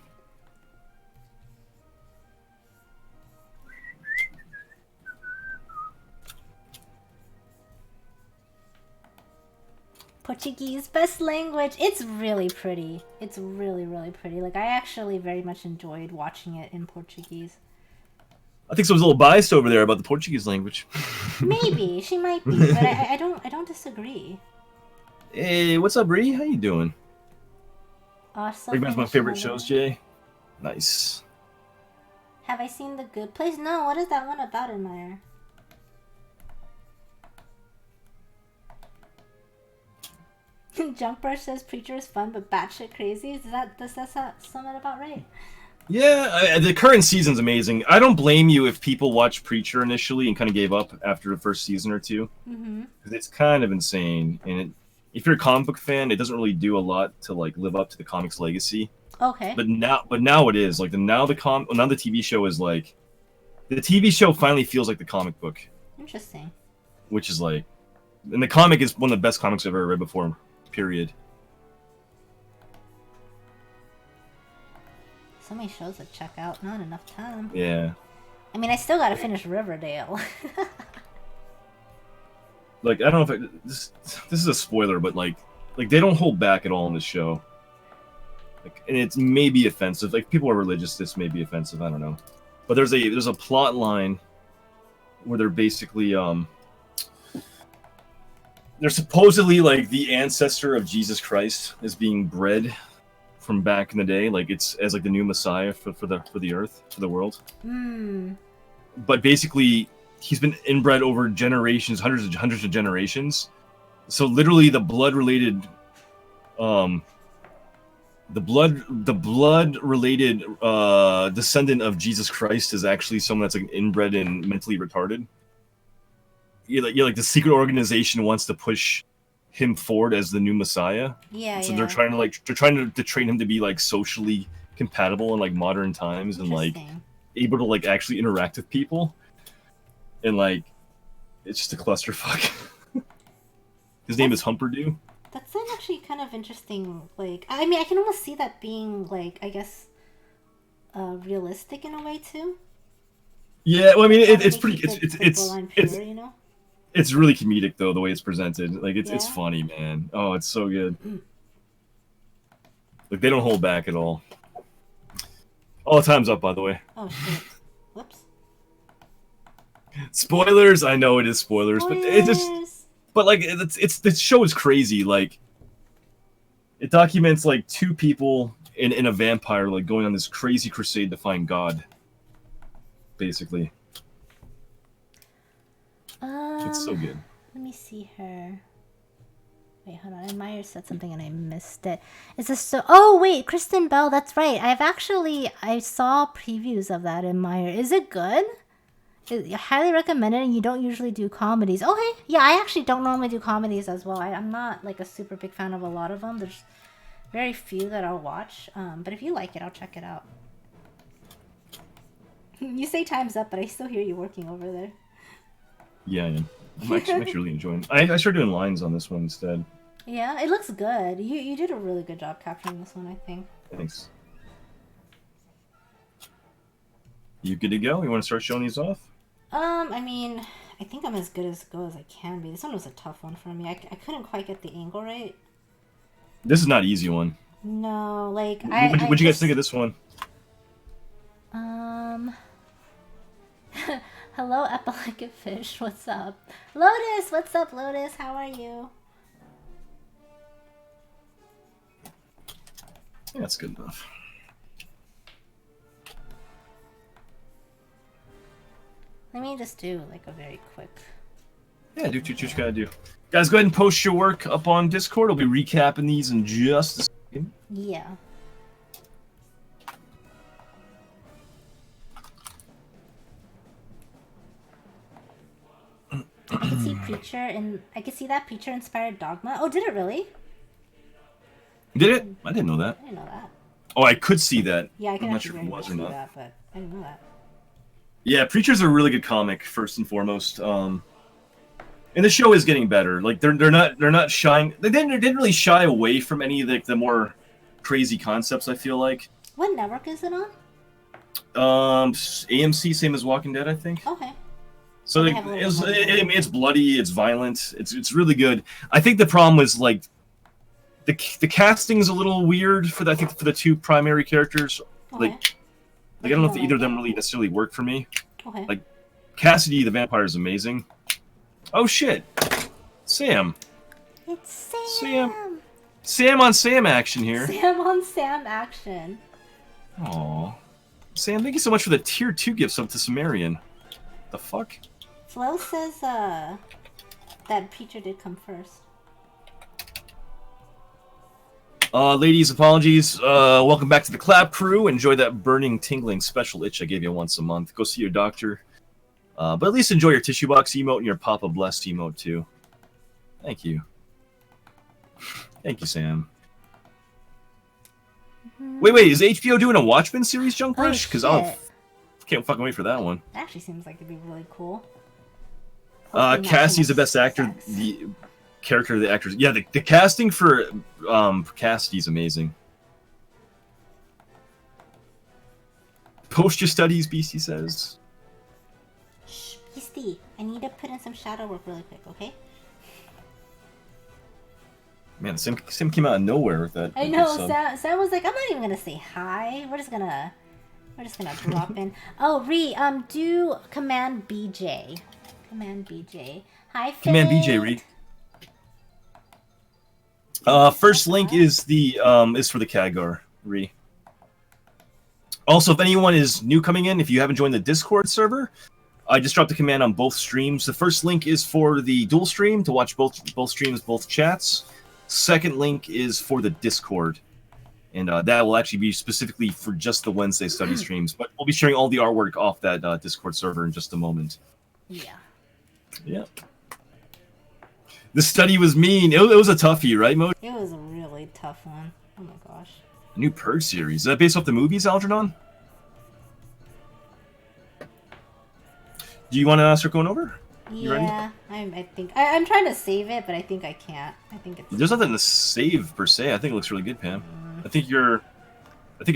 Portuguese, best language. It's really pretty. It's really, really pretty. Like, I actually very much enjoyed watching it in Portuguese. I think someone's a little biased over there about the Portuguese language. Maybe. She might be, but I don't disagree. Hey, what's up, Bree? How you doing? Awesome. One of my favorite shows, Jay. Nice. Have I seen The Good Place? No, what is that one about, Admire? Junkbrush says Preacher is fun but batshit crazy. Does that sum it about right? Yeah, the current season's amazing. I don't blame you if people watched Preacher initially and kind of gave up after the first season or two. Because it's kind of insane. And if you're a comic book fan, it doesn't really do a lot to like live up to the comic's legacy. Okay. But now it is. Like now the TV show is like the TV show finally feels like the comic book. Interesting. Which is like, and the comic is one of the best comics I've ever read before. Period. So many shows to check out, not enough time. Yeah. I mean, I still gotta finish Riverdale. Like, I don't know if this is a spoiler, but like they don't hold back at all in this show. Like, and it's maybe offensive. Like, people are religious. This may be offensive. I don't know. But there's a plot line where they're basically they're supposedly like the ancestor of Jesus Christ is being bred from back in the day, like it's as like the new Messiah for the earth, for the world. But basically, he's been inbred over generations, hundreds of generations. So literally, the blood related descendant of Jesus Christ is actually someone that's like inbred and mentally retarded. Like the secret organization wants to push him forward as the new Messiah. Yeah. So they're trying to train him to be like socially compatible in like modern times and like able to like actually interact with people. And like it's just a clusterfuck. His name is Humperdew. That's actually kind of interesting. Like, I mean, I can almost see that being like, I guess, realistic in a way too. Yeah, well, I mean, it's pretty. It's you know. It's really comedic though, the way it's presented. Like it's funny, man. Oh, it's so good. Like they don't hold back at all. Oh, time's up, by the way. Oh shit! Whoops. Spoilers. I know it is spoilers. But it just. But like it's the show is crazy. Like it documents like two people in a vampire like going on this crazy crusade to find God. Basically. It's so good. Let me see her. Wait, hold on. Meyer said something and I missed it. Is this so? Oh wait, Kristen Bell. That's right. I saw previews of that in Meyer. Is it good? I highly recommend it. And you don't usually do comedies. Okay, yeah, I actually don't normally do comedies as well. I'm not like a super big fan of a lot of them. There's very few that I'll watch. But if you like it, I'll check it out. You say time's up, but I still hear you working over there. Yeah, I am. I'm actually really enjoying it. I started doing lines on this one instead. Yeah, it looks good. You did a really good job capturing this one, I think. Thanks. You good to go? You want to start showing these off? I mean, I think I'm as good as I can be. This one was a tough one for me. I couldn't quite get the angle right. This is not an easy one. No, like What'd you guys think of this one? Hello, Epileptic Fish. What's up? Lotus, what's up, Lotus? How are you? Yeah, that's good enough. Let me just do like a very quick. Yeah, do what you gotta do. Guys, go ahead and post your work up on Discord. I'll be recapping these in just a second. Yeah. Preacher, and I could see that Preacher inspired Dogma. Oh, did it really? Did it? I didn't know that. I didn't know that. Oh, I could see that. Yeah, I could I'm not actually sure if very it much was or see not. that, but I didn't know that. Yeah, Preacher's a really good comic, first and foremost. And the show is getting better. Like they're not shying. They didn't really shy away from any of the more crazy concepts. I feel like. What network is it on? AMC, same as Walking Dead, I think. Okay. So They like, have a little bit more it's bloody, it's violent, it's really good. I think the problem was like the casting's a little weird for the two primary characters. Okay. Like I don't know if either of them really necessarily work for me. Okay. Like Cassidy the vampire is amazing. Oh shit, Sam. It's Sam. Sam on Sam action here. Sam on Sam action. Aw. Sam, thank you so much for the tier 2 gift sub to Sumerian. The fuck? Flo says that Preacher did come first. Ladies, apologies. Welcome back to the Clap Crew. Enjoy that burning, tingling special itch I gave you once a month. Go see your doctor. But at least enjoy your tissue box emote and your Papa Blessed emote too. Thank you. Thank you, Sam. Wait, is HBO doing a Watchmen series, Junk Rush? Because I can't fucking wait for that one. That actually seems like it'd be really cool. Cassie's the best actor. The character of the actors. Yeah, the casting for Cassidy's amazing. Post your studies, Beastie says. Shh, Beastie, I need to put in some shadow work really quick, okay? Man, Sam came out of nowhere with that. I know. Sam was like, I'm not even gonna say hi. We're just gonna drop in. Oh, do Command BJ. Command BJ. Hi, Fade. Command BJ, Ree. First link is for the Khadgar, Ree. Also, if anyone is new coming in, if you haven't joined the Discord server, I just dropped a command on both streams. The first link is for the dual stream to watch both streams, both chats. Second link is for the Discord, and that will actually be specifically for just the Wednesday study streams. But we'll be sharing all the artwork off that Discord server in just a moment. Yeah. Yeah. This study was mean. It was a toughie, right, Mo? It was a really tough one. Oh my gosh. A new Purge series. Is that based off the movies, Algernon? Do you want to start going over? Yeah, I think I'm trying to save it, but I think I can't. I think it's. There's nothing to save per se. I think it looks really good, Pam. I think you're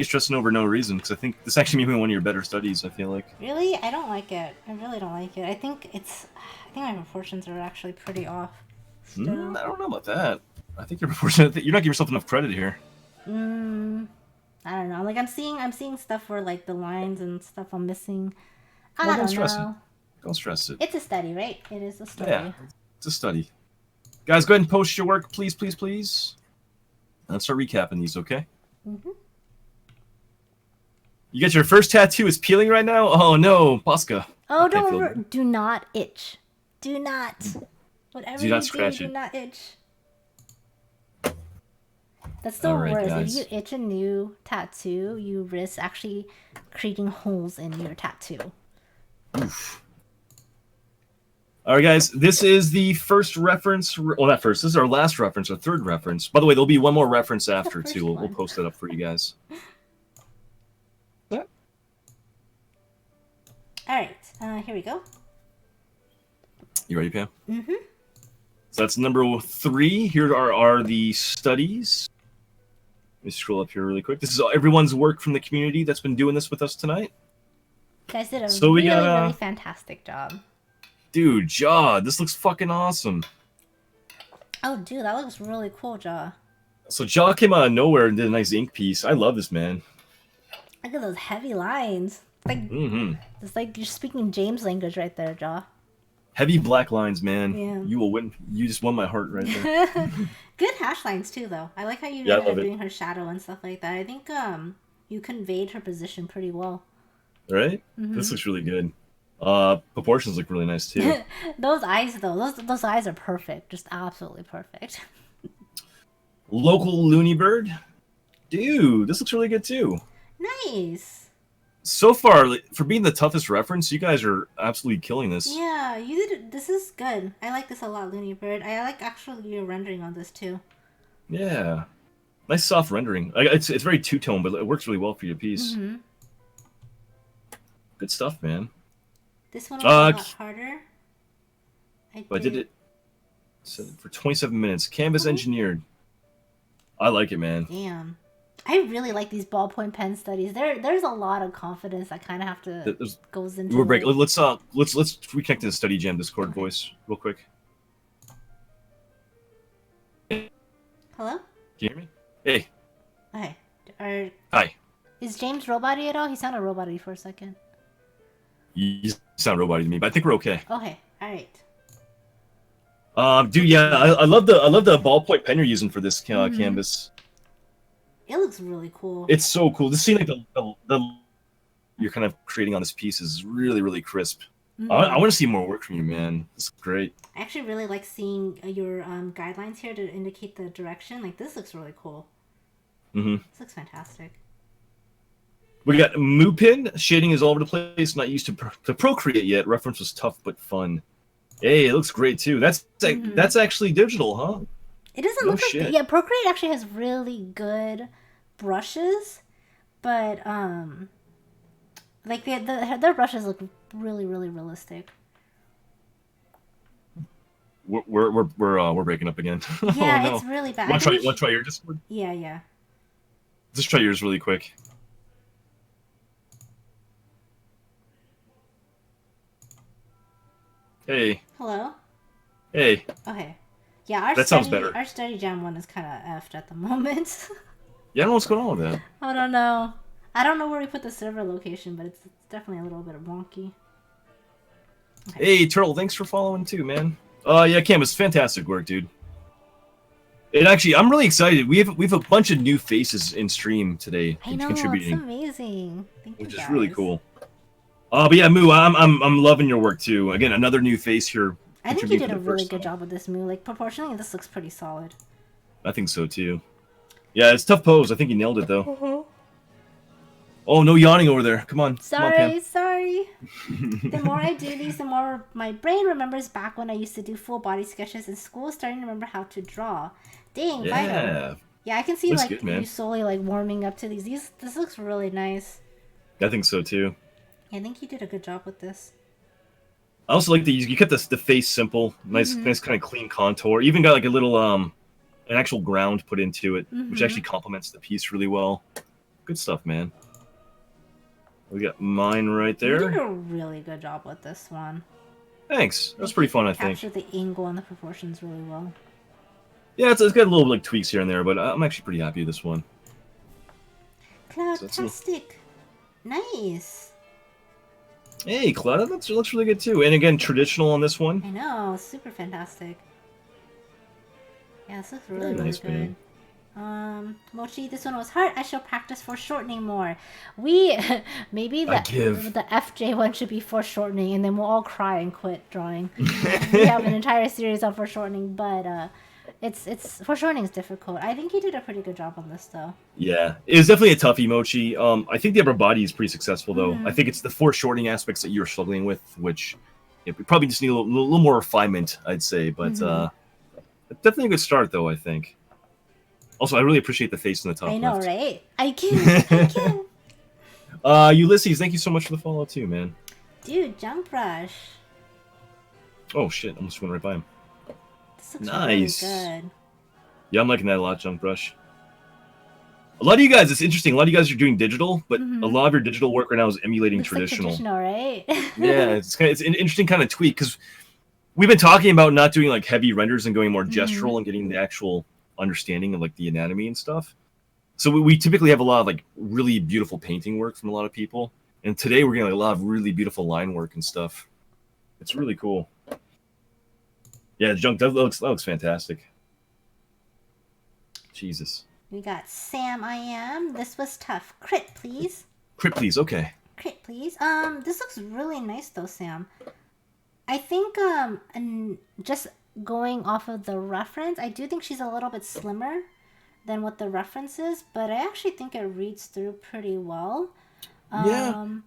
stressing over no reason because I think this actually may be one of your better studies. I feel like. Really, I don't like it. I really don't like it. I think my proportions are actually pretty off. I don't know about that. I think your proportions. You're not giving yourself enough credit here. I don't know. Like I'm seeing stuff where like the lines and stuff I'm missing. I don't know. Don't stress it. It's a study, right? It is a study. Yeah, it's a study. Guys, go ahead and post your work, please, please, please. And let's start recapping these, okay? Mm-hmm. You get your first tattoo is peeling right now? Oh no, Posca. Oh, don't remember. Do not itch. Do not. Whatever do not scratch do, it. Do not itch. That's the Alright, worst. guys. If you itch a new tattoo, you risk actually creating holes in your tattoo. Oof. Alright, guys, this is the first reference. Well, not first. This is our last reference, our third reference. By the way, there'll be one more reference after, too. We'll post it up for you guys. Yeah. Alright, here we go. You ready, Pam? Mm-hmm. So that's number 3. Here are the studies. Let me scroll up here really quick. This is everyone's work from the community that's been doing this with us tonight. You guys did a really fantastic job. Dude, Jaw, this looks fucking awesome. Oh, dude, that looks really cool, Jaw. So Jaw came out of nowhere and did a nice ink piece. I love this, man. Look at those heavy lines. It's like you're speaking James language right there, Jaw. Heavy black lines, man. Yeah. You will win. You just won my heart right there. Good hash lines too, though. I like how you are doing her shadow and stuff like that. I think you conveyed her position pretty well. Right? Mm-hmm. This looks really good. Proportions look really nice too. Those eyes, though, those eyes are perfect. Just absolutely perfect. Local Looney Bird, dude, this looks really good too. Nice. so far, for being the toughest reference, you guys are absolutely killing this. Yeah, you did. This is good. I like this a lot, Looney Bird. I like actually your rendering on this too. Yeah. Nice soft rendering. It's very two-tone, but it works really well for your piece. Good stuff, man. This one was a lot harder. I did it for 27 minutes. Canvas engineered. I like it, man. Damn. I really like these ballpoint pen studies. There's a lot of confidence that kind of have to goes into. Let's reconnect to the Study Jam Discord voice real quick. Hello? Can you hear me? Hey. Hi. Hi. Is James robot-y at all? He sounded robot-y for a second. You sound robot-y to me, but I think we're okay. Okay. All right. Dude, yeah, I love the ballpoint pen you're using for this canvas. It looks really cool. It's so cool. This scene, like the you're kind of creating on this piece is really, really crisp. I want to see more work from you, man. It's great. I actually really like seeing your guidelines here to indicate the direction. Like, this looks really cool. This looks fantastic. We got Mupin. Shading is all over the place. Not used to Procreate yet. Reference was tough but fun. Hey, it looks great too. That's actually digital, huh? It doesn't look like yeah. Procreate actually has really good brushes, but like their brushes look really, really realistic. We're breaking up again. Yeah, oh, no. It's really bad. Want to try your Discord? Yeah. Just try yours really quick. Hey. Hello. Hey. Okay. Yeah, sounds better. Our Study Jam one is kind of effed at the moment. Yeah, I don't know what's going on with that. I don't know. I don't know where we put the server location, but it's definitely a little bit wonky. Okay. Hey, Turtle, thanks for following too, man. Yeah, Canvas, fantastic work, dude. And actually, I'm really excited. We have a bunch of new faces in stream today. I know, contributing, it's amazing. Which is really cool. But yeah, Moo, I'm loving your work too. Again, another new face here. I think you did a really good job with this, Moo. Like, proportionally, this looks pretty solid. I think so too. Yeah, it's a tough pose. I think you nailed it though. Oh, no yawning over there. Come on. Sorry. The more I do these, the more my brain remembers back when I used to do full body sketches in school, starting to remember how to draw. Dang, yeah. Yeah, I can see looks like good, man. You slowly like warming up to these. This looks really nice. I think so too. I think you did a good job with this. I also like you kept the face simple, nice kind of clean contour. Even got like a little an actual ground put into it, which actually complements the piece really well. Good stuff, man. We got mine right there. You did a really good job with this one. Thanks. That was pretty fun, I think. Captured the angle and the proportions really well. Yeah, it's got little like tweaks here and there, but I'm actually pretty happy with this one. Cloudtastic. Nice. Hey, Cloud, that looks really good too. And again, traditional on this one. I know, super fantastic. Yeah, this looks really, nice, good. Man. Mochi, this one was hard. I shall practice foreshortening more. Maybe the FJ one should be foreshortening, and then we'll all cry and quit drawing. We have an entire series on foreshortening, but it's foreshortening is difficult. I think you did a pretty good job on this, though. Yeah, it was definitely a toughie, Mochi. I think the upper body is pretty successful, though. I think it's the foreshortening aspects that you're struggling with, which we probably just need a little more refinement, I'd say. But definitely a good start, though, I think. Also, I really appreciate the face in the top. I know, left. Right? I can. Ulysses, thank you so much for the follow too, man. Dude, Jump Rush. Oh shit! I almost went right by him. This looks really good. Yeah, I'm liking that a lot, Jump Rush. A lot of you guys, it's interesting. A lot of you guys are doing digital, but a lot of your digital work right now is emulating traditional. Like traditional, right? Yeah, it's an interesting kind of tweak because we've been talking about not doing like heavy renders and going more gestural and getting the actual understanding of like the anatomy and stuff. So we typically have a lot of like really beautiful painting work from a lot of people, and today we're getting like, a lot of really beautiful line work and stuff. It's really cool. Yeah, Junk, that looks fantastic. Jesus. We got Sam I Am. This was tough. Crit, please. Crit, please. Okay. Crit, please. This looks really nice though, Sam. I think and just going off of the reference, I do think she's a little bit slimmer than what the reference is, but I actually think it reads through pretty well. Yeah. Um,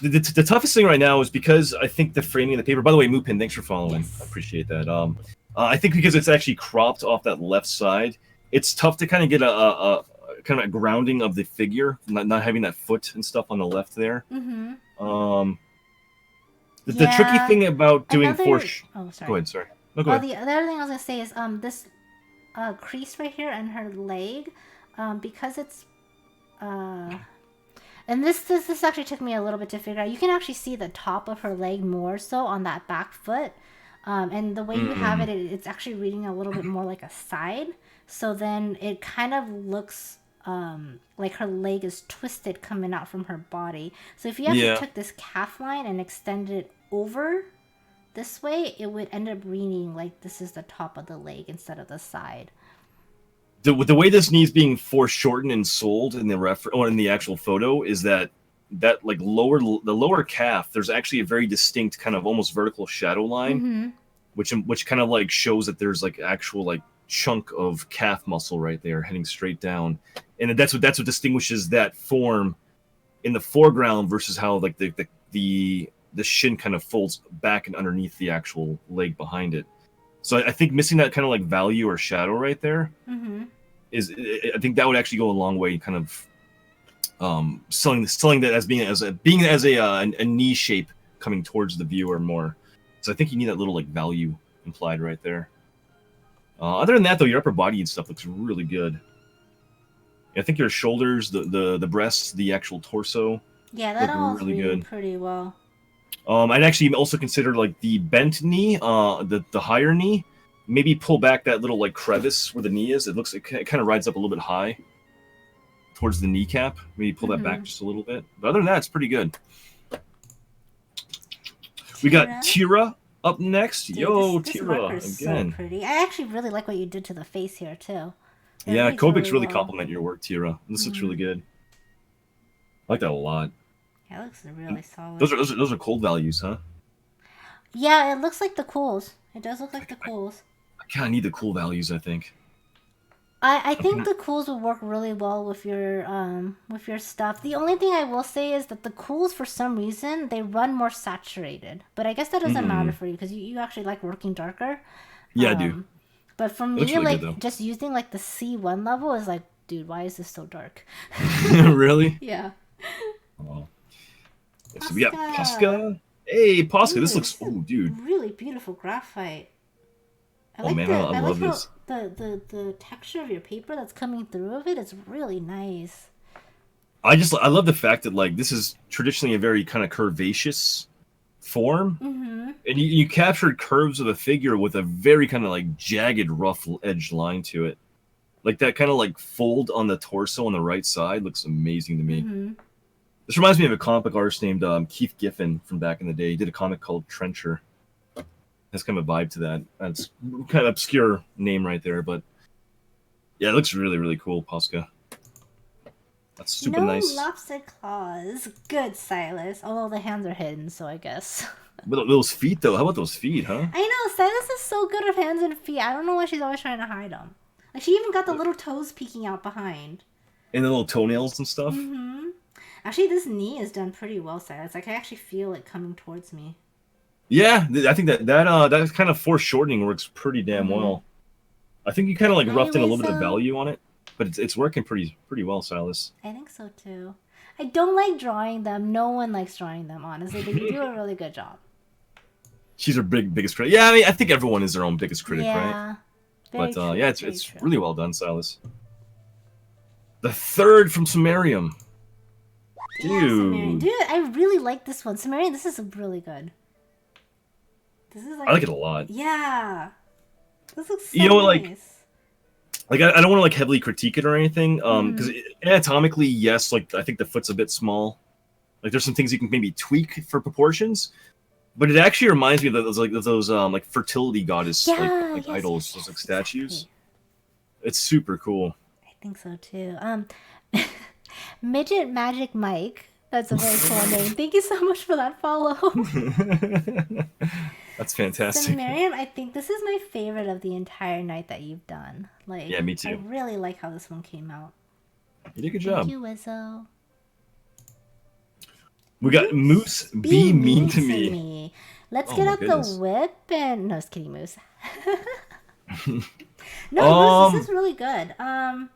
The toughest thing right now is because I think the framing of the paper. By the way, Moopin, thanks for following. I yes. appreciate that. I think because it's actually cropped off that left side, it's tough to kind of get a kind of a grounding of the figure, not having that foot and stuff on the left there. Mm-hmm. Um, the tricky Yeah. thing about doing Another. Oh, Go sorry. ahead, sorry. No, go Oh, ahead. the other thing I was gonna say is this crease right here and her leg, because it's uh and this actually took me a little bit to figure out. You can actually see the top of her leg more so on that back foot. And the way you have it, it's actually reading a little bit more like a side. So then it kind of looks like her leg is twisted coming out from her body. So if you actually Yeah. took this calf line and extended it over this way, it would end up reading like this is the top of the leg instead of the side. The way this knee's being foreshortened and sold in the or in the actual photo is that like the lower calf, there's actually a very distinct kind of almost vertical shadow line, Mm-hmm. which kind of like shows that there's like actual like chunk of calf muscle right there heading straight down, and that's what distinguishes that form in the foreground versus how like the shin kind of folds back and underneath the actual leg behind it. So I think missing that kind of like value or shadow right there Mm-hmm. is, I think that would actually go a long way, kind of selling that as being a knee shape coming towards the viewer more. So I think you need that little like value implied right there. Other than that, though, your upper body and stuff looks really good. I think your shoulders, the breasts, the actual torso Yeah, that look all is really reading good. pretty well. I'd actually also consider like the bent knee, the higher knee. Maybe pull back that little like crevice where the knee is. It kind of rides up a little bit high towards the kneecap. Maybe pull that back Mm-hmm. just a little bit. But other than that, it's pretty good. We got Tira. Tira up next. Dude, Yo, this Tira marker is so again. pretty. I actually really like what you did to the face here too. It Yeah, reads Kobik's really well. compliment your work, Tira. This looks really Mm-hmm. good. I like that a lot. Yeah, it looks really solid. Those are cold values, huh? Yeah, it looks like the cools. It does look like the cools. I kind of need the cool values, I think. I think the cools will work really well with your stuff. The only thing I will say is that the cools for some reason they run more saturated. But I guess that doesn't matter for you because you actually like working darker. Yeah, I do. But for It looks me, really good, like though. just using like the C1 level is like, dude, why is this so dark? Really? Yeah. Oh. So we got Posca. Posca. Hey, Posca. Ooh, This looks. this is Oh, dude. really beautiful graphite. Oh man, I I like love how this. the texture of your paper that's coming through of it. It's really nice. I love the fact that like this is traditionally a very kind of curvaceous form, Mm-hmm. and you captured curves of the figure with a very kind of like jagged, rough edged line to it. Like that kind of like fold on the torso on the right side looks amazing to me. Mm-hmm. This reminds me of a comic book artist named Keith Giffen from back in the day. He did a comic called Trencher. Has kind of a vibe to that. That's kind of obscure name right there, but yeah, it looks really, really cool, Posca. That's super No nice. lobster claws. Good, Silas. Although the hands are hidden, so I guess. But those feet, though, how about those feet, huh? I know, Silas is so good with hands and feet. I don't know why she's always trying to hide them. Like, she even got the little toes peeking out behind. And the little toenails and stuff. Mm-hmm. Actually, this knee is done pretty well, Silas. Like, I actually feel it coming towards me. Yeah, I think that kind of foreshortening works pretty damn well. I think you kind of like roughed in a little bit of value on it, but it's working pretty well, Silas. I think so too. I don't like drawing them. No one likes drawing them, honestly, but you do a really good job. She's her biggest critic. Yeah, I mean, I think everyone is their own biggest critic, right? Yeah. Very But true, yeah, very it's true. really well done, Silas. The third from Sumerium. Yeah, Dude. Sumerian. Dude, I really like this one. Sumerian, this is really good. This is like I like it a lot. Yeah. This looks so You know, nice. like I don't want to like heavily critique it or anything, because anatomically, yes, like I think the foot's a bit small. Like there's some things you can maybe tweak for proportions, but it actually reminds me of those like fertility goddess like yes, idols, yes, those like yes, statues. exactly. It's super cool. I think so too. Midget Magic Mike. That's a very cool name. Thank you so much for that follow. That's fantastic. Sumerian, I think this is my favorite of the entire night that you've done. Like, Yeah, me too. I really like how this one came out. You did a good Thank job. you, Wizzo. We got Moose Be Mean to Me. Let's Oh get my out the goodness. whip and no, it's kidding, Moose. No, Moose, this is really good. Let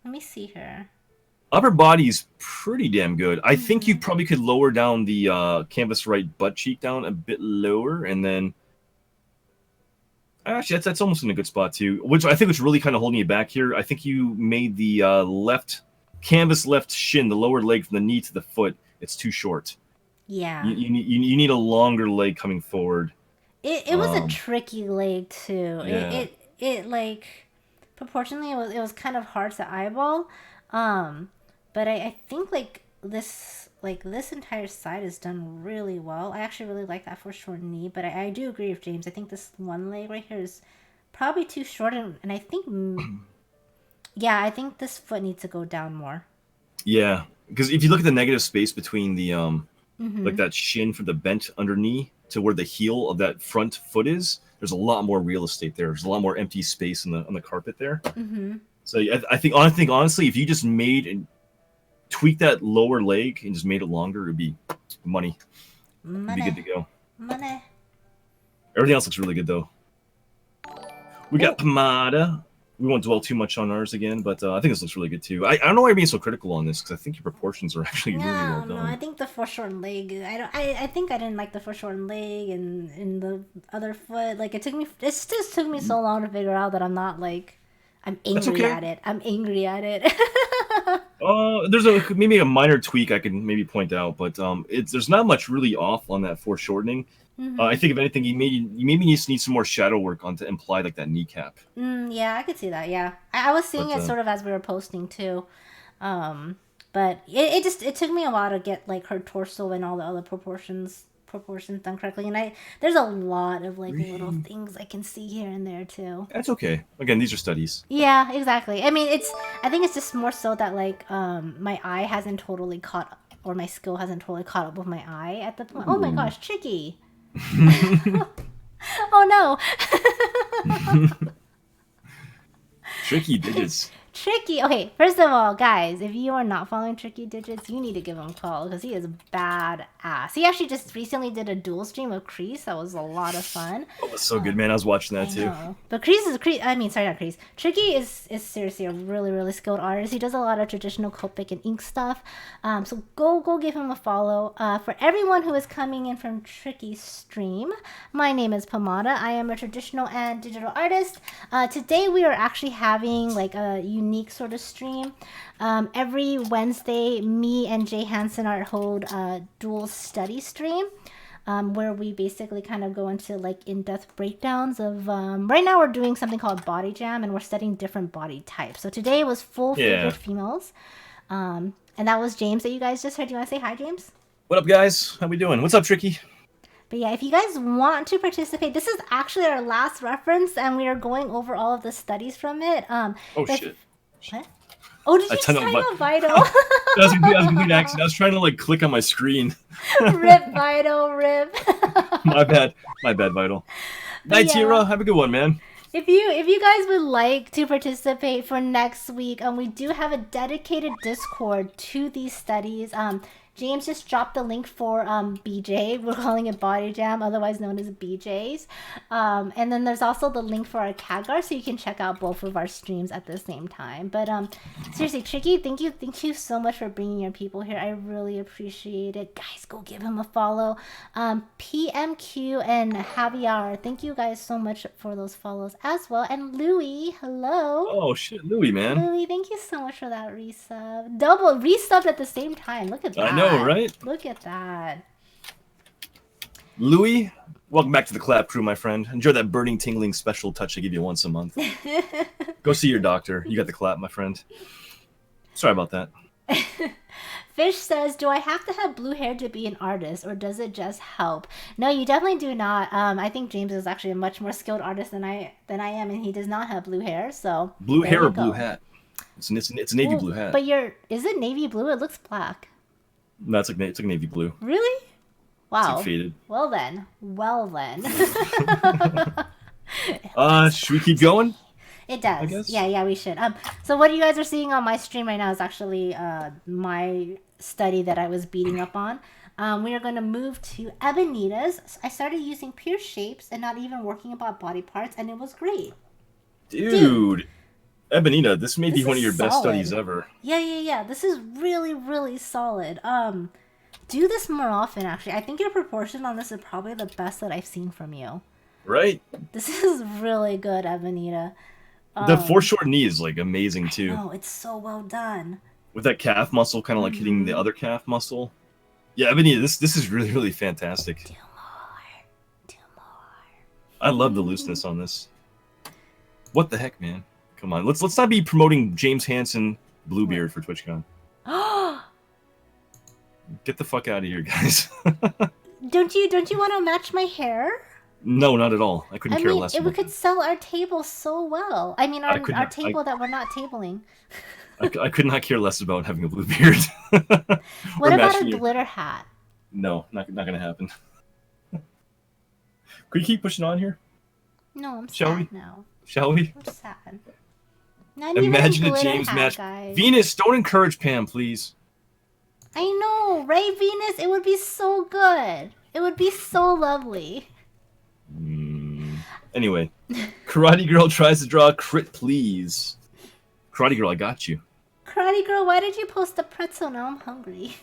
me see here. Upper body's pretty damn good. I think you probably could lower down the canvas right butt cheek down a bit lower, and then actually that's almost in a good spot too. Which I think was really kind of holding you back here. I think you made the left canvas left shin, the lower leg from the knee to the foot. It's too short. Yeah. You need a longer leg coming forward. It was a tricky leg too. Yeah. It like proportionally it was kind of hard to eyeball. But I think this entire side is done really well. I actually really like that for short knee, but I do agree with James. I think this one leg right here is probably too short, and I think yeah, I think this foot needs to go down more. Yeah, because if you look at the negative space between the like that shin from the bent under knee to where the heel of that front foot is, there's a lot more real estate there. There's a lot more empty space on the carpet there. So I think honestly, if you just made and tweak that lower leg and just made it longer, it'd be money. It'd be good to go. Money. Everything else looks really good though. We got Pomada. We won't dwell too much on ours again, but I think this looks really good too. I don't know why you're being so critical on this because I think your proportions are actually really well done. No, I think the foreshortened leg. I think I didn't like the foreshortened leg and the other foot. Like it just took me so long to figure out that I'm not like I'm angry at it. I'm angry at it. There's maybe a minor tweak I can maybe point out, but there's not much really off on that foreshortening. I think if anything, you maybe need some more shadow work on to imply like that kneecap. Yeah, I could see that. Yeah, I was seeing it sort of as we were posting too, but it took me a while to get like her torso and all the other proportions done correctly, and there's a lot of like little things I can see here and there too. That's okay. Again, these are studies. Yeah, exactly. I mean, I think it's just more so that like my eye hasn't totally caught or my skill hasn't totally caught up with my eye at the point. Oh my gosh, tricky. Oh no. Tricky digits. Tricky. Okay, first of all, guys, if you are not following Tricky Digits, you need to give him a call because he is badass. He actually just recently did a dual stream of Crease. That was a lot of fun. Oh, that's so good, man. I was watching that too. But not Crease. Tricky is seriously a really, really skilled artist. He does a lot of traditional Copic and ink stuff. So go give him a follow. For everyone who is coming in from Tricky's stream, my name is Pomada. I am a traditional and digital artist. Today we are actually having like a unique sort of stream. Every Wednesday, me and JHanson Art hold a dual study stream where we basically kind of go into like in-depth breakdowns of right now we're doing something called body jam and we're studying different body types. So today was full figured females, and that was James that you guys just heard. Do you want to say hi, James? What up, guys? How we doing? What's up, Tricky? But yeah, if you guys want to participate, this is actually our last reference, and we are going over all of the studies from it. Shit. What? Oh, did you just type out Vital? That was a complete accident. I was trying to like click on my screen. Rip, Vital, rip. My bad, Vital. Night, Tira. Have a good one, man. If you guys would like to participate for next week, we do have a dedicated Discord to these studies. James just dropped the link for BJ. We're calling it Body Jam, otherwise known as BJ's. And then there's also the link for our CAGR, so you can check out both of our streams at the same time. But seriously, Tricky, thank you so much for bringing your people here. I really appreciate it. Guys, go give him a follow. PMQ and Javier, thank you guys so much for those follows as well. And Louie, hello. Oh shit, Louie, man. Louie, thank you so much for that resub. Double resubbed at the same time. Look at that. I know, right? Look at that. Louie, welcome back to the Clap Crew, my friend. Enjoy that burning, tingling special touch I give you once a month. Go see your doctor. You got the clap, my friend. Sorry about that. Fish says, do I have to have blue hair to be an artist, or does it just help? No, you definitely do not. I think James is actually a much more skilled artist than I am, and he does not have blue hair. So blue hair or blue hat? It's a navy blue hat. But is it navy blue? It looks black. No, it's like navy blue. Really? Wow. It's like faded. Well then. Should we keep going? It I does. guess. Yeah, we should. So what you guys are seeing on my stream right now is actually my study that I was beating up on. We are going to move to Ebonita's. I started using pure shapes and not even working about body parts, and it was great. Dude, Ebonita, this may be This one of is your best studies solid. ever. Yeah. This is really, really solid. Do this more often, actually. I think your proportion on this is probably the best that I've seen from you. Right? This is really good, Ebonita. The foreshort knee is like amazing too. Oh, it's so well done. With that calf muscle kind of like hitting the other calf muscle. Yeah, Ebonita, this is really, really fantastic. Do more. I love the looseness on this. What the heck, man? Come on, let's not be promoting JHanson Bluebeard for TwitchCon. Get the fuck out of here, guys. Don't you want to match my hair? No, not at all. I couldn't care less. We could sell our table so well. I mean, our table that we're not tabling. I could not care less about having a blue beard. What about a glitter hat? No, not gonna happen. Could you keep pushing on here? No, I'm sad now. Shall we? I'm sad. Imagine a James match. Guys. Venus, don't encourage Pam, please. I know, right, Venus? It would be so good. It would be so lovely. Anyway, Karate Girl tries to draw a crit, please. Karate Girl, I got you. Karate Girl, why did you post a pretzel? Now I'm hungry.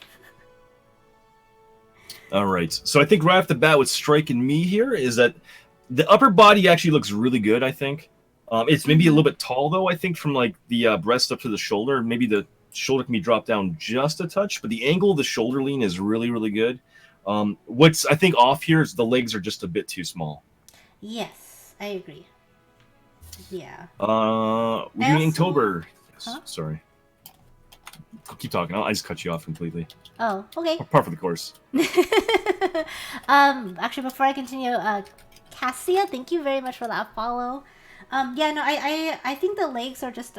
All right. So I think right off the bat what's striking me here is that the upper body actually looks really good, I think. It's maybe a little bit tall, though, I think, from like the breast up to the shoulder. Maybe the shoulder can be dropped down just a touch, but the angle of the shoulder lean is really, really good. What's, I think, off here is the legs are just a bit too small. Yes, I agree. Yeah. We're doing Inktober. Yes, huh? Sorry. Keep talking. I just cut you off completely. Oh, okay. Par for the course. Actually, before I continue, Cassia, thank you very much for that follow. Yeah, no, I think the legs are just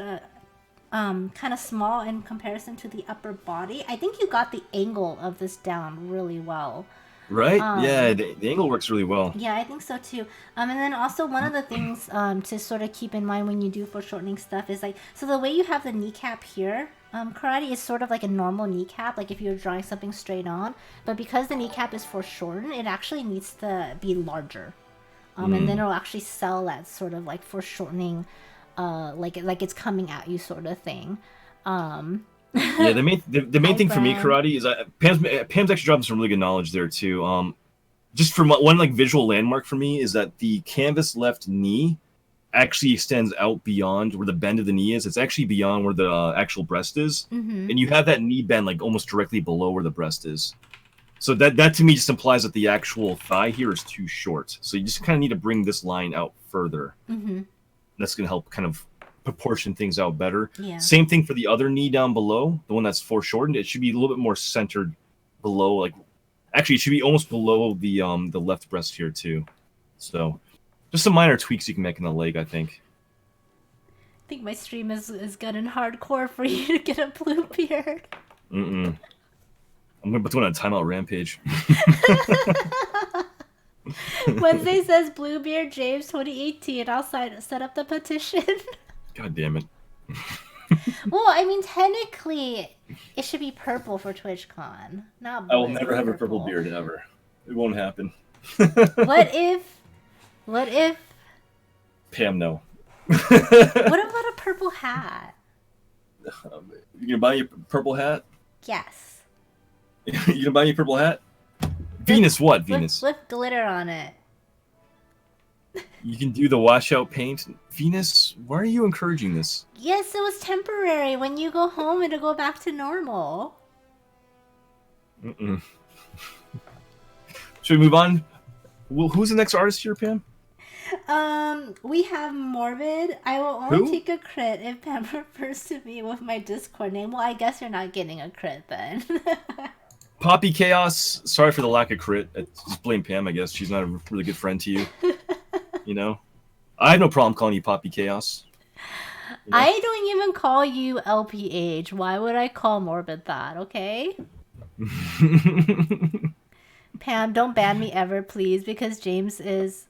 kind of small in comparison to the upper body. I think you got the angle of this down really well. Right? Yeah, the angle works really well. Yeah, I think so too. And then also one of the things to sort of keep in mind when you do foreshortening stuff is like, so the way you have the kneecap here, karate is sort of like a normal kneecap, like if you're drawing something straight on, but because the kneecap is foreshortened, it actually needs to be larger. And then it'll actually sell that sort of like foreshortening, like it's coming at you sort of thing. Yeah, the main thing for me, karate, is Pam's actually dropping some really good knowledge there too. Just from one like visual landmark for me is that the canvas left knee actually extends out beyond where the bend of the knee is. It's actually beyond where the actual breast is, and you have that knee bend like almost directly below where the breast is. So that to me just implies that the actual thigh here is too short. So you just kind of need to bring this line out further. That's going to help kind of proportion things out better. Yeah. Same thing for the other knee down below, the one that's foreshortened. It should be a little bit more centered below, like actually it should be almost below the left breast here too. So just some minor tweaks you can make in the leg, I think. I think my stream is getting hardcore for you to get a blue beard. I'm going to put one on a timeout rampage. Wednesday says Bluebeard James 2018. I'll set up the petition. God damn it. Well, I mean, technically, it should be purple for TwitchCon, not blue. I will never have a purple beard, ever. It won't happen. What if... Pam, no. What about a purple hat? You gonna buy me a purple hat? Yes. You gonna buy me a purple hat? Venus, what? Venus? With glitter on it. You can do the washout paint. Venus, why are you encouraging this? Yes, it was temporary. When you go home, it'll go back to normal. Should we move on? Well, who's the next artist here, Pam? We have Morbid. I will only take a crit if Pam refers to me with my Discord name. Well, I guess you're not getting a crit then. Poppy Chaos. Sorry for the lack of crit. Just blame Pam, I guess. She's not a really good friend to you. You know? I have no problem calling you Poppy Chaos. You know? I don't even call you LPH. Why would I call Morbid that, okay? Pam, don't ban me ever, please, because James is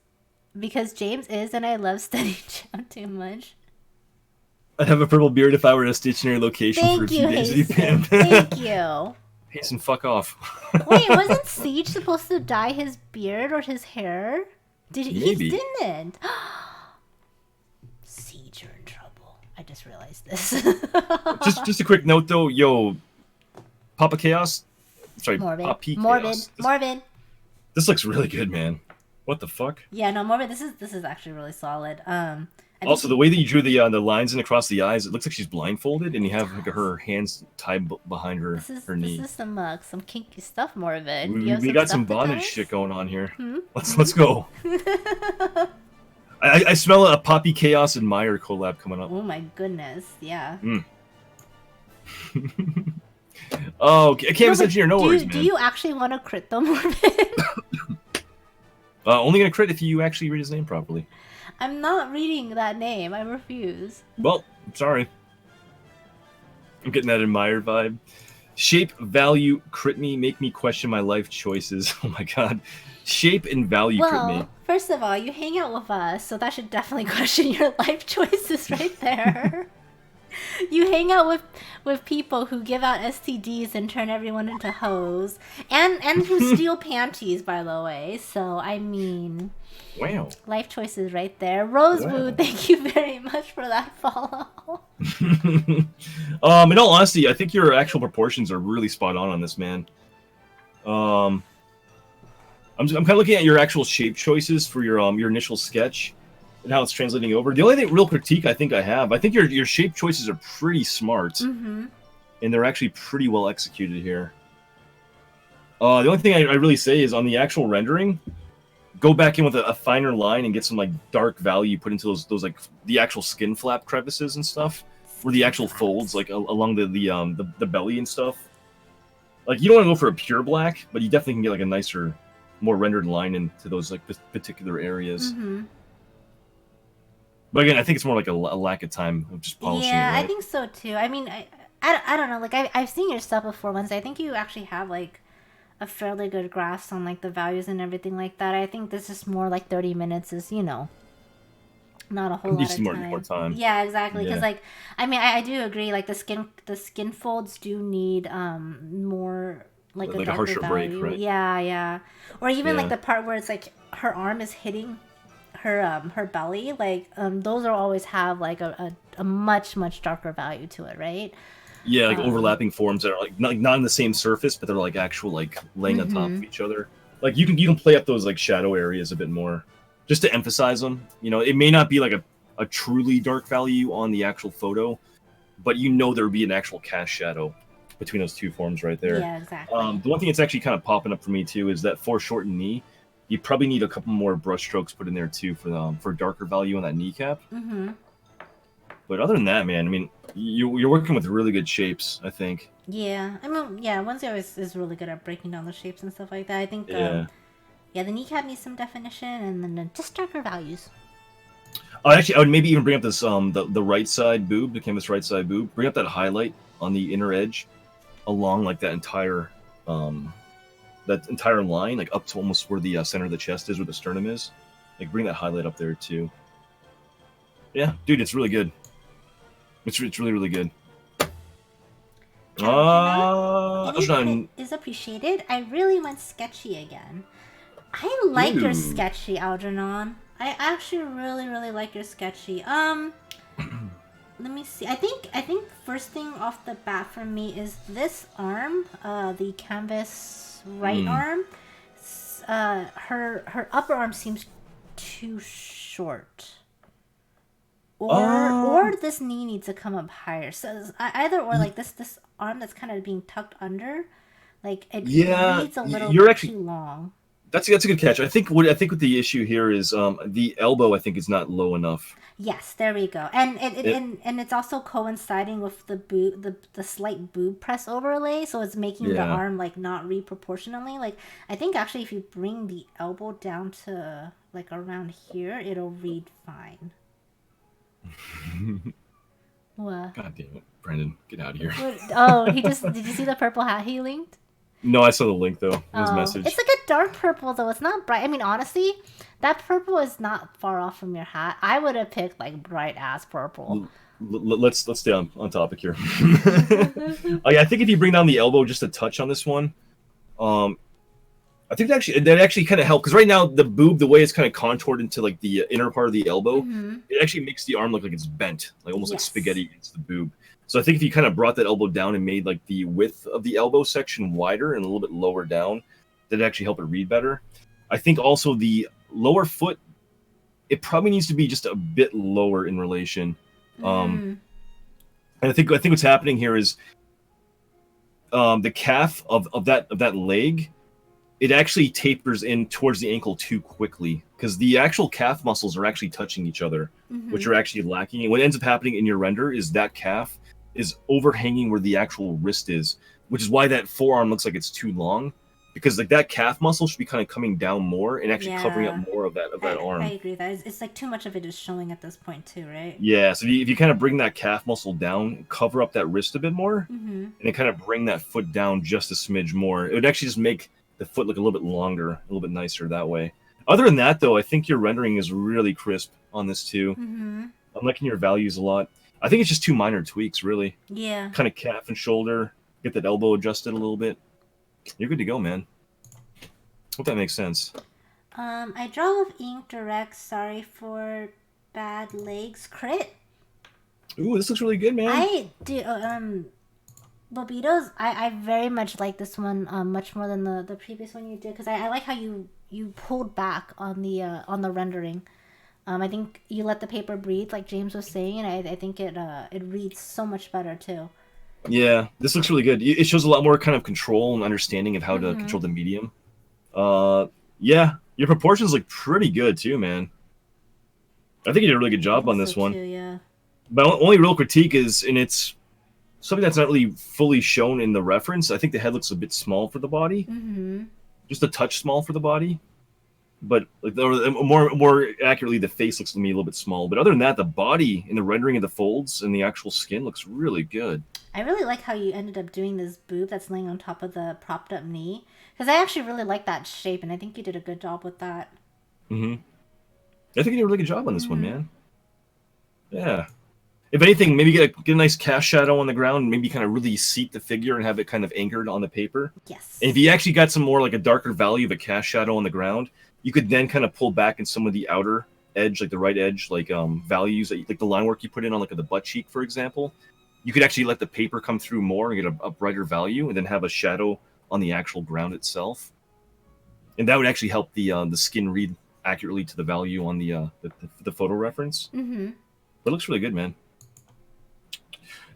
and I love Study Jam too much. I'd have a purple beard if I were in a stationary location for a Thank few you, days. With you, Hasten. Pam. Thank you. Hasten, fuck off. Wait, wasn't Siege supposed to dye his beard or his hair? Did he? Maybe. He didn't. Siege, you're in trouble. I just realized this. just a quick note though, yo, Papa Chaos. Sorry, Morbid. Poppy Morbid. Chaos. Morbid. This looks really good, man. What the fuck? Yeah, no, Morbid. This is actually really solid. Also, the way that you drew the lines in across the eyes, it looks like she's blindfolded, and you have like her hands tied behind her knee. This is some kinky stuff, Morbid. We got some bondage shit going on here. Hmm? Let's go. I smell a Poppy Chaos and Meyer collab coming up. Oh my goodness, yeah. Oh, Canvas Engineer, no worries, man. Do you actually want to crit the Morbid? Only gonna crit if you actually read his name properly. I'm not reading that name. I refuse. Well, sorry. I'm getting that admired vibe. Shape, value, crit me, make me question my life choices. Oh my god. Shape and value crit me. Well, first of all, you hang out with us, so that should definitely question your life choices right there. You hang out with people who give out STDs and turn everyone into hoes, and who steal panties, by the way. So I mean, wow, life choices right there. Rosewood, wow. Thank you very much for that follow. In all honesty, I think your actual proportions are really spot on this, man. I'm kind of looking at your actual shape choices for your initial sketch and how it's translating over. The only real critique I think your shape choices are pretty smart, and they're actually pretty well executed here. The only thing I really say is on the actual rendering, go back in with a finer line and get some like dark value put into those like the actual skin flap crevices and stuff, where the actual folds like along the belly and stuff. Like you don't want to go for a pure black, but you definitely can get like a nicer, more rendered line into those like particular areas. But again, I think it's more like a lack of time of just polishing. Yeah, it, right? I think so too. I mean, I don't know. Like I've seen your stuff before once. I think you actually have like a fairly good grasp on like the values and everything like that. I think this is more like 30 minutes is, not a whole lot of time. More time. Yeah, exactly. Because Yeah. like, I mean, I do agree. Like the skin folds do need more like a darker harsher value. break, right? Yeah. Or even Yeah. like the part where it's like her arm is hitting her belly. Like those are always have like a much darker value to it, right? Yeah, like overlapping forms that are like not on the same surface, but they're like actual like laying on top of each other. Like you can play up those like shadow areas a bit more, just to emphasize them. It may not be like a truly dark value on the actual photo, but there would be an actual cast shadow between those two forms right there. Yeah, exactly. The one thing that's actually kind of popping up for me too is that foreshortened knee. You probably need a couple more brush strokes put in there too for darker value on that kneecap. But other than that, man, I mean, you're working with really good shapes, I think. Yeah, I mean, yeah, Wednesday is really good at breaking down the shapes and stuff like that. I think, Yeah. The kneecap needs some definition, and then just darker values. Actually, I would maybe even bring up this the right side boob, the canvas right side boob. Bring up that highlight on the inner edge, along like that entire line, like up to almost where the center of the chest is, where the sternum is. Like bring that highlight up there too. Yeah, dude, it's really good. It's really, really good. Any is appreciated. I really went sketchy again. I like your sketchy, Algernon. I actually really, really like your sketchy. Let me see. I think first thing off the bat for me is this arm, the canvas right arm. Her upper arm seems too short. Or this knee needs to come up higher. So either or, like this arm that's kind of being tucked under, like it needs a little bit too long. That's a good catch. I think what the issue here is the elbow. I think is not low enough. Yes, there we go. And and it's also coinciding with the slight boob press overlay, so it's making the arm like not read proportionally. Like I think actually if you bring the elbow down to like around here, it'll read fine. What? God damn it, Brandon, get out of here. Did you see the purple hat he linked? No, I saw the link though. His message. It's like a dark purple though. It's not bright. I mean, honestly, that purple is not far off from your hat. I would have picked like bright ass purple. let's stay on topic here. Oh yeah, I think if you bring down the elbow just a touch on this one, I think that actually kind of helped, because right now the boob, the way it's kind of contoured into like the inner part of the elbow, it actually makes the arm look like it's bent, like almost like spaghetti against the boob. So I think if you kind of brought that elbow down and made like the width of the elbow section wider and a little bit lower down, that'd actually help it read better. I think also the lower foot, it probably needs to be just a bit lower in relation. And I think what's happening here is the calf of that leg, it actually tapers in towards the ankle too quickly, because the actual calf muscles are actually touching each other, which are actually lacking. And what ends up happening in your render is that calf is overhanging where the actual wrist is, which is why that forearm looks like it's too long, because like that calf muscle should be kind of coming down more and actually covering up more of that arm. I agree. It's like too much of it is showing at this point too, right? Yeah, so if you kind of bring that calf muscle down, cover up that wrist a bit more, and then kind of bring that foot down just a smidge more, it would actually just make the foot look a little bit longer, a little bit nicer that way. Other than that, though, I think your rendering is really crisp on this too. I'm liking your values a lot. I think it's just 2 minor tweaks, really. Yeah. Kind of calf and shoulder, get that elbow adjusted a little bit. You're good to go, man. Hope that makes sense. I draw with ink direct. Sorry for bad legs. Crit. Ooh, this looks really good, man. I do. Bobitos. I very much like this one much more than the previous one you did, because I like how you pulled back on the rendering. I think you let the paper breathe, like James was saying, and I think it reads so much better too. Yeah, this looks really good. It shows a lot more kind of control and understanding of how to control the medium. Yeah, your proportions look pretty good too, man. I think you did a really good job on this one. Too, yeah. My only real critique is, and it's something that's not really fully shown in the reference, I think the head looks a bit small for the body. Just a touch small for the body. But like, more accurately, the face looks to me a little bit small. But other than that, the body and the rendering of the folds and the actual skin looks really good. I really like how you ended up doing this boob that's laying on top of the propped up knee, because I actually really like that shape, and I think you did a good job with that. I think you did a really good job on this one, man. Yeah. If anything, maybe get a nice cast shadow on the ground, maybe kind of really seat the figure and have it kind of anchored on the paper. Yes. And if you actually got some more like a darker value of a cast shadow on the ground, you could then kind of pull back in some of the outer edge, like the right edge, like values, like the line work you put in on like the butt cheek, for example. You could actually let the paper come through more and get a brighter value, and then have a shadow on the actual ground itself. And that would actually help the skin read accurately to the value on the photo reference. But it looks really good, man.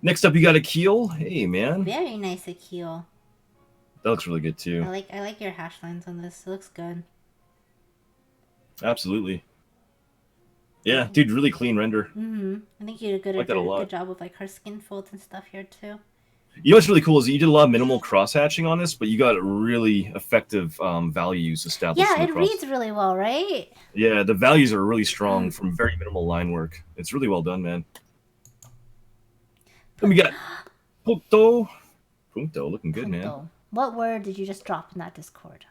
Next up, you got Akil. Hey, man. Very nice, Akil. That looks really good too. I like your hash lines on this. It looks good. Absolutely. Yeah, dude, really clean render. I think you did a good job with like her skin folds and stuff here too. You know what's really cool is you did a lot of minimal cross hatching on this, but you got really effective values established. Yeah, it reads really well, right? Yeah, the values are really strong from very minimal line work. It's really well done, man. Then we got Punto. Punto, looking good, man. What word did you just drop in that Discord?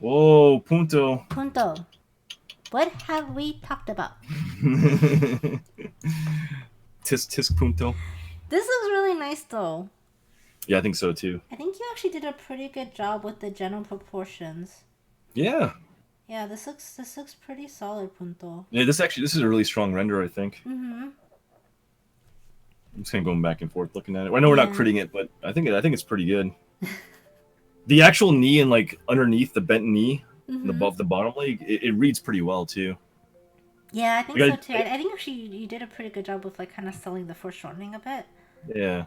Whoa, Punto. Punto. What have we talked about? Tisk Punto. This looks really nice, though. Yeah, I think so, too. I think you actually did a pretty good job with the general proportions. Yeah. Yeah, this looks pretty solid, Punto. Yeah, this is a really strong render, I think. I'm just kind of going back and forth looking at it. I know we're not critting it, but I think it's pretty good. The actual knee and like underneath the bent knee, above the bottom leg, it reads pretty well too. Yeah, I think so too. I think actually you did a pretty good job with like kind of selling the foreshortening a bit. Yeah.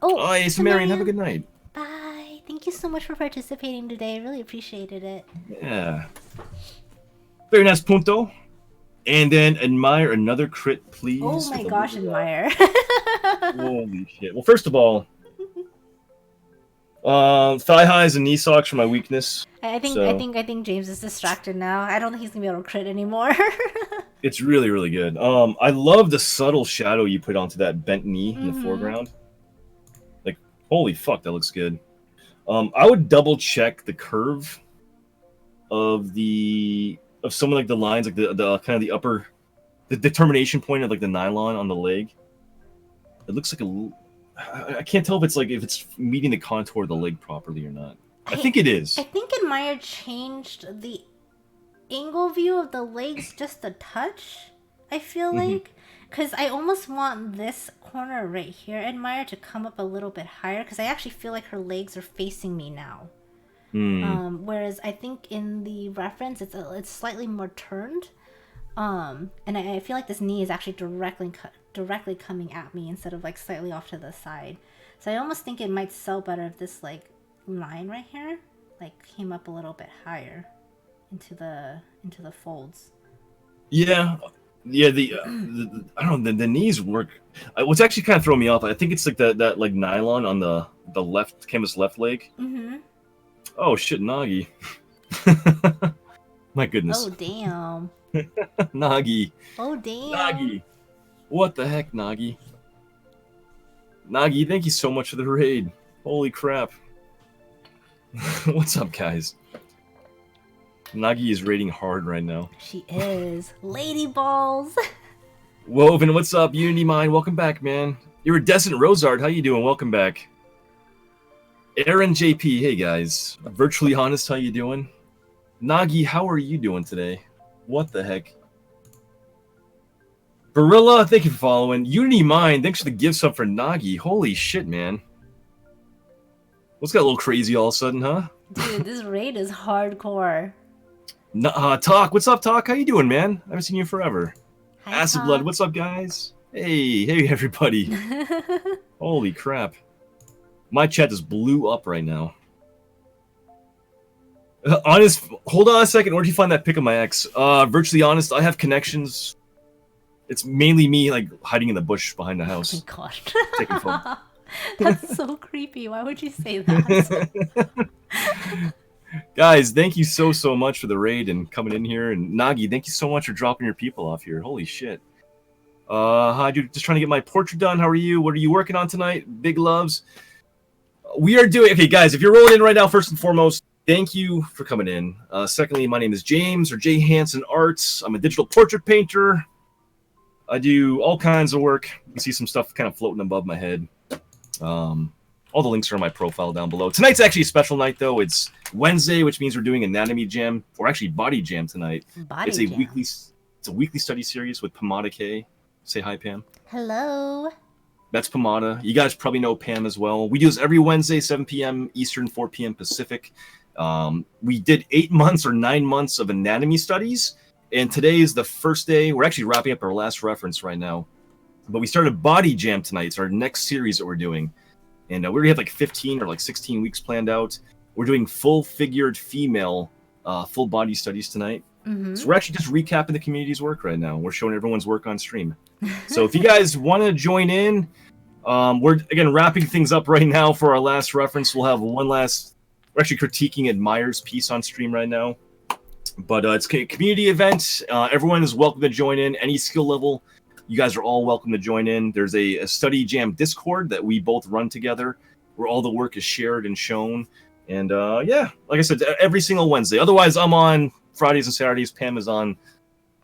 Oh, hey, Marion, have a good night. Bye. Thank you so much for participating today. I really appreciated it. Yeah. Very nice, Punto. And then admire another crit, please. Oh my gosh, admire. Holy shit. Well, first of all, thigh highs and knee socks are my weakness. I think James is distracted now. I don't think he's gonna be able to crit anymore. It's really, really good. I love the subtle shadow you put onto that bent knee in the foreground. Like, holy fuck, that looks good. I would double check the curve of some of like the lines, like the kind of the the determination point of like the nylon on the leg. It looks like I can't tell if it's meeting the contour of the leg properly or not. I think it is. I think Admire changed the angle view of the legs just a touch. I feel like, because I almost want this corner right here, Admire, to come up a little bit higher, because I actually feel like her legs are facing me now. Whereas I think in the reference it's slightly more turned, and I feel like this knee is actually directly coming at me instead of like slightly off to the side. So I almost think it might sell better if this like line right here like came up a little bit higher into the folds. Yeah. The I don't know, the knees work. What's actually kind of throwing me off, I think it's like that like nylon on the left canvas left leg. Oh shit, Nagi. My goodness. Oh damn. Nagi. Oh damn. Nagi. What the heck, Nagi? Nagi, thank you so much for the raid. Holy crap. What's up, guys? Nagi is raiding hard right now. She is. Lady balls. Woven, what's up? Unity Mind, welcome back, man. Iridescent Rosart, how you doing? Welcome back. Aaron JP, hey guys. Virtually Honest, how you doing? Nagi, how are you doing today? What the heck? Barilla, thank you for following. Unity Mind, thanks for the gift sub for Nagi. Holy shit, man. What's got a little crazy all of a sudden, huh? Dude, this raid is hardcore. Talk, what's up, Talk? How you doing, man? I haven't seen you in forever. Hi, Acid Talk. Blood, what's up, guys? Hey, everybody. Holy crap. My chat just blew up right now. Honest, hold on a second. Where'd you find that pic of my ex? Virtually Honest, I have connections. It's mainly me, like, hiding in the bush behind the house. Oh my gosh. Taking photos. That's so creepy. Why would you say that? Guys, thank you so much for the raid and coming in here. And Nagi, thank you so much for dropping your people off here. Holy shit. Hi, dude. Just trying to get my portrait done. How are you? What are you working on tonight? Big loves. We are doing... Okay, guys, if you're rolling in right now, first and foremost, thank you for coming in. Secondly, my name is James, or JHanson Art. I'm a digital portrait painter. I do all kinds of work. You can see some stuff kind of floating above my head. All the links are in my profile down below. Tonight's actually a special night, though. It's Wednesday, which means we're doing Anatomy Jam, or actually Body Jam tonight. It's a weekly study series with Pomada K. Say hi, Pam. Hello. That's Pomada. You guys probably know Pam as well. We do this every Wednesday, 7 p.m. Eastern, 4 p.m. Pacific. We did 8 months or 9 months of anatomy studies, and today is the first day. We're actually wrapping up our last reference right now. But we started Body Jam tonight. It's our next series that we're doing. And we already have like 15 or like 16 weeks planned out. We're doing full-figured female full body studies tonight. So we're actually just recapping the community's work right now. We're showing everyone's work on stream. So if you guys want to join in, we're, again, wrapping things up right now for our last reference. We'll have one last... We're actually critiquing Admire's piece on stream right now. But it's a community event. Everyone is welcome to join in. Any skill level, you guys are all welcome to join in. There's a study jam Discord that we both run together, where all the work is shared and shown. And yeah, like I said, every single Wednesday. Otherwise, I'm on Fridays and Saturdays. Pam is on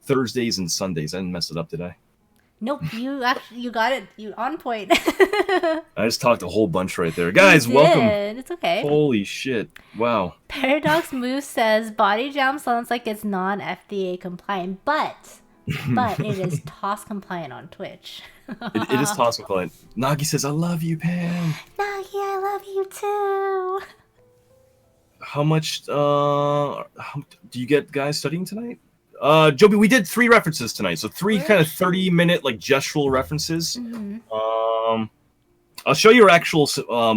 Thursdays and Sundays. I didn't mess it up, did I? Nope, you got it. You on point. I just talked a whole bunch right there. Guys, welcome. It's okay. Holy shit. Wow. Paradox Moose says Body Jam sounds like it's non-FDA compliant, but it is TOS compliant on Twitch. It is TOS compliant. Nagi says, I love you, Pam. Nagi, I love you too. How much do you get guys studying tonight? Joby, we did 3 references tonight, so 3 kind of 30-minute like gestural references. I'll show you our actual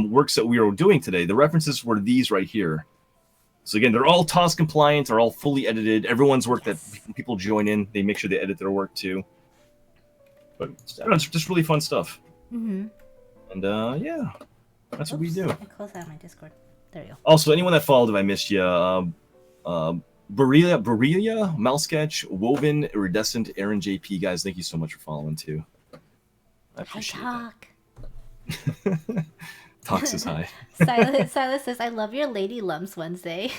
works that we were doing today. The references were these right here. So again, they're all TOS compliant, they're all fully edited. Everyone's work that people join in, they make sure they edit their work too. But I don't know, it's just really fun stuff. And yeah, that's what we do. I closed out my Discord. There you go. Also, anyone that followed, if I missed you, Barilla, Mousesketch, Woven, Iridescent, Aaron JP, guys, thank you so much for following too. I appreciate Talk. that. Talk says hi. Silas says, I love your Lady Lumps Wednesday.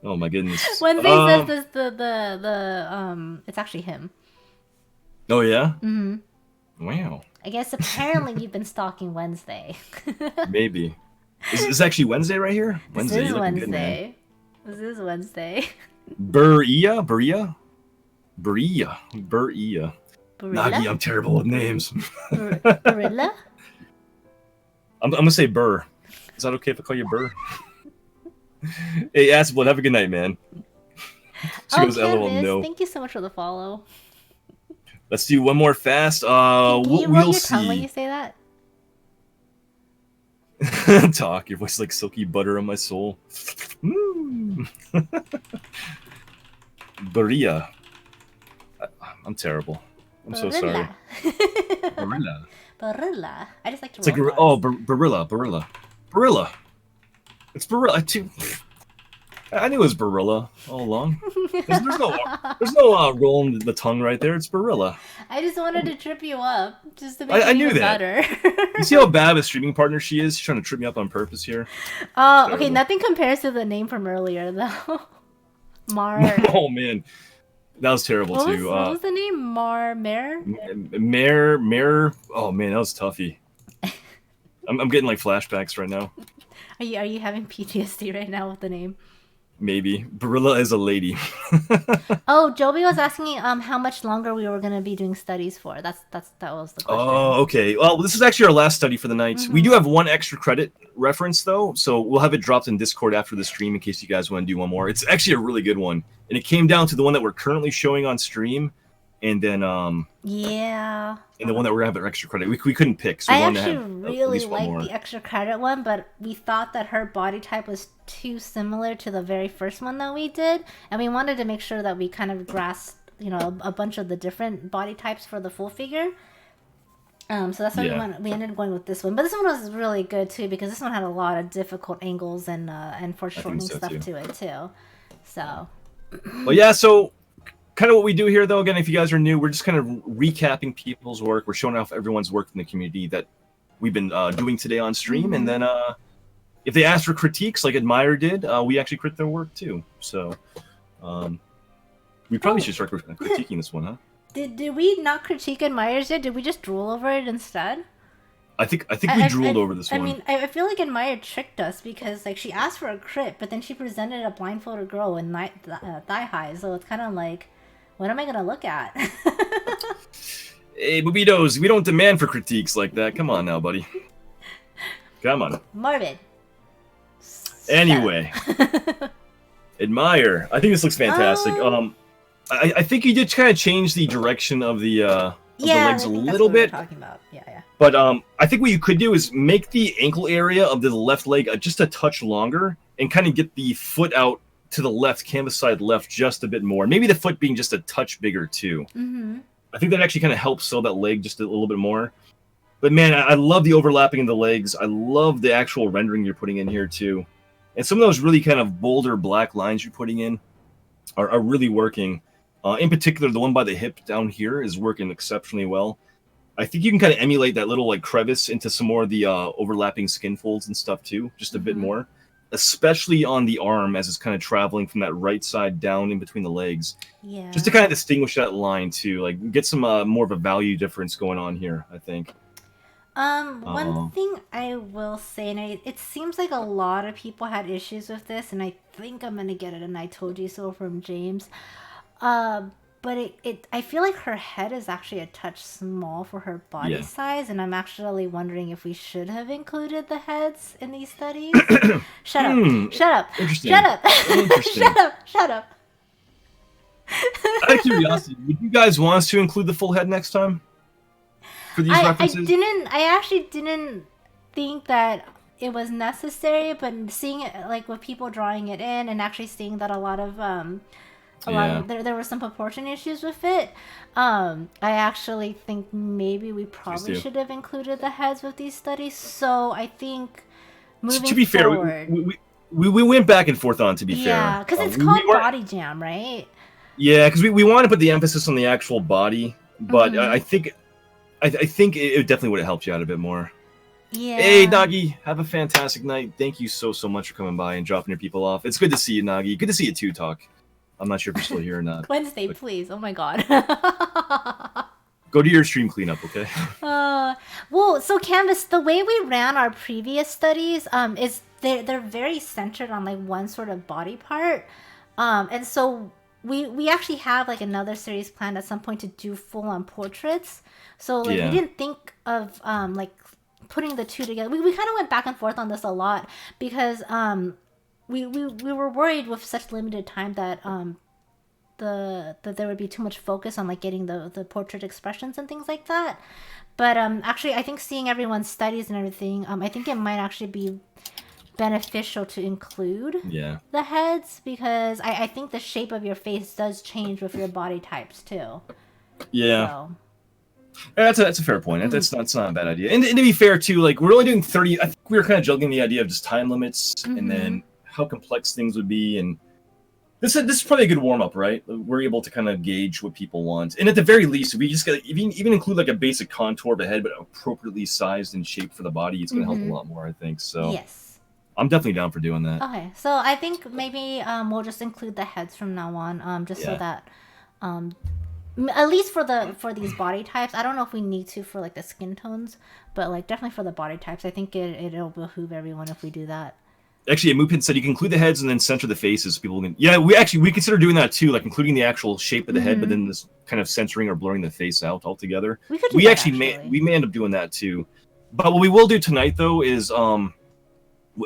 Oh my goodness. Wednesday says this, the it's actually him. Oh yeah. Mm-hmm. Wow. I guess apparently you've been stalking Wednesday. Maybe. Is this actually Wednesday right here? This Wednesday. is You're looking good, man. Wednesday. This is Wednesday. Beria. Nagi, Barilla? I'm terrible with names. Barilla? I'm gonna say Burr. Is that okay if I call you Burr? Hey, Asbel, have a good night, man. She goes, LOL, Canvas, no. thank you so much for the follow. Let's do one more fast. Can you roll We'll your tongue when see. you say that? Talk, your voice is like silky butter on my soul. Beria. I'm terrible. I'm so sorry. Barilla. Barilla. I just like to It's like roll Barilla. It's Barilla too. I knew it was Barilla all along. There's no rolling the tongue right there. It's Barilla. I just wanted to trip you up, just to make I it knew even that. better. You see how bad of a streaming partner she is? She's trying to trip me up on purpose here. Oh, okay. Terrible. Nothing compares to the name from earlier, though. Mar. Oh man, that was terrible What too. was the name? Mare? Mare. Oh man, that was toughy. I'm getting like flashbacks right now. Are you having PTSD right now with the name? Maybe Barilla is a lady. Oh, Joby was asking how much longer we were gonna be doing studies for. That was the question. Oh, okay. Well, this is actually our last study for the night. Mm-hmm. We do have one extra credit reference though, so we'll have it dropped in Discord after the stream in case you guys want to do one more. It's actually a really good one, and it came down to the one that we're currently showing on stream, and then Yeah. and the one that we're gonna have extra credit. We couldn't pick, so we I wanted actually to have at really least one like more. the extra credit one, but we thought that her body type was too similar to the very first one that we did, and we wanted to make sure that we kind of grasped, a bunch of the different body types for the full figure. So that's why we ended up going with this one. But this one was really good too, because this one had a lot of difficult angles and foreshortening so, stuff too. to it too. So. Well, yeah. So kind of what we do here, though, again, if you guys are new, we're just kind of recapping people's work. We're showing off everyone's work in the community that we've been doing today on stream, Mm-hmm. and then if they ask for critiques, like Admire did, we actually crit their work too. So we probably should start critiquing this one, huh? Did we not critique Admires yet? Did we just drool over it instead? I think we drooled over this one. I mean, I feel like Admire tricked us because like she asked for a crit, but then she presented a blindfolded girl in thigh high, so it's kind of like, what am I gonna look at? Hey, Bubitos, we don't demand for critiques like that. Come on now, buddy. Come on. Morbid. Anyway, Admire. I think this looks fantastic. I think you did kind of change the direction of the legs a little bit. Talking about. Yeah. But I think what you could do is make the ankle area of the left leg just a touch longer and kind of get the foot out to the left, canvas side left, just a bit more. Maybe the foot being just a touch bigger too. Mm-hmm. I think that actually kind of helps sell that leg just a little bit more. But man, I love the overlapping of the legs. I love the actual rendering you're putting in here too. And some of those really kind of bolder black lines you're putting in are really working. In particular, the one by the hip down here is working exceptionally well. I think you can kind of emulate that little like crevice into some more of the overlapping skin folds and stuff too, just a bit more. Especially on the arm as it's kind of traveling from that right side down in between the legs. Yeah. Just to kind of distinguish that line too, like get some more of a value difference going on here, I think. One thing I will say, and it seems like a lot of people had issues with this, and I think I'm gonna get it, and I told you so from James. But I feel like her head is actually a touch small for her body size, and I'm actually wondering if we should have included the heads in these studies. Shut up! Shut up! Interesting. Shut up! Interesting. Shut up! Shut up! Out of curiosity, would you guys want us to include the full head next time for these references? I actually didn't think that it was necessary, but seeing it like with people drawing it in and actually seeing that a lot of there were some proportion issues with it. I actually think maybe we probably should have included the heads with these studies. So I think moving to be forward, fair, we went back and forth on. To be fair, yeah, because it's called Body Jam, right? Yeah, because we want to put the emphasis on the actual body, but I think it definitely would have helped you out a bit more. Yeah. Hey, Nagi, have a fantastic night. Thank you so much for coming by and dropping your people off. It's good to see you, Nagi. Good to see you too, Talk. I'm not sure if you're still here or not. Wednesday, please. Oh my god. Go do your stream cleanup, okay? Well, so Canvas, the way we ran our previous studies, is they're very centered on like one sort of body part, and so we actually have like another series planned at some point to do full on portraits. So like we didn't think of like putting the two together. We kind of went back and forth on this a lot because we were worried with such limited time that that there would be too much focus on like getting the portrait expressions and things like that. But actually, I think seeing everyone's studies and everything, I think it might actually be beneficial to include the heads, because I think the shape of your face does change with your body types too. Yeah. So. That's a fair point. That's not a bad idea. And to be fair too, like we're only doing 30. I think we were kind of juggling the idea of just time limits and then how complex things would be. And this is probably a good warm up, right? We're able to kind of gauge what people want. And at the very least, if we just got even include like a basic contour of the head, but appropriately sized and shaped for the body, it's going to help a lot more, I think. So yes. I'm definitely down for doing that. Okay, so I think maybe we'll just include the heads from now on, just so that, at least for these body types. I don't know if we need to for like the skin tones, but like definitely for the body types, I think it'll behoove everyone if we do that. Actually, Mupin said you can include the heads and then center the faces. So people can. Yeah, we consider doing that too, like including the actual shape of the head, but then this kind of centering or blurring the face out altogether. We actually may end up doing that too. But what we will do tonight though is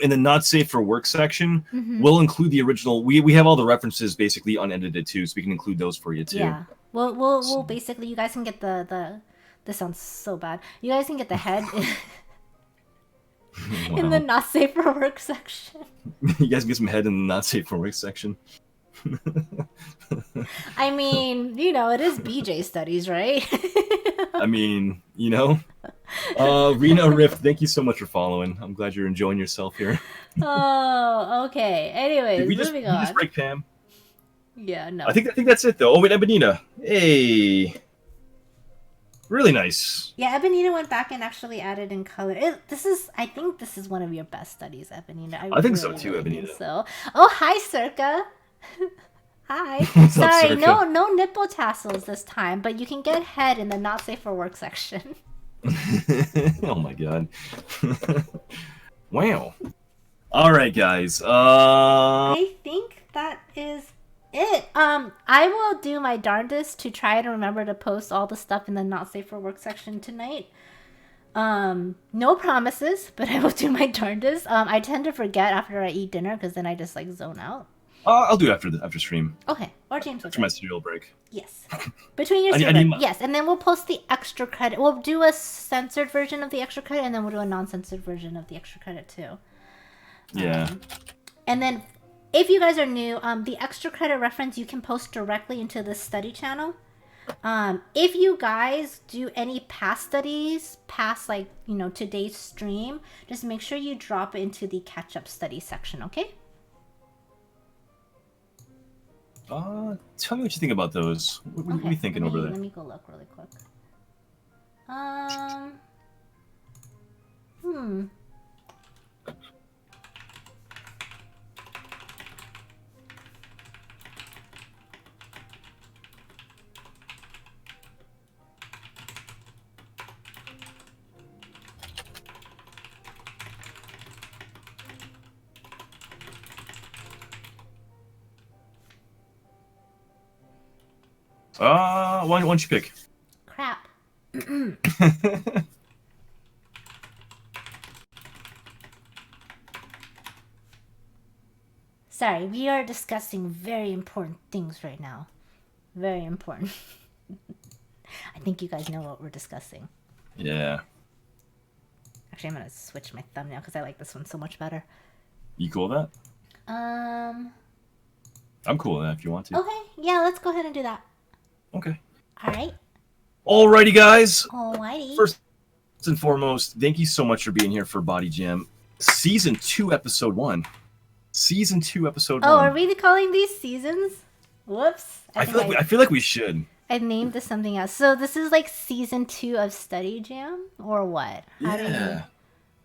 in the not safe for work section, we'll include the original. We have all the references basically unedited too, so we can include those for you too. Yeah, we'll basically, you guys can get the this sounds so bad. You guys can get the head in the not safe for work section. You guys can get some head in the not safe for work section. I mean, it is BJ studies, right? I mean, Rena Rift, thank you so much for following. I'm glad you're enjoying yourself here. Oh, okay. Anyways, did we just break Pam? Yeah, no. I think that's it though. Oh wait, Ebenita. Hey. Really nice. Yeah, Ebenita went back and actually added in color. I think this is one of your best studies, Ebenita. I think so too, Ebenita. So, oh, hi, Circa. Hi. Sorry, no nipple tassels this time, but you can get head in the not safe for work section. Oh my god. Wow. All right, guys. I think that is it. I will do my darndest to try to remember to post all the stuff in the not safe for work section tonight. No promises, but I will do my darndest. I tend to forget after I eat dinner because then I just like zone out. I'll do it after stream. Okay, or James will after my cereal break. Yes, between your cereal break. Yes, and then we'll post the extra credit. We'll do a censored version of the extra credit, and then we'll do a non-censored version of the extra credit too. Yeah. And then, if you guys are new, the extra credit reference you can post directly into the study channel. If you guys do any past studies, past like today's stream, just make sure you drop it into the catch-up study section. Okay. Tell me what you think about those. What are you thinking over there? Let me go look really quick. Why don't you pick? Crap. Sorry, we are discussing very important things right now. Very important. I think you guys know what we're discussing. Yeah. Actually, I'm going to switch my thumbnail because I like this one so much better. You cool with that? I'm cool with that if you want to. Okay, yeah, let's go ahead and do that. Okay. Alright. Alrighty, guys. Alrighty. First and foremost, thank you so much for being here for Body Jam Season 2, Episode 1. Season 2, Episode 1. Oh, are we calling these seasons? Whoops. I feel like we should. I named this something else. So this is like Season 2 of Study Jam? Or what?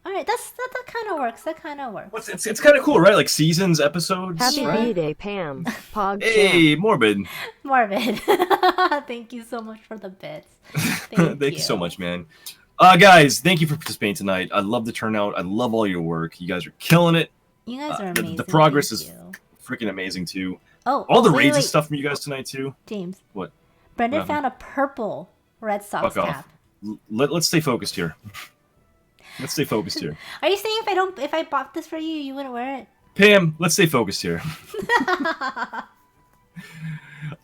All right, that kind of works. That kind of works. It's kind of cool, right? Like seasons, episodes. Happy Yeah. B-Day, Pam. Pog Hey, champ. Morbid. Morbid. Thank you so much for the bits. Thank you so much, man. Guys, thank you for participating tonight. I love the turnout. I love all your work. You guys are killing it. You guys are amazing. The progress Thank is you. freaking amazing too. Oh, all the wait, raids and wait. stuff from you guys tonight too. James. What? Brendan What found a purple Red Sox Fuck cap. off. Let's stay focused here. Let's stay focused here. Are you saying if I bought this for you, you wouldn't wear it? Pam, let's stay focused here.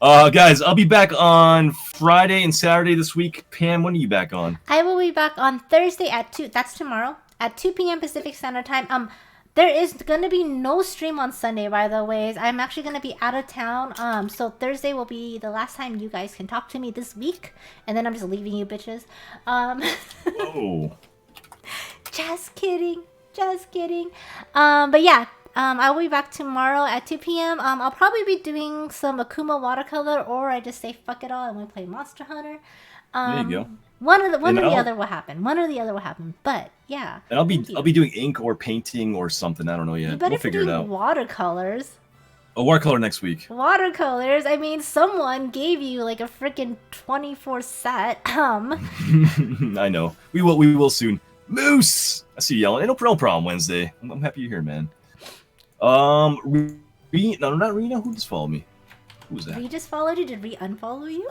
Guys, I'll be back on Friday and Saturday this week. Pam, when are you back on? I will be back on Thursday at 2. That's tomorrow at 2 p.m. Pacific Standard Time. There is gonna be no stream on Sunday, by the way. I'm actually gonna be out of town. So Thursday will be the last time you guys can talk to me this week, and then I'm just leaving you bitches. Whoa. Just kidding. Just kidding. But yeah. I will be back tomorrow at 2 p.m. I'll probably be doing some Akuma watercolor, or I just say fuck it all and we play Monster Hunter. There you go. One or the other will happen. One or the other will happen. But yeah. And I'll be doing ink or painting or something. I don't know yet. You better We'll figure it out. Watercolors. A watercolor next week. Watercolors. I mean, someone gave you like a freaking 24 set. I know. We will soon. Moose. I see you yelling. No problem. Wednesday. I'm happy you're here, man. No, not Rena. Who just followed me? Who was that? Ree just followed you. Did Ree unfollow you?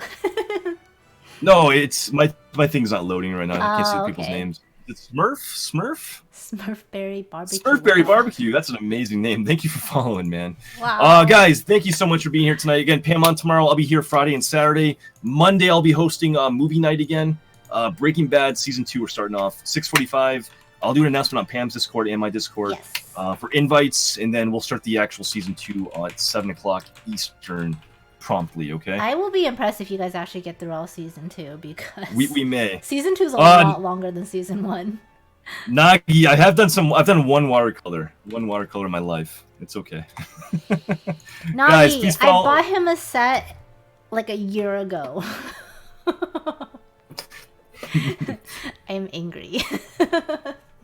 No, it's my thing's not loading right now. I can't see the people's okay. names. It's Smurf. Smurfberry Barbecue. Smurfberry Barbecue. That's an amazing name. Thank you for following, man. Wow. Guys, thank you so much for being here tonight. Again, Pam on tomorrow. I'll be here Friday and Saturday. Monday, I'll be hosting movie night again. Breaking Bad season 2. We're starting off 6:45. I'll do an announcement on Pam's Discord and my Discord. Yes. For invites, and then we'll start the actual season 2 at 7 o'clock Eastern promptly, okay? I will be impressed if you guys actually get through all season 2 because We may. season 2 is a lot longer than season 1. Nagi, I've done one watercolor in my life. It's okay. Guys, please Nagi, I follow. bought him a set like a year ago. I'm angry.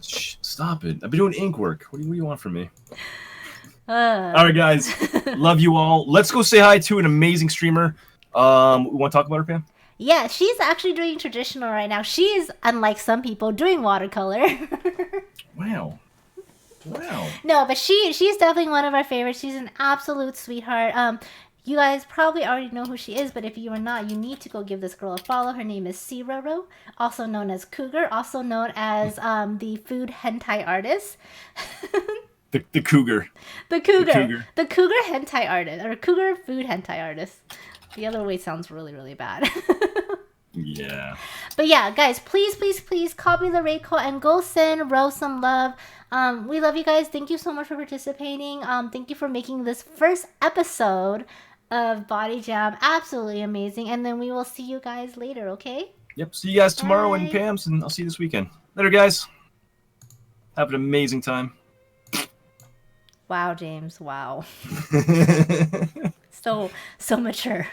Shh, stop it. I've been doing ink work. What do you want from me? All right, guys. Love you all. Let's go say hi to an amazing streamer. We want to talk about her, Pam? Yeah, she's actually doing traditional right now. She's, unlike some people, doing watercolor. Wow. No, but she's definitely one of our favorites. She's an absolute sweetheart. You guys probably already know who she is, but if you are not, you need to go give this girl a follow. Her name is Ciroro, also known as Cougar, also known as the food hentai artist. The cougar. The cougar hentai artist, or cougar food hentai artist. The other way sounds really, really bad. Yeah. But yeah, guys, please copy the raid code and go send Rose some love. We love you guys. Thank you so much for participating. Thank you for making this first episode of Body Jam absolutely amazing. And then we will see you guys later, okay? Yep. See you guys tomorrow in Bye. Pam's, and I'll see you this weekend. Later, guys. Have an amazing time. Wow, James. Wow. So mature.